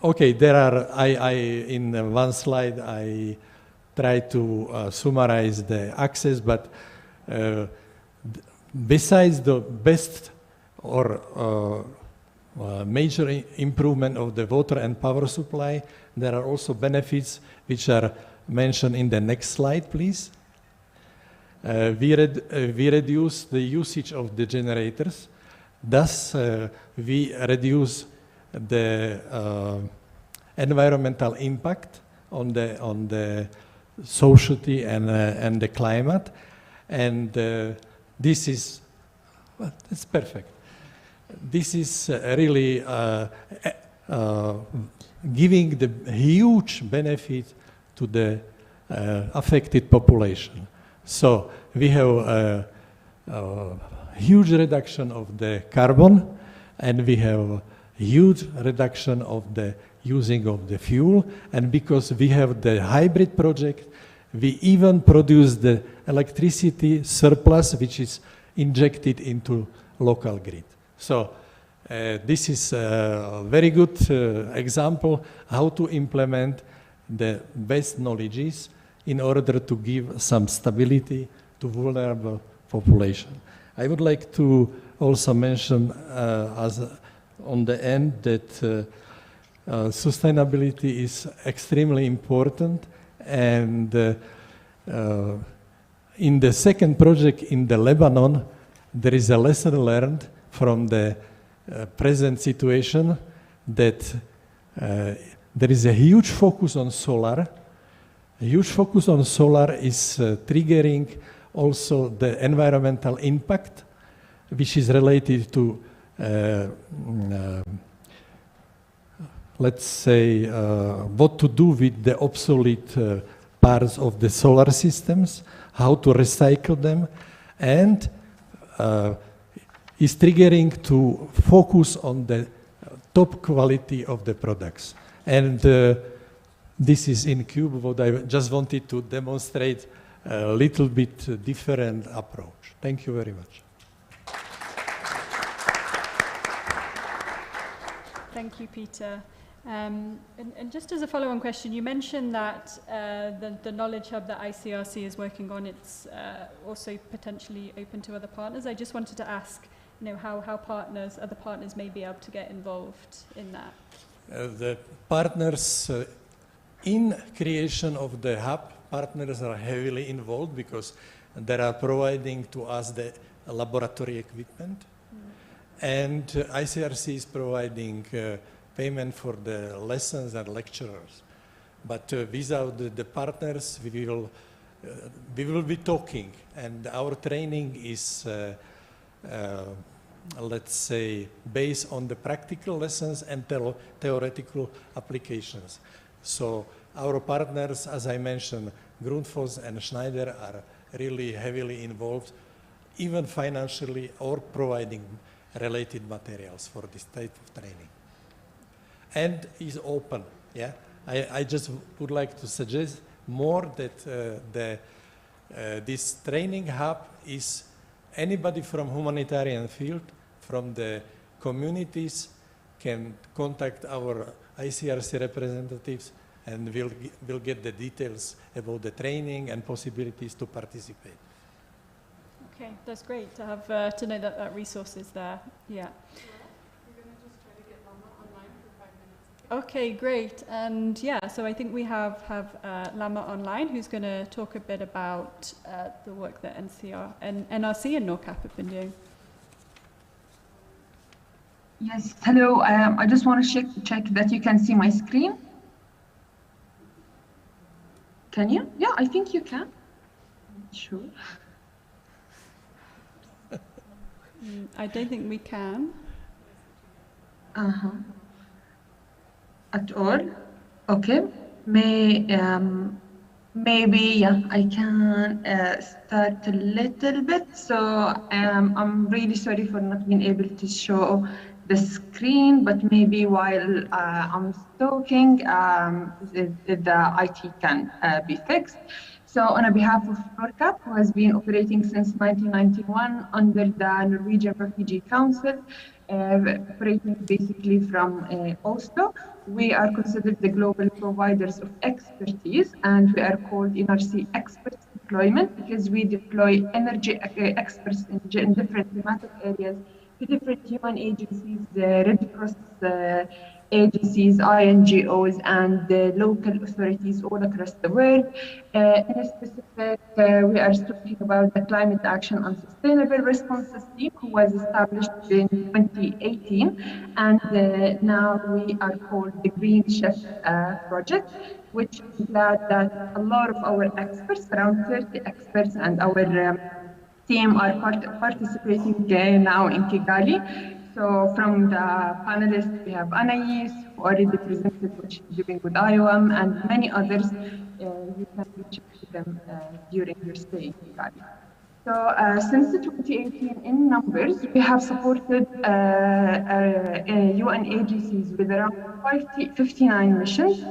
Okay, there are, in one slide, I try to summarize the access, but besides the best or major improvement of the water and power supply, there are also benefits which are mentioned in the next slide, please. We reduce the usage of the generators. Thus, we reduce the environmental impact on the society and the climate, and this is, well, it's perfect. This is really giving the huge benefit to the affected population. So we have a huge reduction of the carbon, and we have huge reduction of the using of the fuel, and because we have the hybrid project, we even produce the electricity surplus which is injected into local grid. So this is a very good example how to implement the best knowledges in order to give some stability to vulnerable population. I would like to also mention on the end that sustainability is extremely important, and in the second project in the Lebanon, there is a lesson learned from the present situation that there is a huge focus on solar. A huge focus on solar is triggering also the environmental impact, which is related to let's say, what to do with the obsolete parts of the solar systems, how to recycle them, and is triggering to focus on the top quality of the products. And this is in Cube what I just wanted to demonstrate a little bit different approach. Thank you very much. Thank you, Peter. And just as a follow-on question, you mentioned that the Knowledge Hub that ICRC is working on, it's also potentially open to other partners. I just wanted to ask, how other partners may be able to get involved in that. The partners in creation of the hub, partners are heavily involved because they are providing to us the laboratory equipment, and ICRC is providing payment for the lessons and lecturers. But without the partners, we will be talking, and our training is let's say, based on the practical lessons and theoretical applications. So our partners, as I mentioned, Grundfos and Schneider are really heavily involved, even financially, or providing related materials for this type of training. And is open, yeah? I just would like to suggest more that this training hub is anybody from humanitarian field, from the communities, can contact our ICRC representatives and we'll get the details about the training and possibilities to participate. Okay, that's great to have to know that that resource is there. Yeah. Okay, great. And yeah, so I think we have Lama online, who's going to talk a bit about the work that NRC and NORCAP have been doing. Yes, hello. I just want to check that you can see my screen. Can you? Yeah, I think you can. Sure. I don't think we can. Uh-huh. At all? Okay. Maybe, yeah, I can start a little bit. So I'm really sorry for not being able to show the screen, but maybe while I'm talking, the IT can be fixed. So on behalf of NORCAP, who has been operating since 1991 under the Norwegian Refugee Council, operating basically from Oslo, we are considered the global providers of expertise, and we are called NRC Experts Deployment because we deploy energy experts in different thematic areas to different human agencies, Red Cross agencies, INGOs, and local authorities all across the world. In specific, we are talking about the Climate Action and Sustainable Responses Team, who was established in 2018, and now we are called the Green Shift Project, which I'm glad that a lot of our experts, around 30 experts, and our team are participating now in Kigali. So from the panelists, we have Anais, who already presented what she's doing with IOM, and many others. You can reach out to them during your stay in Kigali. So since 2018, in numbers, we have supported UN agencies with around 59 missions.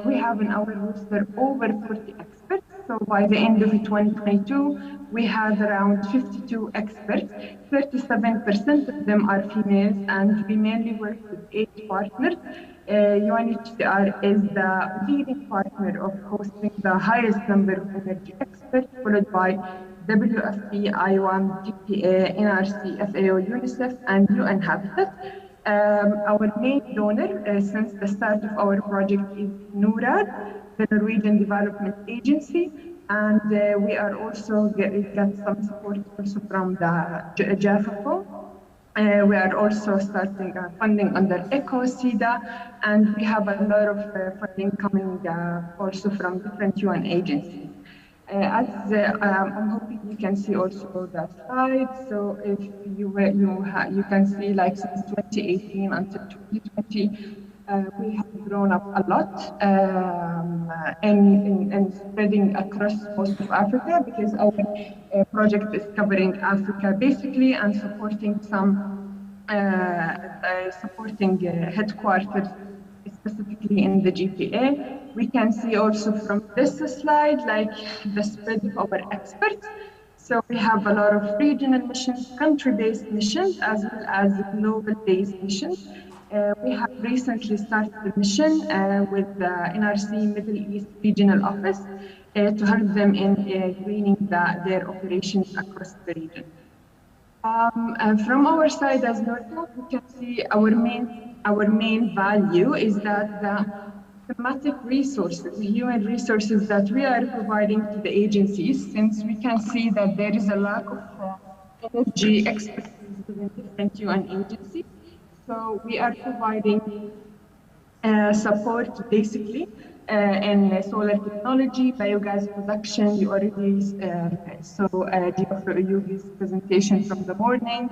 We have in our roster over 40 experts. So by the end of 2022, we had around 52 experts. 37% of them are females, and we mainly work with 8 partners. UNHCR is the leading partner of hosting the highest number of energy experts, followed by WFP, IOM, GPA, NRC, FAO, UNICEF, and UN Habitat. Our main donor since the start of our project is NORAD, the Norwegian Development Agency, and we are also get some support also from the JAFACO. We are also starting funding under ECHO, SIDA, and we have a lot of funding coming also from different UN agencies. I'm hoping you can see also the slide. So if you can see, like, since 2018 until 2020, we have grown up a lot and spreading across most of Africa, because our project is covering Africa basically and supporting some headquarters specifically in the GPA. We can see also from this slide, like, the spread of our experts. So we have a lot of regional missions, country-based missions, as well as global-based missions. We have recently started a mission with the NRC Middle East Regional Office to help them in greening their operations across the region. And from our side as NORCAP, we can see our main value is that the thematic resources, the human resources that we are providing to the agencies, since we can see that there is a lack of energy expertise within different UN agencies. So we are providing support basically in solar technology, biogas production. You already saw Dioufeu's presentation from the morning,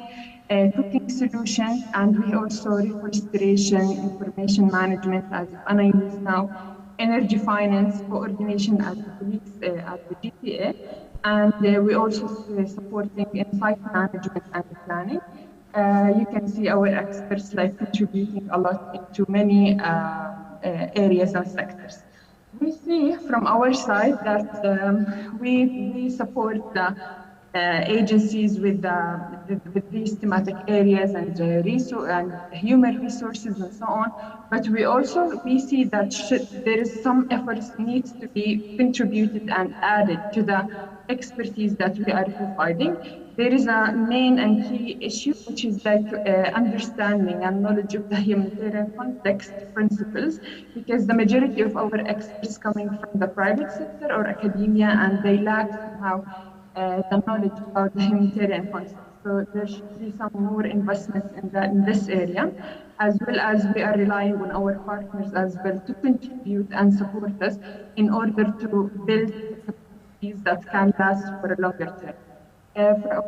cooking solutions, and we also reforestation, information management, as Anna used now, energy finance, coordination as the colleagues at the GPA, and we also supporting insight management and planning. You can see our experts like contributing a lot into many areas and sectors. We see from our side that we support the agencies with these thematic areas and human resources and so on. But we see that there is some efforts needs to be contributed and added to the expertise that we are providing. There is a main and key issue, which is like understanding and knowledge of the humanitarian context principles, because the majority of our experts coming from the private sector or academia, and they lack somehow the knowledge about the humanitarian concept. So there should be some more investments in this area, as well as we are relying on our partners as well to contribute and support us in order to build the capacities that can last for a longer term.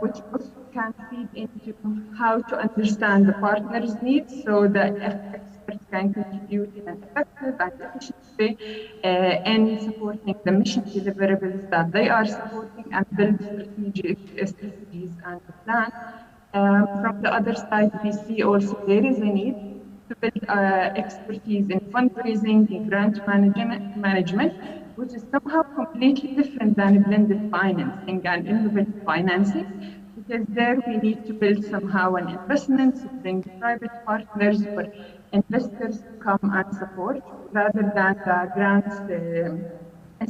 Which also can feed into how to understand the partner's needs so that experts can contribute in an effective and efficient way in supporting the mission deliverables that they are supporting and build strategies and plans. From the other side, we see also there is a need to build expertise in fundraising, in grant management, which is somehow completely different than blended financing and innovative financing, because there we need to build somehow an investment to bring private partners or investors to come and support, rather than the grants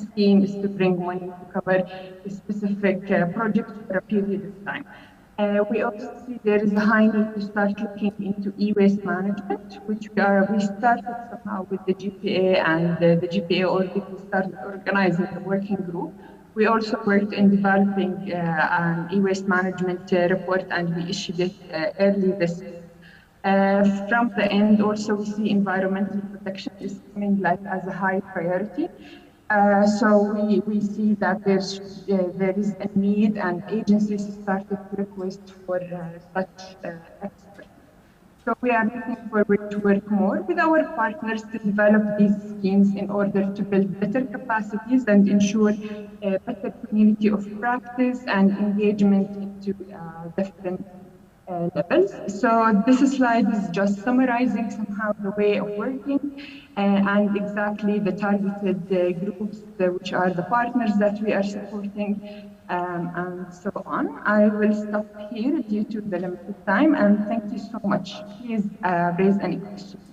scheme is to bring money to cover a specific project for a period of time. We also see there is a high need to start looking into e-waste management, which we started somehow with the GPA, and the GPA already started organizing the working group. We also worked in developing an e-waste management report, and we issued it early this week. From the end, also we see environmental protection is coming like as a high priority. So we see that there is a need, and agencies started to request for such experts. So we are looking forward to work more with our partners to develop these schemes in order to build better capacities and ensure a better community of practice and engagement into different levels. So this slide is just summarizing somehow the way of working and exactly the targeted groups, which are the partners that we are supporting, and so on. I will stop here due to the limited time, and thank you so much. Please raise any questions.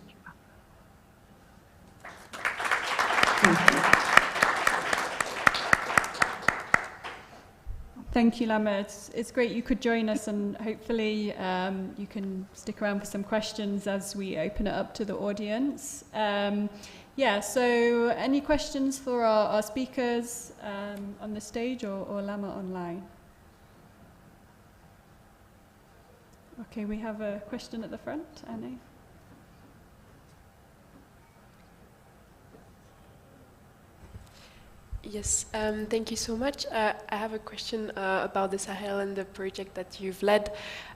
Thank you, Lama. It's great you could join us, and hopefully you can stick around for some questions as we open it up to the audience. Yeah, so any questions for our speakers on the stage or Lama online? Okay, we have a question at the front, Annie. Yes, thank you so much. I have a question about the Sahel and the project that you've led.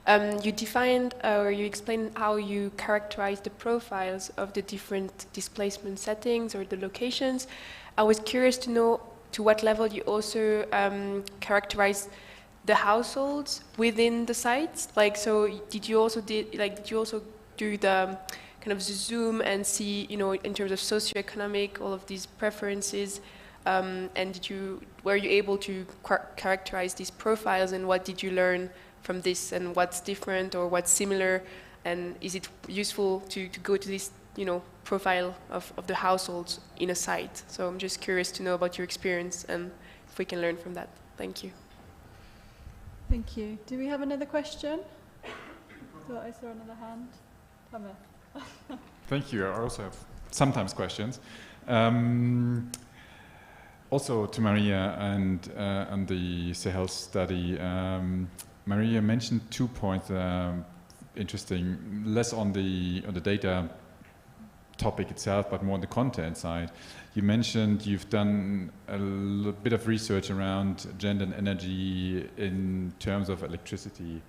You defined or you explained how you characterize the profiles of the different displacement settings or the locations. I was curious to know to what level you also characterize the households within the sites. Like, so did you also do the kind of zoom and see, you know, in terms of socioeconomic, all of these preferences? And were you able to characterize these profiles, and what did you learn from this, and what's different or what's similar, and is it useful to go to this, you know, profile of the households in a site? So I'm just curious to know about your experience and if we can learn from that. Thank you. Thank you. Do we have another question? I saw another hand. Thomas. Thank you. I also have sometimes questions. Also to Maria and on the Sahel study, Maria mentioned 2 points interesting, less on the data topic itself, but more on the content side. You mentioned you've done a bit of research around gender and energy in terms of electricity.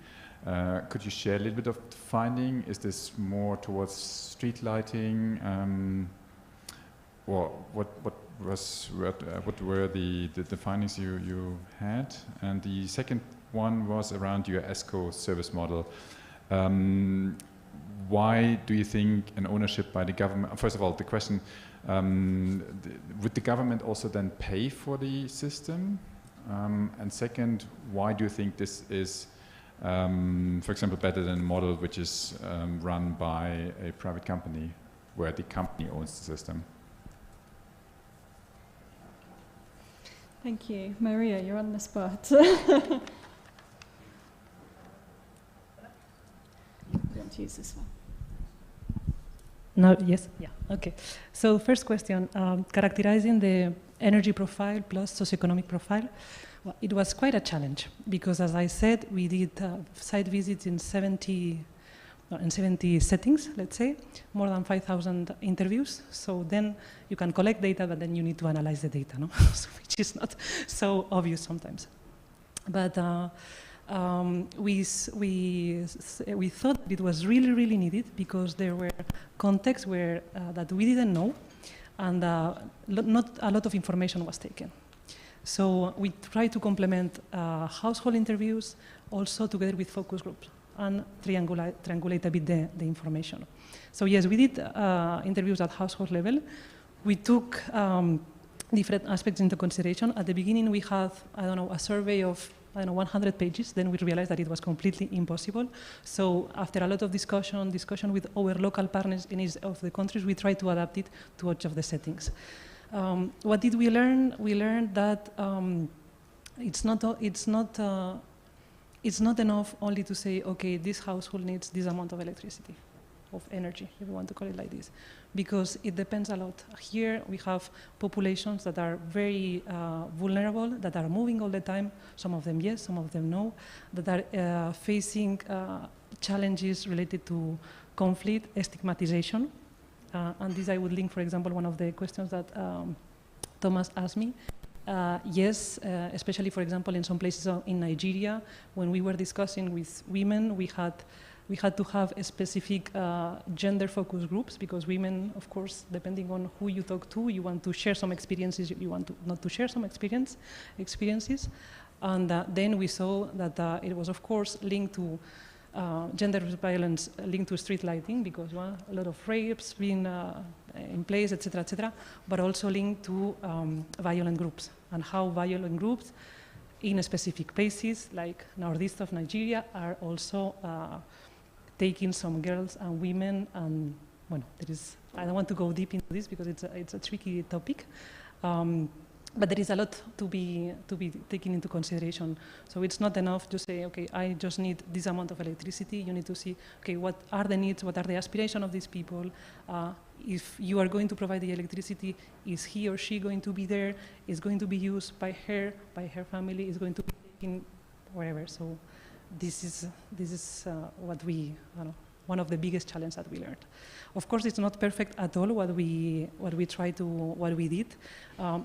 Could you share a little bit of the finding? Is this more towards street lighting? Or what were the findings you had? And the second one was around your ESCO service model. Why do you think an ownership by the government? First of all, the question: would the government also then pay for the system? And second, why do you think this is, for example, better than a model which is run by a private company, where the company owns the system? Thank you. Maria, you're on the spot. Want to use this one? No, yes, yeah, okay. So first question, characterizing the energy profile plus socioeconomic profile. Well, it was quite a challenge because, as I said, we did site visits in 70 settings, let's say, more than 5,000 interviews. So then you can collect data, but then you need to analyze the data, no? Which is not so obvious sometimes. But we thought it was really, really needed because there were contexts where that we didn't know, and not a lot of information was taken. So we tried to complement household interviews also together with focus groups and triangulate a bit the information. So yes, we did interviews at household level. We took different aspects into consideration. At the beginning, we had, a survey of 100 pages. Then we realized that it was completely impossible. So after a lot of discussion with our local partners in each of the countries, we tried to adapt it to each of the settings. What did we learn? We learned that it's not enough only to say, okay, this household needs this amount of electricity, of energy, if you want to call it like this, because it depends a lot. Here we have populations that are very vulnerable, that are moving all the time, some of them yes, some of them no, that are facing challenges related to conflict, stigmatization, and this I would link, for example, one of the questions that Thomas asked me. Yes, especially, for example, in some places in Nigeria, when we were discussing with women, we had to have a specific gender-focused groups, because women, of course, depending on who you talk to, you want to share some experiences, you want to not to share some experiences. And then we saw that it was, of course, linked to gender violence, linked to street lighting, because a lot of rapes being in place, etc., but also linked to violent groups, and how violent groups in specific places, like northeast of Nigeria, are also taking some girls and women, and I don't want to go deep into this because it's a tricky topic, but there is a lot to be taken into consideration. So it's not enough to say, okay, I just need this amount of electricity. You need to see, okay, what are the needs, what are the aspirations of these people? If you are going to provide the electricity, is he or she going to be there? Is going to be used by her family? Is going to be taken wherever? So this is what we, one of the biggest challenges that we learned. Of course, it's not perfect at all what we did.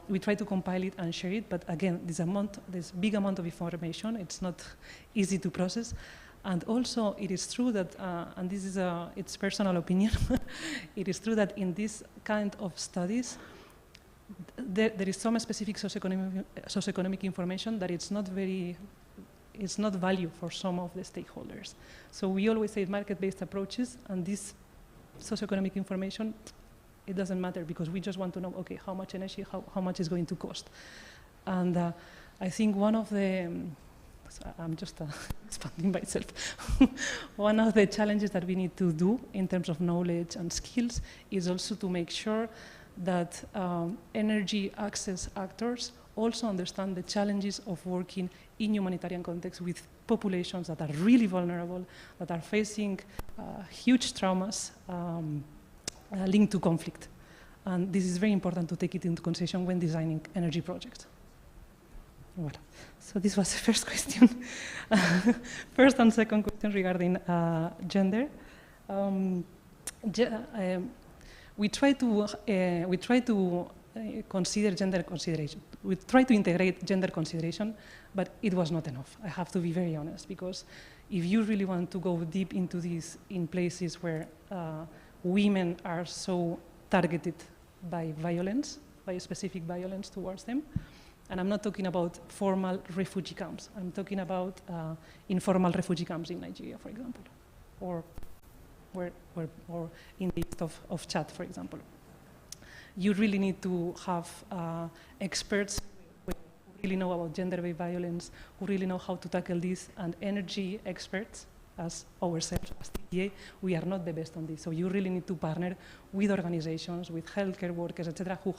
We try to compile it and share it, but again, this big amount of information, it's not easy to process. And also, it is true that, and this is it's personal opinion, it is true that in this kind of studies, there is some specific socioeconomic information that it's not value for some of the stakeholders. So we always say market-based approaches, and this socioeconomic information, it doesn't matter, because we just want to know, okay, how much energy, how much is going to cost. And I think one of the, I'm just expanding myself. One of the challenges that we need to do in terms of knowledge and skills is also to make sure that energy access actors also understand the challenges of working in humanitarian context with populations that are really vulnerable, that are facing huge traumas linked to conflict. And this is very important to take it into consideration when designing energy projects. Voilà. So this was the first question. First and second question regarding gender. we try to consider gender consideration. We try to integrate gender consideration, but it was not enough. I have to be very honest, because if you really want to go deep into this in places where women are so targeted by violence, by specific violence towards them, and I'm not talking about formal refugee camps, I'm talking about informal refugee camps in Nigeria, for example, or in the east of Chad, for example. You really need to have experts who really know about gender-based violence, who really know how to tackle this, and energy experts, as ourselves, as TPA, we are not the best on this. So you really need to partner with organizations, with healthcare workers, etc., who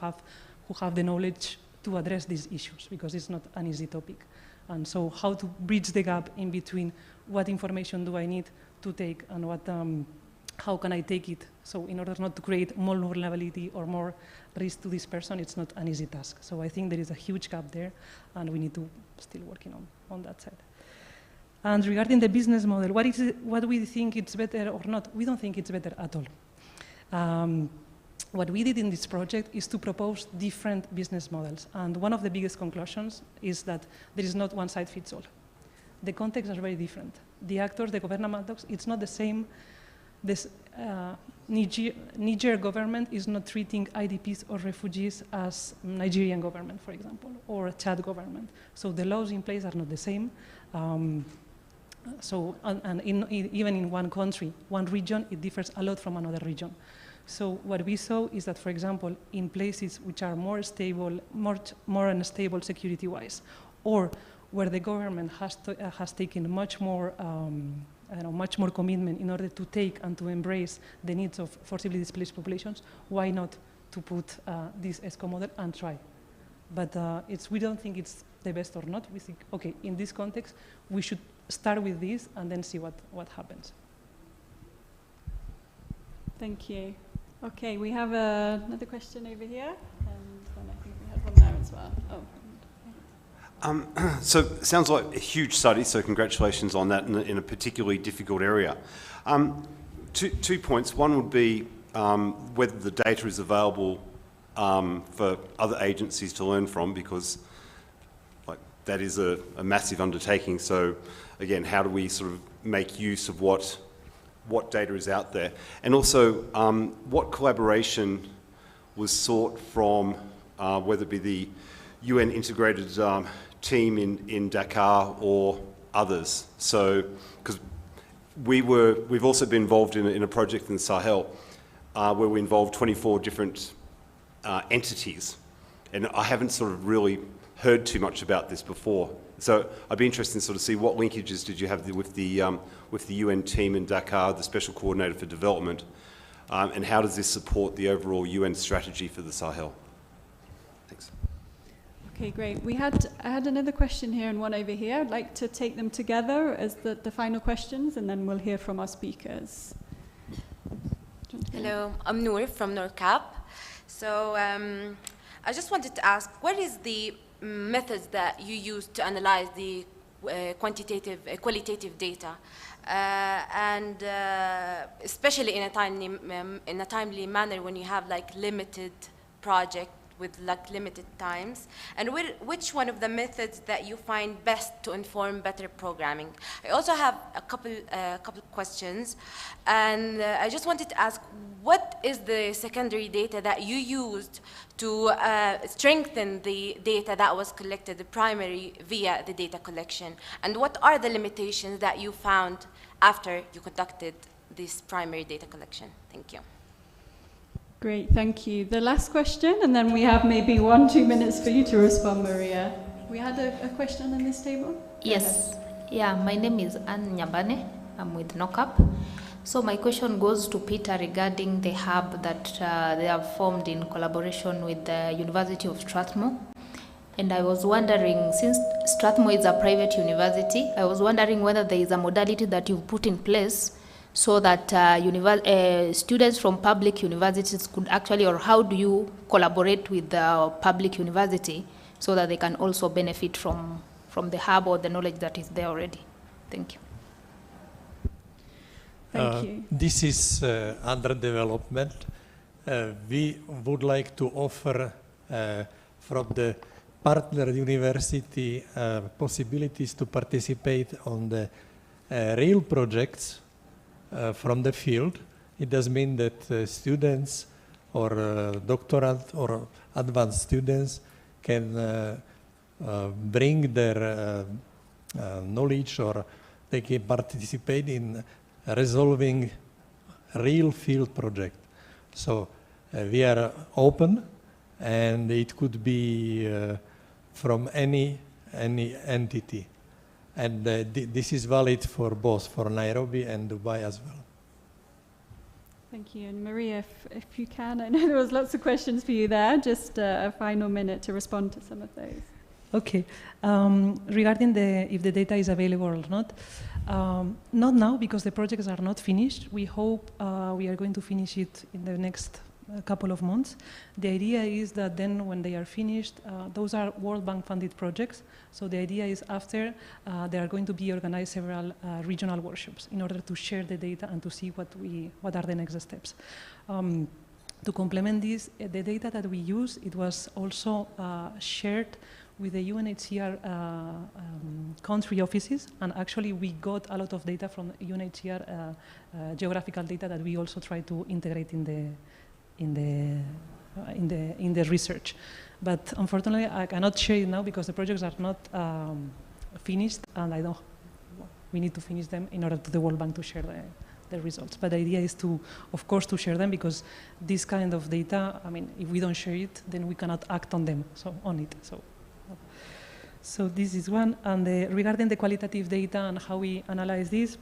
have the knowledge to address these issues, because it's not an easy topic. And so how to bridge the gap in between what information do I need to take and what, how can I take it? So in order not to create more vulnerability or more risk to this person, it's not an easy task. So I think there is a huge gap there, and we need to still working on that side. And regarding the business model, what we think it's better or not? We don't think it's better at all. What we did in this project is to propose different business models. And one of the biggest conclusions is that there is not one size fits all. The contexts are very different. The actors, the government actors, it's not the same. This Niger government is not treating IDPs or refugees as Nigerian government, for example, or Chad government. So the laws in place are not the same. Even in one country, one region, it differs a lot from another region. So what we saw is that, for example, in places which are more stable, more unstable security-wise, or where the government has taken much more much more commitment in order to take and to embrace the needs of forcibly displaced populations, why not to put this ESCO model and try? But we don't think it's the best or not. We think, okay, in this context, we should start with this and then see what happens. Thank you. Okay, we have another question over here, and then I think we have one there as well. Oh. So it sounds like a huge study, so congratulations on that in a particularly difficult area. Two points. One would be whether the data is available for other agencies to learn from, because that is a massive undertaking. So again, how do we sort of make use of what data is out there? And also, what collaboration was sought from, whether it be the UN integrated team in Dakar or others? So, because we've also been involved in a project in the Sahel where we involved 24 different entities, and I haven't sort of really heard too much about this before. So I'd be interested in sort of see what linkages did you have with the UN team in Dakar, the Special Coordinator for Development, and how does this support the overall UN strategy for the Sahel? Thanks. Okay, great. I had another question here and one over here. I'd like to take them together as the final questions, and then we'll hear from our speakers. Hello, I'm Noor from NORCAP. So I just wanted to ask, what is the methods that you use to analyze the qualitative data, and especially in a timely manner when you have like limited project with like limited times, and which one of the methods that you find best to inform better programming? I also have a couple questions, and I just wanted to ask, what is the secondary data that you used to strengthen the data that was collected, the primary via the data collection, and what are the limitations that you found after you conducted this primary data collection? Thank you. Great, thank you. The last question, and then we have maybe 1-2 minutes for you to respond, Maria. We had a question on this table? Yes. Yeah, my name is Anne Nyambane. I'm with NOCAP. So my question goes to Peter regarding the hub that they have formed in collaboration with the University of Strathmore. And I was wondering, since Strathmore is a private university, I was wondering whether there is a modality that you've put in place so that students from public universities could actually, or how do you collaborate with the public university so that they can also benefit from the hub or the knowledge that is there already? Thank you. Thank you. This is under development. we would like to offer from the partner university possibilities to participate on the real projects from the field. It does mean that students or doctorate or advanced students can bring their knowledge, or they can participate in resolving real field project. So we are open, and it could be from any entity. And this is valid for both, for Nairobi and Dubai as well. Thank you. And Maria, if you can, I know there was lots of questions for you there, just a final minute to respond to some of those. Okay. Regarding if the data is available or not, not now because the projects are not finished. We hope we are going to finish it in the next couple of months. The idea is that then when they are finished, those are World Bank funded projects. So the idea is after there are going to be organized several regional workshops in order to share the data and to see what are the next steps. To complement this, the data that we use, it was also shared with the UNHCR country offices, and actually we got a lot of data from UNHCR geographical data that we also try to integrate in the research. But unfortunately, I cannot share it now because the projects are not finished, and we need to finish them in order to the World Bank to share the results. But the idea is to, of course, to share them, because this kind of data, I mean, if we don't share it, then we cannot act on them, on it. So this is one. And regarding the qualitative data and how we analyze this,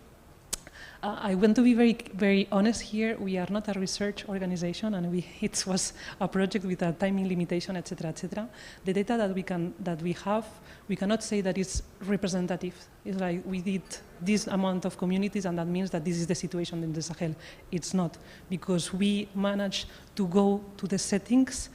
I want to be very, very honest here. We are not a research organization, and it was a project with a timing limitation, etc., etc. The data that we have, we cannot say that it's representative. It's like we did this amount of communities, and that means that this is the situation in the Sahel. It's not, because we managed to go to the settings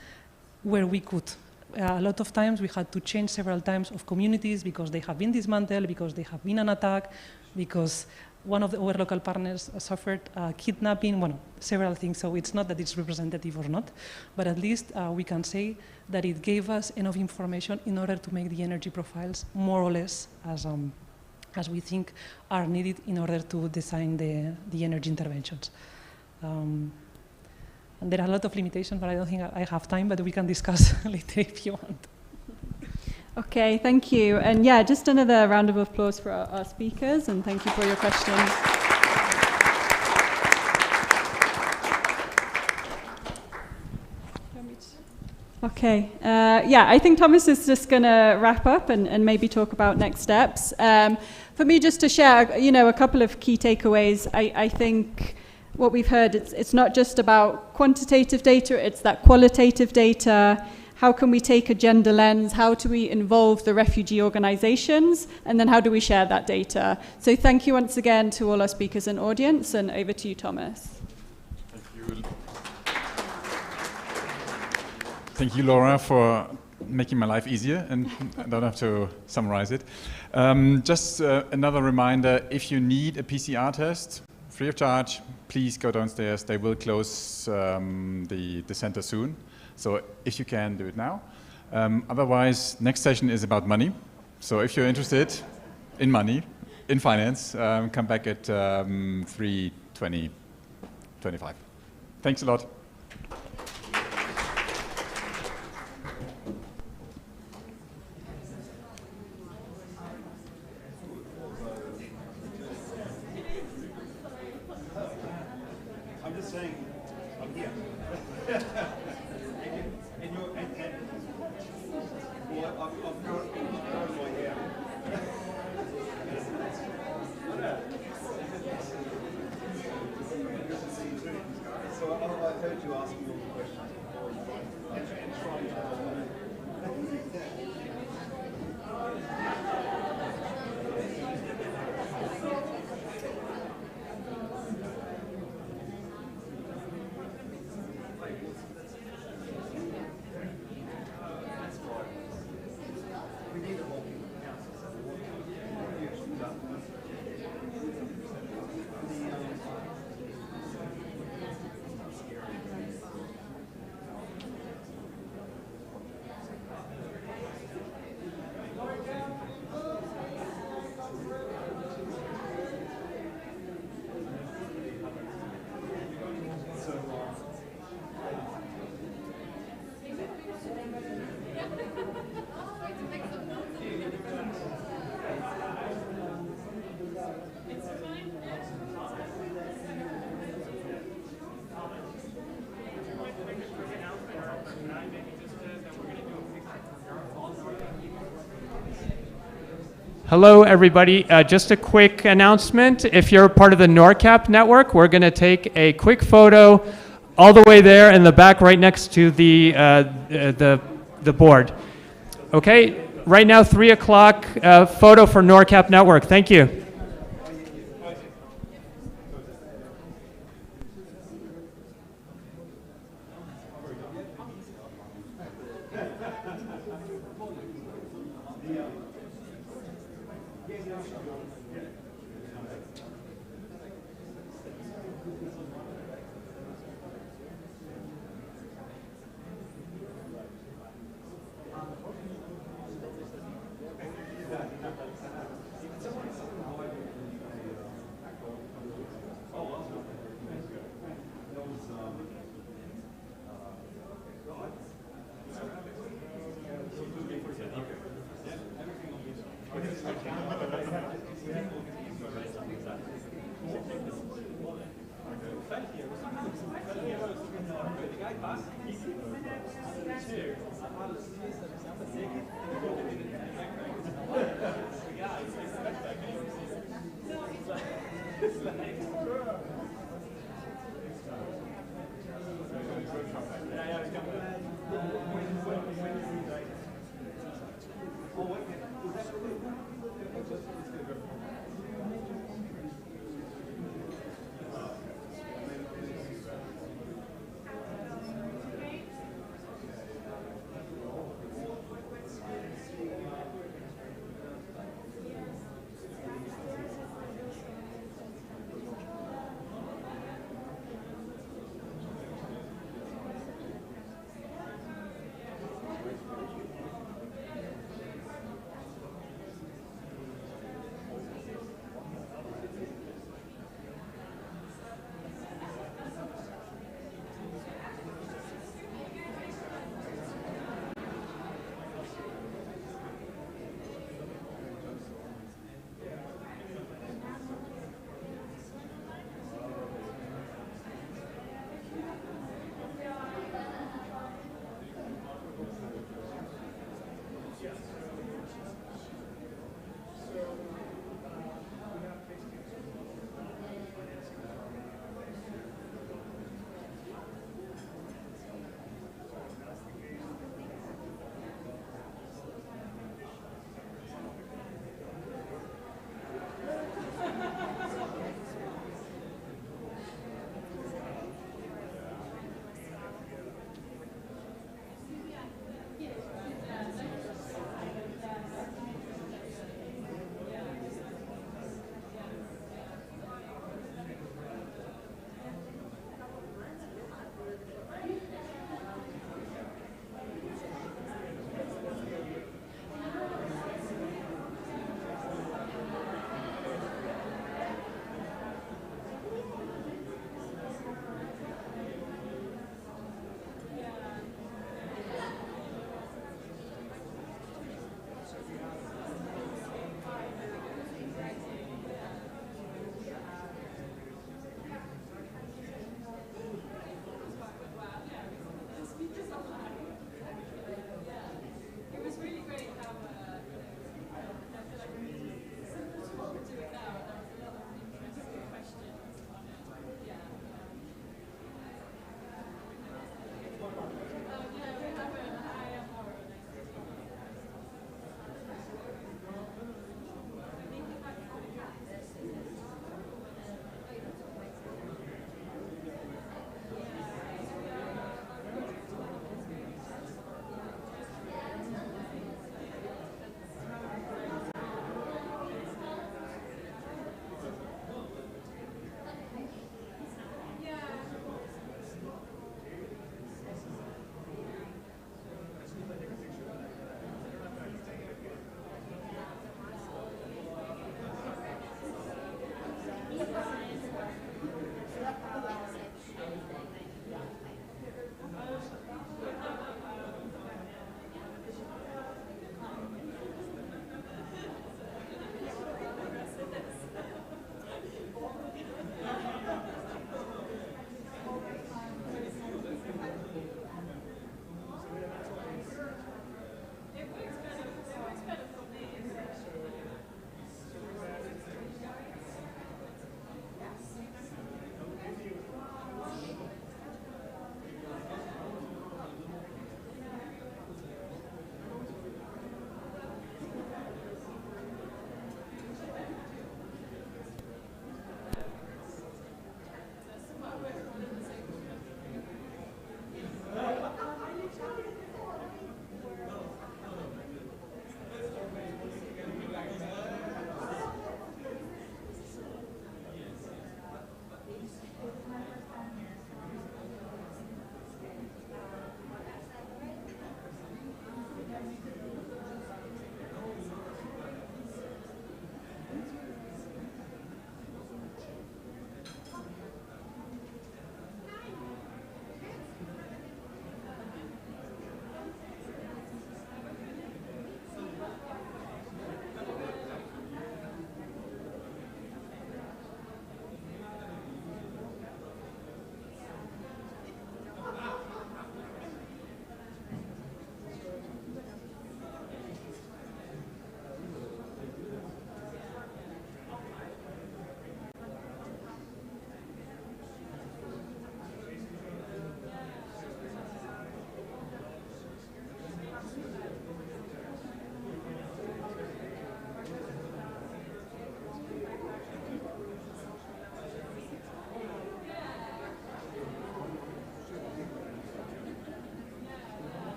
where we could. A lot of times we had to change several times of communities because they have been dismantled, because they have been an attack, because one of our local partners suffered kidnapping, several things. So it's not that it's representative or not, but at least we can say that it gave us enough information in order to make the energy profiles more or less as we think are needed in order to design the energy interventions. And there are a lot of limitations, but I don't think I have time, but we can discuss later if you want. Okay, thank you. And yeah, just another round of applause for our speakers, and thank you for your questions. Okay, yeah, I think Thomas is just going to wrap up and maybe talk about next steps. For me, just to share, a couple of key takeaways. I think what we've heard, it's not just about quantitative data, it's that qualitative data. How can we take a gender lens? How do we involve the refugee organizations? And then how do we share that data? So thank you once again to all our speakers and audience, and over to you, Thomas. Thank you. Thank you, Laura, for making my life easier, and I don't have to summarize it. Just another reminder, if you need a PCR test, free of charge, please go downstairs. They will close the center soon. So if you can, do it now. Otherwise, next session is about money. So if you're interested in money, in finance, come back at 3:25. Thanks a lot. I'm just saying, I'm here. So I heard you asking all the questions before you Hello, everybody. Just a quick announcement. If you're part of the NORCAP network, we're going to take a quick photo all the way there in the back right next to the board. Okay, right now, 3 o'clock, photo for NORCAP network. Thank you.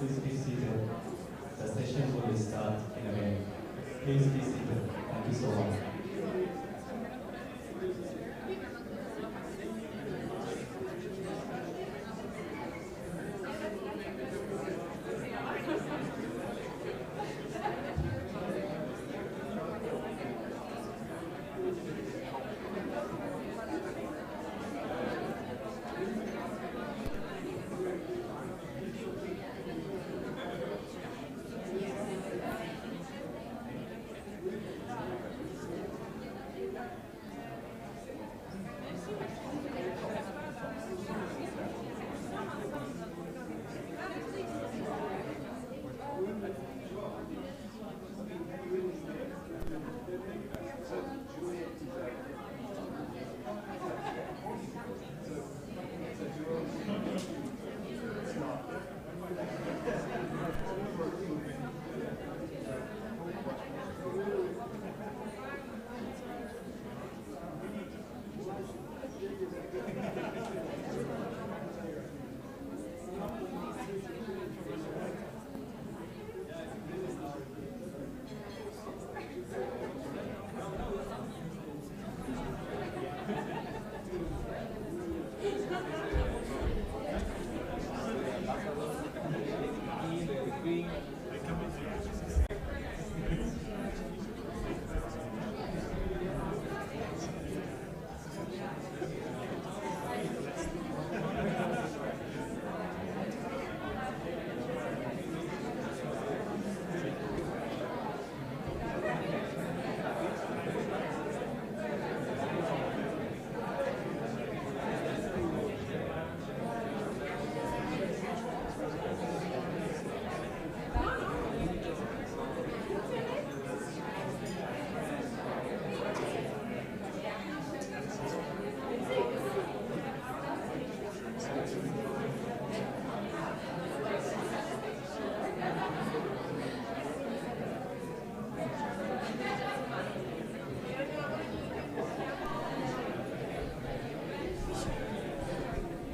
Please be seated. The session will start in a minute. Please be seated. Thank you so much.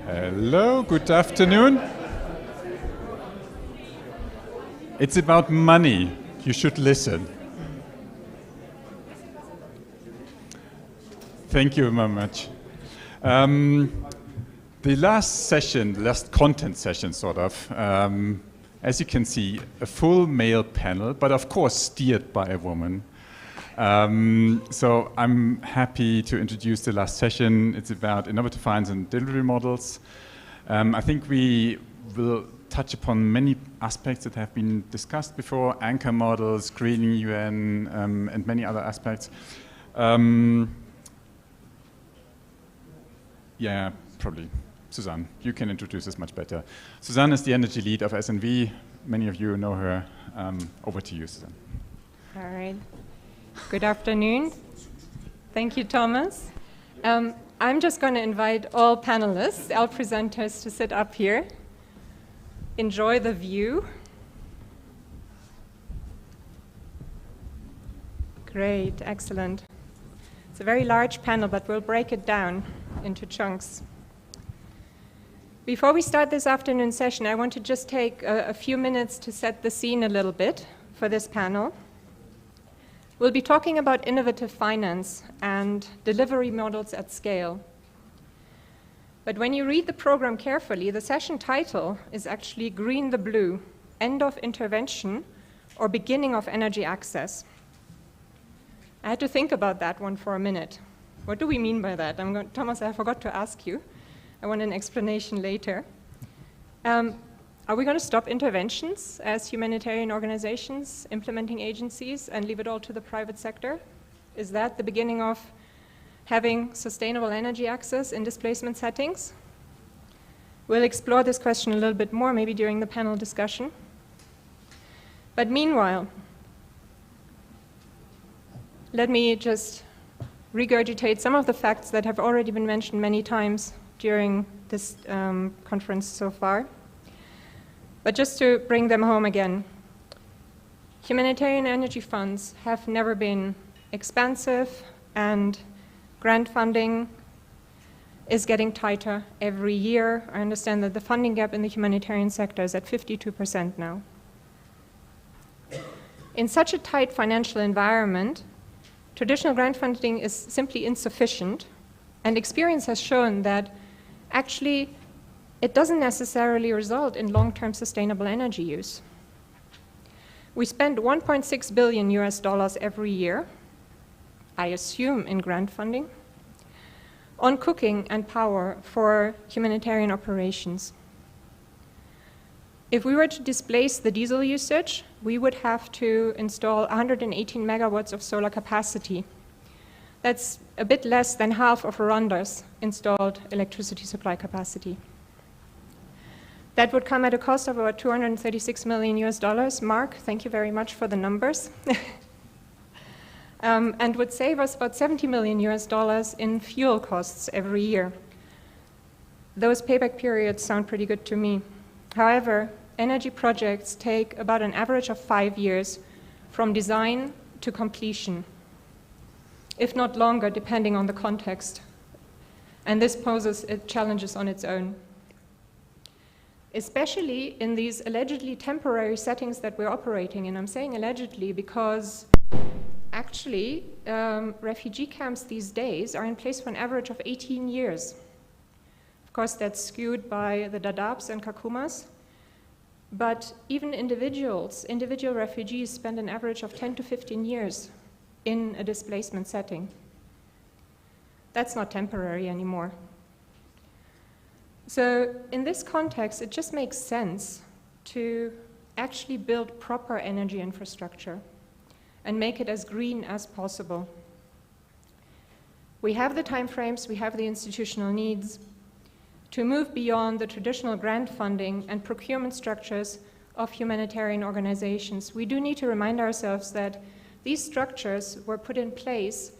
Hello, good afternoon. It's about money. You should listen. Thank you very much. The last session, last content session sort of, as you can see, a full male panel, but of course steered by a woman. So I'm happy to introduce the last session. It's about innovative finance and delivery models. I think we will touch upon many aspects that have been discussed before, anchor models, greening UN, and many other aspects. Yeah, probably. Suzanne, you can introduce this much better. Suzanne is the energy lead of SNV. Many of you know her. Over to you, Suzanne. All right. Good afternoon. Thank you, Thomas. I'm just going to invite all panelists, all presenters to sit up here. Enjoy the view. Great, excellent. It's a very large panel, but we'll break it down into chunks. Before we start this afternoon session, I want to just take a few minutes to set the scene a little bit for this panel. We'll be talking about innovative finance and delivery models at scale. But when you read the program carefully, the session title is actually Green the Blue, End of Intervention or Beginning of Energy Access. I had to think about that one for a minute. What do we mean by that? Thomas, I forgot to ask you. I want an explanation later. Are we going to stop interventions as humanitarian organizations, implementing agencies, and leave it all to the private sector? Is that the beginning of having sustainable energy access in displacement settings? We'll explore this question a little bit more, maybe during the panel discussion. But meanwhile, let me just regurgitate some of the facts that have already been mentioned many times during this conference so far. But just to bring them home again, humanitarian energy funds have never been expansive, and grant funding is getting tighter every year. I understand that the funding gap in the humanitarian sector is at 52% now. In such a tight financial environment, traditional grant funding is simply insufficient, and experience has shown that actually it doesn't necessarily result in long-term sustainable energy use. We spend $1.6 billion every year, I assume in grant funding, on cooking and power for humanitarian operations. If we were to displace the diesel usage, we would have to install 118 megawatts of solar capacity. That's a bit less than half of Rwanda's installed electricity supply capacity. That would come at a cost of about $236 million. Mark, thank you very much for the numbers. And would save us about $70 million in fuel costs every year. Those payback periods sound pretty good to me. However, energy projects take about an average of 5 years from design to completion, if not longer, depending on the context. And this poses challenges on its own, especially in these allegedly temporary settings that we're operating in. I'm saying allegedly because actually refugee camps these days are in place for an average of 18 years. Of course, that's skewed by the Dadaabs and Kakumas, but even individual refugees spend an average of 10 to 15 years in a displacement setting. That's not temporary anymore. So in this context, it just makes sense to actually build proper energy infrastructure and make it as green as possible. We have the timeframes, we have the institutional needs to move beyond the traditional grant funding and procurement structures of humanitarian organizations. We do need to remind ourselves that these structures were put in place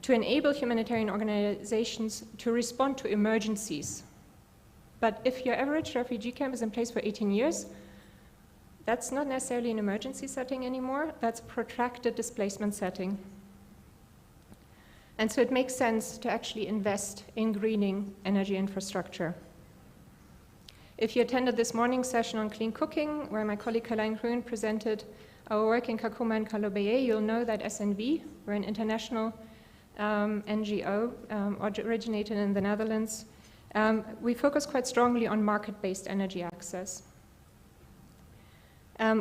to enable humanitarian organizations to respond to emergencies. But if your average refugee camp is in place for 18 years, that's not necessarily an emergency setting anymore, that's a protracted displacement setting. And so it makes sense to actually invest in greening energy infrastructure. If you attended this morning's session on clean cooking, where my colleague Caroline Groen presented our work in Kakuma and Kalobeye, you'll know that SNV, we're an international NGO originated in the Netherlands. We focus quite strongly on market-based energy access.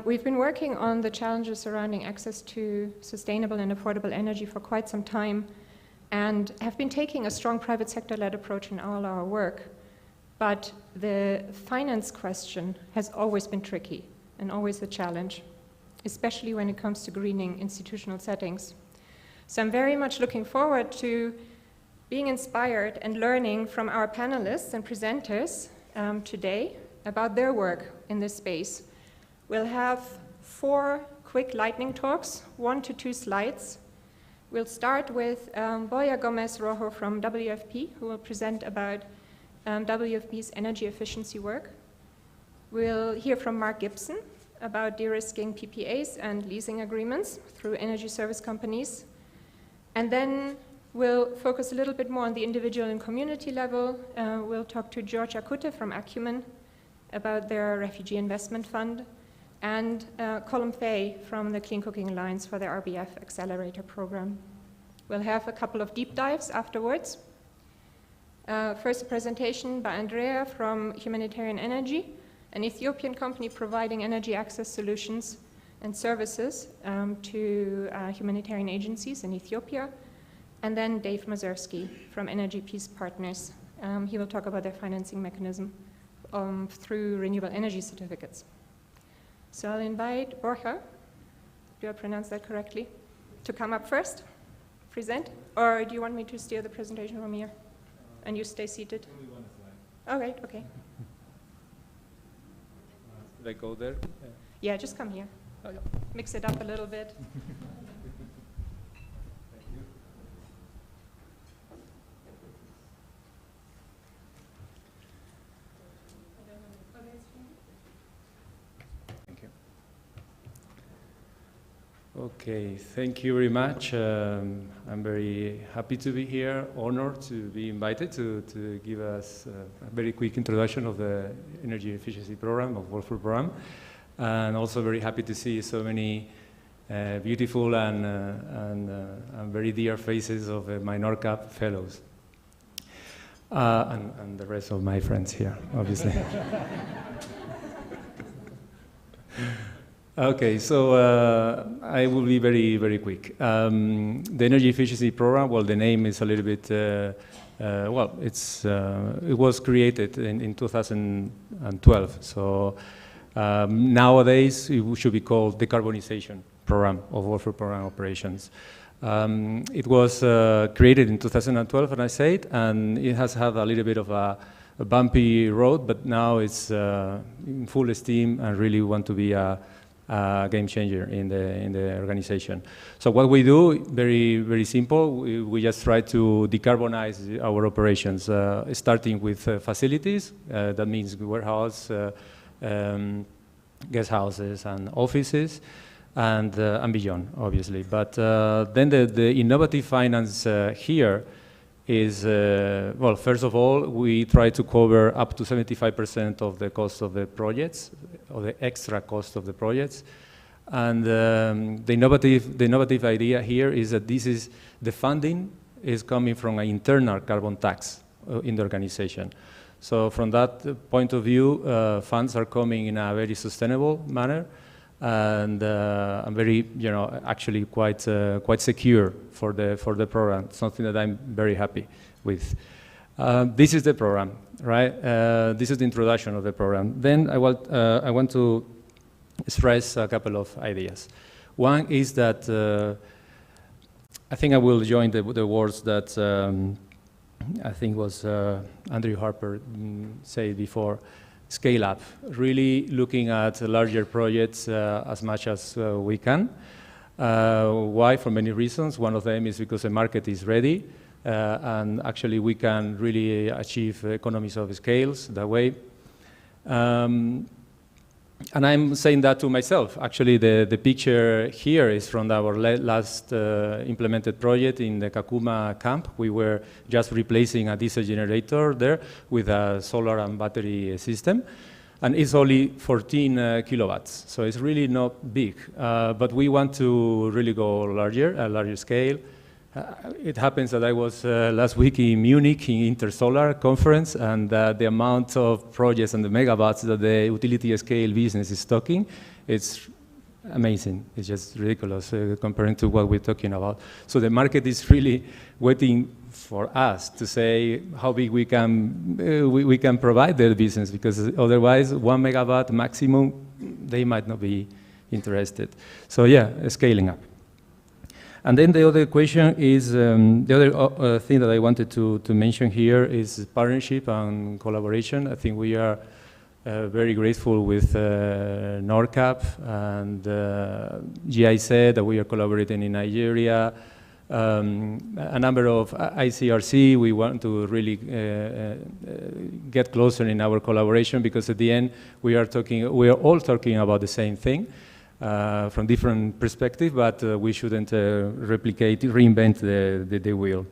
We've been working on the challenges surrounding access to sustainable and affordable energy for quite some time, and have been taking a strong private sector-led approach in all our work. But the finance question has always been tricky and always a challenge, especially when it comes to greening institutional settings. So I'm very much looking forward to being inspired and learning from our panelists and presenters today about their work in this space. We'll have 4 quick lightning talks, 1 to 2 slides. We'll start with Boya Gomez Rojo from WFP, who will present about WFP's energy efficiency work. We'll hear from Mark Gibson about de-risking PPAs and leasing agreements through energy service companies. And then we'll focus a little bit more on the individual and community level. We'll talk to George Akute from Acumen about their Refugee Investment Fund, and Colm Fay from the Clean Cooking Alliance for their RBF Accelerator Program. We'll have a couple of deep dives afterwards. First, a presentation by Andrea from Humanitarian Energy, an Ethiopian company providing energy access solutions and services to humanitarian agencies in Ethiopia. And then Dave Mazersky from Energy Peace Partners. He will talk about their financing mechanism through renewable energy certificates. So I'll invite Borja, do I pronounce that correctly, to come up first, present, or do you want me to steer the presentation from here? And you stay seated? Only one slide. All right, okay. Should I go there? Yeah, just come here. Oh, yeah. Mix it up a little bit. Okay, thank you very much. I'm very happy to be here, honored to be invited to give us a very quick introduction of the energy efficiency program, of World Food Program, and also very happy to see so many beautiful and very dear faces of my NORCAP fellows. And the rest of my friends here, obviously. Okay, so I will be very, very quick. The energy efficiency program, well, the name is a little bit, well, it was created in 2012. So nowadays it should be called decarbonization program of World Food Program operations. It was created in 2012, and I said, and it has had a little bit of a bumpy road, but now it's in full steam and really want to be a game changer in the organization. So what we do, very, very simple, we just try to decarbonize our operations, starting with facilities, that means warehouse, guest houses and offices, and beyond, obviously. But then the innovative finance here is, well, first of all, we try to cover up to 75% of the cost of the projects, or the extra cost of the projects. And the innovative idea here is that the funding is coming from an internal carbon tax in the organization. So from that point of view, funds are coming in a very sustainable manner, and very, you know, actually quite secure for the program. Something that I'm very happy with. This is the program, right? This is the introduction of the program. Then I want to stress a couple of ideas. One is that I think I will join the words that I think was Andrew Harper said before. Scale up, really looking at larger projects as much as we can. Why? For many reasons. One of them is because the market is ready, and actually we can really achieve economies of scales that way. And I'm saying that to myself. Actually, the picture here is from our last implemented project in the Kakuma camp. We were just replacing a diesel generator there with a solar and battery system. And it's only 14 kilowatts, so it's really not big. But we want to really go larger, a larger scale. It happens that I was last week in Munich in Intersolar conference, and the amount of projects and the megawatts that the utility scale business is talking, it's amazing. It's just ridiculous comparing to what we're talking about. So the market is really waiting for us to say how big we can provide their business, because otherwise 1 megawatt maximum, they might not be interested. So yeah, scaling up. And then the other question is, the other thing that I wanted to mention here is partnership and collaboration. I think we are very grateful with NORCAP and GIZ, that we are collaborating in Nigeria. A number of ICRC, we want to really get closer in our collaboration, because at the end we are all talking about the same thing. From different perspectives, but we shouldn't reinvent the wheel.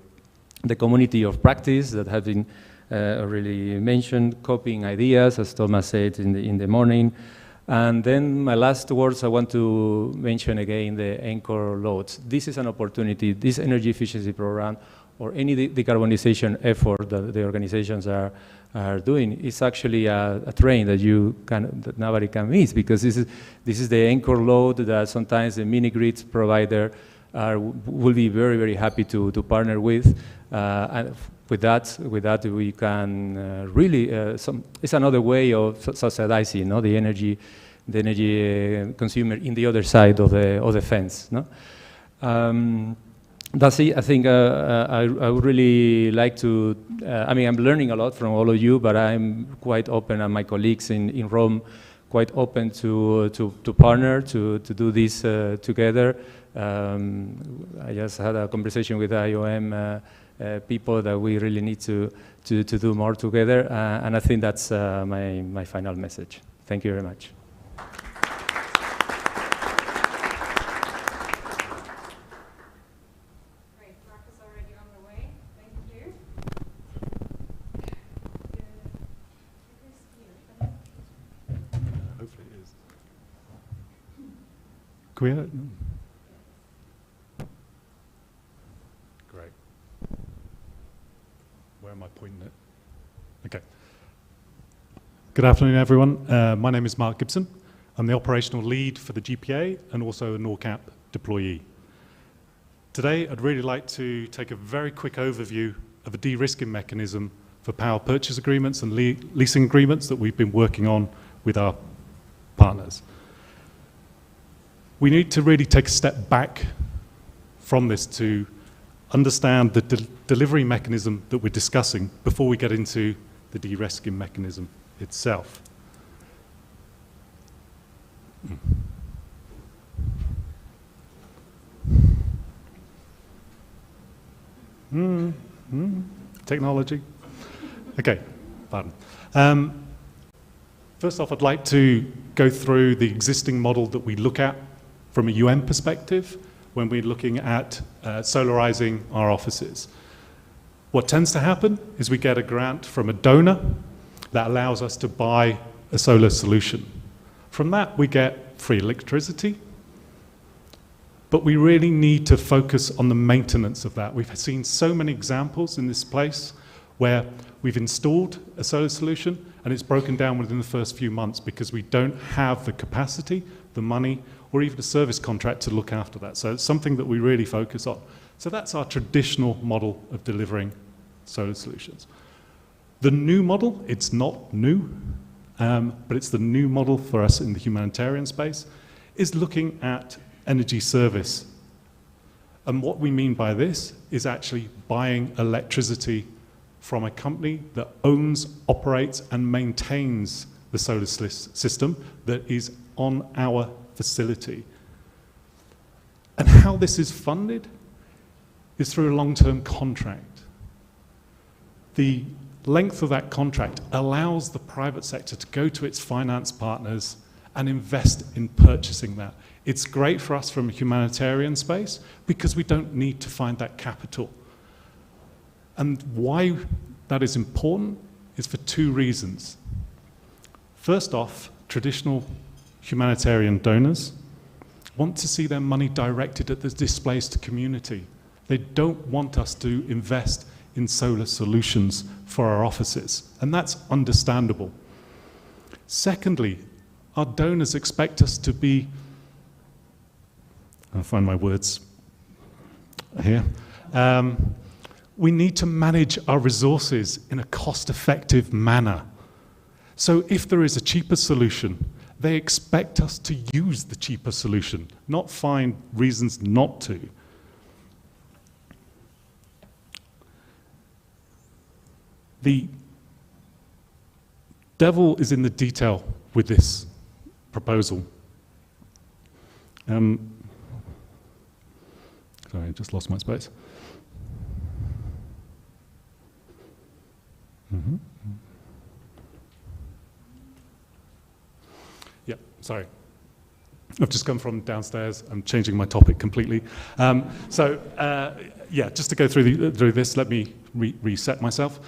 The community of practice that has been really mentioned, copying ideas, as Thomas said in the morning. And then my last words, I want to mention again the anchor loads. This is an opportunity, this energy efficiency program, or any decarbonization effort that the organizations are doing, is actually a train that nobody can miss, because this is the anchor load that sometimes the mini grids provider will be very, very happy to partner with. And with that we can really it's another way of subsidizing, no, the energy consumer in the other side of the fence, no. That's it. I think I would really like to, I mean, I'm learning a lot from all of you, but I'm quite open, and my colleagues in Rome, quite open to partner, to do this together. I just had a conversation with IOM people that we really need to do more together, and I think that's my final message. Thank you very much. Great. Where am I pointing it? Okay. Good afternoon, everyone. My name is Mark Gibson. I'm the operational lead for the GPA and also a NORCAP deployee. Today, I'd really like to take a very quick overview of a de-risking mechanism for power purchase agreements and leasing agreements that we've been working on with our partners. We need to really take a step back from this to understand the delivery mechanism that we're discussing before we get into the de-risking mechanism itself. Technology. Okay, pardon. First off, I'd like to go through the existing model that we look at from a UN perspective when we're looking at solarizing our offices. What tends to happen is we get a grant from a donor that allows us to buy a solar solution. From that, we get free electricity, but we really need to focus on the maintenance of that. We've seen so many examples in this place where we've installed a solar solution and it's broken down within the first few months because we don't have the capacity, the money, or even a service contract to look after that. So it's something that we really focus on. So that's our traditional model of delivering solar solutions. The new model, it's not new, but it's the new model for us in the humanitarian space, is looking at energy service. And what we mean by this is actually buying electricity from a company that owns, operates, and maintains the solar system that is on our facility. And how this is funded is through a long-term contract. The length of that contract allows the private sector to go to its finance partners and invest in purchasing that. It's great for us from a humanitarian space because we don't need to find that capital. And why that is important is for two reasons. First off, traditional humanitarian donors want to see their money directed at the displaced community. They don't want us to invest in solar solutions for our offices, and that's understandable. Secondly, our donors expect us to be, I'll find my words here, we need to manage our resources in a cost-effective manner. So if there is a cheaper solution, they expect us to use the cheaper solution, not find reasons not to. The devil is in the detail with this proposal. Sorry, I just lost my space. Yeah, sorry. I've just come from downstairs. I'm changing my topic completely. Yeah, just to go through this, let me reset myself.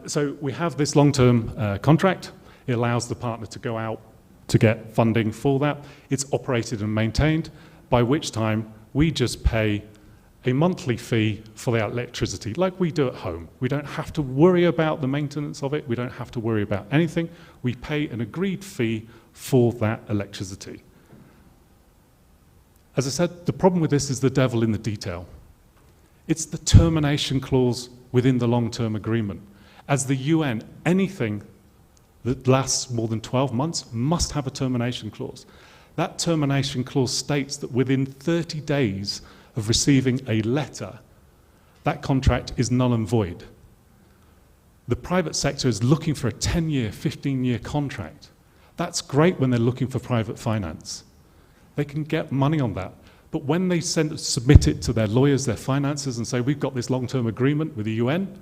So we have this long-term contract. It allows the partner to go out to get funding for that. It's operated and maintained, by which time we just pay a monthly fee for the electricity, like we do at home. We don't have to worry about the maintenance of it. We don't have to worry about anything. We pay an agreed fee for that electricity. As I said, the problem with this is the devil in the detail. It's the termination clause within the long-term agreement. As the UN, anything that lasts more than 12 months must have a termination clause. That termination clause states that within 30 days of receiving a letter, that contract is null and void. The private sector is looking for a 10-year, 15-year contract. That's great when they're looking for private finance. They can get money on that. But when they submit it to their lawyers, their financiers, and say, we've got this long-term agreement with the UN,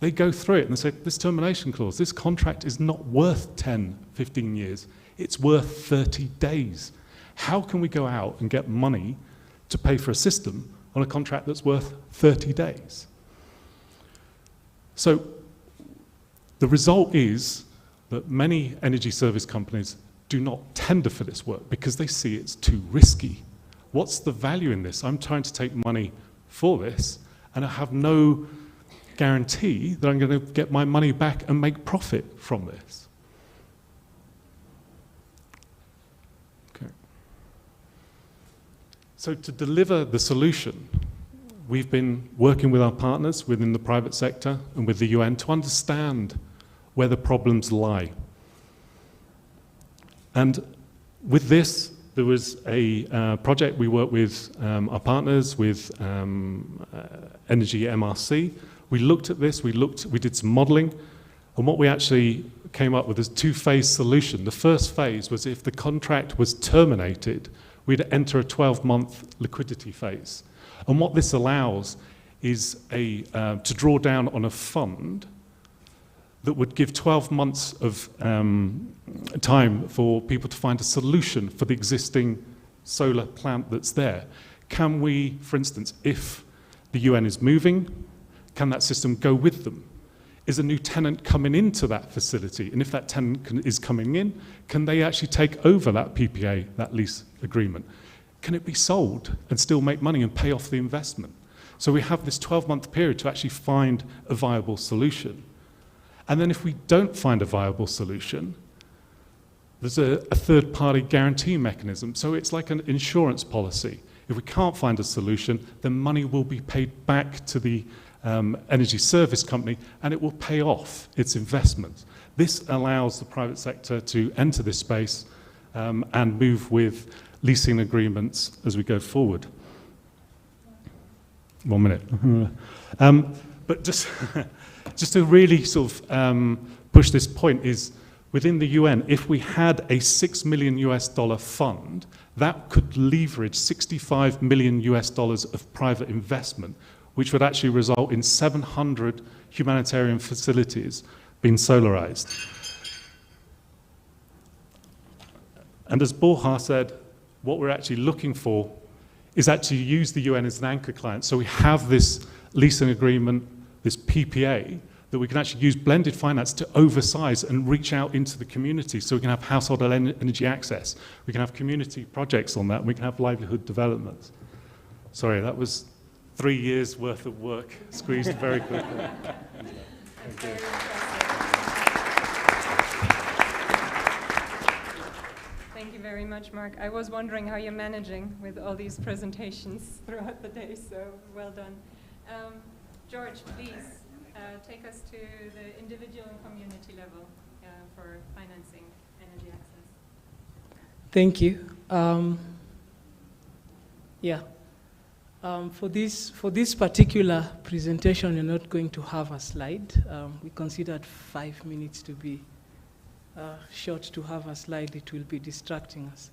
they go through it and they say, this termination clause, this contract is not worth 10, 15 years. It's worth 30 days. How can we go out and get money to pay for a system on a contract that's worth 30 days? So the result is that many energy service companies do not tender for this work because they see it's too risky. What's the value in this? I'm trying to take money for this, and I have no guarantee that I'm going to get my money back and make profit from this. Okay. So to deliver the solution, we've been working with our partners within the private sector and with the UN to understand where the problems lie. And with this, there was a project we worked with our partners, with Energy MRC. We looked at this, we did some modeling, and what we actually came up with is a two-phase solution. The first phase was if the contract was terminated, we'd enter a 12-month liquidity phase. And what this allows is to draw down on a fund that would give 12 months of time for people to find a solution for the existing solar plant that's there. Can we, for instance, if the UN is moving, can that system go with them? Is a new tenant coming into that facility? And if that tenant is coming in, can they actually take over that PPA, that lease agreement? Can it be sold and still make money and pay off the investment? So we have this 12-month period to actually find a viable solution. And then if we don't find a viable solution, there's a third-party guarantee mechanism. So it's like an insurance policy. If we can't find a solution, then money will be paid back to the energy service company, and it will pay off its investments. This allows the private sector to enter this space and move with leasing agreements as we go forward. 1 minute. But just to really sort of push this point is, within the UN, if we had a $6 million fund, that could leverage $65 million of private investment, which would actually result in 700 humanitarian facilities being solarized. And as Borja said, what we're actually looking for is actually use the UN as an anchor client. So we have this leasing agreement, this PPA, that we can actually use blended finance to oversize and reach out into the community, so we can have household energy access. We can have community projects on that, and we can have livelihood developments. Sorry, that was 3 years worth of work squeezed very quickly. Thank you. Thank you very much, Mark. I was wondering how you're managing with all these presentations throughout the day, so well done. George, please take us to the individual and community level for financing energy access. Thank you. For this particular presentation, you're not going to have a slide. We considered 5 minutes to be short to have a slide. It will be distracting us.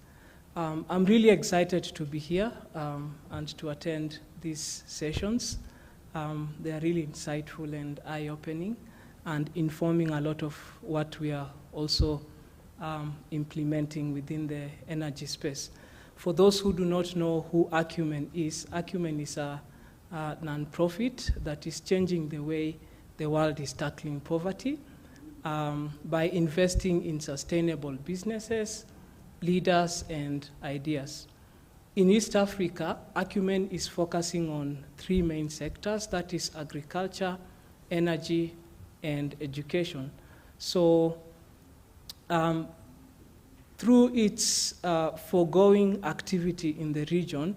I'm really excited to be here and to attend these sessions. They are really insightful and eye-opening and informing a lot of what we are also implementing within the energy space. For those who do not know who Acumen is a non-profit that is changing the way the world is tackling poverty by investing in sustainable businesses, leaders, and ideas. In East Africa, Acumen is focusing on 3 main sectors, that is agriculture, energy, and education. So through its foregoing activity in the region,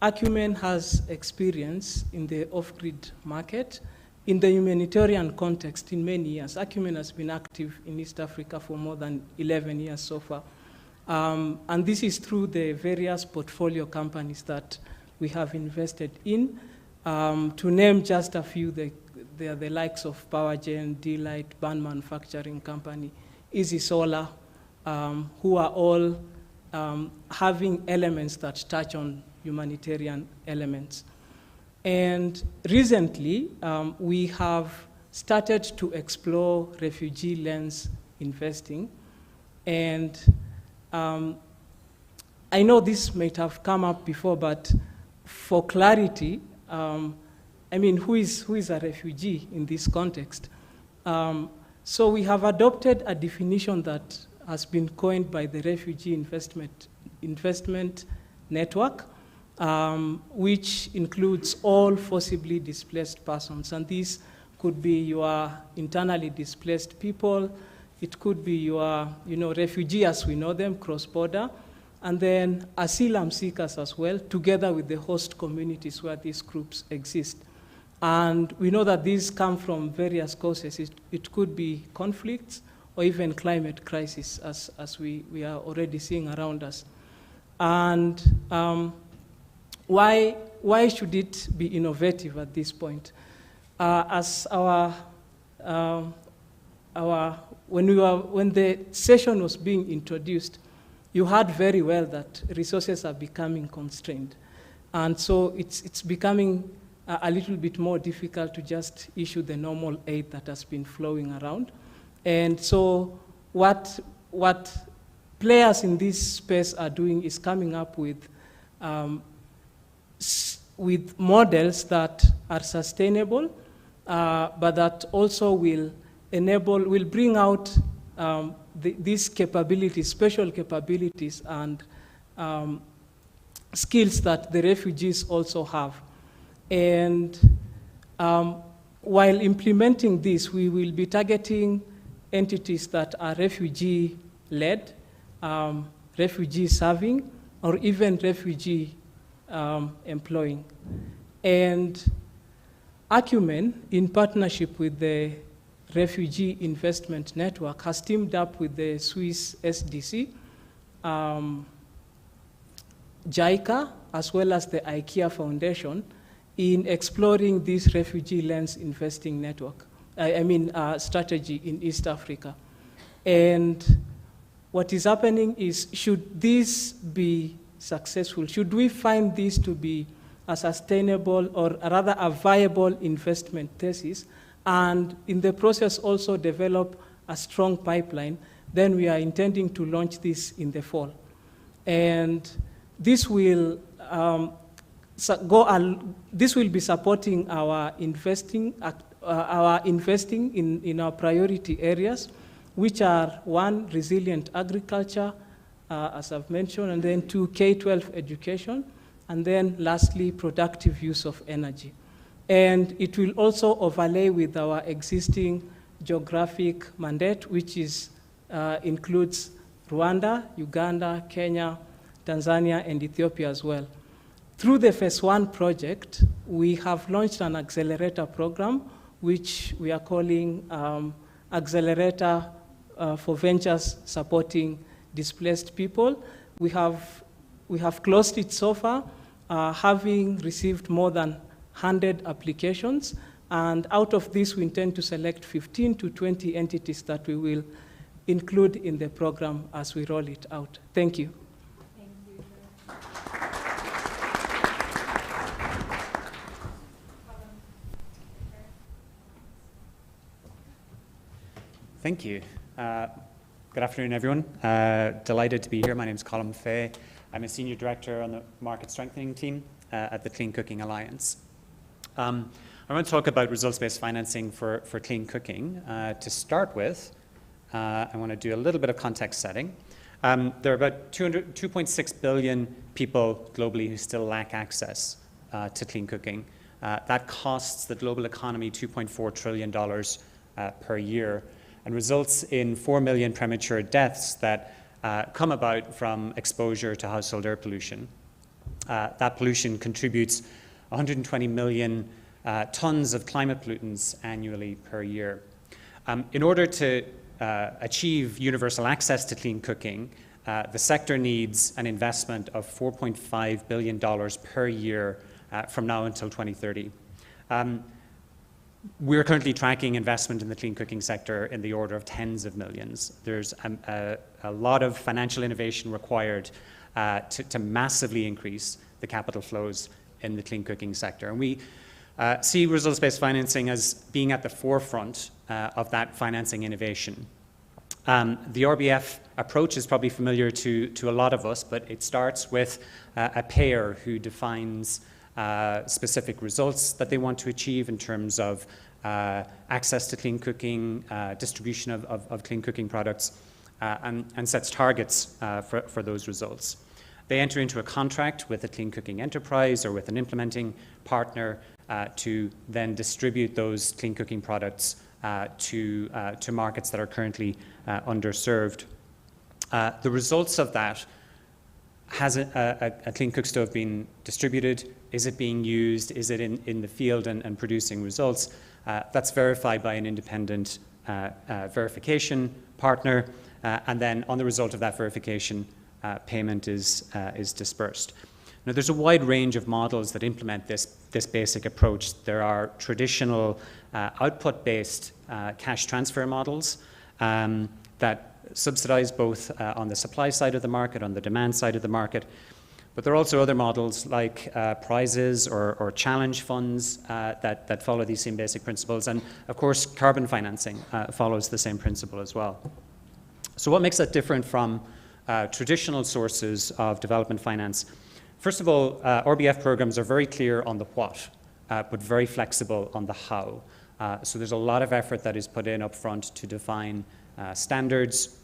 Acumen has experience in the off-grid market. In the humanitarian context, in many years, Acumen has been active in East Africa for more than 11 years so far. And this is through the various portfolio companies that we have invested in. To name just a few, they are the likes of PowerGen, D-Light, Burn Manufacturing Company, Easy Solar, who are all having elements that touch on humanitarian elements. And recently, we have started to explore refugee lens investing. And I know this might have come up before, but for clarity, I mean, who is a refugee in this context? So we have adopted a definition that has been coined by the Refugee Investment Network. which includes all forcibly displaced persons. And these could be your internally displaced people, it could be your refugees as we know them, cross-border, and then asylum seekers as well, together with the host communities where these groups exist. And we know that these come from various causes. It could be conflicts or even climate crisis, as we are already seeing around us. And why should it be innovative at this point? As when the session was being introduced, you heard very well that resources are becoming constrained. And so it's becoming a little bit more difficult to just issue the normal aid that has been flowing around. And so what players in this space are doing is coming up with models that are sustainable, but that also will bring out these capabilities, special capabilities and skills that the refugees also have. And while implementing this, we will be targeting entities that are refugee-led, refugee-serving, or even refugee-employing. And Acumen, in partnership with the Refugee Investment Network, has teamed up with the Swiss SDC, JICA, as well as the IKEA Foundation, in exploring this refugee lens investing network, strategy in East Africa. And what is happening is, should this be successful, should we find this to be a sustainable or rather a viable investment thesis, and in the process also develop a strong pipeline, then we are intending to launch this in the fall. And this will be supporting our investing in our priority areas, which are 1, resilient agriculture, as I've mentioned, and then 2, K-12 education, and then lastly, productive use of energy. And it will also overlay with our existing geographic mandate, which includes Rwanda, Uganda, Kenya, Tanzania, and Ethiopia as well. Through the Phase 1 project, we have launched an accelerator program, which we are calling Accelerator for Ventures Supporting Displaced People. We have closed it so far, having received more than 100 applications, and out of this we intend to select 15 to 20 entities that we will include in the program as we roll it out. Thank you. Thank you. Good afternoon, everyone. Delighted to be here. My name is Colin Fay. I'm a Senior Director on the Market Strengthening Team at the Clean Cooking Alliance. I want to talk about results-based financing for clean cooking. To start with, I want to do a little bit of context setting. There are about 2.6 billion people globally who still lack access to clean cooking. That costs the global economy $2.4 trillion per year and results in 4 million premature deaths that come about from exposure to household air pollution. That pollution contributes 120 million tons of climate pollutants annually per year. In order to achieve universal access to clean cooking, the sector needs an investment of $4.5 billion per year from now until 2030. We're currently tracking investment in the clean cooking sector in the order of tens of millions. There's a lot of financial innovation required to massively increase the capital flows in the clean cooking sector. And we see results-based financing as being at the forefront of that financing innovation. The RBF approach is probably familiar to a lot of us, but it starts with a payer who defines specific results that they want to achieve in terms of access to clean cooking, distribution of clean cooking products, and sets targets for those results. They enter into a contract with a clean cooking enterprise or with an implementing partner to then distribute those clean cooking products to markets that are currently underserved. The results of that, has a clean cook stove been distributed? Is it being used? Is it in the field and producing results? That's verified by an independent verification partner, and then on the result of that verification, payment is dispersed. Now, there's a wide range of models that implement this basic approach. There are traditional output-based cash transfer models that subsidize both on the supply side of the market, on the demand side of the market. But there are also other models like prizes or challenge funds that follow these same basic principles. And of course, carbon financing follows the same principle as well. So what makes that different from traditional sources of development finance? First of all, RBF programs are very clear on the what, but very flexible on the how. So there's a lot of effort that is put in up front to define standards,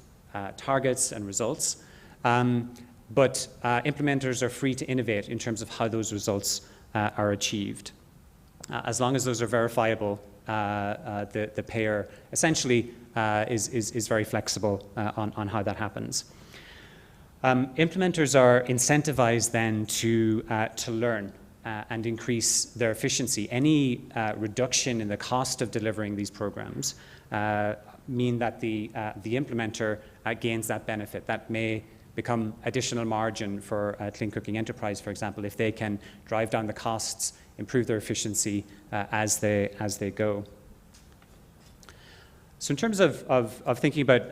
targets, and results. But implementers are free to innovate in terms of how those results are achieved. As long as those are verifiable, the payer essentially is very flexible on how that happens. Implementers are incentivized then to learn and increase their efficiency. Any reduction in the cost of delivering these programs mean that the implementer gains that benefit. That may become additional margin for a clean cooking enterprise, for example, if they can drive down the costs, improve their efficiency as they go. So in terms of thinking about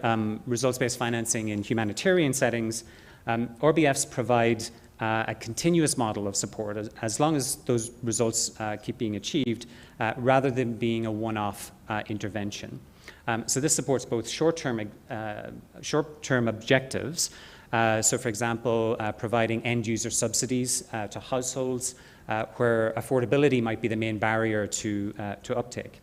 results-based financing in humanitarian settings, RBFs provide a continuous model of support as long as those results keep being achieved, rather than being a one-off intervention. So this supports both short-term objectives. So for example, providing end-user subsidies to households where affordability might be the main barrier to uptake.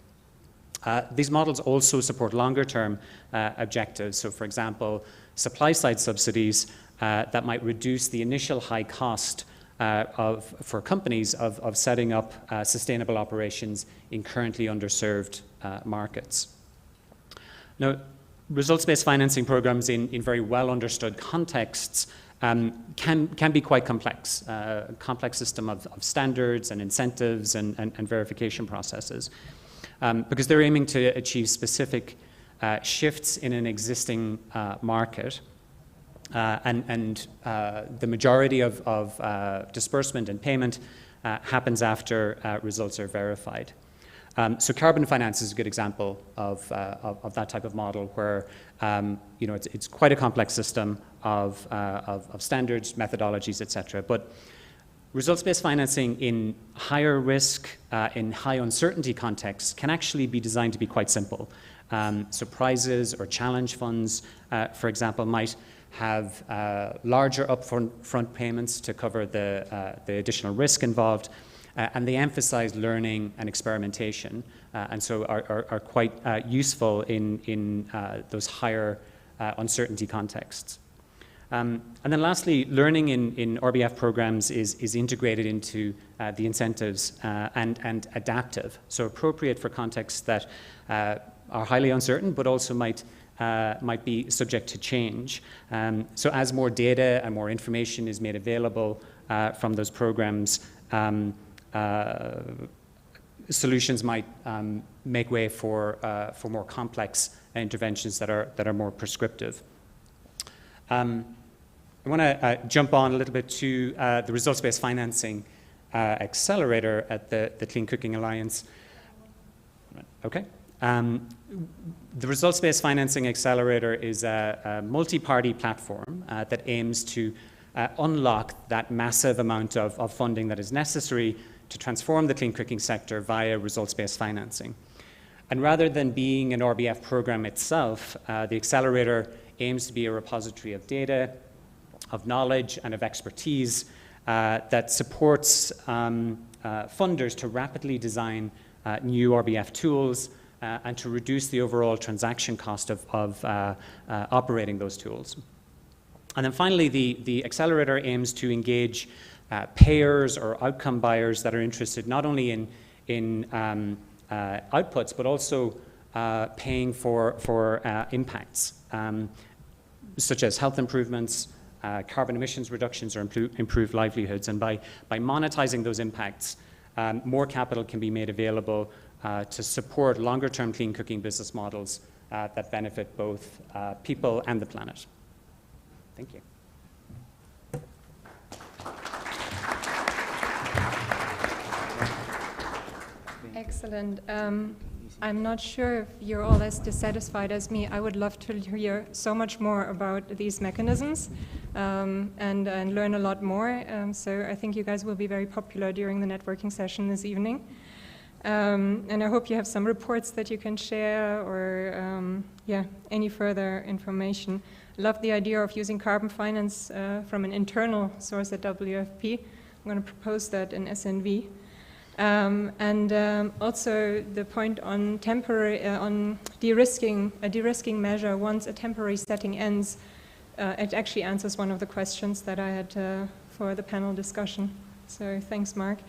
These models also support longer-term objectives. So for example, supply-side subsidies that might reduce the initial high cost for companies of setting up sustainable operations in currently underserved markets. Now, results-based financing programs in very well understood contexts can be quite complex, complex system of standards and incentives and verification processes, because they're aiming to achieve specific shifts in an existing market. And the majority of disbursement and payment happens after results are verified. So carbon finance is a good example of that type of model where it's quite a complex system of standards, methodologies, etc. But results-based financing in higher risk, in high uncertainty contexts can actually be designed to be quite simple. So prizes or challenge funds, for example, might have larger upfront payments to cover the additional risk involved, and they emphasize learning and experimentation, and so are quite useful in those higher uncertainty contexts. And then lastly, learning in RBF programs is integrated into the incentives and adaptive, so appropriate for contexts that are highly uncertain, but also might be subject to change. So as more data and more information is made available from those programs, solutions might make way for more complex interventions that are more prescriptive. I want to jump on a little bit to the results-based financing accelerator at the Clean Cooking Alliance. Okay. The results-based financing accelerator is a multi-party platform that aims to unlock that massive amount of funding that is necessary to transform the clean cooking sector via results-based financing. And rather than being an RBF program itself, the accelerator aims to be a repository of data, of knowledge, and of expertise that supports funders to rapidly design new RBF tools and to reduce the overall transaction cost of operating those tools. And then finally, the accelerator aims to engage payers or outcome buyers that are interested not only in outputs, but also paying for impacts, such as health improvements, carbon emissions reductions, or improved livelihoods. And by monetizing those impacts, more capital can be made available to support longer-term clean cooking business models that benefit both people and the planet. Thank you. Excellent. I'm not sure if you're all as dissatisfied as me. I would love to hear so much more about these mechanisms and learn a lot more. So I think you guys will be very popular during the networking session this evening. And I hope you have some reports that you can share or any further information. Love the idea of using carbon finance from an internal source at WFP. I'm going to propose that in SNV. Also the point on on de-risking, a de-risking measure once a temporary setting ends, it actually answers one of the questions that I had for the panel discussion. So thanks, Mark.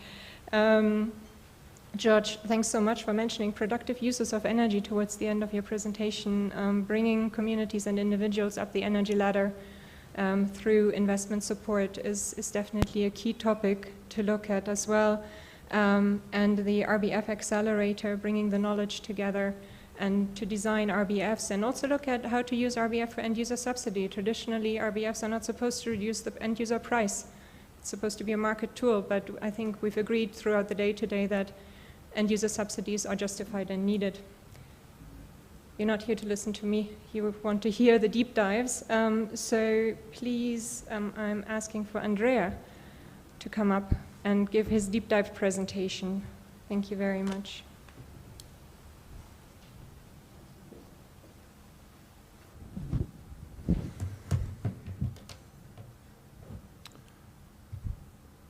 George, thanks so much for mentioning productive uses of energy towards the end of your presentation, bringing communities and individuals up the energy ladder through investment support is definitely a key topic to look at as well. And the RBF accelerator, bringing the knowledge together and to design RBFs and also look at how to use RBF for end-user subsidy. Traditionally, RBFs are not supposed to reduce the end-user price. It's supposed to be a market tool, but I think we've agreed throughout the day today that end-user subsidies are justified and needed. You're not here to listen to me. You want to hear the deep dives. So please, I'm asking for Andrea to come up and give his deep dive presentation. Thank you very much.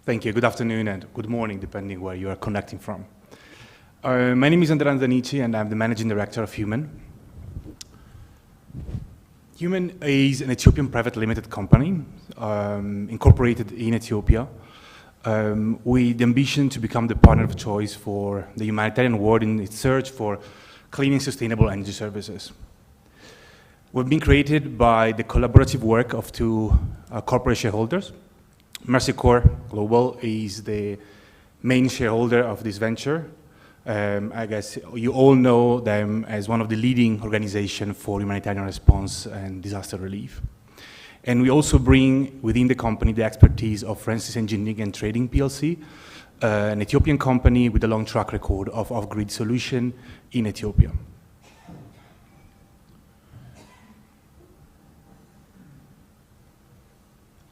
Thank you. Good afternoon and good morning, depending where you are connecting from. My name is Andrea Danici, and I'm the Managing Director of Human. Human is an Ethiopian private limited company, incorporated in Ethiopia, with the ambition to become the partner of choice for the humanitarian world in its search for clean and sustainable energy services. We've been created by the collaborative work of two corporate shareholders. Mercy Corps Global is the main shareholder of this venture. I guess you all know them as one of the leading organizations for humanitarian response and disaster relief. And we also bring within the company the expertise of Francis Engineering and Trading PLC, an Ethiopian company with a long track record of off-grid solution in Ethiopia.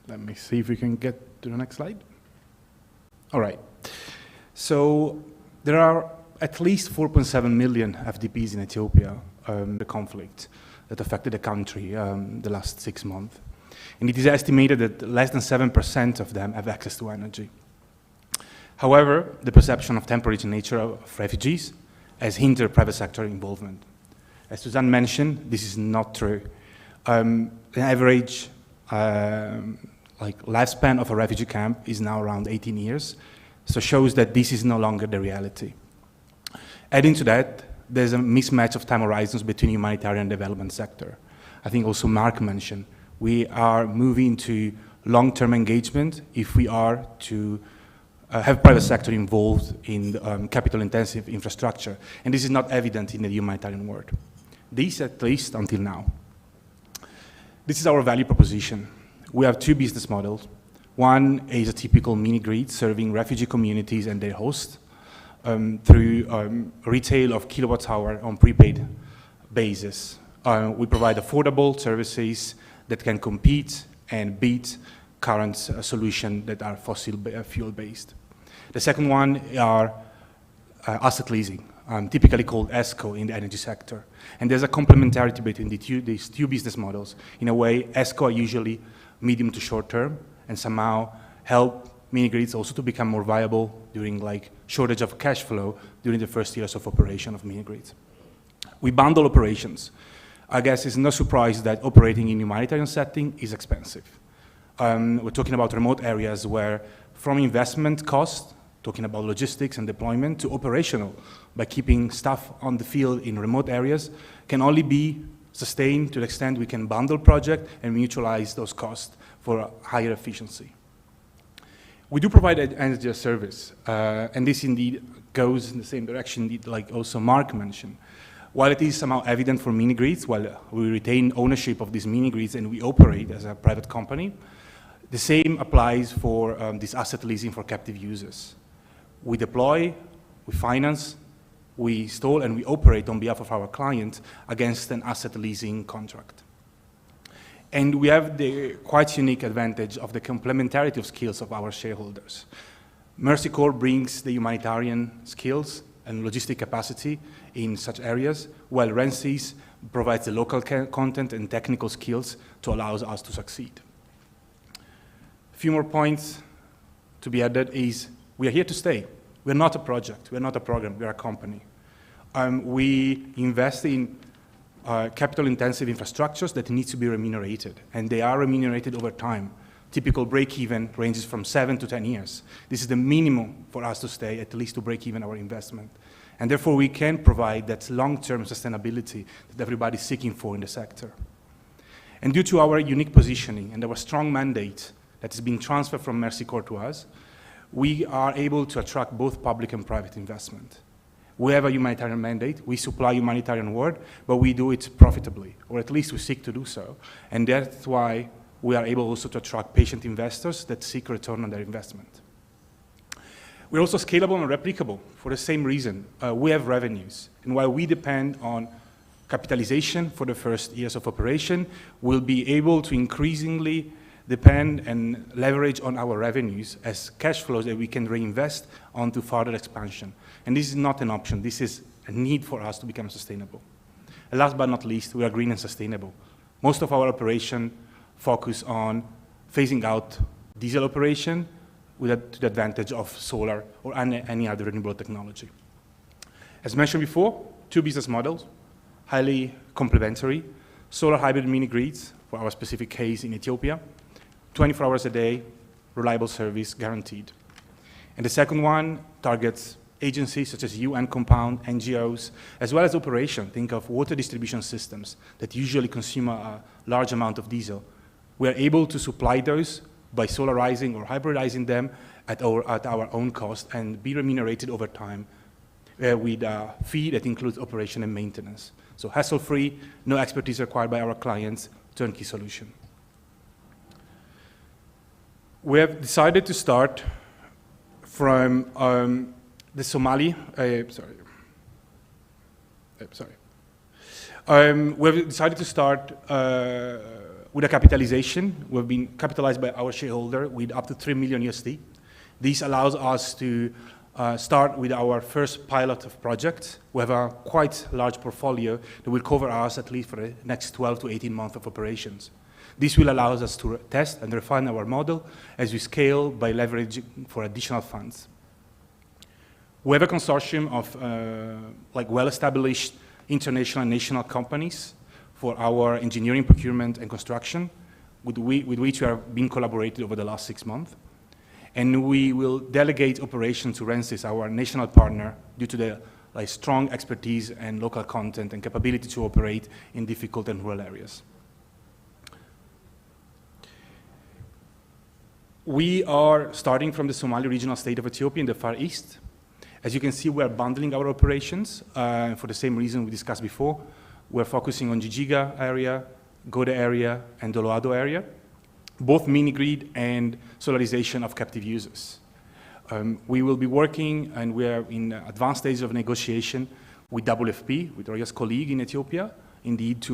Let me see if we can get to the next slide. All right. So there are at least 4.7 million FDPs in Ethiopia, the conflict that affected the country the last 6 months. And it is estimated that less than 7% of them have access to energy. However, the perception of temporary nature of refugees has hindered private sector involvement. As Suzanne mentioned, this is not true. The average lifespan of a refugee camp is now around 18 years, so shows that this is no longer the reality. Adding to that, there's a mismatch of time horizons between humanitarian and development sector. I think also Mark mentioned, we are moving to long-term engagement if we are to have private sector involved in capital-intensive infrastructure, and this is not evident in the humanitarian world. This, at least until now. This is our value proposition. We have two business models. One is a typical mini-grid serving refugee communities and their hosts through retail of kilowatt-hour on prepaid basis. We provide affordable services that can compete and beat current solutions that are fossil fuel-based. The second one are asset leasing, typically called ESCO in the energy sector. And there's a complementarity between these two business models. In a way, ESCO are usually medium to short term and somehow help mini-grids also to become more viable during shortage of cash flow during the first years of operation of mini-grids. We bundle operations. I guess it's no surprise that operating in humanitarian setting is expensive. We're talking about remote areas where from investment cost, talking about logistics and deployment, to operational, by keeping staff on the field in remote areas, can only be sustained to the extent we can bundle projects and mutualize those costs for higher efficiency. We do provide energy as service, and this indeed goes in the same direction like also Mark mentioned. While it is somehow evident for mini-grids, while we retain ownership of these mini-grids and we operate as a private company, the same applies for this asset leasing for captive users. We deploy, we finance, we install, and we operate on behalf of our client against an asset leasing contract. And we have the quite unique advantage of the complementarity of skills of our shareholders. Mercy Corps brings the humanitarian skills and logistic capacity in such areas, while Rensis provides the local content and technical skills to allow us to succeed. A few more points to be added is we are here to stay. We're not a project, we're not a program, we're a company. We invest in capital-intensive infrastructures that need to be remunerated, and they are remunerated over time. Typical break-even ranges from 7 to 10 years. This is the minimum for us to stay, at least to break even our investment. And therefore, we can provide that long-term sustainability that everybody's seeking for in the sector. And due to our unique positioning and our strong mandate that has been transferred from Mercy Corps to us, we are able to attract both public and private investment. We have a humanitarian mandate, we supply humanitarian work, but we do it profitably, or at least we seek to do so. And that's why we are able also to attract patient investors that seek return on their investment. We're also scalable and replicable for the same reason. We have revenues, and while we depend on capitalization for the first years of operation, we'll be able to increasingly depend and leverage on our revenues as cash flows that we can reinvest onto further expansion. And this is not an option, this is a need for us to become sustainable. And last but not least, we are green and sustainable. Most of our operation focus on phasing out diesel operation to the advantage of solar or any other renewable technology. As mentioned before, two business models, highly complementary. Solar hybrid mini-grids, for our specific case in Ethiopia, 24 hours a day, reliable service guaranteed. And the second one targets agencies such as UN compound, NGOs, as well as operation. Think of water distribution systems that usually consume a large amount of diesel. We are able to supply those by solarizing or hybridizing them at our own cost and be remunerated over time with a fee that includes operation and maintenance. So hassle-free, no expertise required by our clients, turnkey solution. We have decided to start from the Somali, we have decided to start with a capitalization. We've been capitalized by our shareholder with up to 3 million USD. This allows us to start with our first pilot of projects. We have a quite large portfolio that will cover us at least for the next 12 to 18 months of operations. This will allow us to test and refine our model as we scale by leveraging for additional funds. We have a consortium of well-established international and national companies for our engineering, procurement, and construction, with which we have been collaborated over the last 6 months. And we will delegate operations to Rensis, our national partner, due to the strong expertise and local content and capability to operate in difficult and rural areas. We are starting from the Somali regional state of Ethiopia in the Far East. As you can see, we are bundling our operations for the same reason we discussed before. We're focusing on Jijiga area, Goda area, and Doloado area, both mini-grid and solarization of captive users. We will be working, and we are in advanced stages of negotiation with WFP, with Roya's colleague in Ethiopia, indeed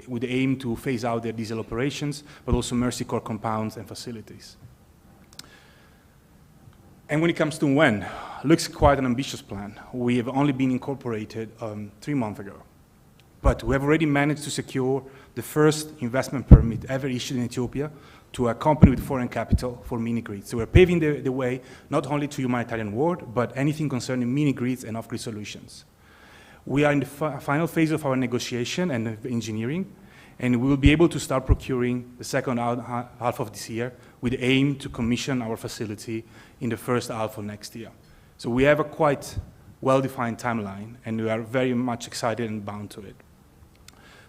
with the aim to phase out their diesel operations, but also Mercy Corps compounds and facilities. And when it comes to when, looks quite an ambitious plan. We have only been incorporated 3 months ago, but we have already managed to secure the first investment permit ever issued in Ethiopia to a company with foreign capital for mini-grids. So we're paving the way not only to humanitarian work, but anything concerning mini-grids and off-grid solutions. We are in the final phase of our negotiation and of engineering, and we will be able to start procuring the second half of this year with the aim to commission our facility in the first half of next year. So we have a quite well-defined timeline, and we are very much excited and bound to it.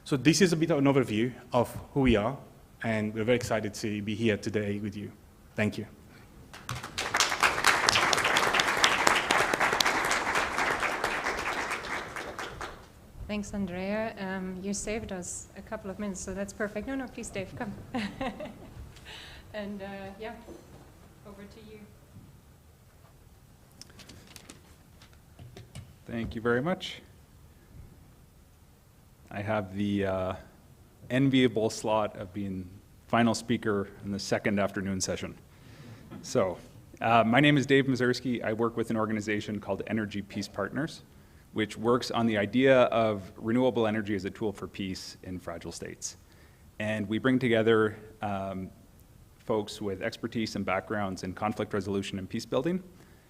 So this is a bit of an overview of who we are, and we're very excited to be here today with you. Thank you. Thanks, Andrea. You saved us a couple of minutes, so that's perfect. No, please, Dave, come. And yeah, over to you. Thank you very much. I have the enviable slot of being final speaker in the second afternoon session. So, my name is Dave Mazurski. I work with an organization called Energy Peace Partners, which works on the idea of renewable energy as a tool for peace in fragile states. And we bring together folks with expertise and backgrounds in conflict resolution and peace building,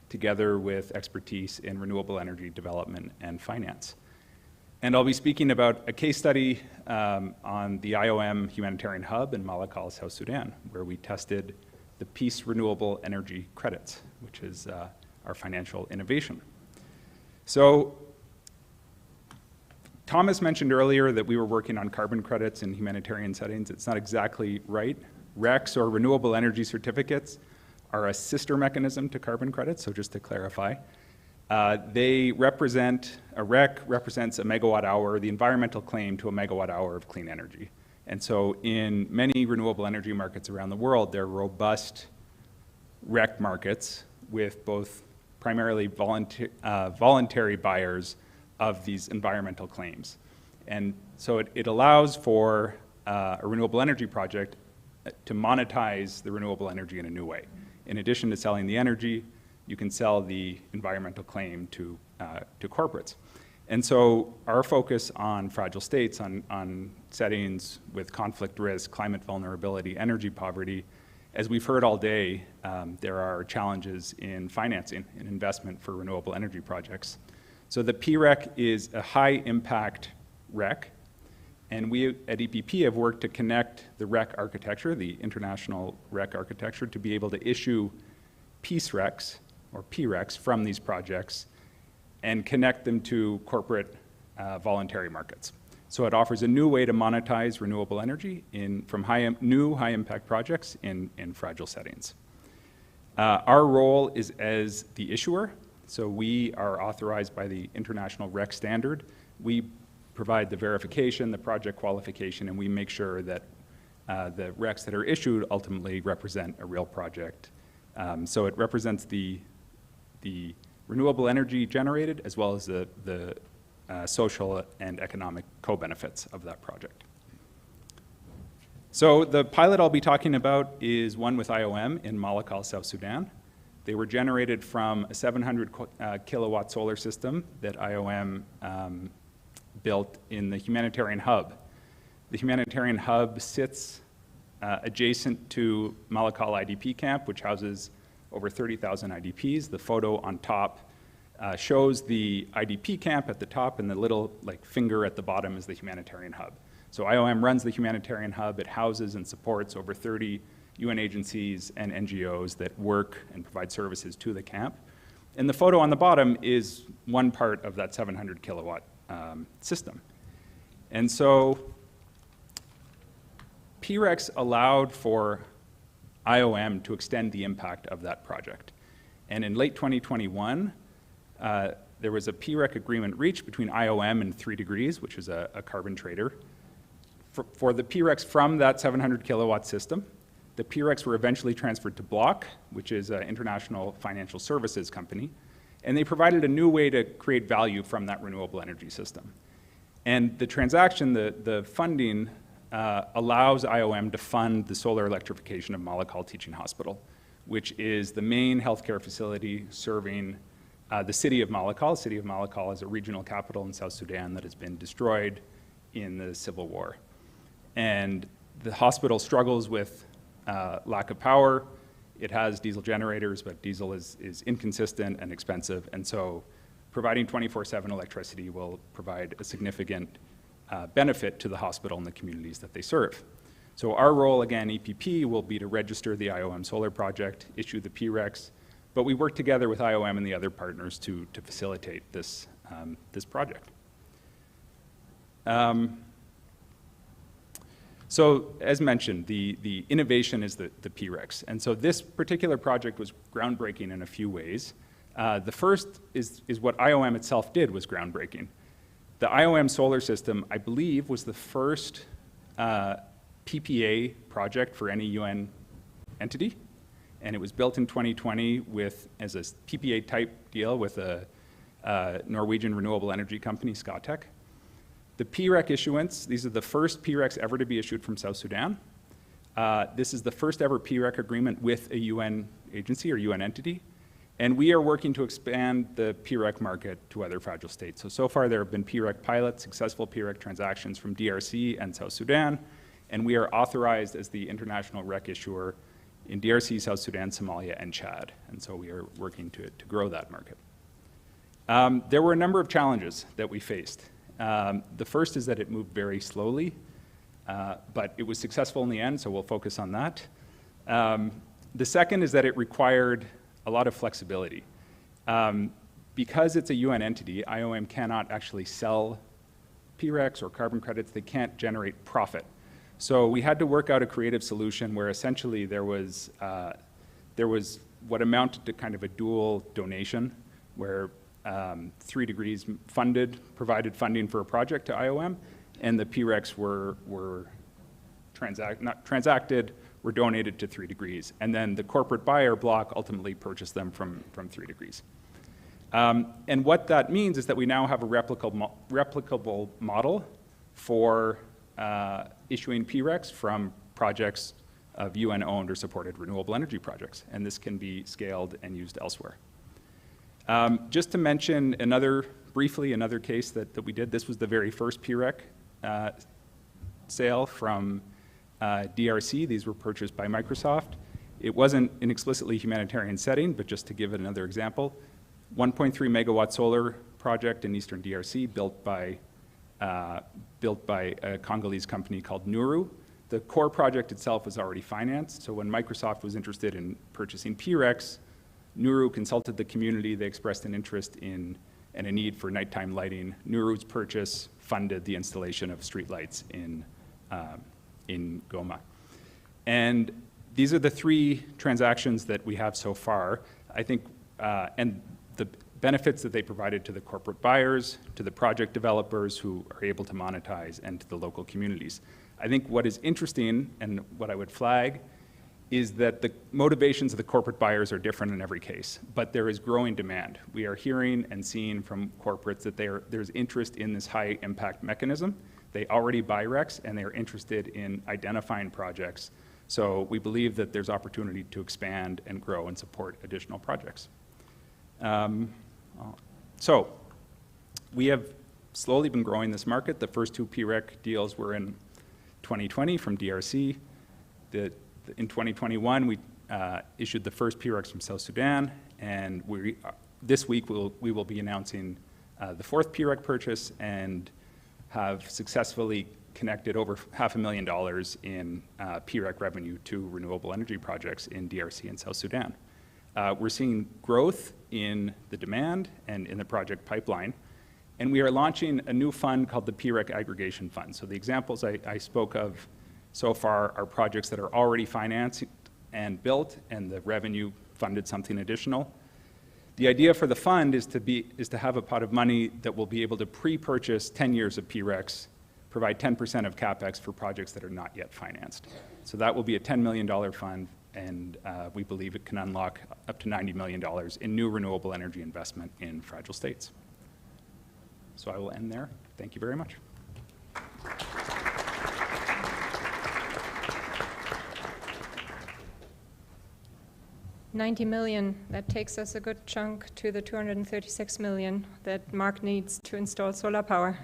together with expertise in renewable energy development and finance. And I'll be speaking about a case study on the IOM Humanitarian Hub in Malakal, South Sudan, where we tested the Peace Renewable Energy Credits, which is our financial innovation. So, Thomas mentioned earlier that we were working on carbon credits in humanitarian settings. It's not exactly right. RECs, or renewable energy certificates, are a sister mechanism to carbon credits, so just to clarify. They represent, a REC represents a megawatt hour, the environmental claim to a megawatt hour of clean energy. And so in many renewable energy markets around the world, there are robust REC markets with both primarily voluntary buyers of these environmental claims. And so it allows for a renewable energy project to monetize the renewable energy in a new way. In addition to selling the energy, you can sell the environmental claim to corporates. And so our focus on fragile states, on settings with conflict risk, climate vulnerability, energy poverty, as we've heard all day, there are challenges in financing and investment for renewable energy projects. So the PREC is a high impact REC, and we at EPP have worked to connect the REC architecture, the international REC architecture, to be able to issue peace RECs, or PRECs, from these projects and connect them to corporate voluntary markets. So it offers a new way to monetize renewable energy from new high-impact projects in fragile settings. Our role is as the issuer, so we are authorized by the International REC Standard. We provide the verification, the project qualification, and we make sure that the RECs that are issued ultimately represent a real project. So it represents the renewable energy generated as well as the social and economic co-benefits of that project. So the pilot I'll be talking about is one with IOM in Malakal, South Sudan. They were generated from a 700 kilowatt solar system that IOM built in the Humanitarian Hub. The Humanitarian Hub sits adjacent to Malakal IDP camp, which houses over 30,000 IDPs. The photo on top shows the IDP camp at the top, and the little finger at the bottom is the Humanitarian Hub. So IOM runs the Humanitarian Hub. It houses and supports over 30 UN agencies and NGOs that work and provide services to the camp. And the photo on the bottom is one part of that 700 kilowatt system. And so PRECs allowed for IOM to extend the impact of that project. And in late 2021, there was a PREC agreement reached between IOM and 3 Degrees, which is a carbon trader, for the PRECs from that 700 kilowatt system. The PRECs were eventually transferred to Block, which is an international financial services company, and they provided a new way to create value from that renewable energy system. And the transaction, the funding, allows IOM to fund the solar electrification of Malakal Teaching Hospital, which is the main healthcare facility serving the city of Malakal. The city of Malakal is a regional capital in South Sudan that has been destroyed in the civil war. And the hospital struggles with lack of power. It has diesel generators, but diesel is inconsistent and expensive, and so providing 24/7 electricity will provide a significant benefit to the hospital and the communities that they serve. So our role, again, EPP, will be to register the IOM solar project, issue the PRECs, but we work together with IOM and the other partners to facilitate this, this project. So as mentioned, the innovation is the PRECs. And so this particular project was groundbreaking in a few ways. The first is what IOM itself did was groundbreaking. The IOM solar system, I believe, was the first PPA project for any UN entity. And it was built in 2020 as a PPA type deal with a Norwegian renewable energy company, Scatec. The PREC issuance, these are the first PRECs ever to be issued from South Sudan. This is the first ever PREC agreement with a UN agency or UN entity. And we are working to expand the PREC market to other fragile states. So far there have been PREC pilots, successful PREC transactions from DRC and South Sudan, and we are authorized as the international REC issuer in DRC, South Sudan, Somalia, and Chad. And so we are working to grow that market. There were a number of challenges that we faced. The first is that it moved very slowly, but it was successful in the end, so we'll focus on that. The second is that it required a lot of flexibility. Because it's a UN entity, IOM cannot actually sell PRECs or carbon credits. They can't generate profit. So we had to work out a creative solution where essentially there was what amounted to kind of a dual donation, where 3 Degrees provided funding for a project to IOM, and the PRECs were transacted, were donated to 3 Degrees. And then the corporate buyer block ultimately purchased them from 3 Degrees. And what that means is that we now have a replicable model for issuing PRECs from projects of UN-owned or supported renewable energy projects. And this can be scaled and used elsewhere. Just to mention briefly another case that we did, this was the very first PREC sale from DRC. These were purchased by Microsoft. It wasn't an explicitly humanitarian setting, but just to give it another example, 1.3 megawatt solar project in eastern DRC built by a Congolese company called Nuru. The core project itself was already financed, so when Microsoft was interested in purchasing PRECs, Nuru consulted the community. They expressed an interest in and a need for nighttime lighting. Nuru's purchase funded the installation of streetlights in Goma. And these are the 3 transactions that we have so far. I think, and the benefits that they provided to the corporate buyers, to the project developers who are able to monetize, and to the local communities. I think what is interesting, and what I would flag, is that the motivations of the corporate buyers are different in every case, but there is growing demand. We are hearing and seeing from corporates that there's interest in this high impact mechanism. They already buy RECs, and they're interested in identifying projects. So we believe that there's opportunity to expand and grow and support additional projects. So we have slowly been growing this market. The first 2 PREC deals were in 2020 from DRC. In 2021, we issued the first PRECs from South Sudan, and this week we will be announcing the 4th PREC purchase and have successfully connected over $500,000 in PREC revenue to renewable energy projects in DRC and South Sudan. We're seeing growth in the demand and in the project pipeline, and we are launching a new fund called the PREC Aggregation Fund. So the examples I spoke of so far are projects that are already financed and built, and the revenue funded something additional. The idea for the fund is to have a pot of money that will be able to pre-purchase 10 years of PRECs, provide 10% of CapEx for projects that are not yet financed. So that will be a $10 million fund, and we believe it can unlock up to $90 million in new renewable energy investment in fragile states. So I will end there. Thank you very much. $90 million, that takes us a good chunk to the 236 million that Mark needs to install solar power.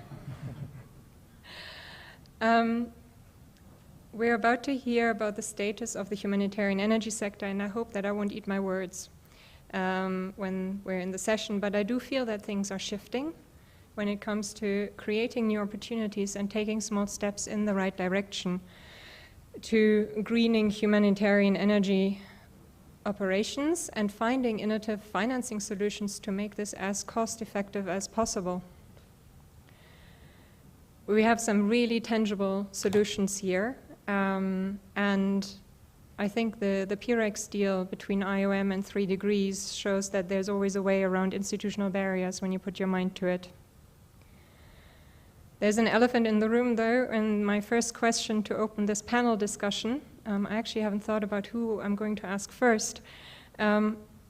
We're about to hear about the status of the humanitarian energy sector, and I hope that I won't eat my words. when we're in the session, but I do feel that things are shifting when it comes to creating new opportunities and taking small steps in the right direction to greening humanitarian energy operations and finding innovative financing solutions to make this as cost-effective as possible. We have some really tangible solutions here, and I think the PREX deal between IOM and 3 Degrees shows that there's always a way around institutional barriers when you put your mind to it. There's an elephant in the room, though, and my first question to open this panel discussion, I actually haven't thought about who I'm going to ask first.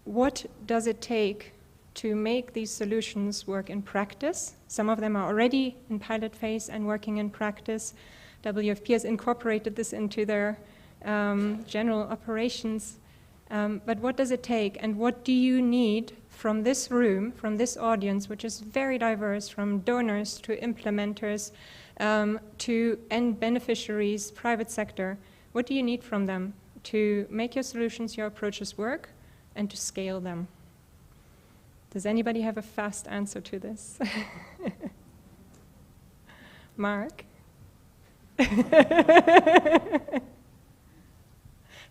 What does it take to make these solutions work in practice? Some of them are already in pilot phase and working in practice. WFP has incorporated this into their general operations. But what does it take, and what do you need from this room, from this audience, which is very diverse, from donors to implementers to end beneficiaries, private sector? What do you need from them to make your solutions, your approaches work, and to scale them? Does anybody have a fast answer to this? Mark?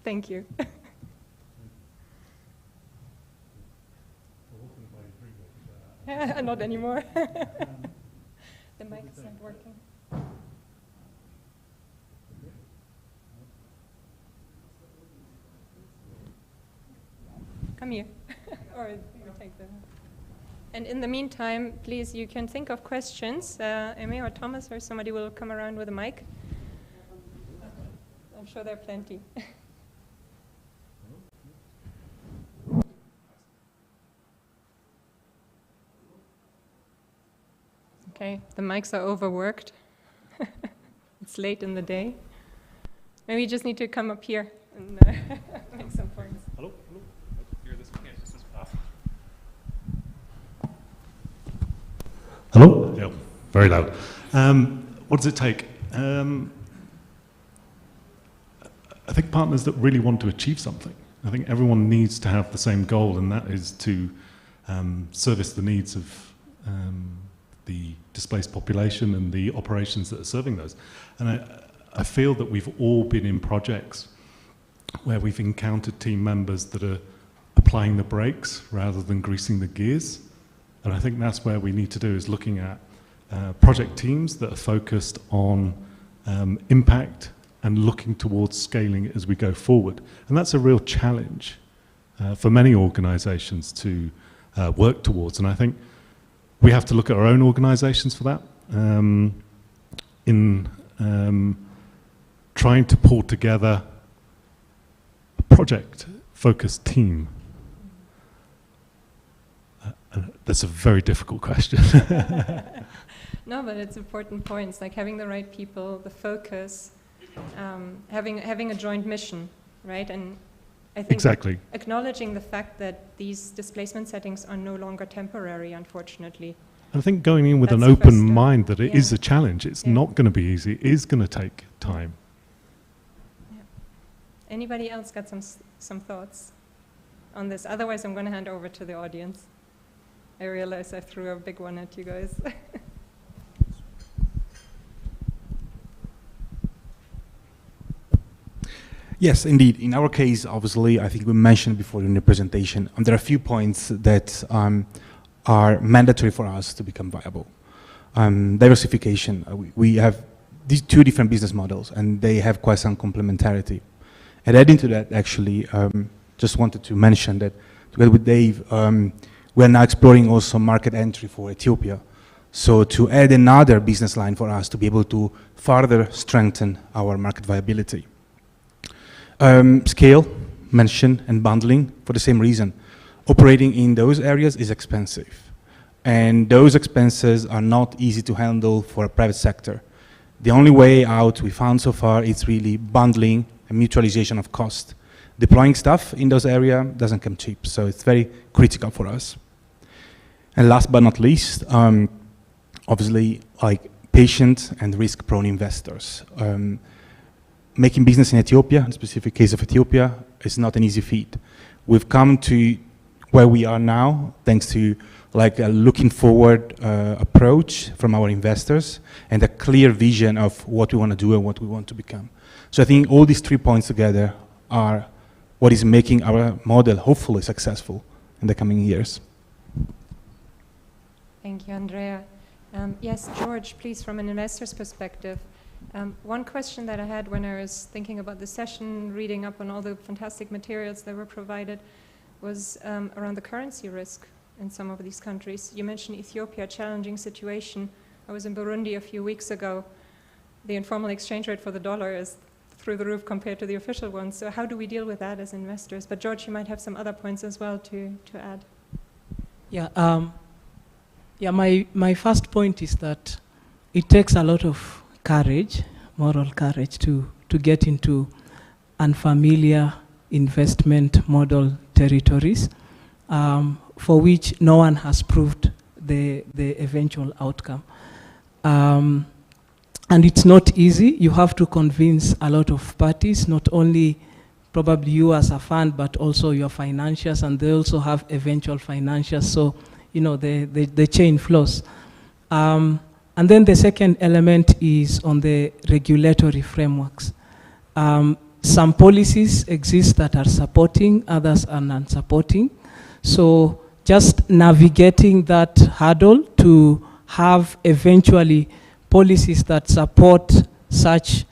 Thank you. Not anymore. The mic is not working. Come here. Or you take the... And in the meantime, please, you can think of questions. Amy or Thomas or somebody will come around with a mic. I'm sure there are plenty. Okay, the mics are overworked. It's late in the day. Maybe you just need to come up here and make some points. Hello? Hello? Here, this one. Yes, this is fast. Hello? Yeah, very loud. What does it take? I think partners that really want to achieve something. I think everyone needs to have the same goal, and that is to service the needs of the displaced population and the operations that are serving those. And I feel that we've all been in projects where we've encountered team members that are applying the brakes rather than greasing the gears. And I think that's where we need to do, is looking at project teams that are focused on impact and looking towards scaling as we go forward. And that's a real challenge for many organizations to work towards. And I think we have to look at our own organizations for that, in trying to pull together a project-focused team. That's a very difficult question. No, but it's important points, like having the right people, the focus, having a joint mission, right? And I think exactly. Acknowledging the fact that these displacement settings are no longer temporary, unfortunately. I think going in with an open mind that it is a challenge. It's not going to be easy. It is going to take time. Yeah. Anybody else got some thoughts on this? Otherwise, I'm going to hand over to the audience. I realize I threw a big one at you guys. Yes, indeed. In our case, obviously, I think we mentioned before in the presentation, there are a few points that are mandatory for us to become viable. Diversification. We have these two different business models, and they have quite some complementarity. And adding to that, actually, just wanted to mention that together with Dave, we are now exploring also market entry for Ethiopia. So to add another business line for us to be able to further strengthen our market viability. Scale, mention, and bundling for the same reason. Operating in those areas is expensive. And those expenses are not easy to handle for a private sector. The only way out we found so far is really bundling and mutualization of cost. Deploying stuff in those areas doesn't come cheap, so it's very critical for us. And last but not least, obviously, like patient and risk-prone investors. Making business in Ethiopia, in the specific case of Ethiopia, is not an easy feat. We've come to where we are now, thanks to like a looking forward approach from our investors and a clear vision of what we want to do and what we want to become. So I think all these 3 points together are what is making our model hopefully successful in the coming years. Thank you, Andrea. Yes, George, please, from an investor's perspective. One question that I had when I was thinking about the session, reading up on all the fantastic materials that were provided, was around the currency risk in some of these countries. You mentioned Ethiopia, challenging situation. I was in Burundi a few weeks ago. The informal exchange rate for the dollar is through the roof compared to the official one. So how do we deal with that as investors? But George, you might have some other points as well to add. Yeah, my first point is that it takes a lot of courage, moral courage, to get into unfamiliar investment model territories, for which no one has proved the eventual outcome. And it's not easy. You have to convince a lot of parties, not only probably you as a fund, but also your financiers, and they also have eventual financiers. So, you know, the chain flows. And then the second element is on the regulatory frameworks. Some policies exist that are supporting, others are non-supporting. So just navigating that hurdle to have eventually policies that support such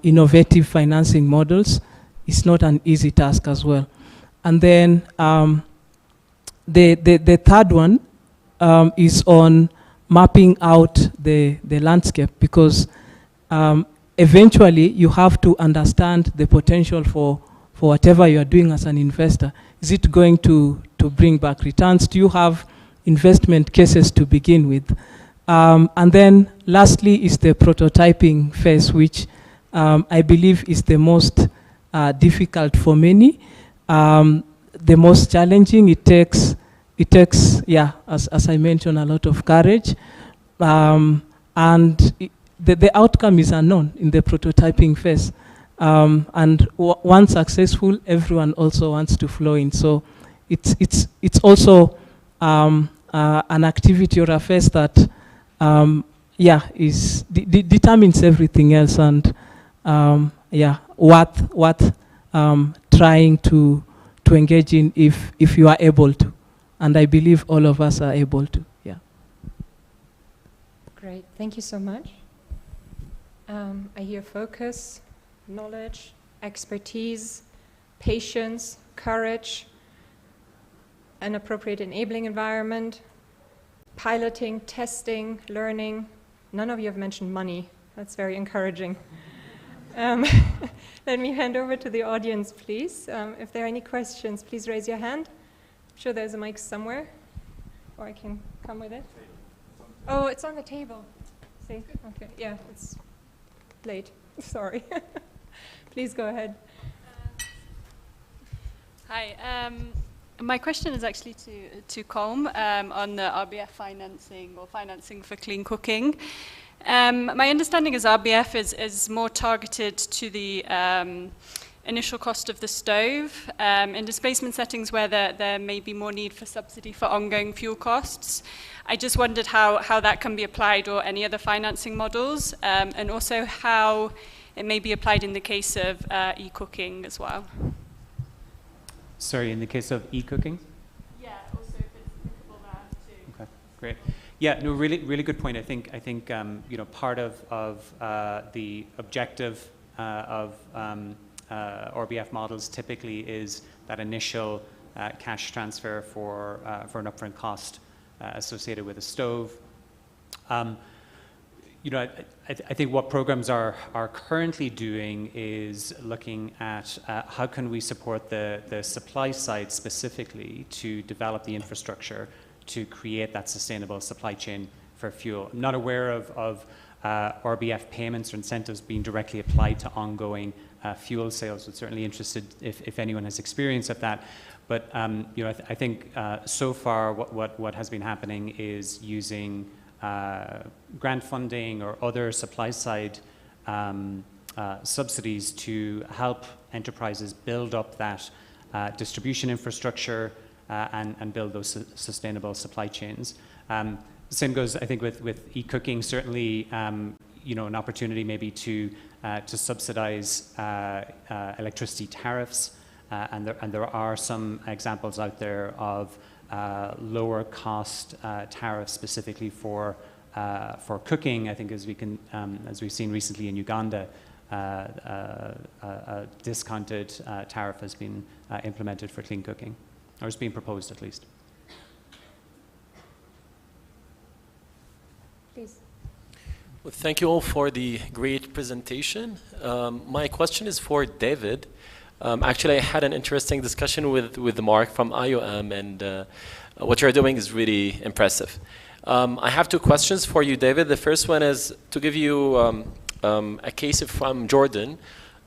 innovative financing models is not an easy task as well. And then the third one is on mapping out the landscape, because eventually you have to understand the potential for whatever you are doing as an investor. Is it going to bring back returns? Do you have investment cases to begin with? And then lastly is the prototyping phase, which I believe is the most difficult for many, the most challenging. It takes, yeah, as I mentioned, a lot of courage. And the outcome is unknown in the prototyping phase. And once successful, everyone also wants to flow in. So it's also an activity or a phase that, yeah, determines everything else, and yeah, worth trying to engage in if you are able to. And I believe all of us are able to, yeah. Great, thank you so much. I hear focus, knowledge, expertise, patience, courage, an appropriate enabling environment, piloting, testing, learning. None of you have mentioned money. That's very encouraging. Let me hand over to the audience, please. If there are any questions, please raise your hand. I'm sure there's a mic somewhere, or I can come with it. Oh, it's on the table. See? Okay, yeah, it's late. Sorry. Please go ahead. Hi. My question is actually to Colm on the RBF financing, or financing for clean cooking. My understanding is RBF is more targeted to the initial cost of the stove in displacement settings where there may be more need for subsidy for ongoing fuel costs. I just wondered how that can be applied, or any other financing models, and also how it may be applied in the case of e-cooking as well. Sorry, in the case of e-cooking? Yeah, also if it's applicable there too. Okay, great. Yeah, no, really good point. I think you know, part of the objective of RBF models typically is that initial cash transfer for an upfront cost associated with a stove. You know, I think what programs are currently doing is looking at how can we support the supply side specifically to develop the infrastructure to create that sustainable supply chain for fuel. I'm not aware of RBF payments or incentives being directly applied to ongoing fuel sales. We're certainly interested if anyone has experience of that. But you know, I think so far what has been happening is using grant funding or other supply side subsidies to help enterprises build up that distribution infrastructure and build those sustainable supply chains. Same goes, I think, with e-cooking. Certainly, you know, an opportunity maybe to subsidize electricity tariffs, and there are some examples out there of lower cost tariffs specifically for cooking. I think as we've seen recently in Uganda, a discounted tariff has been implemented for clean cooking, or is being proposed at least. Please. Well, thank you all for the great presentation. My question is for David. Actually, I had an interesting discussion with Mark from IOM, and what you're doing is really impressive. I have two questions for you, David. The first one is to give you a case from Jordan.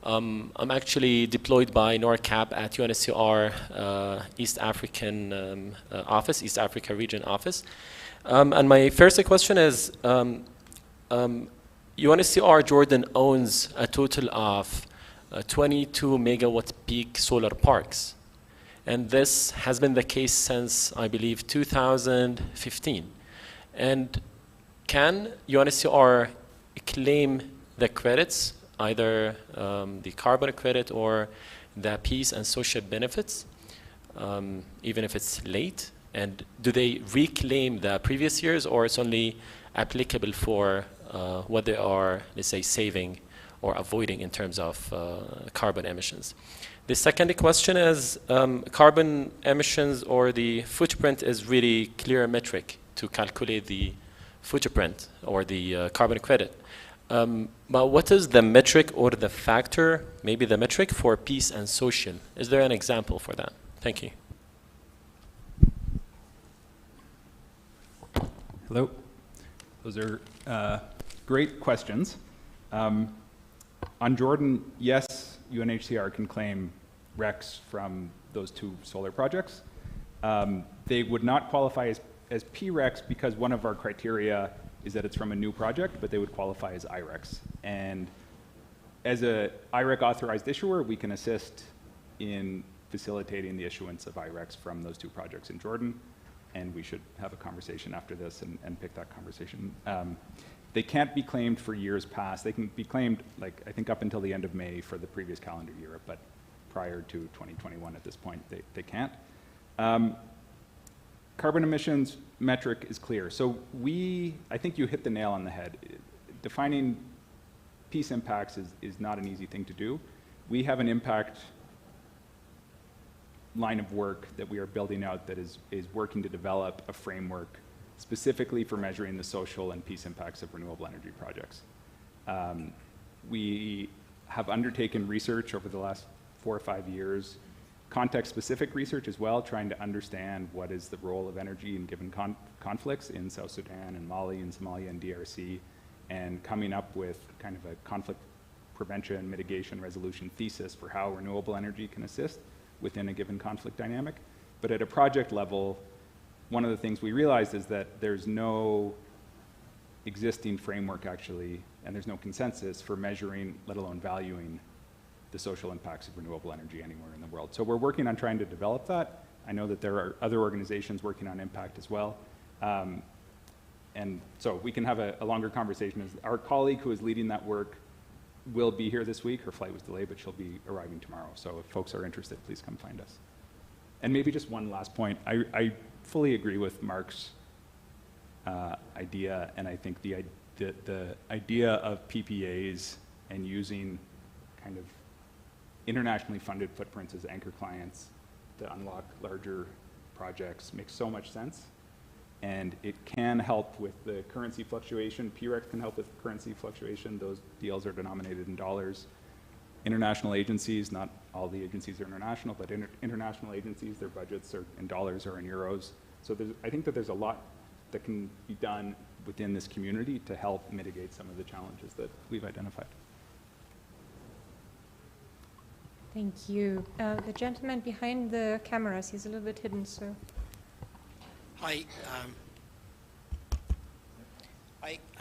I'm actually deployed by NORCAP at UNSCR East African office, East Africa region office. And my first question is, UNSCR Jordan owns a total of 22 megawatt peak solar parks. And this has been the case since, I believe, 2015. And can UNSCR claim the credits, either the carbon credit or the peace and social benefits, even if it's late? And do they reclaim the previous years, or it's only applicable for what they are, let's say, saving or avoiding in terms of carbon emissions? The second question is carbon emissions or the footprint is really clear metric to calculate the footprint or the carbon credit. But what is the metric or the factor, maybe the metric for peace and social? Is there an example for that? Thank you. Hello. Those are great questions. On Jordan, yes, UNHCR can claim RECs from those two solar projects. They would not qualify as PRECs because one of our criteria is that it's from a new project, but they would qualify as IRECs. And as a IREC authorized issuer, we can assist in facilitating the issuance of IRECs from those two projects in Jordan. And we should have a conversation after this and pick that conversation. They can't be claimed for years past. They can be claimed, like, I think up until the end of May for the previous calendar year, but prior to 2021 at this point, they can't. Carbon emissions metric is clear. So I think you hit the nail on the head. Defining peace impacts is not an easy thing to do. We have an impact line of work that we are building out that is working to develop a framework specifically for measuring the social and peace impacts of renewable energy projects. We have undertaken research over the last 4 or 5 years, context-specific research as well, trying to understand what is the role of energy in given conflicts in South Sudan and Mali and Somalia and DRC, and coming up with kind of a conflict prevention, mitigation, resolution thesis for how renewable energy can assist within a given conflict dynamic. But at a project level, one of the things we realized is that there's no existing framework actually, and there's no consensus for measuring, let alone valuing, the social impacts of renewable energy anywhere in the world. So we're working on trying to develop that. I know that there are other organizations working on impact as well. And so we can have a longer conversation. Our colleague who is leading that work will be here this week. Her flight was delayed, but she'll be arriving tomorrow. So if folks are interested, please come find us. And maybe just one last point. I fully agree with Mark's idea, and I think the idea of PPAs and using kind of internationally funded footprints as anchor clients to unlock larger projects makes so much sense. And it can help with the currency fluctuation. PRECs can help with currency fluctuation. Those deals are denominated in dollars. International agencies, not all the agencies are international, but international agencies, their budgets are in dollars or in euros. So I think that there's a lot that can be done within this community to help mitigate some of the challenges that we've identified. Thank you. The gentleman behind the cameras, he's a little bit hidden, so. Hi,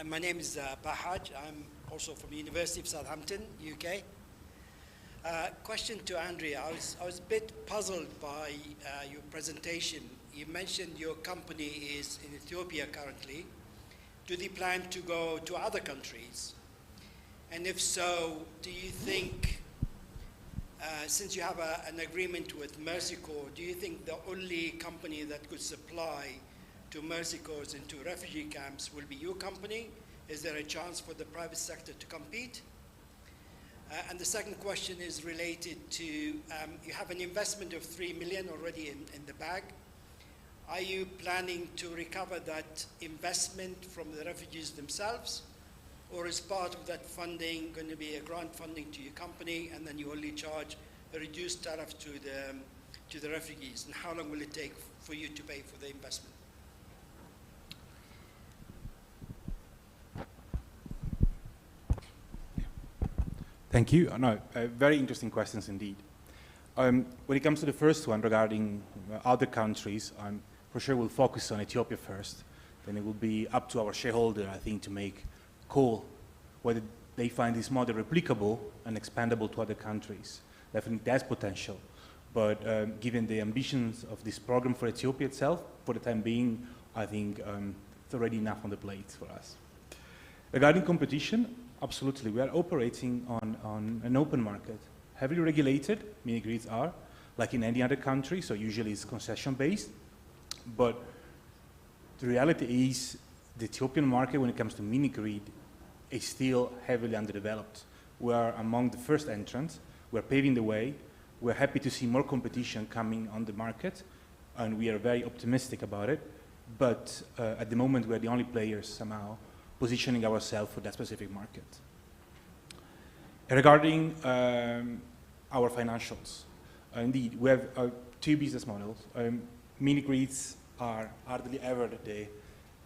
my name is Bahaj. I'm also from the University of Southampton, UK. Question to Andrea. I was a bit puzzled by your presentation. You mentioned your company is in Ethiopia currently. Do they plan to go to other countries? And if so, do you think, since you have an agreement with Mercy Corps, do you think the only company that could supply to Mercy Corps into refugee camps will be your company? Is there a chance for the private sector to compete? And the second question is related to, you have an investment of 3 million already in the bag. Are you planning to recover that investment from the refugees themselves? Or is part of that funding going to be a grant funding to your company, and then you only charge a reduced tariff to the refugees? And how long will it take for you to pay for the investment? Thank you. No, very interesting questions indeed. When it comes to the first one regarding other countries, for sure we'll focus on Ethiopia first. Then it will be up to our shareholder, I think, to make a call whether they find this model replicable and expandable to other countries. Definitely there's potential. But given the ambitions of this program for Ethiopia itself, for the time being, I think it's already enough on the plate for us. Regarding competition, absolutely, we are operating on an open market, heavily regulated, mini grids are, like in any other country, so usually it's concession-based. But the reality is the Ethiopian market, when it comes to mini grid, is still heavily underdeveloped. We are among the first entrants, we're paving the way, we're happy to see more competition coming on the market, and we are very optimistic about it. But at the moment, we're the only players somehow positioning ourselves for that specific market. Regarding our financials, indeed, we have two business models. Mini grids are hardly ever the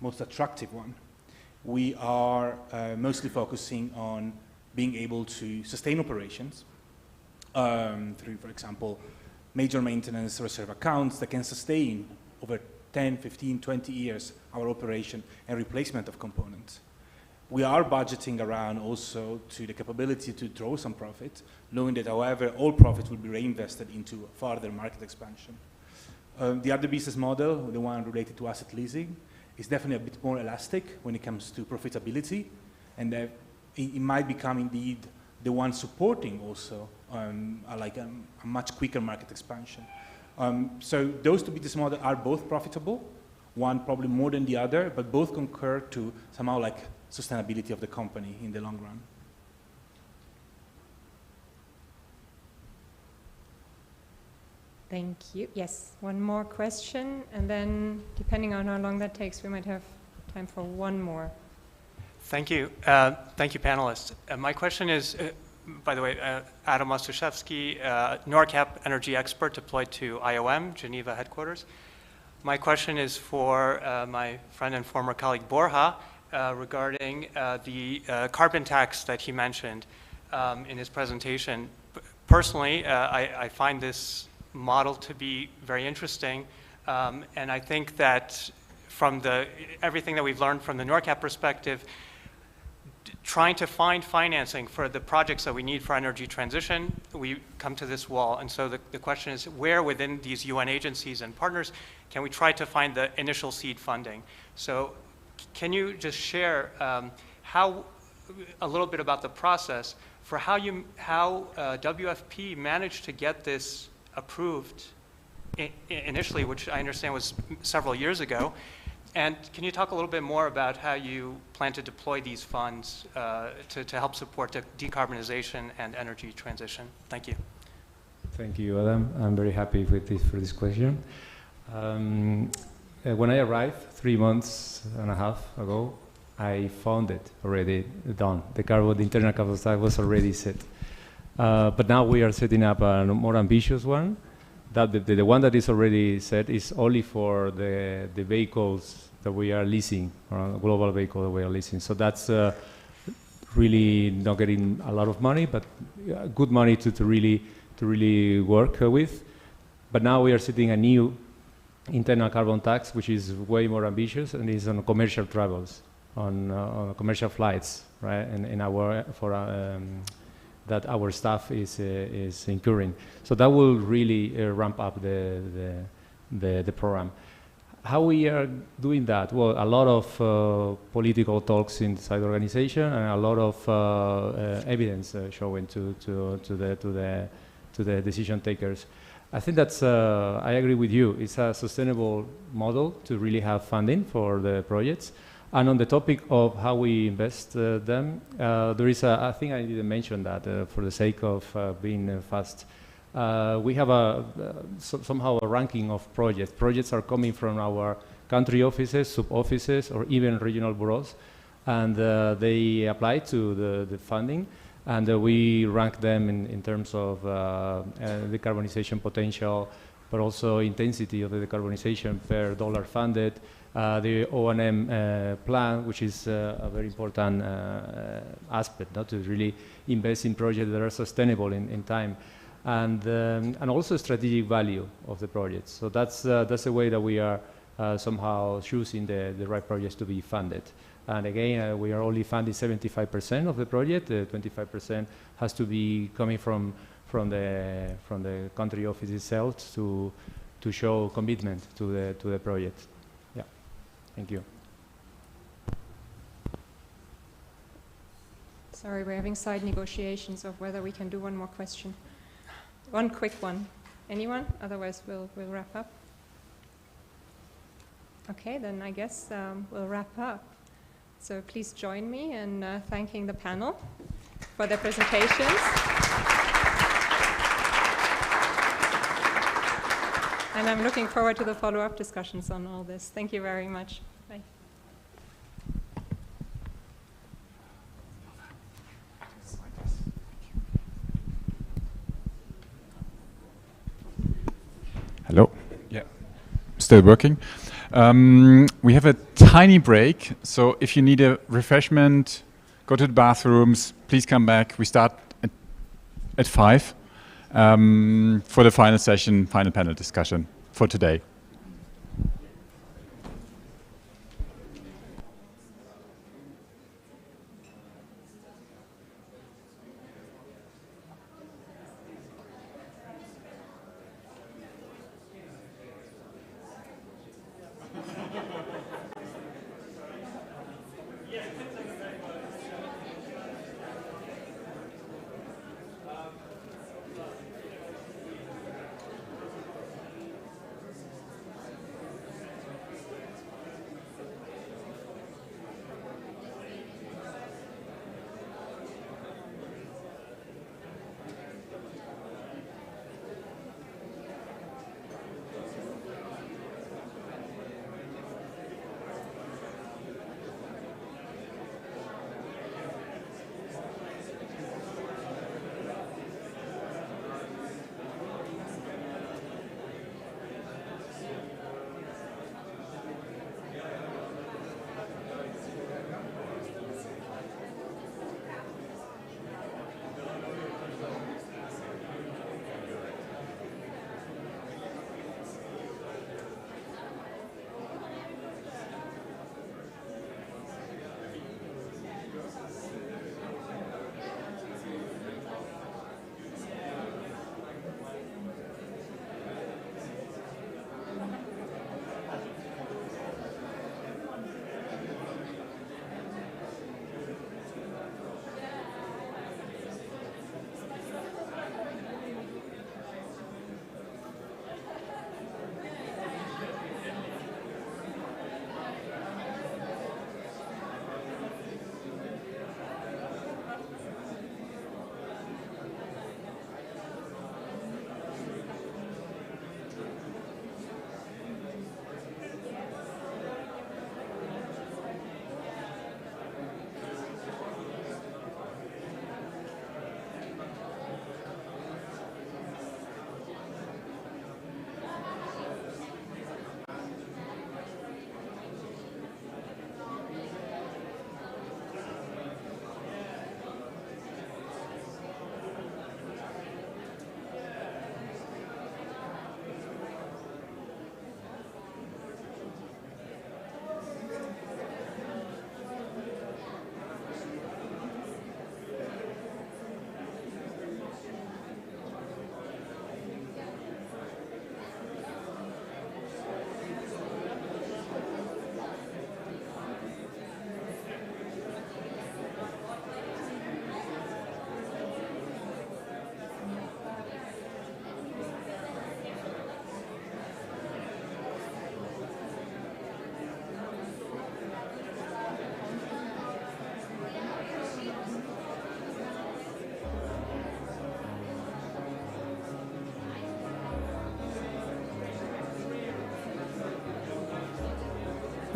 most attractive one. We are mostly focusing on being able to sustain operations through, for example, major maintenance reserve accounts that can sustain over 10, 15, 20 years our operation and replacement of components. We are budgeting around also to the capability to draw some profit, knowing that, however, all profit will be reinvested into further market expansion. The other business model, the one related to asset leasing, is definitely a bit more elastic when it comes to profitability, and it might become indeed the one supporting also a much quicker market expansion. So those two business models are both profitable, one probably more than the other, but both concur to somehow like sustainability of the company in the long run. Thank you. Yes, one more question, and then depending on how long that takes, we might have time for one more. Thank you. Thank you, panelists. My question is, by the way, Adam Ostuszewski, NORCAP energy expert deployed to IOM, Geneva headquarters. My question is for my friend and former colleague Borja regarding the carbon tax that he mentioned in his presentation. Personally, I find this model to be very interesting, and I think that from everything that we've learned from the NORCAP perspective, trying to find financing for the projects that we need for energy transition, we come to this wall. And so the question is, where within these UN agencies and partners can we try to find the initial seed funding? So can you just share a little bit about the process for how WFP managed to get this approved initially, which I understand was several years ago? And can you talk a little bit more about how you plan to deploy these funds to help support the decarbonization and energy transition? Thank you. Thank you, Adam. I'm very happy for this question. When I arrived 3 months and a half ago, I found it already done. The internal carbon tax was already set. But now we are setting up a more ambitious one. That the one that is already set is only for the vehicles that we are leasing, or global vehicle that we are leasing. So that's really not getting a lot of money, but good money to really work with. But now we are setting a new internal carbon tax, which is way more ambitious, and is on commercial travels, on commercial flights, right? And that our staff is incurring. So that will really ramp up the program. How we are doing that? Well, a lot of political talks inside the organization and a lot of evidence showing to the decision takers. I think that's, I agree with you, it's a sustainable model to really have funding for the projects. And on the topic of how we invest them, there is I think I didn't mention that for the sake of being fast. We have somehow a ranking of projects. Projects are coming from our country offices, sub-offices, or even regional bureaus, and they apply to the funding, and we rank them in terms of decarbonization potential, but also intensity of the decarbonization per dollar funded, the O&M plan, which is a very important aspect, to really invest in projects that are sustainable in time. And also strategic value of the projects. So that's the way that we are somehow choosing the right projects to be funded. And again, we are only funding 75% of the project. 25% has to be coming from the country office itself to show commitment to the project. Yeah, thank you. Sorry, we're having side negotiations of whether we can do one more question. One quick one. Anyone? Otherwise, we'll wrap up. Okay, then I guess we'll wrap up. So please join me in thanking the panel for their presentations. And I'm looking forward to the follow-up discussions on all this. Thank you very much. Bye. Hello. Yeah, still working. We have a tiny break, so if you need a refreshment, go to the bathrooms, please come back. We start at 5 for the final session, final panel discussion for today.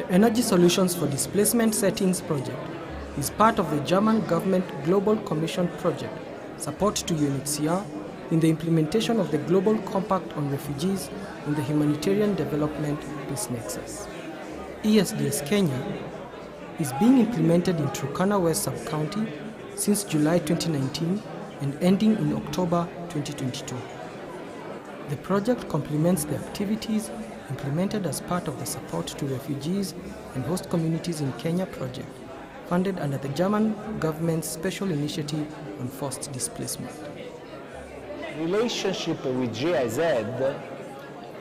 The Energy Solutions for Displacement Settings project is part of the German government Global Commission project, support to UNHCR in the implementation of the Global Compact on Refugees in the Humanitarian Development Peace Nexus. ESDS Kenya is being implemented in Turkana West Sub-County since July 2019 and ending in October 2022. The project complements the activities implemented as part of the Support to Refugees and Host Communities in Kenya project, funded under the German government's Special Initiative on Forced Displacement. Relationship with GIZ,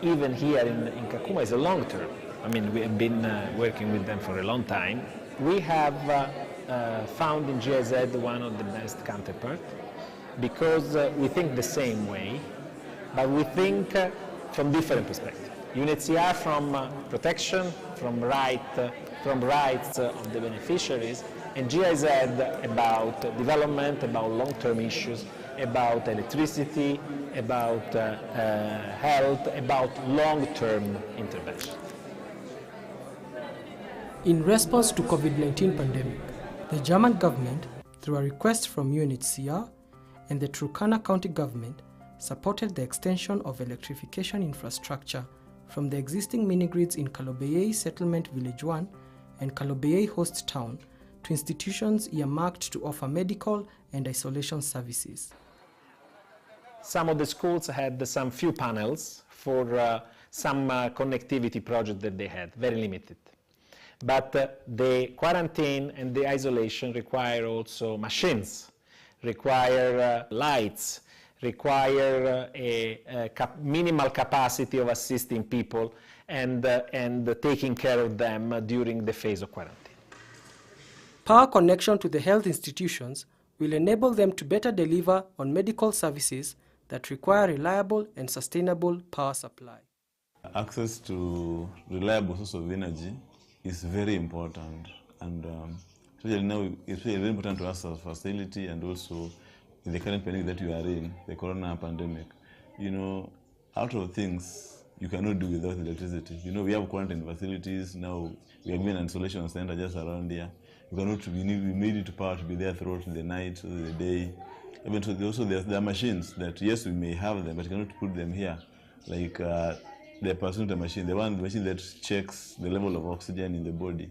even here in Kakuma, is a long term. I mean, we have been working with them for a long time. We have found in GIZ one of the best counterparts because we think the same way, but we think from different perspectives. UNHCR from protection, from rights of the beneficiaries, and GIZ about development, about long-term issues, about electricity, about health, about long-term intervention. In response to COVID-19 pandemic, the German government, through a request from UNHCR and the Turkana County government, supported the extension of electrification infrastructure from the existing mini-grids in Kalobeyei Settlement Village 1 and Kalobeyei Host Town to institutions earmarked to offer medical and isolation services. Some of the schools had some few panels for some connectivity project that they had, very limited. But the quarantine and the isolation require also machines, require lights, require a minimal capacity of assisting people and taking care of them during the phase of quarantine. Power connection to the health institutions will enable them to better deliver on medical services that require reliable and sustainable power supply. Access to reliable source of energy is very important, and especially now it's very important to us as a facility, and also in the current pandemic that we are in, the corona pandemic. You know, out of things you cannot do without electricity. You know, we have quarantine facilities now. We are given an isolation center just around here. You cannot. We need power to be there throughout the night, through the day. Even so, also there are machines that yes, we may have them, but you cannot put them here, like the personal machine, the machine that checks the level of oxygen in the body.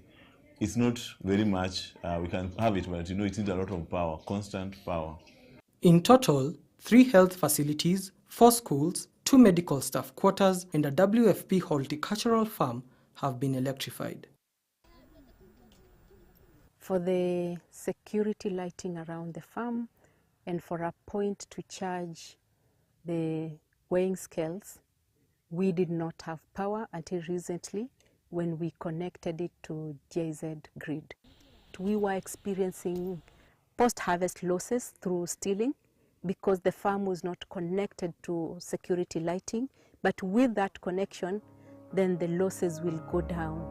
It's not very much. We can have it, but you know, it needs a lot of power, constant power. In total, 3 health facilities, 4 schools, 2 medical staff quarters, and a WFP horticultural farm have been electrified. For the security lighting around the farm and for a point to charge the weighing scales, we did not have power until recently when we connected it to GIZ grid. We were experiencing post-harvest losses through stealing because the farm was not connected to security lighting, but with that connection, then the losses will go down.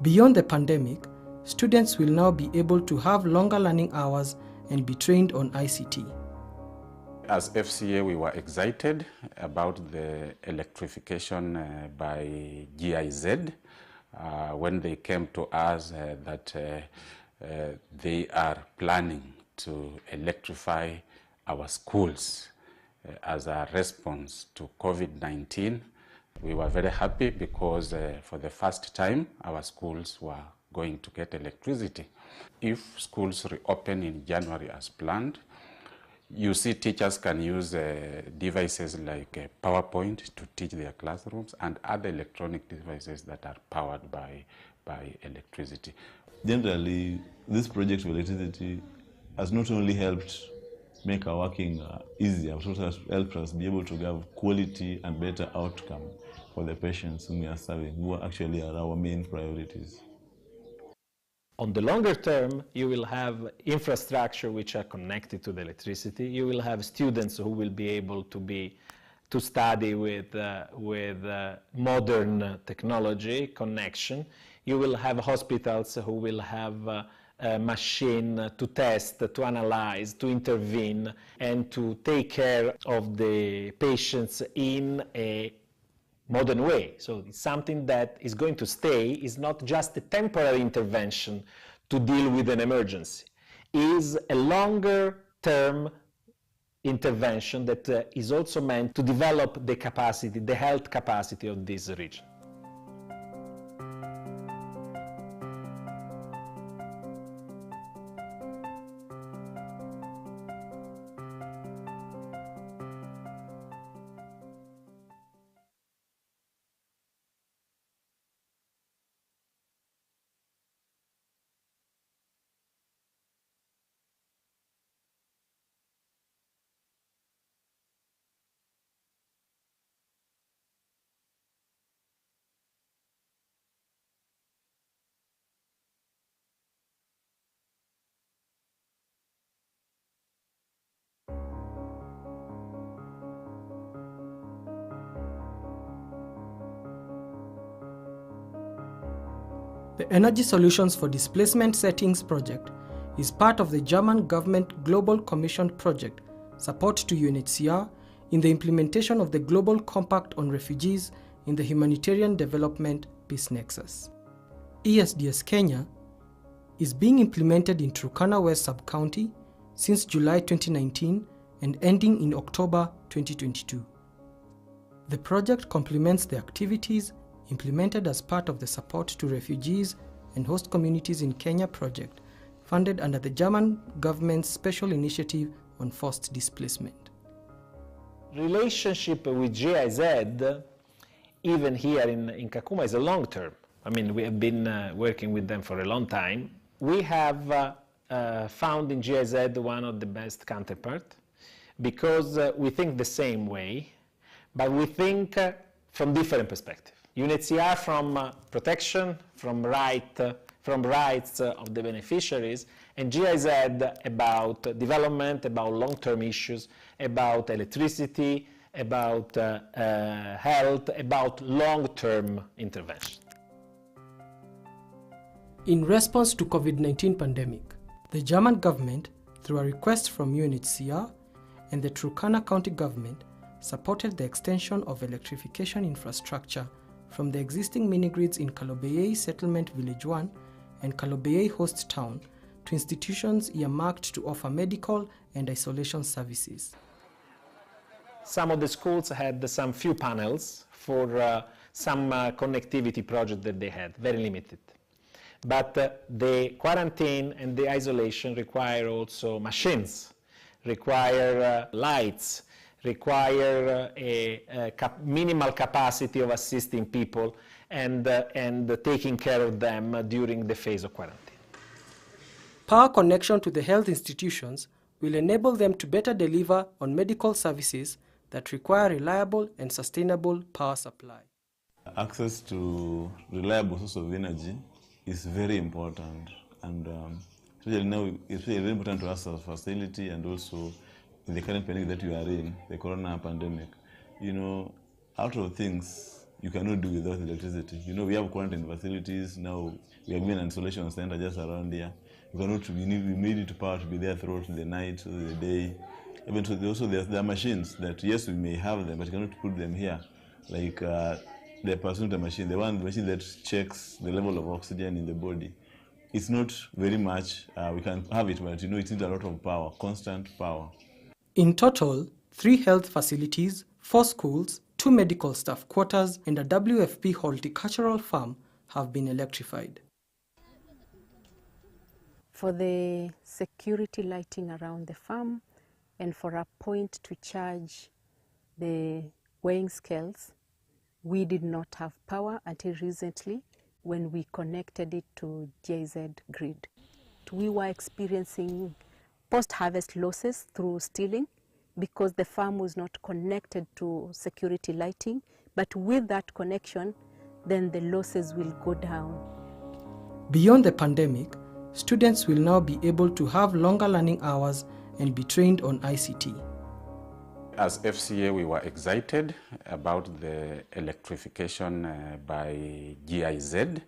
Beyond the pandemic, students will now be able to have longer learning hours and be trained on ICT. As FCA, we were excited about the electrification by GIZ when they came to us that they are planning to electrify our schools as a response to COVID-19. We were very happy because for the first time our schools were going to get electricity. If schools reopen in January as planned, you see teachers can use devices like PowerPoint to teach their classrooms and other electronic devices that are powered by electricity. Generally, this project of electricity has not only helped make our working easier, but also has helped us be able to have quality and better outcome for the patients whom we are serving, who are actually our main priorities. On the longer term, you will have infrastructure which are connected to the electricity. You will have students who will be able to study with modern technology connection. You will have hospitals who will have a machine to test, to analyze, to intervene, and to take care of the patients in a modern way. So it's something that is going to stay, is not just a temporary intervention to deal with an emergency. It is a longer term intervention that is also meant to develop the capacity, the health capacity of this region. The Energy Solutions for Displacement Settings project is part of the German government Global Commission project, support to UNHCR in the implementation of the Global Compact on Refugees in the Humanitarian Development Peace Nexus. ESDS Kenya is being implemented in Turkana West Sub-County since July 2019 and ending in October 2022. The project complements the activities implemented as part of the Support to Refugees and Host Communities in Kenya project, funded under the German government's Special Initiative on Forced Displacement. Relationship with GIZ, even here in Kakuma, is a long term. I mean, we have been working with them for a long time. We have found in GIZ one of the best counterparts because we think the same way, but we think from different perspectives. UNHCR from protection, from rights of the beneficiaries, and GIZ about development, about long-term issues, about electricity, about health, about long-term intervention. In response to COVID-19 pandemic, the German government, through a request from UNHCR and the Turkana County government, supported the extension of electrification infrastructure from the existing mini-grids in Kalobeyei Settlement Village 1 and Kalobeyei Host Town to institutions earmarked to offer medical and isolation services. Some of the schools had some few panels for some connectivity project that they had, very limited. But the quarantine and the isolation require also machines, require lights, require a minimal capacity of assisting people and taking care of them during the phase of quarantine. Power connection to the health institutions will enable them to better deliver on medical services that require reliable and sustainable power supply. Access to reliable source of energy is very important, and especially now it's very important to us as a facility and also in the current pandemic that we are in, the corona pandemic. You know, out of things you cannot do without electricity. You know, we have quarantine facilities now. We have an isolation center just around here. You cannot. We need power to be there throughout the night, the day. Even so, also there are machines that yes we may have them, but you cannot put them here, like the personal machine, the machine that checks the level of oxygen in the body. It's not very much. We can have it, but you know it needs a lot of power, constant power. In total, 3 health facilities, 4 schools, 2 medical staff quarters, and a WFP horticultural farm have been electrified. For the security lighting around the farm and for a point to charge the weighing scales, we did not have power until recently when we connected it to GIZ grid. We were experiencing post-harvest losses through stealing because the farm was not connected to security lighting, but with that connection, then the losses will go down. Beyond the pandemic, students will now be able to have longer learning hours and be trained on ICT. As FCA, we were excited about the electrification by GIZ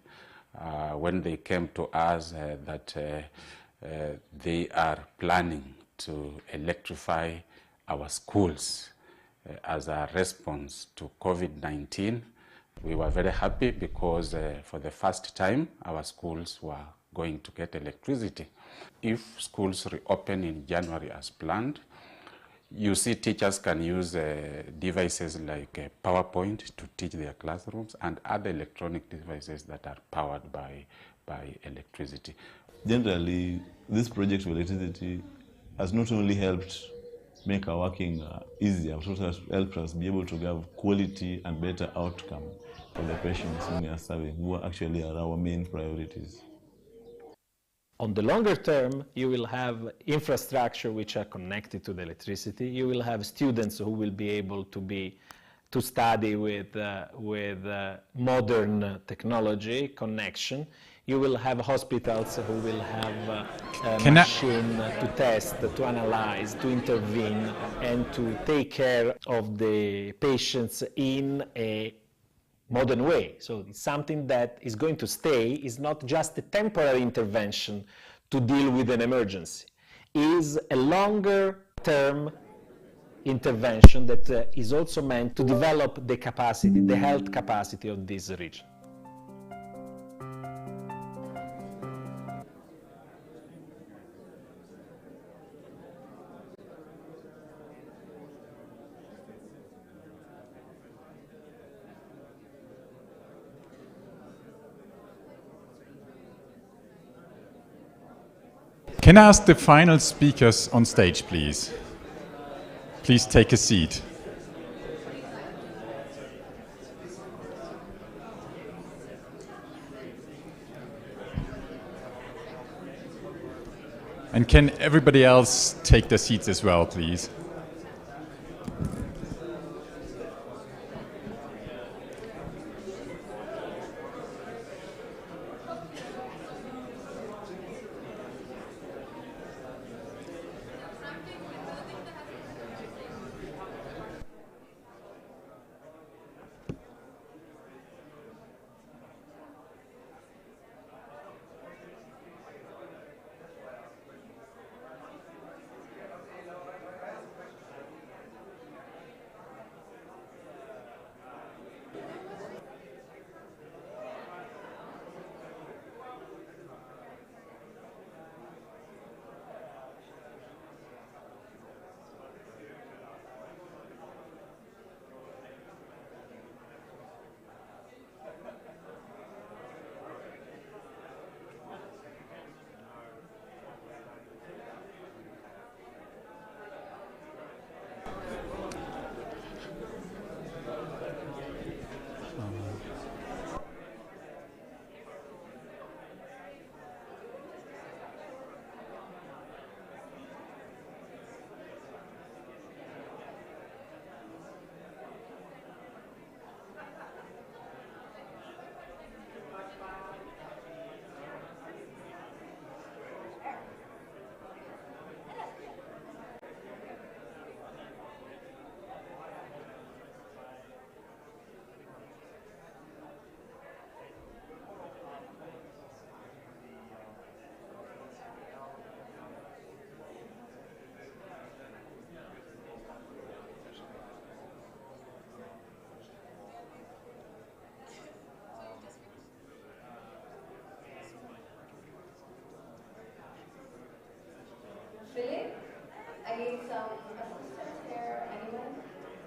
when they came to us that they are planning to electrify our schools as a response to COVID-19. We were very happy because for the first time our schools were going to get electricity. If schools reopen in January as planned, you see teachers can use devices like PowerPoint to teach their classrooms and other electronic devices that are powered by electricity. Generally, this project of electricity has not only helped make our working easier, but also has helped us be able to have quality and better outcome for the patients whom we are serving, who actually are our main priorities. On the longer term, you will have infrastructure which are connected to the electricity. You will have students who will be able to study with modern technology connection. You will have hospitals who will have a machine to test, to analyze, to intervene, and to take care of the patients in a modern way. So it's something that is going to stay, is not just a temporary intervention to deal with an emergency. It is a longer term intervention that is also meant to develop the capacity, the health capacity of this region. Can I ask the final speakers on stage, please? Please take a seat. And can everybody else take their seats as well, please? Philip, I need some assistance here. Anyone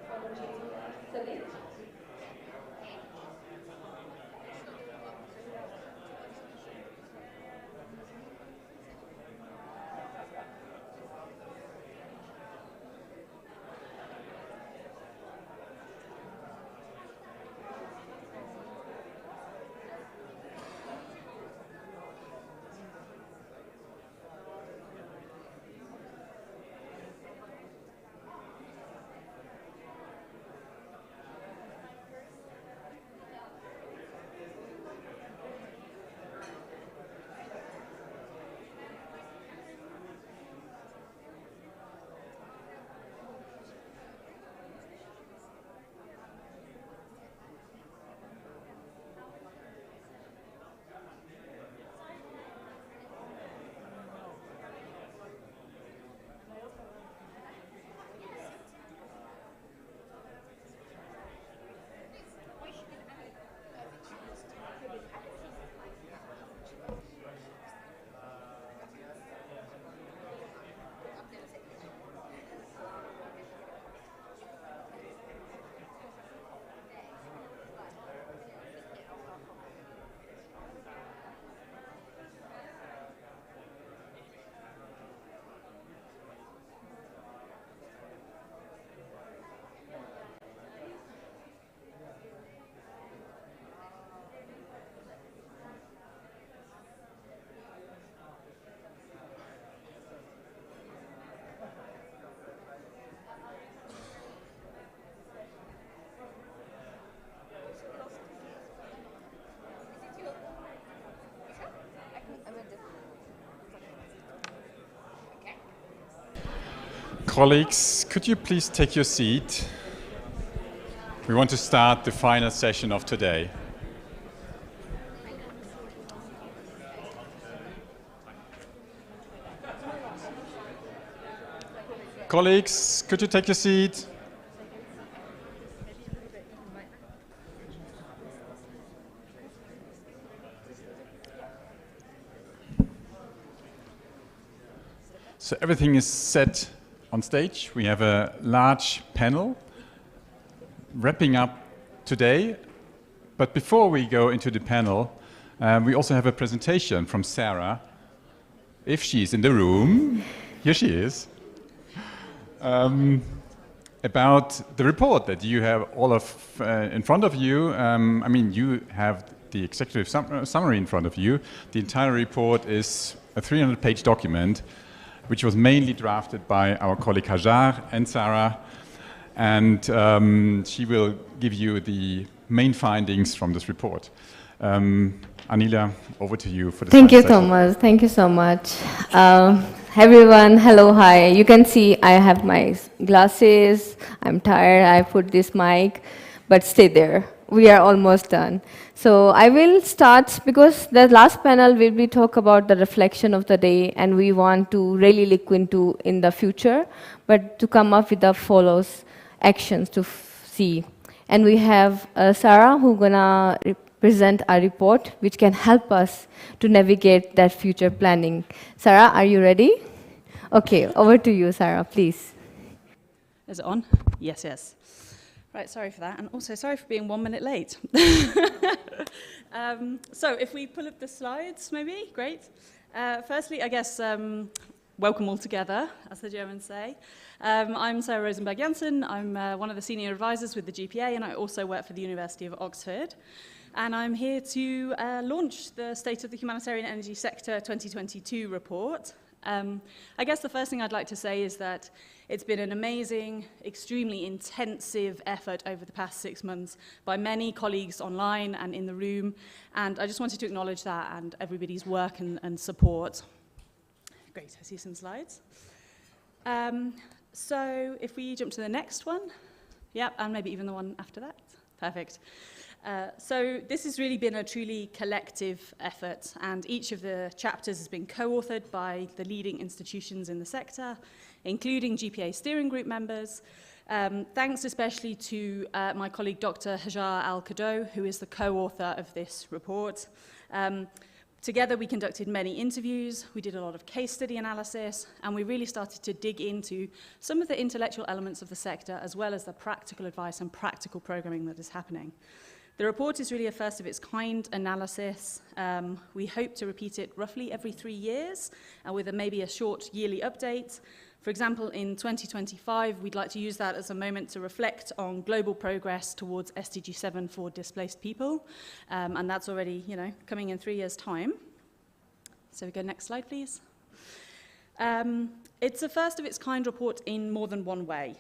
from Geneva? Philip? Colleagues, could you please take your seat? We want to start the final session of today. Colleagues, could you take your seat? So everything is set on stage. We have a large panel wrapping up today. But before we go into the panel, we also have a presentation from Sarah. If she's in the room, here she is, about the report that you have all of in front of you. I mean, you have the executive summary in front of you. The entire report is a 300-page document, which was mainly drafted by our colleague Hajar and Sarah, and she will give you the main findings from this report. Anila, over to you for the Thank you, session. Thomas. Thank you so much. Everyone, hello, hi. You can see I have my glasses. I'm tired. I put this mic, but stay there. We are almost done. So I will start because the last panel will be talk about the reflection of the day, and we want to really look into in the future, but to come up with the follows actions to see. And we have Sarah who gonna present a report which can help us to navigate that future planning. Sarah, are you ready? Okay, over to you, Sarah, please. Is it on? Yes, yes. Right, sorry for that, and also sorry for being 1 minute late. So if we pull up the slides, maybe, great. Firstly, I guess, welcome all together, as the Germans say. I'm Sarah Rosenberg-Janssen. I'm one of the senior advisors with the GPA, and I also work for the University of Oxford. And I'm here to launch the State of the Humanitarian Energy Sector 2022 report. I guess the first thing I'd like to say is that it's been an amazing, extremely intensive effort over the past 6 months by many colleagues online and in the room, and I just wanted to acknowledge that and everybody's work and support. Great, I see some slides. So if we jump to the next one, yep, and maybe even the one after that, perfect. So this has really been a truly collective effort, and each of the chapters has been co-authored by the leading institutions in the sector, including GPA steering group members. Thanks especially to my colleague Dr. Hajar Al-Kado, who is the co-author of this report. Together we conducted many interviews, we did a lot of case study analysis, and we really started to dig into some of the intellectual elements of the sector, as well as the practical advice and practical programming that is happening. The report is really a first of its kind analysis. We hope to repeat it roughly every 3 years with maybe a short yearly update. For example, in 2025, we'd like to use that as a moment to reflect on global progress towards SDG 7 for displaced people. And that's already, coming in 3 years' time. So we go next slide, please. It's a first of its kind report in more than one way.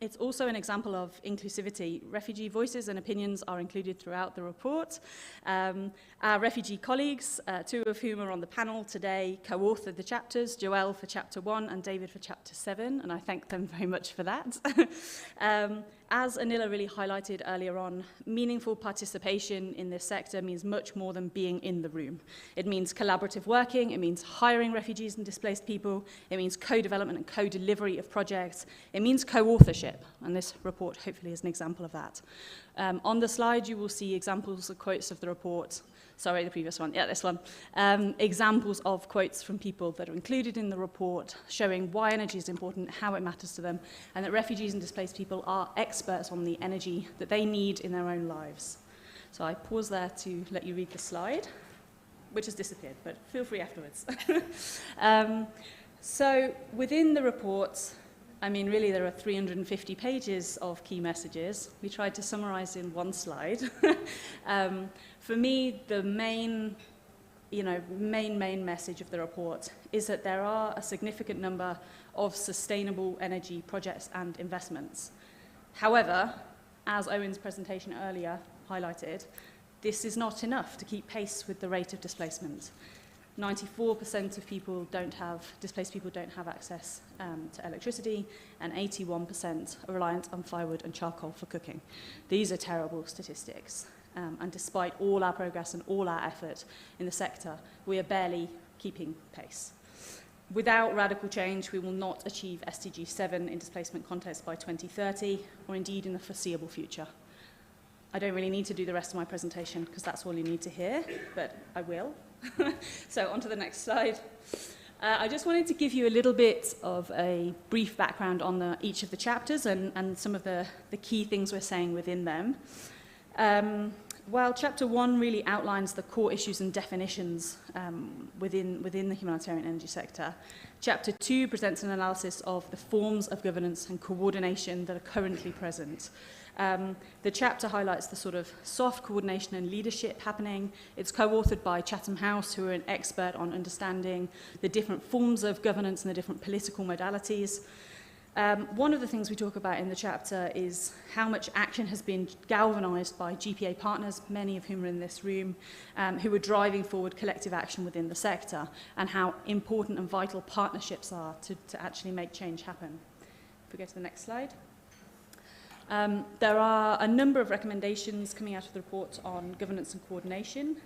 It's also an example of inclusivity. Refugee voices and opinions are included throughout the report. Our refugee colleagues, 2 of whom are on the panel today, co-authored the chapters, Joelle for chapter 1 and David for chapter 7, and I thank them very much for that. As Anila really highlighted earlier on, meaningful participation in this sector means much more than being in the room. It means collaborative working, it means hiring refugees and displaced people, it means co-development and co-delivery of projects, it means co-authorship, and this report hopefully is an example of that. On the slide you will see examples of quotes of the report. Sorry, the previous one. Yeah, this one. Examples of quotes from people that are included in the report showing why energy is important, how it matters to them, and that refugees and displaced people are experts on the energy that they need in their own lives. So I pause there to let you read the slide, which has disappeared, but feel free afterwards. So within the report, I mean, really there are 350 pages of key messages. We tried to summarize in one slide. For me, the main message of the report is that there are a significant number of sustainable energy projects and investments. However, as Owen's presentation earlier highlighted, this is not enough to keep pace with the rate of displacement. 94% of people displaced people don't have access to electricity, and 81% are reliant on firewood and charcoal for cooking. These are terrible statistics. And despite all our progress and all our effort in the sector, we are barely keeping pace. Without radical change, we will not achieve SDG 7 in displacement context by 2030, or indeed in the foreseeable future. I don't really need to do the rest of my presentation because that's all you need to hear, but I will. So on to the next slide. I just wanted to give you a little bit of a brief background on each of the chapters and some of the key things we're saying within them. While Chapter 1 really outlines the core issues and definitions within the humanitarian energy sector, Chapter 2 presents an analysis of the forms of governance and coordination that are currently present. The chapter highlights the sort of soft coordination and leadership happening. It's co-authored by Chatham House, who are an expert on understanding the different forms of governance and the different political modalities. One of the things we talk about in the chapter is how much action has been galvanized by GPA partners, many of whom are in this room, who are driving forward collective action within the sector, and how important and vital partnerships are to actually make change happen. If we go to the next slide. There are a number of recommendations coming out of the report on governance and coordination.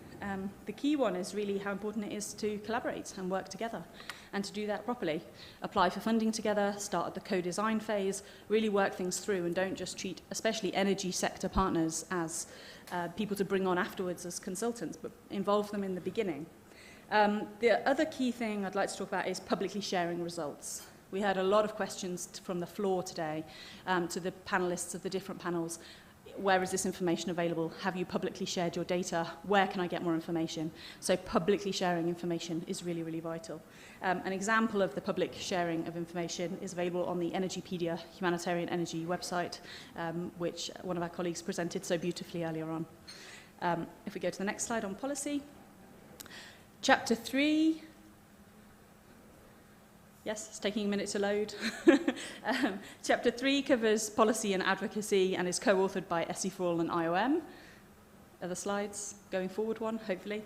The key one is really how important it is to collaborate and work together, and to do that properly. Apply for funding together, start at the co-design phase, really work things through, and don't just treat especially energy sector partners as people to bring on afterwards as consultants, but involve them in the beginning. The other key thing I'd like to talk about is publicly sharing results. We had a lot of questions from the floor today to the panelists of the different panels. Where is this information available? Have you publicly shared your data? Where can I get more information? So publicly sharing information is really, really vital. An example of the public sharing of information is available on the Energypedia Humanitarian Energy website, which one of our colleagues presented so beautifully earlier on. If we go to the next slide on policy. Chapter 3. Yes, it's taking a minute to load. Chapter 3 covers policy and advocacy and is co-authored by SE4ALL and IOM. Other slides, going forward one, hopefully.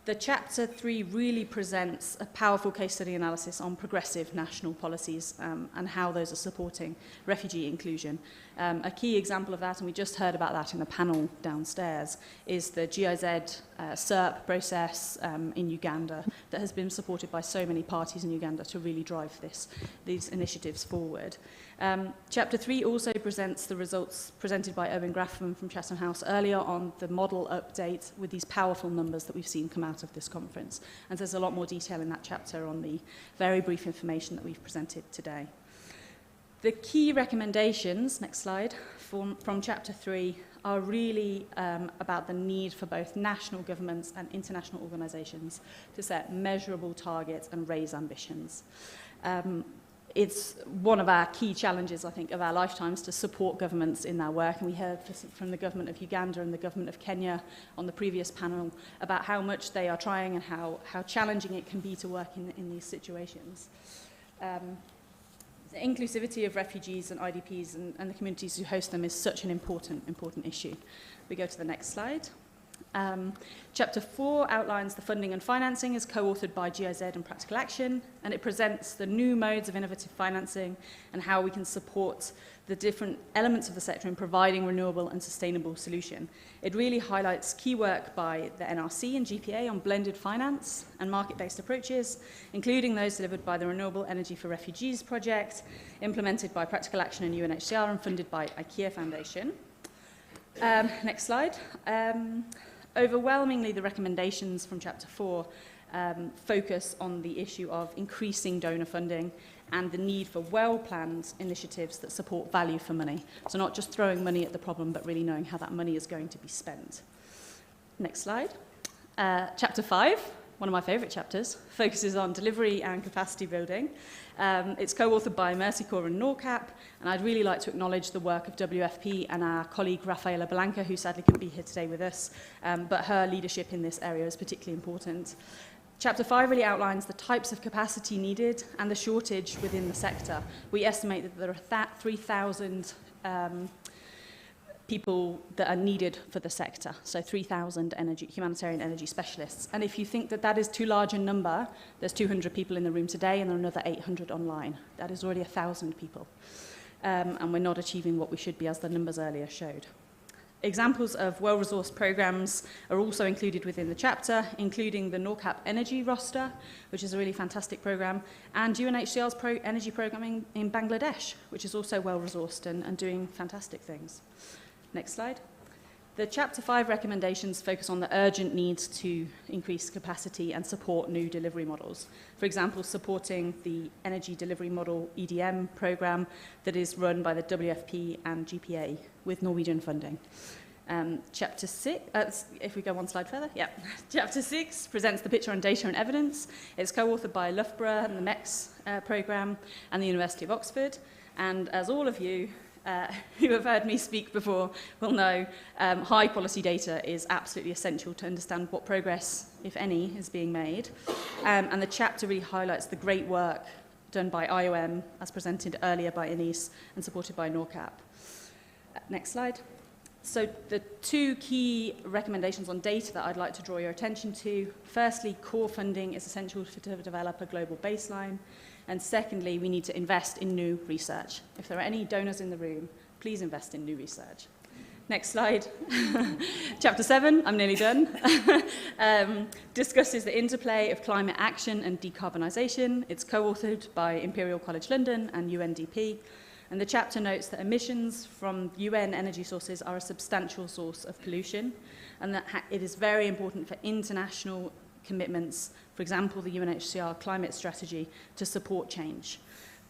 The Chapter 3 really presents a powerful case study analysis on progressive national policies and how those are supporting refugee inclusion. A key example of that, and we just heard about that in the panel downstairs, is the GIZ SERP process in Uganda that has been supported by so many parties in Uganda to really drive these initiatives forward. Chapter 3 also presents the results presented by Owen Grafman from Chatham House earlier on the model update with these powerful numbers that we've seen come out of this conference. And there's a lot more detail in that chapter on the very brief information that we've presented today. The key recommendations, next slide, from Chapter 3 are really about the need for both national governments and international organisations to set measurable targets and raise ambitions. It's one of our key challenges, I think, of our lifetimes to support governments in their work. And we heard from the government of Uganda and the government of Kenya on the previous panel about how much they are trying and how challenging it can be to work in these situations. The inclusivity of refugees and IDPs and the communities who host them is such an important issue. We go to the next slide. Chapter 4 outlines the funding and financing as co-authored by GIZ and Practical Action, and it presents the new modes of innovative financing and how we can support the different elements of the sector in providing renewable and sustainable solution. It really highlights key work by the NRC and GPA on blended finance and market-based approaches, including those delivered by the Renewable Energy for Refugees project, implemented by Practical Action and UNHCR and funded by IKEA Foundation. Next slide. Overwhelmingly, the recommendations from Chapter 4 focus on the issue of increasing donor funding and the need for well-planned initiatives that support value for money. So not just throwing money at the problem, but really knowing how that money is going to be spent. Next slide. Chapter 5, one of my favourite chapters, focuses on delivery and capacity building. It's co-authored by Mercy Corps and NORCAP, and I'd really like to acknowledge the work of WFP and our colleague Rafaela Blanca, who sadly couldn't be here today with us, but her leadership in this area is particularly important. Chapter 5 really outlines the types of capacity needed and the shortage within the sector. We estimate that there are 3,000 people that are needed for the sector, so 3,000 humanitarian energy specialists. And if you think that that is too large a number, there's 200 people in the room today and there are another 800 online. That is already 1,000 people. And we're not achieving what we should be, as the numbers earlier showed. Examples of well-resourced programs are also included within the chapter, including the NORCAP Energy Roster, which is a really fantastic program, and UNHCR's energy programming in Bangladesh, which is also well-resourced and doing fantastic things. Next slide. The Chapter 5 recommendations focus on the urgent needs to increase capacity and support new delivery models. For example, supporting the Energy Delivery Model EDM program that is run by the WFP and GPA with Norwegian funding. Chapter 6, if we go one slide further, yeah. Chapter 6 presents the picture on data and evidence. It's co-authored by Loughborough and the MEX program and the University of Oxford. And as all of you who have heard me speak before will know, high-quality data is absolutely essential to understand what progress, if any, is being made. And the chapter really highlights the great work done by IOM, as presented earlier by Inese, and supported by NORCAP. Next slide. So the two key recommendations on data that I'd like to draw your attention to. Firstly, core funding is essential to develop a global baseline. And secondly, we need to invest in new research. If there are any donors in the room, please invest in new research. Next slide. Chapter 7, I'm nearly done, discusses the interplay of climate action and decarbonisation. It's co-authored by Imperial College London and UNDP. And the chapter notes that emissions from UN energy sources are a substantial source of pollution, and that it is very important for international commitments, for example, the UNHCR climate strategy, to support change.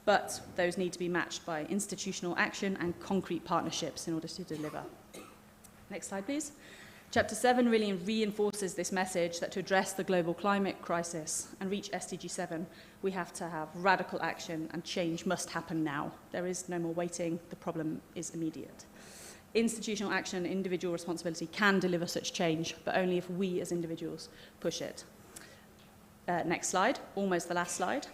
But those need to be matched by institutional action and concrete partnerships in order to deliver. Next slide, please. Chapter 7 really reinforces this message that to address the global climate crisis and reach SDG 7, we have to have radical action, and change must happen now. There is no more waiting. The problem is immediate. Institutional action and individual responsibility can deliver such change, but only if we as individuals push it. Next slide, almost the last slide.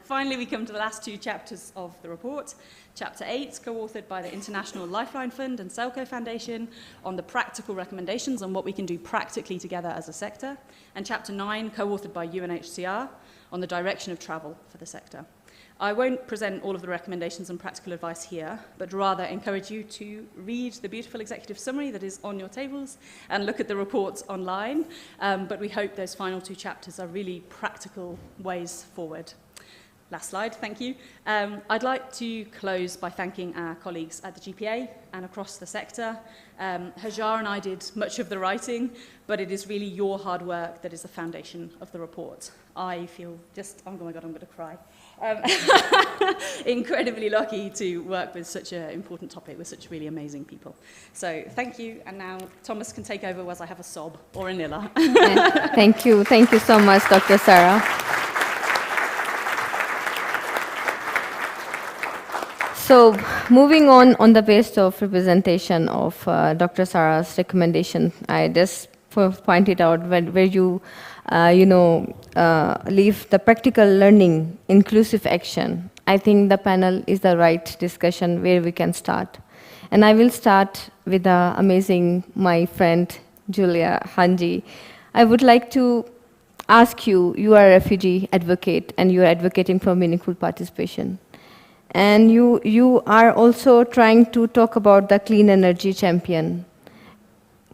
Finally, we come to the last two chapters of the report. Chapter 8, co-authored by the International Lifeline Fund and Selco Foundation on the practical recommendations on what we can do practically together as a sector. And Chapter 9, co-authored by UNHCR on the direction of travel for the sector. I won't present all of the recommendations and practical advice here, but rather encourage you to read the beautiful executive summary that is on your tables and look at the reports online. But we hope those final two chapters are really practical ways forward. Last slide, thank you. I'd like to close by thanking our colleagues at the GPA and across the sector. Hajar and I did much of the writing, but it is really your hard work that is the foundation of the report. I feel just, oh my God, I'm going to cry. Incredibly lucky to work with such an important topic with such really amazing people. So thank you, and now Thomas can take over as I have a sob or a nilla. Thank you so much, Dr. Sarah. So moving on the basis of representation of Dr. Sarah's recommendation, I just pointed out where you leave the practical learning, inclusive action. I think the panel is the right discussion where we can start. And I will start with the amazing, my friend, Julia Hanji. I would like to ask you, you are a refugee advocate and you are advocating for meaningful participation. And you are also trying to talk about the clean energy champion.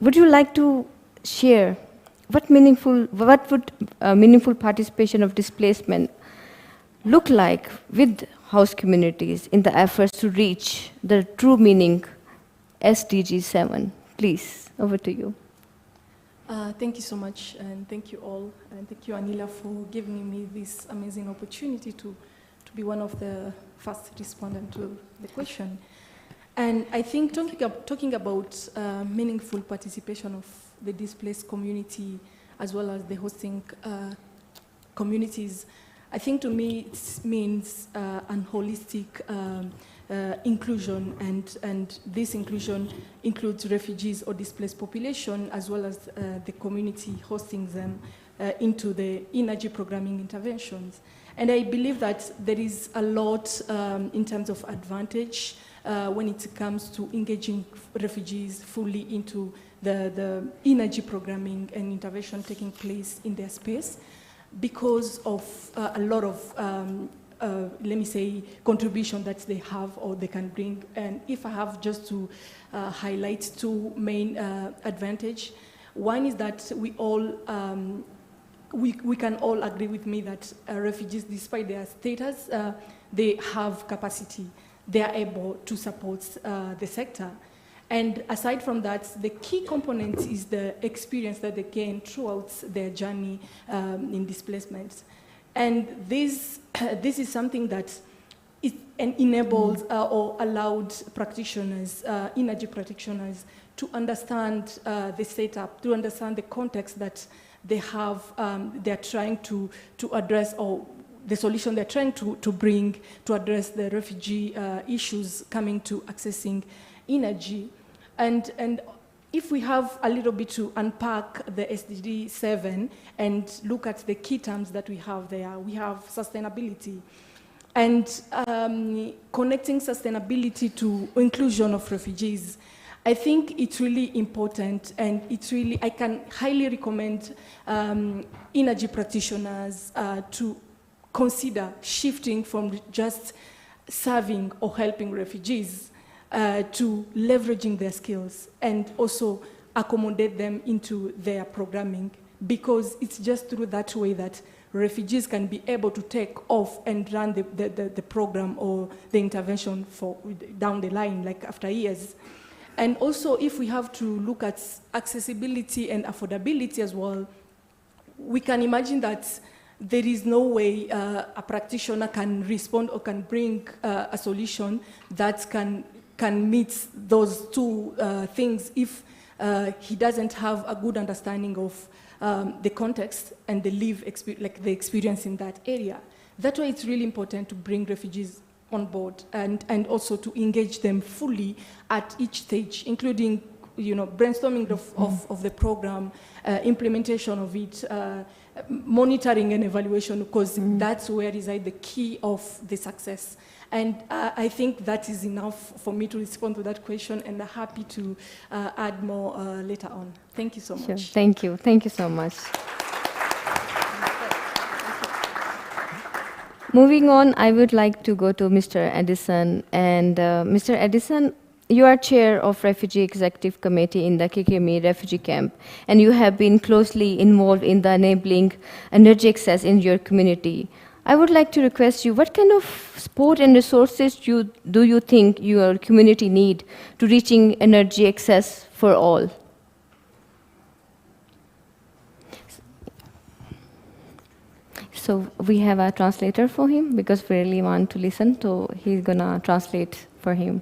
Would you like to share what would meaningful participation of displacement look like with host communities in the efforts to reach the true meaning SDG 7? Please, over to you. Thank you so much, and thank you all, and thank you, Anila, for giving me this amazing opportunity to be one of the first respondents to the question. And I think talking about meaningful participation of the displaced community as well as the hosting communities, I think to me it means an holistic inclusion, and this inclusion includes refugees or displaced population as well as the community hosting them into the energy programming interventions. And I believe that there is a lot in terms of advantage when it comes to engaging refugees fully into the energy programming and intervention taking place in their space because of a lot of, let me say, contribution that they have or they can bring. And if I have just to highlight two main advantage, one is that we all, we can all agree with me that refugees, despite their status, they have capacity. They are able to support the sector. And aside from that, the key component is the experience that they gain throughout their journey in displacement. And this is something that it enables or allowed practitioners, energy practitioners, to understand the setup, to understand the context that they have, they're trying to address, or the solution they're trying to bring to address the refugee issues coming to accessing energy. And if we have a little bit to unpack the SDG 7 and look at the key terms that we have there, we have sustainability. And connecting sustainability to inclusion of refugees, I think it's really important, and it's really, I can highly recommend energy practitioners to consider shifting from just serving or helping refugees to leveraging their skills and also accommodate them into their programming, because it's just through that way that refugees can be able to take off and run the program or the intervention for down the line, like after years. And also, if we have to look at accessibility and affordability as well, we can imagine that there is no way a practitioner can respond or can bring a solution that can meet those two things if he doesn't have a good understanding of the context and the the experience in that area. That's why it's really important to bring refugees on board and also to engage them fully at each stage, including brainstorming of the program, implementation of it, monitoring and evaluation, because that's where resides the key of the success. And I think that is enough for me to respond to that question, and I'm happy to add more later on. Thank you so much. Sure. Thank you. Thank you so much. Moving on, I would like to go to Mr. Edison. And Mr. Edison, you are chair of Refugee Executive Committee in the Kikemi refugee camp, and you have been closely involved in the enabling energy access in your community. I would like to request you, what kind of support and resources do you think your community need to reaching energy access for all? So we have a translator for him because we really want to listen, so he's gonna translate for him.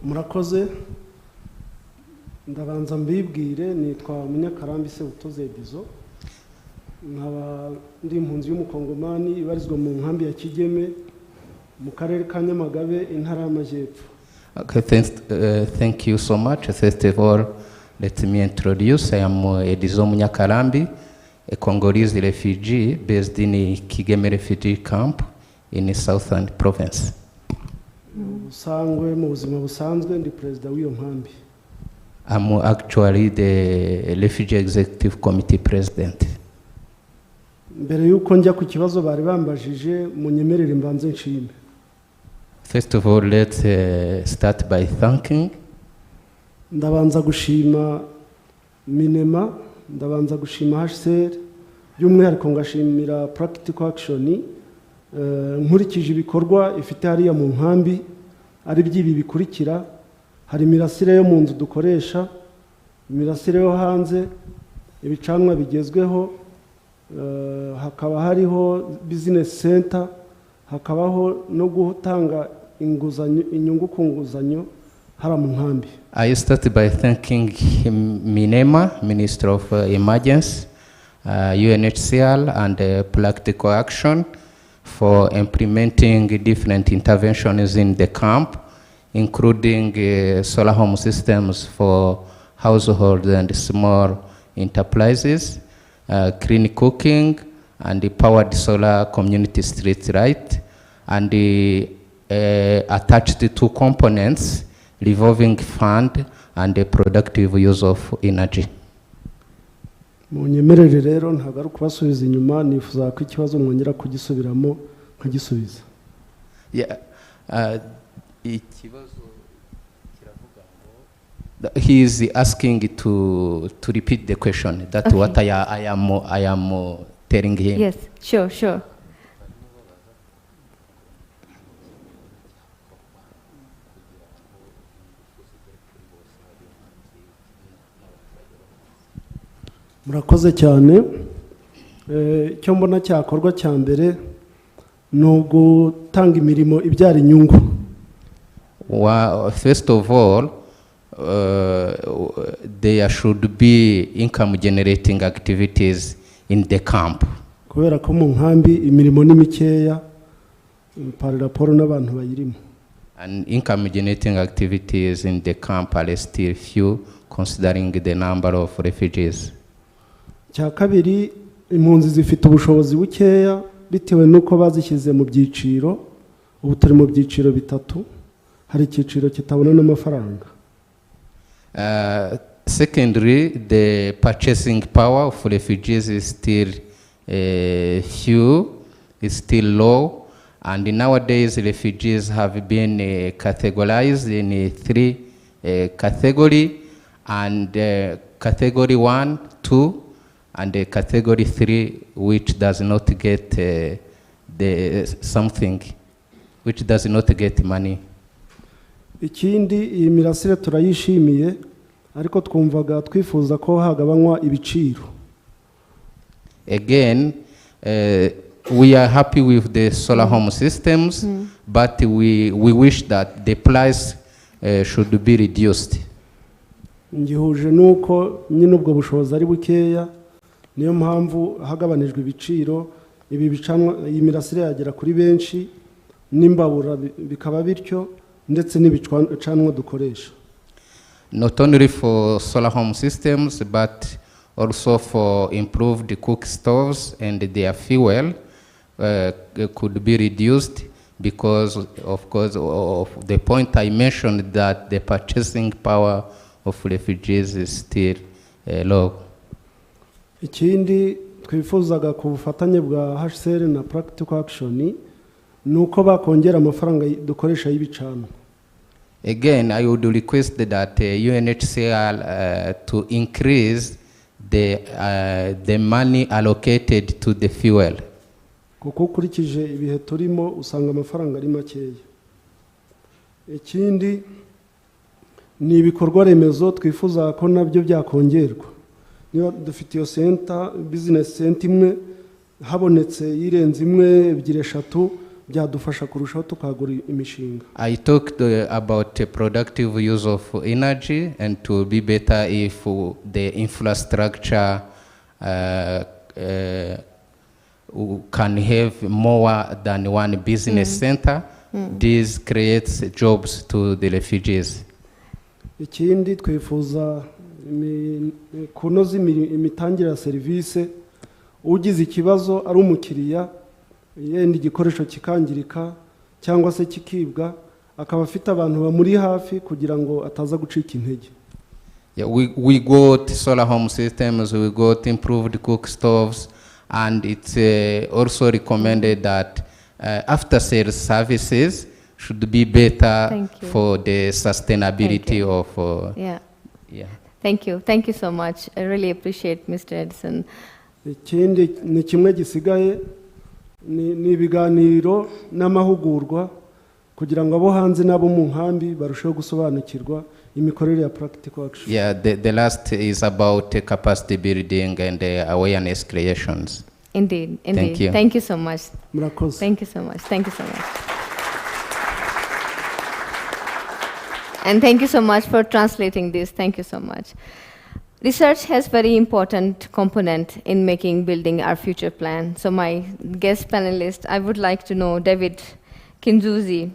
Murakoze, ndabanza mbibwire, nitwa Munyakarambi Sebutoze Edizo, nkaba ndi impunzi y'umukongomani ibarizwa mu nkambi ya Kigeme mu karere ka Nyamagabe intara y'Amajyepfo. Okay, thank you so much. First of all, let me introduce. I am Edizo Munyakarambi, a Congolese refugee based in Kigeme refugee camp in Southern Province. Sangwe mu buzima busanzwe ndi president w'iyo nkambi. I'm actually the Refugee Executive Committee President. Mbere yuko njya ku kibazo bari bambajije munyemerere mbanze nshime. First of all, let's start by thanking. Ndabanza gushima Minema, ndabanza gushima HCR, by'umwihariko ngashimira Practical Action nkurikije ibikorwa ifite hariya mu nkambi ari by'ibi bikurikira. Hari imirasire yo mu nzu dukoresha, imirasire yo hanze, ibicanwa bigezweho, hakaba hariho business center, hakabaho no gutanga inguzanyo, inyungu ku nguzanyo hara mu nkambi. I started by thanking Minema, Minister of Emergency, UNHCR and practical action for implementing different interventions in the camp, including solar home systems for households and small enterprises, clean cooking, and the powered solar community street light, and attached two components, revolving fund and the productive use of energy. munyemerere rero ntabwo ari ukubasubiza inyuma, nifuza ko ikibazo mwongera kugisubiramo nkagisubiza. He is asking to repeat the question. That's okay. What I am telling him. Yes, sure. Murakoze cyane. Icyo mbona cyakorwa cya mbere ni ugutanga imirimo ibyara inyungu. First of all, there should be income generating activities in the camp. Kubera ko mu nkambi imirimo ni mikeya par rapport n'abantu bayirimo. And income generating activities in the camp are still few considering the number of refugees. Cya kabiri, impunzi zifite ubushobozi bukeya bitewe nuko bazishyize mu byiciro. Ubu turi mu byiciro bitatu, hari icyiciro kitabona n'amafaranga. Secondly, the purchasing power of refugees is still few, is still low, and nowadays refugees have been categorized in three categories, and category 1, 2, and category 3, which does not get which does not get money. Ikindi, iyi mirasire turayishimiye, ariko twumvaga twifuza ko hagabanywa ibiciro. Again, we are happy with the solar home systems, but we wish that the price should be reduced. Ngihuje nuko nyine ubwo bushobozi ari bukeya, niyo mpamvu hagabanijwe ibiciro. Ibi bicanwa, iyi mirasire yagera kuri benshi, n'imbabura bikaba bityo, ndetse n'ibicanwa dukoresha. Not only for solar home systems, but also for improved cook stoves, and their fuel could be reduced because, of course, of the point I mentioned that the purchasing power of refugees is still low. Ikindi twifuzaga ku bufatanye bwa HCR na practical action nuko bakongera amafaranga dukoresha y'ibicano. Again, I would request that UNHCR to increase the money allocated to the fuel. Kuko ukurikije ibihe turimo usanga amafaranga ari makeya. Ikindi ni ibikorwa remezo twifuza ko nabyo byakongerwa. Niyo dufite iyo center, business center imwe, habonetse irenze imwe, ebyiri, eshatu, byadufasha kurushaho tukagura imishinga. I talked about the productive use of energy, and to be better if the infrastructure can have more than one business center. This creates jobs to the refugees. Ikindi twifuza kunoza imitangire ya serivisi. Ugize ikibazo ari umukiriya, yenda igikoresho kikangirika cyangwa se kikibwa, akaba afite abantu bamuri hafi kugira ngo ataza gucika intege. Yeah, we got solar home systems, we got improved cook stoves, and it's also recommended that after sales services should be better for the sustainability of Thank you so much. I really appreciate Mr. Edison. Ikindi ni kimwe gisigaye, ni ibiganiro n'amahugurwa kugira ngo abo hanze n'abo mu nkambi barusheho gusobanukirwa imikorere ya practical action. Yeah, the last is about capacity building and awareness creations. Indeed. Thank you. Thank you so much. Murakoze. Thank you so much. And thank you so much for translating this. Thank you so much. Research has very important component in building our future plan. So my guest panelist, I would like to know, David Kinzuzi.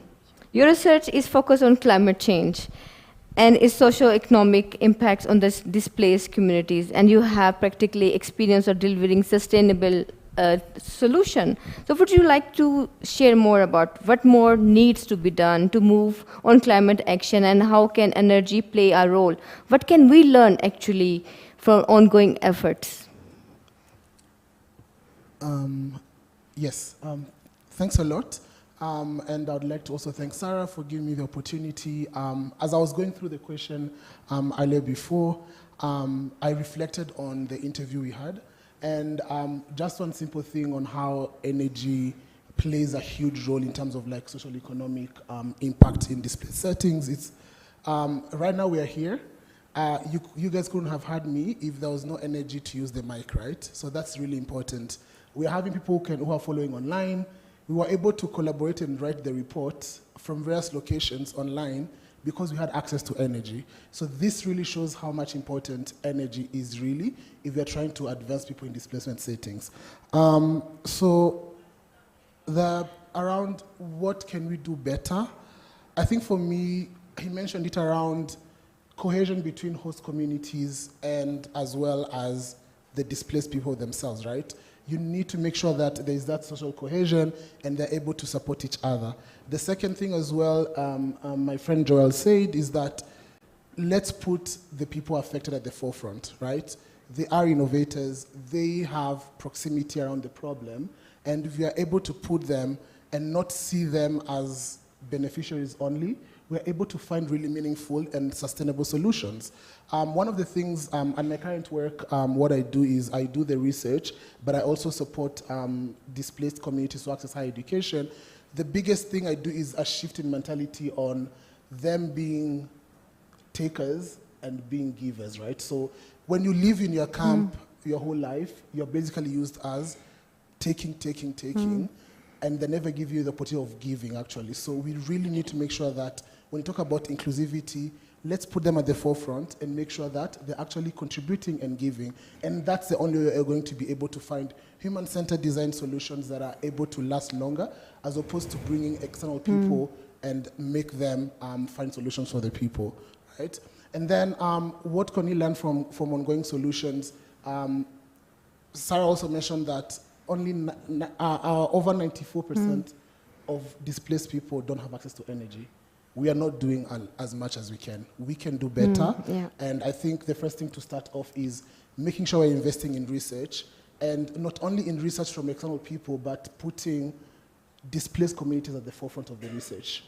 Your research is focused on climate change and its socio-economic impacts on the displaced communities, and you have practically experience of delivering sustainable solution. So would you like to share more about what more needs to be done to move on climate action, and how can energy play a role? What can we learn actually from ongoing efforts? Yes, thanks a lot. And I'd like to also thank Sarah for giving me the opportunity. As I was going through the question earlier before, I reflected on the interview we had. And just one simple thing on how energy plays a huge role in terms of like social economic impact in displaced settings. It's right now we are here. You guys couldn't have heard me if there was no energy to use the mic, right? So that's really important. We are having people who are following online. We were able to collaborate and write the report from various locations online because we had access to energy. So this really shows how much important energy is really if we're trying to advance people in displacement settings. So around what can we do better, I think for me, he mentioned it around cohesion between host communities and as well as the displaced people themselves, right? You need to make sure that there is that social cohesion and they're able to support each other. The second thing as well, my friend Joel said, is that let's put the people affected at the forefront, right? They are innovators, they have proximity around the problem, and if we are able to put them and not see them as beneficiaries only, we're able to find really meaningful and sustainable solutions. One of the things, in my current work, what I do is I do the research, but I also support displaced communities to access higher education. The biggest thing I do is a shift in mentality on them being takers and being givers, right? So when you live in your camp your whole life, you're basically used as taking, and they never give you the opportunity of giving, actually. So we really need to make sure that when we talk about inclusivity, let's put them at the forefront and make sure that they're actually contributing and giving. And that's the only way we're going to be able to find human-centered design solutions that are able to last longer, as opposed to bringing external people and make them find solutions for the people, right? And then what can we learn from ongoing solutions? Sarah also mentioned that only over 94% of displaced people don't have access to energy. We are not doing as much as we can. We can do better. And I think the first thing to start off is making sure we're investing in research, and not only in research from external people, but putting displaced communities at the forefront of the research.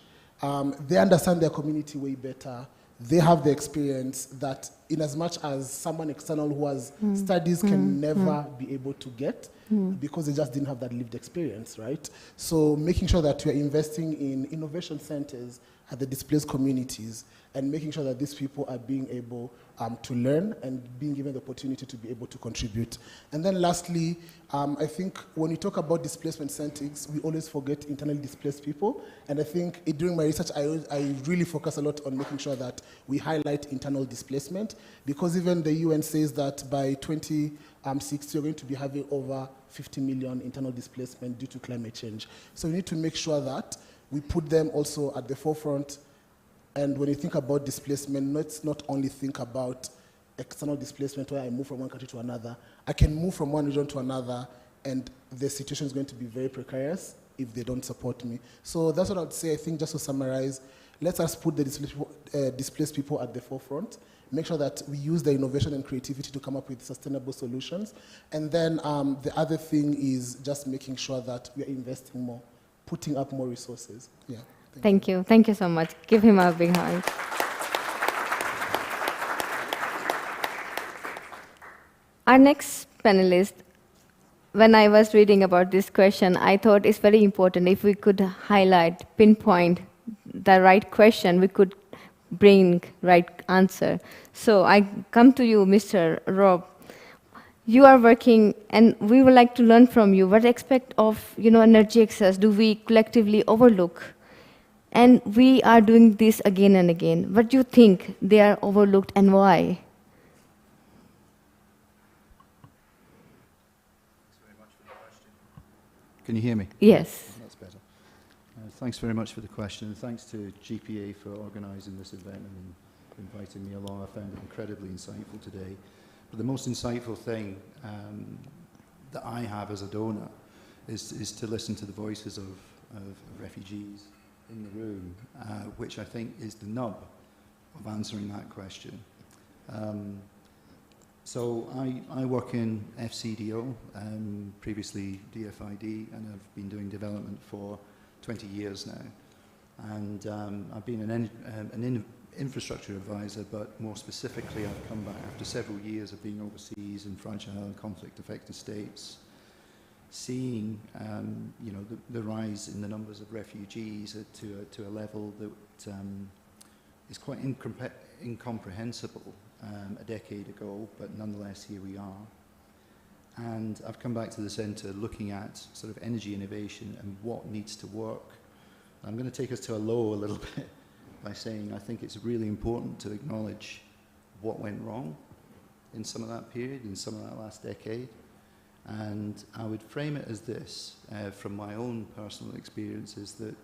They understand their community way better. They have the experience that in as much as someone external who has studies can never be able to get, because they just didn't have that lived experience, right? So making sure that we're investing in innovation centers at the displaced communities and making sure that these people are being able to learn and being given the opportunity to be able to contribute. And then lastly, I think when you talk about displacement settings, we always forget internally displaced people. And I think during my research, I really focus a lot on making sure that we highlight internal displacement, because even the UN says that by 2060, we're going to be having over 50 million internal displacement due to climate change. So we need to make sure that we put them also at the forefront. And when you think about displacement, let's not only think about external displacement where I move from one country to another. I can move from one region to another, and the situation is going to be very precarious if they don't support me. So that's what I would say. I think just to summarize, let us put the displaced people at the forefront, make sure that we use the innovation and creativity to come up with sustainable solutions. And then the other thing is just making sure that we are investing more, putting up more resources. Yeah. Thank you. Thank you so much. Give him a big hand. Our next panelist, when I was reading about this question, I thought it's very important if we could highlight, pinpoint the right question, we could bring right answer. So I come to you, Mr. Rob. You are working, and we would like to learn from you what aspect of energy access do we collectively overlook? And we are doing this again and again. What do you think they are overlooked and why? Can you hear me? Yes. That's better. Thanks very much for the question. And thanks to GPA for organising this event and inviting me along. I found it incredibly insightful today. But the most insightful thing that I have as a donor is to listen to the voices of refugees in the room, which I think is the nub of answering that question. So I work in FCDO, previously DFID, and I've been doing development for 20 years now. And I've been an infrastructure advisor, but more specifically I've come back after several years of being overseas in fragile and conflict-affected states, seeing you know, the rise in the numbers of refugees to a level that is quite incomprehensible a decade ago, but nonetheless here we are. And I've come back to the centre looking at sort of energy innovation and what needs to work. I'm going to take us to a low a little bit by saying I think it's really important to acknowledge what went wrong in some of that period, in some of that last decade. And I would frame it as this, from my own personal experiences, that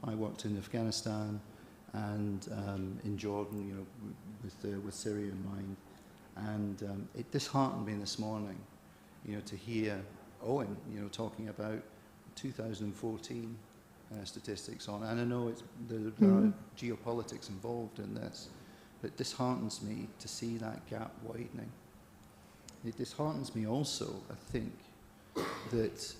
I worked in Afghanistan and in Jordan, you know, with Syria in mind. And it disheartened me this morning, you know, to hear Owen, you know, talking about 2014 statistics on. And I know there are geopolitics involved in this, but it disheartens me to see that gap widening. It disheartens me also, I think, that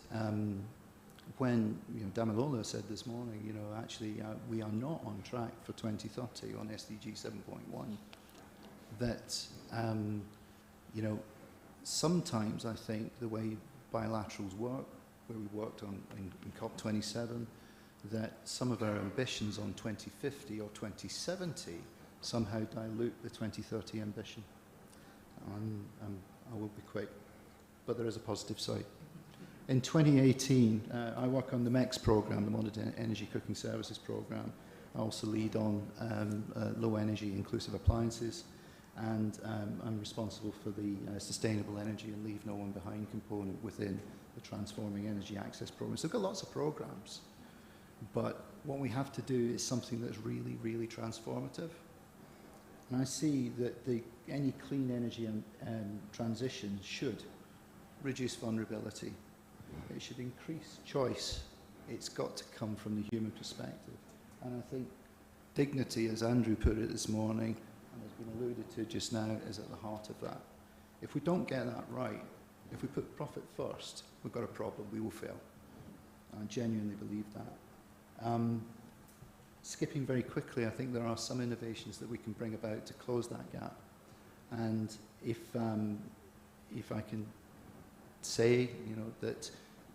when, you know, Damilola said this morning, you know, actually we are not on track for 2030 on SDG 7.1, that, you know, sometimes I think the way bilaterals work, where we worked on in COP27, that some of our ambitions on 2050 or 2070 somehow dilute the 2030 ambition. I will be quick, but there is a positive side. In 2018, I work on the MEX program, the Modern Energy Cooking Services program. I also lead on low energy inclusive appliances, and I'm responsible for the sustainable energy and leave no one behind component within the Transforming Energy Access program. So we've got lots of programs, but what we have to do is something that's really, really transformative. And I see that any clean energy transition should reduce vulnerability. It should increase choice. It's got to come from the human perspective. And I think dignity, as Andrew put it this morning, and has been alluded to just now, is at the heart of that. If we don't get that right, if we put profit first, we've got a problem, we will fail. I genuinely believe that. Skipping very quickly, I think there are some innovations that we can bring about to close that gap. And if I can say, you know, that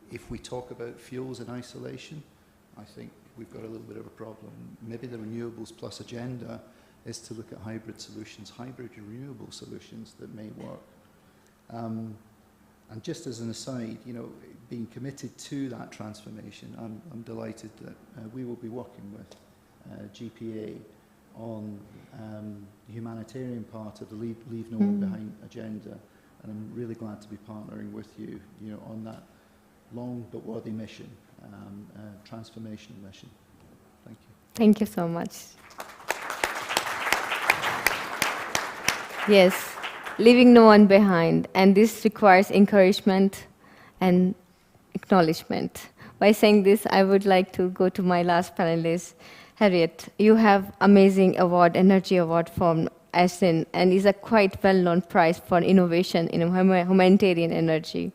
if we talk about fuels in isolation, I think we've got a little bit of a problem. Maybe the renewables plus agenda is to look at hybrid solutions, hybrid renewable solutions that may work. And just as an aside, you know, being committed to that transformation, I'm delighted that we will be working with GPA on the humanitarian part of the Leave No One Behind agenda, and I'm really glad to be partnering with you, you know, on that long but worthy mission, transformational mission. Thank you. Thank you so much. Yes, leaving no one behind, and this requires encouragement and acknowledgement. By saying this, I would like to go to my last panelist. Harriet, you have amazing award, Energy Award from Ashton, and is a quite well-known prize for innovation in humanitarian energy.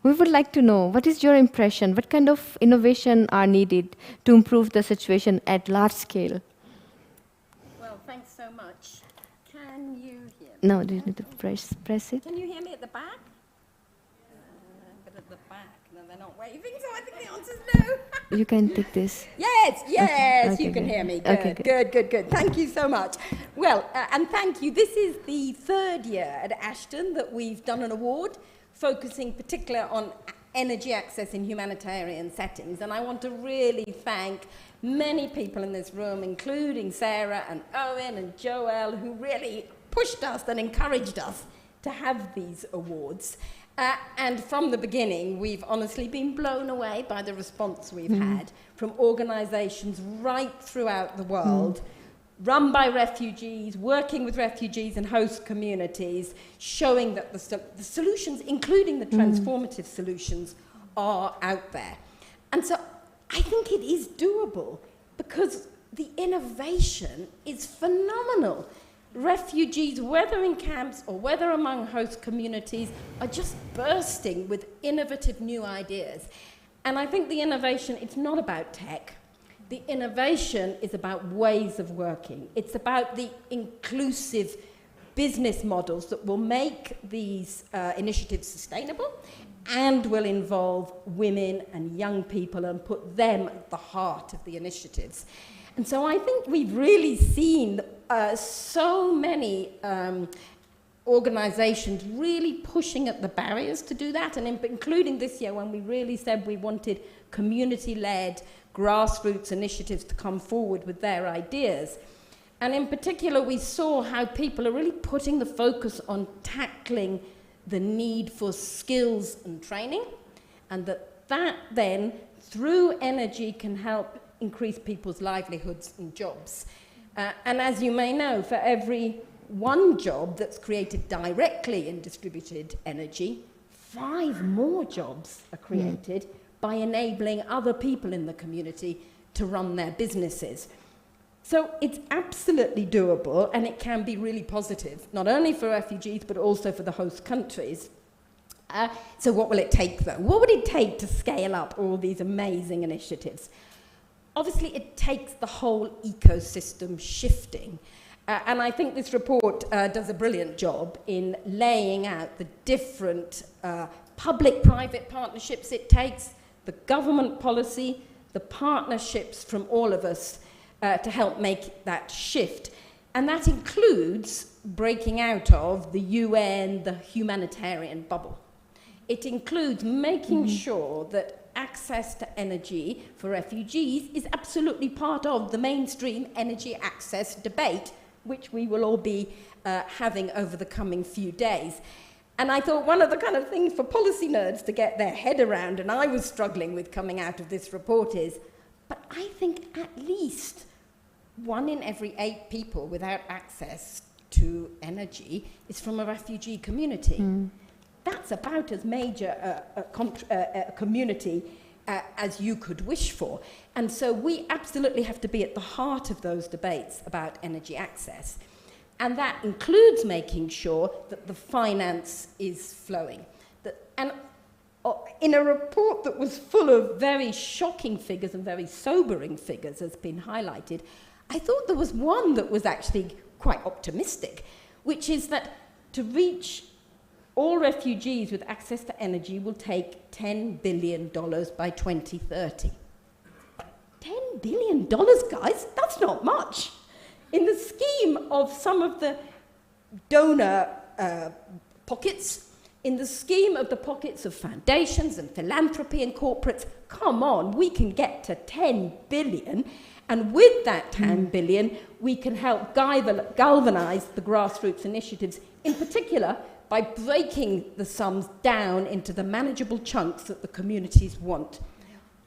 We would like to know, what is your impression? What kind of innovation are needed to improve the situation at large scale? Well, thanks so much. Can you hear me? No, you need to press it. Can you hear me at the back? But at the back, no, they're not waving, so I think the answer's no. You can take this. Yes, Okay, you can good. hear me. Good, Okay, good. Thank you so much. Well, and thank you. This is the third year at Ashton that we've done an award focusing particularly on energy access in humanitarian settings. And I want to really thank many people in this room, including Sarah and Owen and Joel, who really pushed us and encouraged us to have these awards. And from the beginning, we've honestly been blown away by the response we've had from organisations right throughout the world, run by refugees, working with refugees and host communities, showing that the solutions, including the transformative solutions, are out there. And so I think it is doable because the innovation is phenomenal. Refugees, whether in camps or whether among host communities, are just bursting with innovative new ideas. And I think the innovation, it's not about tech. The innovation is about ways of working. It's about the inclusive business models that will make these initiatives sustainable and will involve women and young people and put them at the heart of the initiatives. And so I think we've really seen so many organisations really pushing at the barriers to do that, and including this year when we really said we wanted community-led grassroots initiatives to come forward with their ideas. And in particular, we saw how people are really putting the focus on tackling the need for skills and training, and that then, through energy, can help increase people's livelihoods and jobs. And as you may know, for every one job that's created directly in distributed energy, 5 more jobs are created by enabling other people in the community to run their businesses. So it's absolutely doable, and it can be really positive, not only for refugees, but also for the host countries. So what will it take, though? What would it take to scale up all these amazing initiatives? Obviously, it takes the whole ecosystem shifting. And I think this report does a brilliant job in laying out the different public-private partnerships it takes, the government policy, the partnerships from all of us to help make that shift. And that includes breaking out of the UN, the humanitarian bubble. It includes making sure that access to energy for refugees is absolutely part of the mainstream energy access debate, which we will all be having over the coming few days. And I thought one of the kind of things for policy nerds to get their head around, and I was struggling with coming out of this report, is, but I think at least 1 in every 8 people without access to energy is from a refugee community. That's about as major a community as you could wish for. And so we absolutely have to be at the heart of those debates about energy access. And that includes making sure that the finance is flowing. And in a report that was full of very shocking figures and very sobering figures, has been highlighted, I thought there was one that was actually quite optimistic, which is that to reach all refugees with access to energy will take $10 billion by 2030. $10 billion, guys, that's not much. In the scheme of some of the donor pockets, in the scheme of the pockets of foundations and philanthropy and corporates, come on, we can get to 10 billion. And with that 10 billion, we can help galvanize the grassroots initiatives, in particular by breaking the sums down into the manageable chunks that the communities want.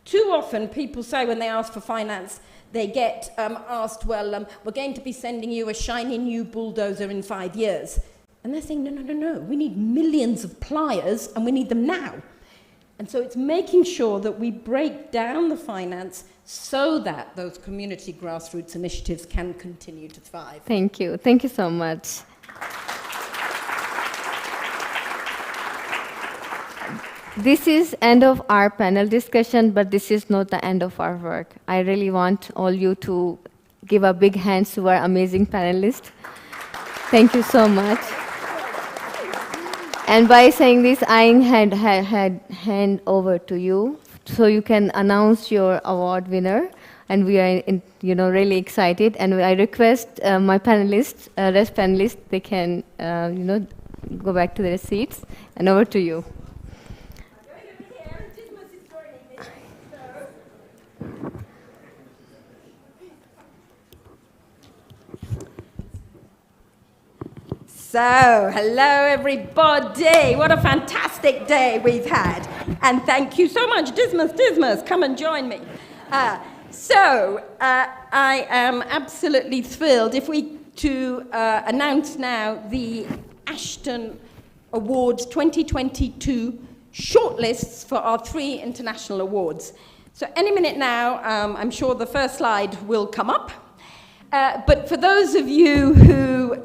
Too often, people say when they ask for finance, they get asked, well, we're going to be sending you a shiny new bulldozer in 5 years. And they're saying, no, we need millions of pliers, and we need them now. And so it's making sure that we break down the finance so that those community grassroots initiatives can continue to thrive. Thank you. Thank you so much. This is end of our panel discussion, but this is not the end of our work. I really want all you to give a big hand to our amazing panelists. Thank you so much. And by saying this, I hand over to you so you can announce your award winner. And we are, really excited. And I request my panelists, rest panelists, they can, go back to their seats. And over to you. So, hello everybody. What a fantastic day we've had. And thank you so much. Dismas, come and join me. I am absolutely thrilled to announce now the Ashton Awards 2022 shortlists for our 3 international awards. So any minute now, I'm sure the first slide will come up. But for those of you who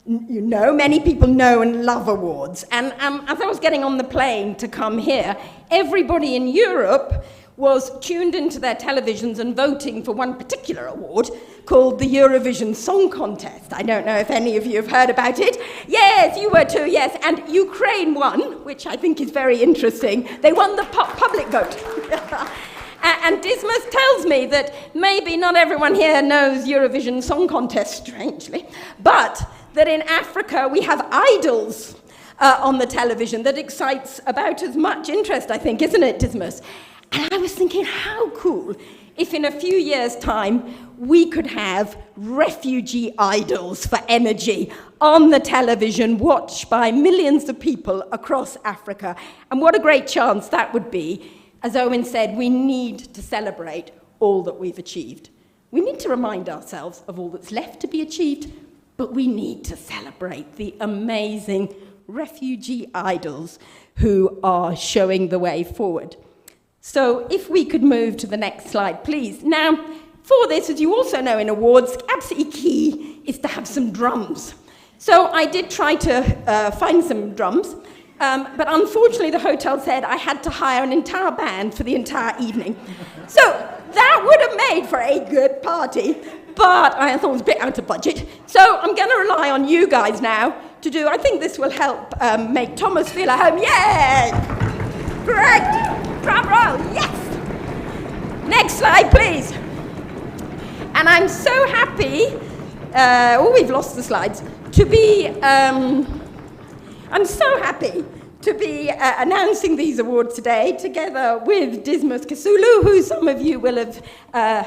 many people know and love awards. And as I was getting on the plane to come here, everybody in Europe was tuned into their televisions and voting for one particular award called the Eurovision Song Contest. I don't know if any of you have heard about it. Yes, you were too, yes. And Ukraine won, which I think is very interesting. They won the public vote. And Dismas tells me that maybe not everyone here knows Eurovision Song Contest, strangely, but that in Africa we have idols on the television that excites about as much interest, I think, isn't it, Dismas? And I was thinking, how cool if in a few years' time we could have refugee idols for energy on the television, watched by millions of people across Africa. And what a great chance that would be. As Owen said, we need to celebrate all that we've achieved. We need to remind ourselves of all that's left to be achieved, but we need to celebrate the amazing refugee idols who are showing the way forward. So if we could move to the next slide, please. Now, for this, as you also know in awards, absolutely key is to have some drums. So I did try to find some drums, but unfortunately the hotel said I had to hire an entire band for the entire evening. So that would have made for a good party, but I thought it was a bit out of budget. So I'm going to rely on you guys now to do, I think this will help make Thomas feel at home. Yay! Great! Drum roll, yes! Next slide, please. And I'm so happy, we've lost the slides, to be, I'm so happy to be announcing these awards today together with Dismas Kasulu, who some of you will have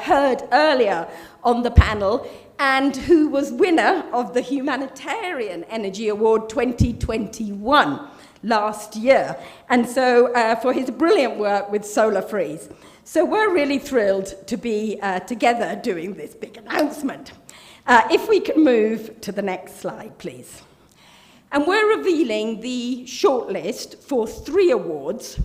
heard earlier on the panel, and who was winner of the Humanitarian Energy Award 2021 last year, and so for his brilliant work with Solar Freeze. So we're really thrilled to be together doing this big announcement. If we can move to the next slide, please. And we're revealing the shortlist for 3 awards,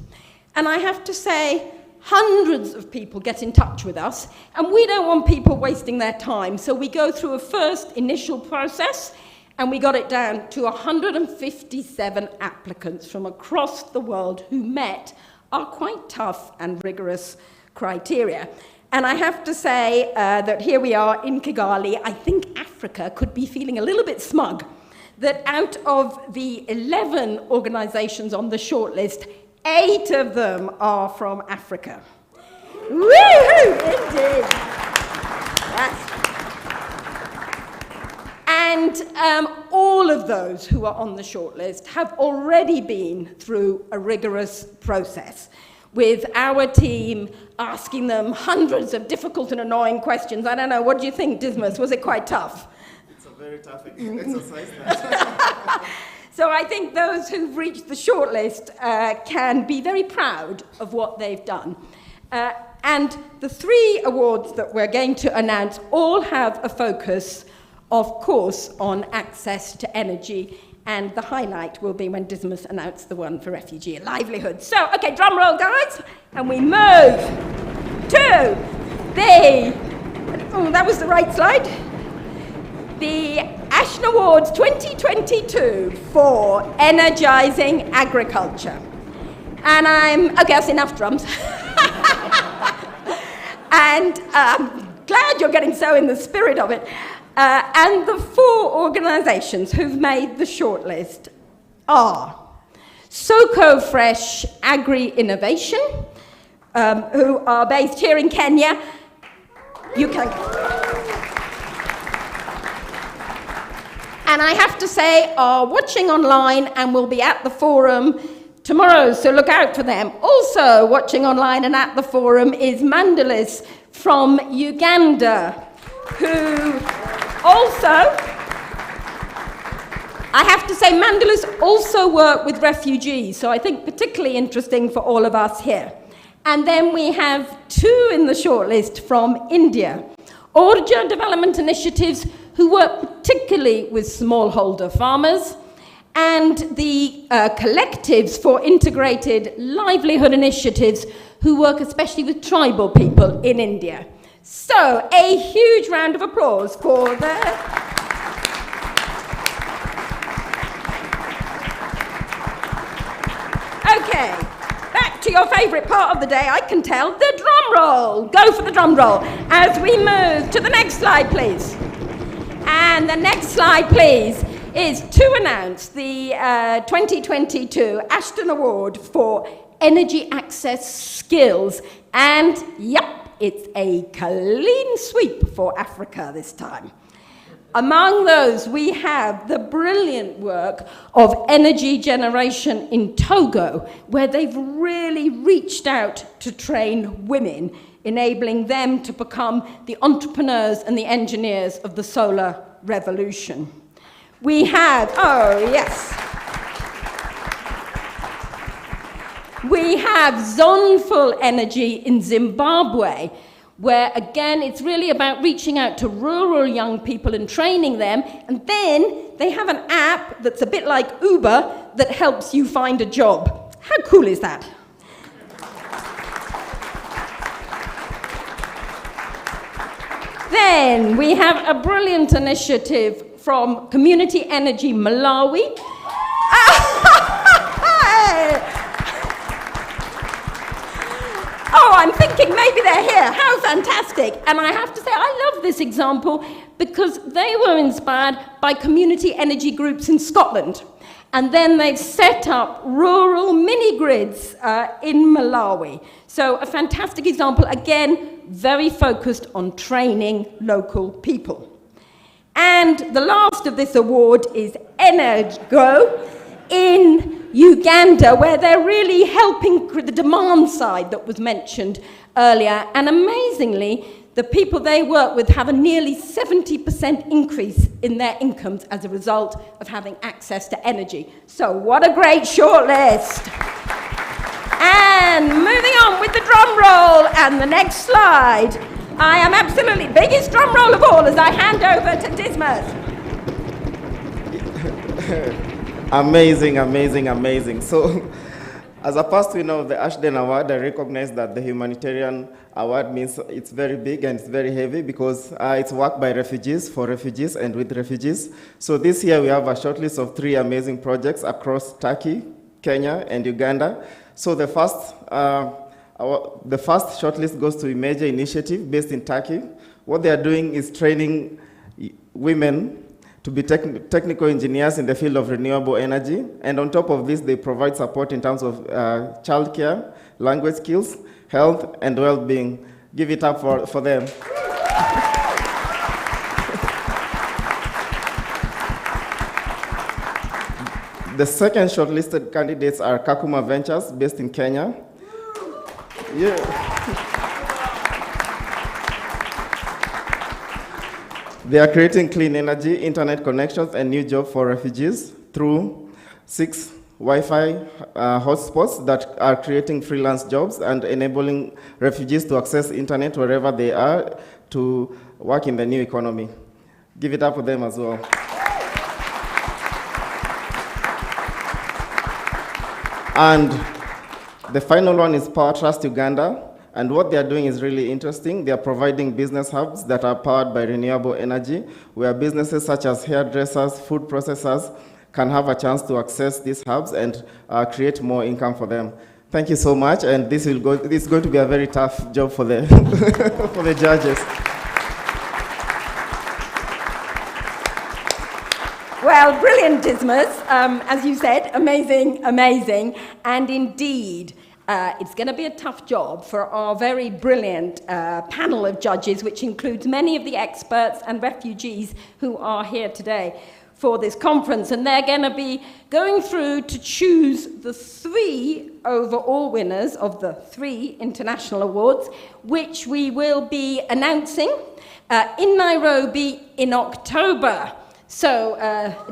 and I have to say, hundreds of people get in touch with us, and we don't want people wasting their time, so we go through a first initial process, and we got it down to 157 applicants from across the world who met our quite tough and rigorous criteria. And I have to say that here we are in Kigali. I think Africa could be feeling a little bit smug that out of the 11 organizations on the shortlist, 8 of them are from Africa. Woo-hoo! Indeed. Yes. And all of those who are on the shortlist have already been through a rigorous process, with our team asking them hundreds of difficult and annoying questions. I don't know, what do you think, Dismas? Was it quite tough? It's a very tough exercise. So I think those who've reached the shortlist can be very proud of what they've done. And the 3 awards that we're going to announce all have a focus, of course, on access to energy, and the highlight will be when Dismas announced the one for refugee and livelihood. So, okay, drum roll, guys, and we move to the, oh, that was the right slide, the Ashton Awards 2022 for Energizing Agriculture. And okay, that's enough drums. And I'm glad you're getting so in the spirit of it. And the 4 organizations who've made the shortlist are Soko Fresh Agri-Innovation, who are based here in Kenya. UK. And I have to say, are watching online and will be at the forum tomorrow, so look out for them. Also watching online and at the forum is Mandalis from Uganda, who also I have to say, Mandela's also worked with refugees, so I think particularly interesting for all of us here. And then we have 2 in the shortlist from India. Orja Development Initiatives, who work particularly with smallholder farmers, and the collectives for integrated livelihood initiatives, who work especially with tribal people in India. So, a huge round of applause for the... Okay, back to your favourite part of the day, I can tell, the drum roll. Go for the drum roll as we move to the next slide, please. And the next slide, please, is to announce the 2022 Ashton Award for Energy Access Skills. And, yep, it's a clean sweep for Africa this time. Among those, we have the brilliant work of energy generation in Togo, where they've really reached out to train women, enabling them to become the entrepreneurs and the engineers of the solar revolution. We have, oh yes, we have Zonful Energy in Zimbabwe, where again it's really about reaching out to rural young people and training them, and then they have an app that's a bit like Uber that helps you find a job. How cool is that? Then we have a brilliant initiative from Community Energy Malawi. Oh, I'm thinking maybe they're here. How fantastic. And I have to say, I love this example because they were inspired by community energy groups in Scotland. And then they've set up rural mini-grids in Malawi. So a fantastic example, again, very focused on training local people. And the last of this award is Energo in Uganda, where they're really helping the demand side that was mentioned earlier. And amazingly, the people they work with have a nearly 70% increase in their incomes as a result of having access to energy. So what a great shortlist. And moving on with the drum roll and the next slide. I am absolutely biggest drum roll of all as I hand over to Dismas. Amazing, amazing, amazing. So, as a past winner of the Ashton Award, I recognize that the Humanitarian Award means it's very big and it's very heavy because it's work by refugees, for refugees, and with refugees. So this year we have a shortlist of 3 amazing projects across Turkey, Kenya, and Uganda. So the first shortlist goes to a major initiative based in Turkey. What they are doing is training women to be technical engineers in the field of renewable energy. And on top of this, they provide support in terms of childcare, language skills, health, and well-being. Give it up for them. The second shortlisted candidates are Kakuma Ventures, based in Kenya. Yeah. They are creating clean energy, internet connections, and new jobs for refugees through 6 Wi-Fi hotspots that are creating freelance jobs and enabling refugees to access internet wherever they are to work in the new economy. Give it up for them as well. And the final one is Power Trust Uganda. And what they are doing is really interesting. They are providing business hubs that are powered by renewable energy, where businesses such as hairdressers, food processors can have a chance to access these hubs and create more income for them. Thank you so much, and this is going to be a very tough job for the, for the judges. Well, brilliant, Dismas. As you said, amazing, amazing. And indeed, it's going to be a tough job for our very brilliant panel of judges, which includes many of the experts and refugees who are here today for this conference. And they're going to be going through to choose the 3 overall winners of the 3 international awards, which we will be announcing in Nairobi in October. So,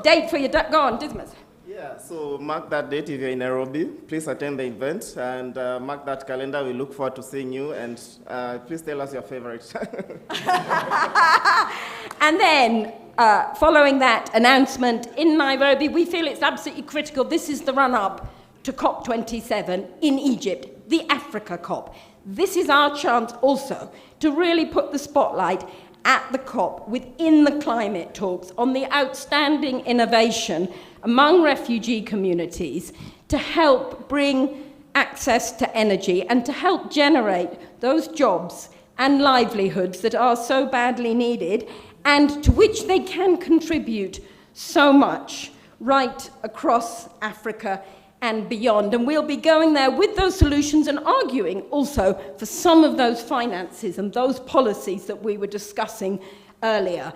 date for your, go on, Dismas. Yeah, so mark that date if you're in Nairobi. Please attend the event and mark that calendar. We look forward to seeing you, and please tell us your favorite. And then, following that announcement in Nairobi, we feel it's absolutely critical. This is the run-up to COP27 in Egypt, the Africa COP. This is our chance also to really put the spotlight at the COP within the climate talks on the outstanding innovation among refugee communities to help bring access to energy and to help generate those jobs and livelihoods that are so badly needed and to which they can contribute so much right across Africa and beyond. And we'll be going there with those solutions and arguing also for some of those finances and those policies that we were discussing earlier.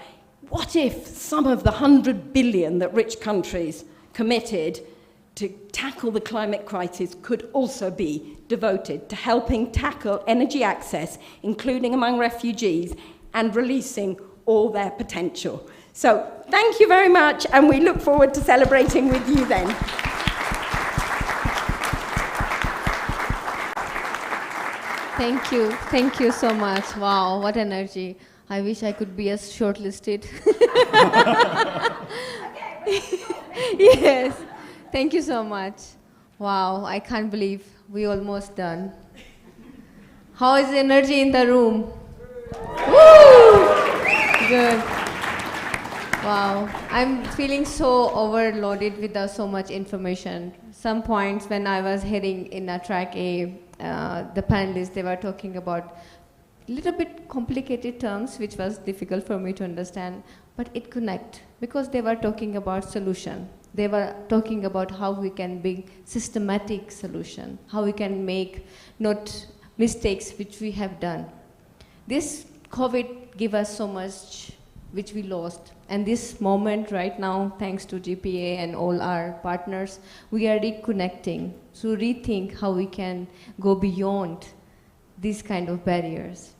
What if some of the 100 billion that rich countries committed to tackle the climate crisis could also be devoted to helping tackle energy access, including among refugees, and releasing all their potential? So thank you very much, and we look forward to celebrating with you then. Thank you so much. Wow, what energy. I wish I could be as shortlisted. Yes, thank you so much. Wow, I can't believe we almost done. How is the energy in the room? Woo! Good. Wow, I'm feeling so overloaded with so much information. Some points when I was heading in a track A, the panelists, they were talking about a little bit complicated terms, which was difficult for me to understand, but it connect because they were talking about solution. They were talking about how we can bring systematic solution, how we can make not mistakes which we have done. This COVID gave us so much which we lost. And this moment right now, thanks to GPA and all our partners, we are reconnecting to rethink how we can go beyond these kind of barriers.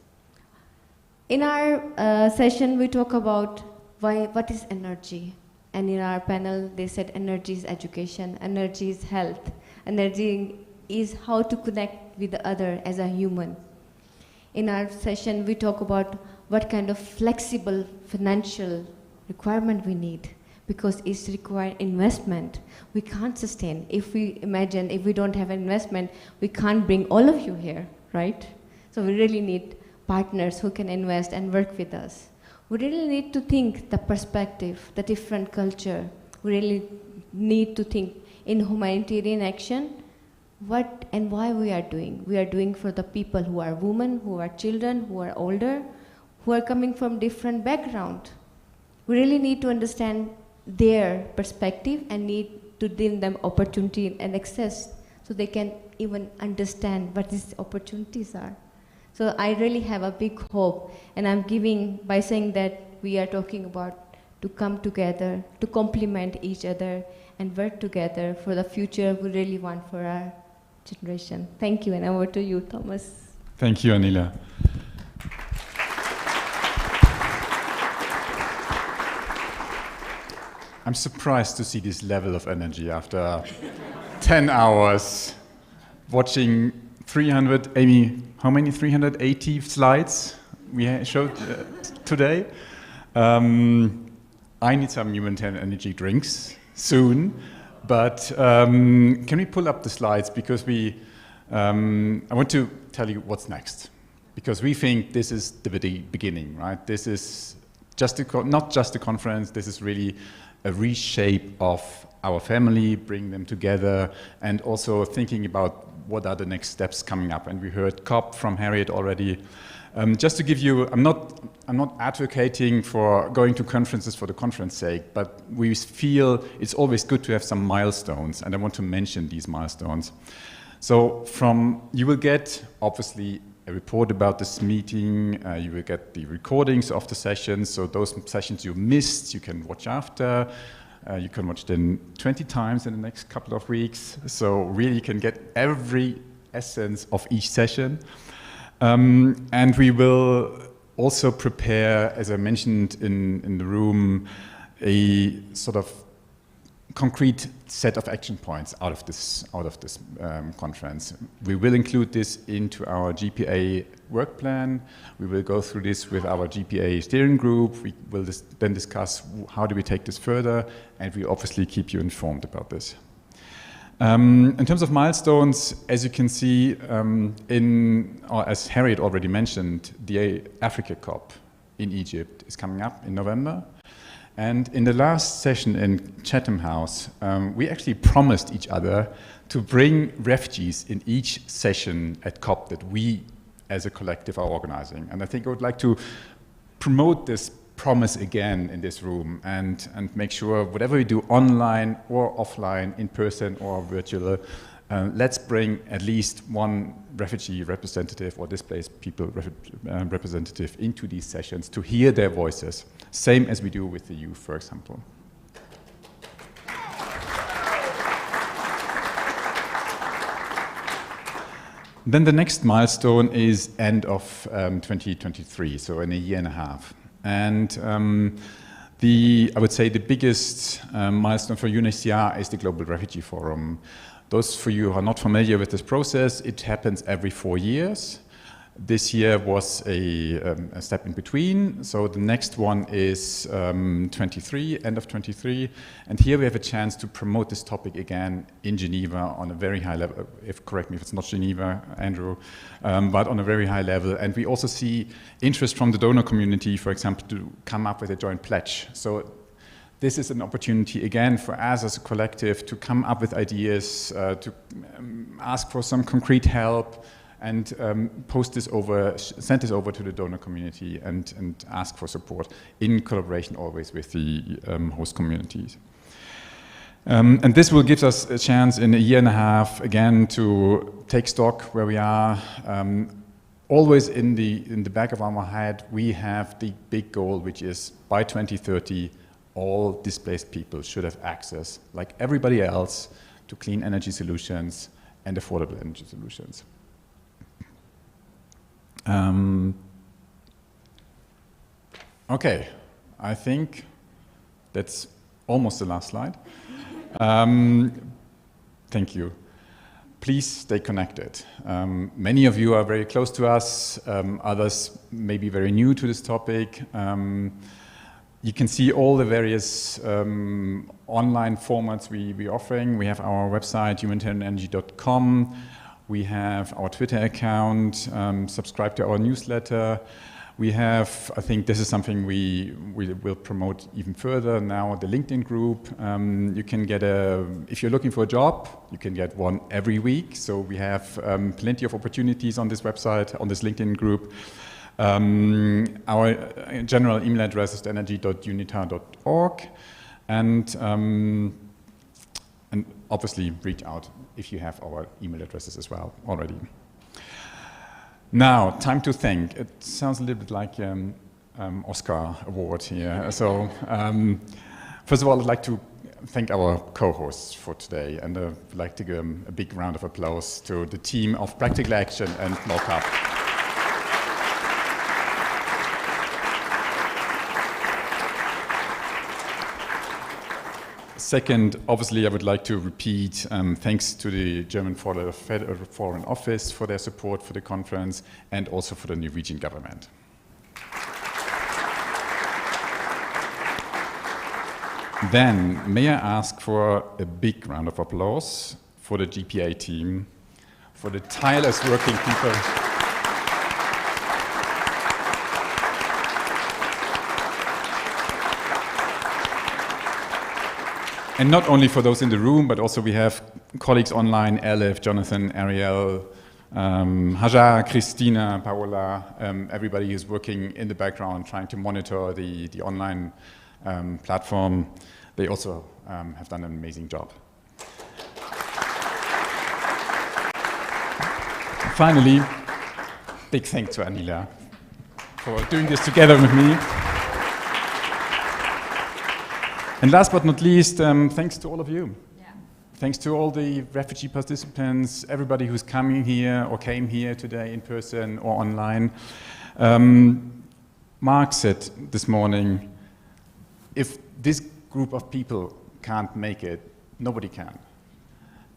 In our session, we talk about what is energy. And in our panel, they said energy is education, energy is health, energy is how to connect with the other as a human. In our session, we talk about what kind of flexible financial requirement we need, because it's required investment. We can't sustain. If we imagine, if we don't have investment, we can't bring all of you here, right? So we really need partners who can invest and work with us. We really need to think the perspective, the different culture. We really need to think in humanitarian action, what and why we are doing. We are doing for the people who are women, who are children, who are older, who are coming from different background. We really need to understand their perspective and need to give them opportunity and access so they can even understand what these opportunities are. So I really have a big hope, and I'm giving by saying that we are talking about to come together, to complement each other and work together for the future we really want for our generation. Thank you, and over to you, Thomas. Thank you, Anila. I'm surprised to see this level of energy after 10 hours watching 300, Amy, how many? 380 slides we showed today. I need some humanitarian energy drinks soon, but can we pull up the slides, because I want to tell you what's next, because we think this is the beginning, right? This is just not just a conference, this is really a reshape of our family, bring them together, and also thinking about what are the next steps coming up. And we heard COP from Harriet already. Just to give you, I'm not advocating for going to conferences for the conference sake, but we feel it's always good to have some milestones, and I want to mention these milestones. So you will get, obviously, a report about this meeting, you will get the recordings of the sessions, so those sessions you missed, you can watch after. You can watch them 20 times in the next couple of weeks, so really you can get every essence of each session. And we will also prepare, as I mentioned in the room, a sort of concrete set of action points out of this conference. We will include this into our GPA work plan. We will go through this with our GPA steering group. We will then discuss how do we take this further, and we obviously keep you informed about this. In terms of milestones, as you can see, or as Harriet already mentioned, the Africa COP in Egypt is coming up in November. And in the last session in Chatham House, we actually promised each other to bring refugees in each session at COP that we as a collective are organizing. And I think I would like to promote this promise again in this room and make sure whatever we do online or offline, in person or virtual, let's bring at least one refugee representative or displaced people representative into these sessions to hear their voices, same as we do with the youth, for example. Then the next milestone is end of 2023, so in a year and a half. And I would say the biggest milestone for UNHCR is the Global Refugee Forum. Those for you who are not familiar with this process, it happens every 4 years. This year was a step in between, so the next one is 23, end of 23, and here we have a chance to promote this topic again in Geneva on a very high level, correct me if it's not Geneva, Andrew, but on a very high level. And we also see interest from the donor community, for example, to come up with a joint pledge. So this is an opportunity again for us as a collective to come up with ideas, to ask for some concrete help, and send this over to the donor community and ask for support in collaboration always with the host communities. And this will give us a chance in a year and a half again to take stock where we are. Always in the back of our head, we have the big goal, which is by 2030, all displaced people should have access, like everybody else, to clean energy solutions and affordable energy solutions. Okay, I think that's almost the last slide. Thank you. Please stay connected. Many of you are very close to us, others may be very new to this topic. You can see all the various online formats we're offering. We have our website, humanitarianenergy.com. We have our Twitter account, subscribe to our newsletter. We have, I think this is something we will promote even further now, the LinkedIn group. You can get if you're looking for a job, you can get one every week. So we have plenty of opportunities on this website, on this LinkedIn group. Our general email address is energy.unitar.org. And obviously reach out if you have our email addresses as well already. Now, time to thank. It sounds a little bit like Oscar award here. So first of all, I'd like to thank our co-hosts for today, and I'd like to give a big round of applause to the team of Practical Action and Mockup. Second, obviously, I would like to repeat thanks to the German Foreign Office for their support for the conference and also for the Norwegian government. Then, may I ask for a big round of applause for the GPA team, for the tireless working people. And not only for those in the room, but also we have colleagues online, Elif, Jonathan, Ariel, Hajar, Christina, Paola, everybody who's working in the background trying to monitor the online platform. They also have done an amazing job. Finally, big thanks to Anila for doing this together with me. And last but not least, thanks to all of you. Yeah. Thanks to all the refugee participants, everybody who's coming here or came here today in person or online. Mark said this morning, if this group of people can't make it, nobody can.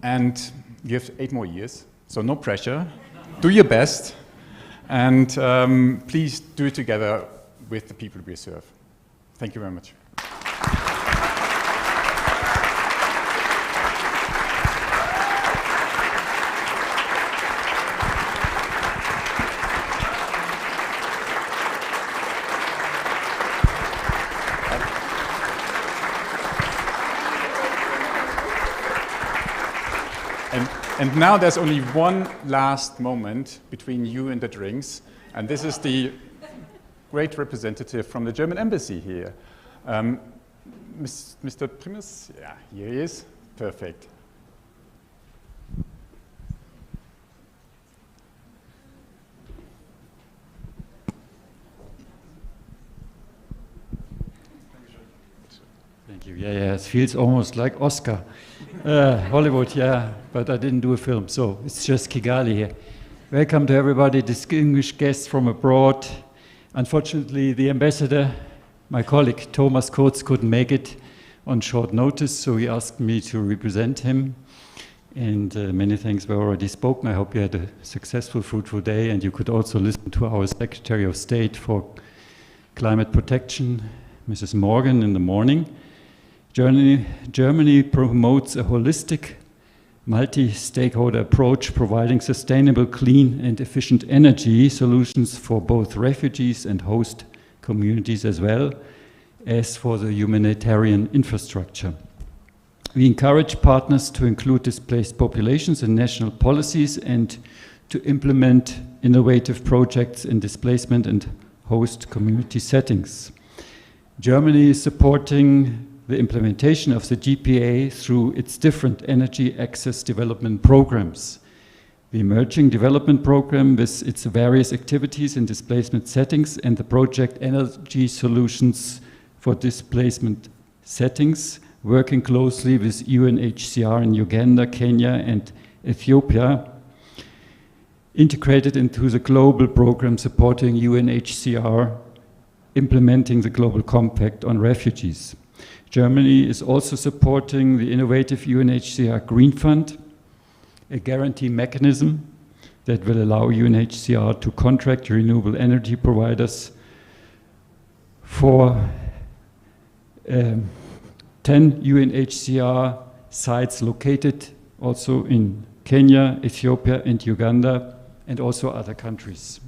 And you have 8 more years, so no pressure. Do your best, and please do it together with the people we serve. Thank you very much. And now there's only one last moment between you and the drinks, and this is the great representative from the German embassy here. Mr. Primus? Yeah, here he is. Perfect. Thank you. Yeah, it feels almost like Oscar. Hollywood, yeah, but I didn't do a film, so it's just Kigali here. Welcome to everybody, distinguished guests from abroad. Unfortunately, the ambassador, my colleague Thomas Kurz, couldn't make it on short notice, so he asked me to represent him. And many things were already spoken. I hope you had a successful, fruitful day, and you could also listen to our Secretary of State for Climate Protection, Mrs. Morgan, in the morning. Germany promotes a holistic, multi-stakeholder approach, providing sustainable, clean and efficient energy solutions for both refugees and host communities, as well as for the humanitarian infrastructure. We encourage partners to include displaced populations in national policies and to implement innovative projects in displacement and host community settings. Germany is supporting the implementation of the GPA through its different energy access development programs. The Emerging Development Program with its various activities in displacement settings and the project Energy Solutions for Displacement Settings, working closely with UNHCR in Uganda, Kenya and Ethiopia, integrated into the global program supporting UNHCR implementing the Global Compact on Refugees. Germany is also supporting the innovative UNHCR Green Fund, a guarantee mechanism that will allow UNHCR to contract renewable energy providers for 10 UNHCR sites located also in Kenya, Ethiopia and Uganda, and also other countries.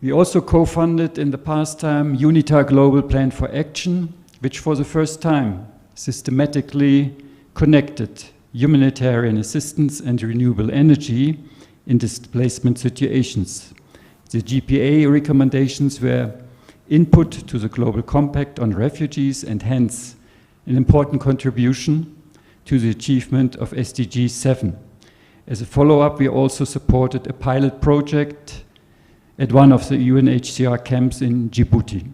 We also co-funded in the past time UNITAR Global Plan for Action, which for the first time systematically connected humanitarian assistance and renewable energy in displacement situations. The GPA recommendations were input to the Global Compact on Refugees and hence an important contribution to the achievement of SDG 7. As a follow-up, we also supported a pilot project at one of the UNHCR camps in Djibouti.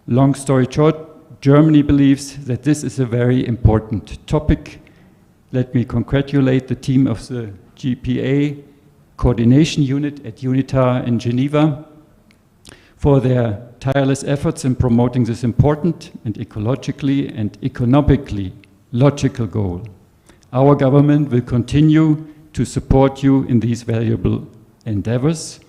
Long story short, Germany believes that this is a very important topic. Let me congratulate the team of the GPA Coordination Unit at UNITAR in Geneva for their tireless efforts in promoting this important and ecologically and economically logical goal. Our government will continue to support you in these valuable endeavors.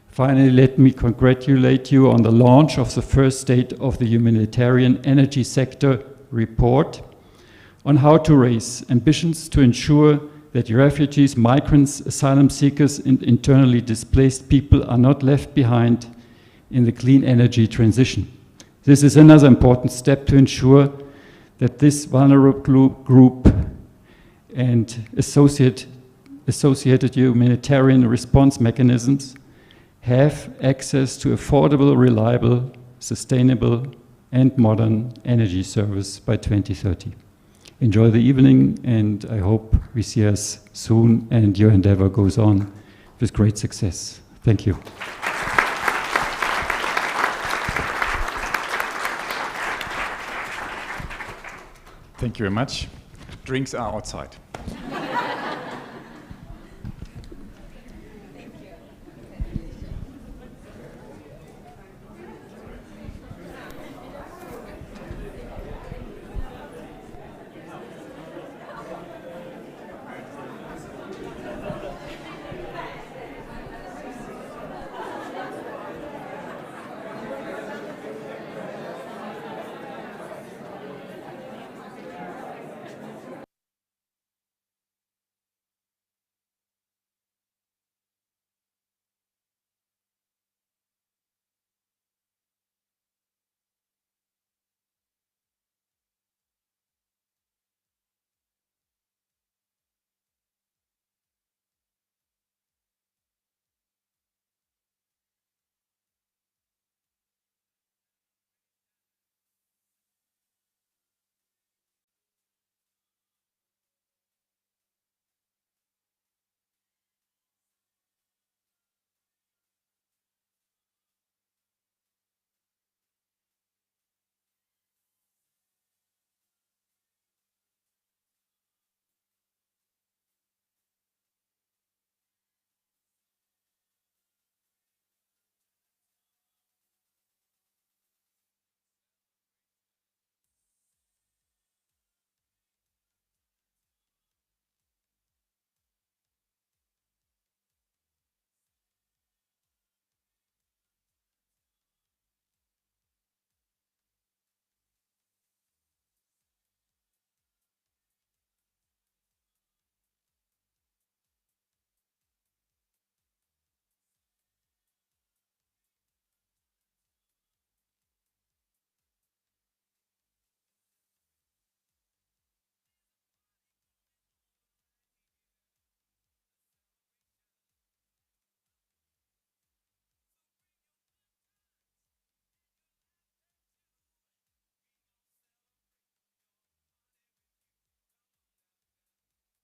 Finally, let me congratulate you on the launch of the first State of the Humanitarian Energy Sector report on how to raise ambitions to ensure that refugees, migrants, asylum seekers, and internally displaced people are not left behind in the clean energy transition. This is another important step to ensure that this vulnerable group and associated humanitarian response mechanisms have access to affordable, reliable, sustainable, and modern energy service by 2030. Enjoy the evening, and I hope we see us soon and your endeavor goes on with great success. Thank you. Thank you very much. Drinks are outside.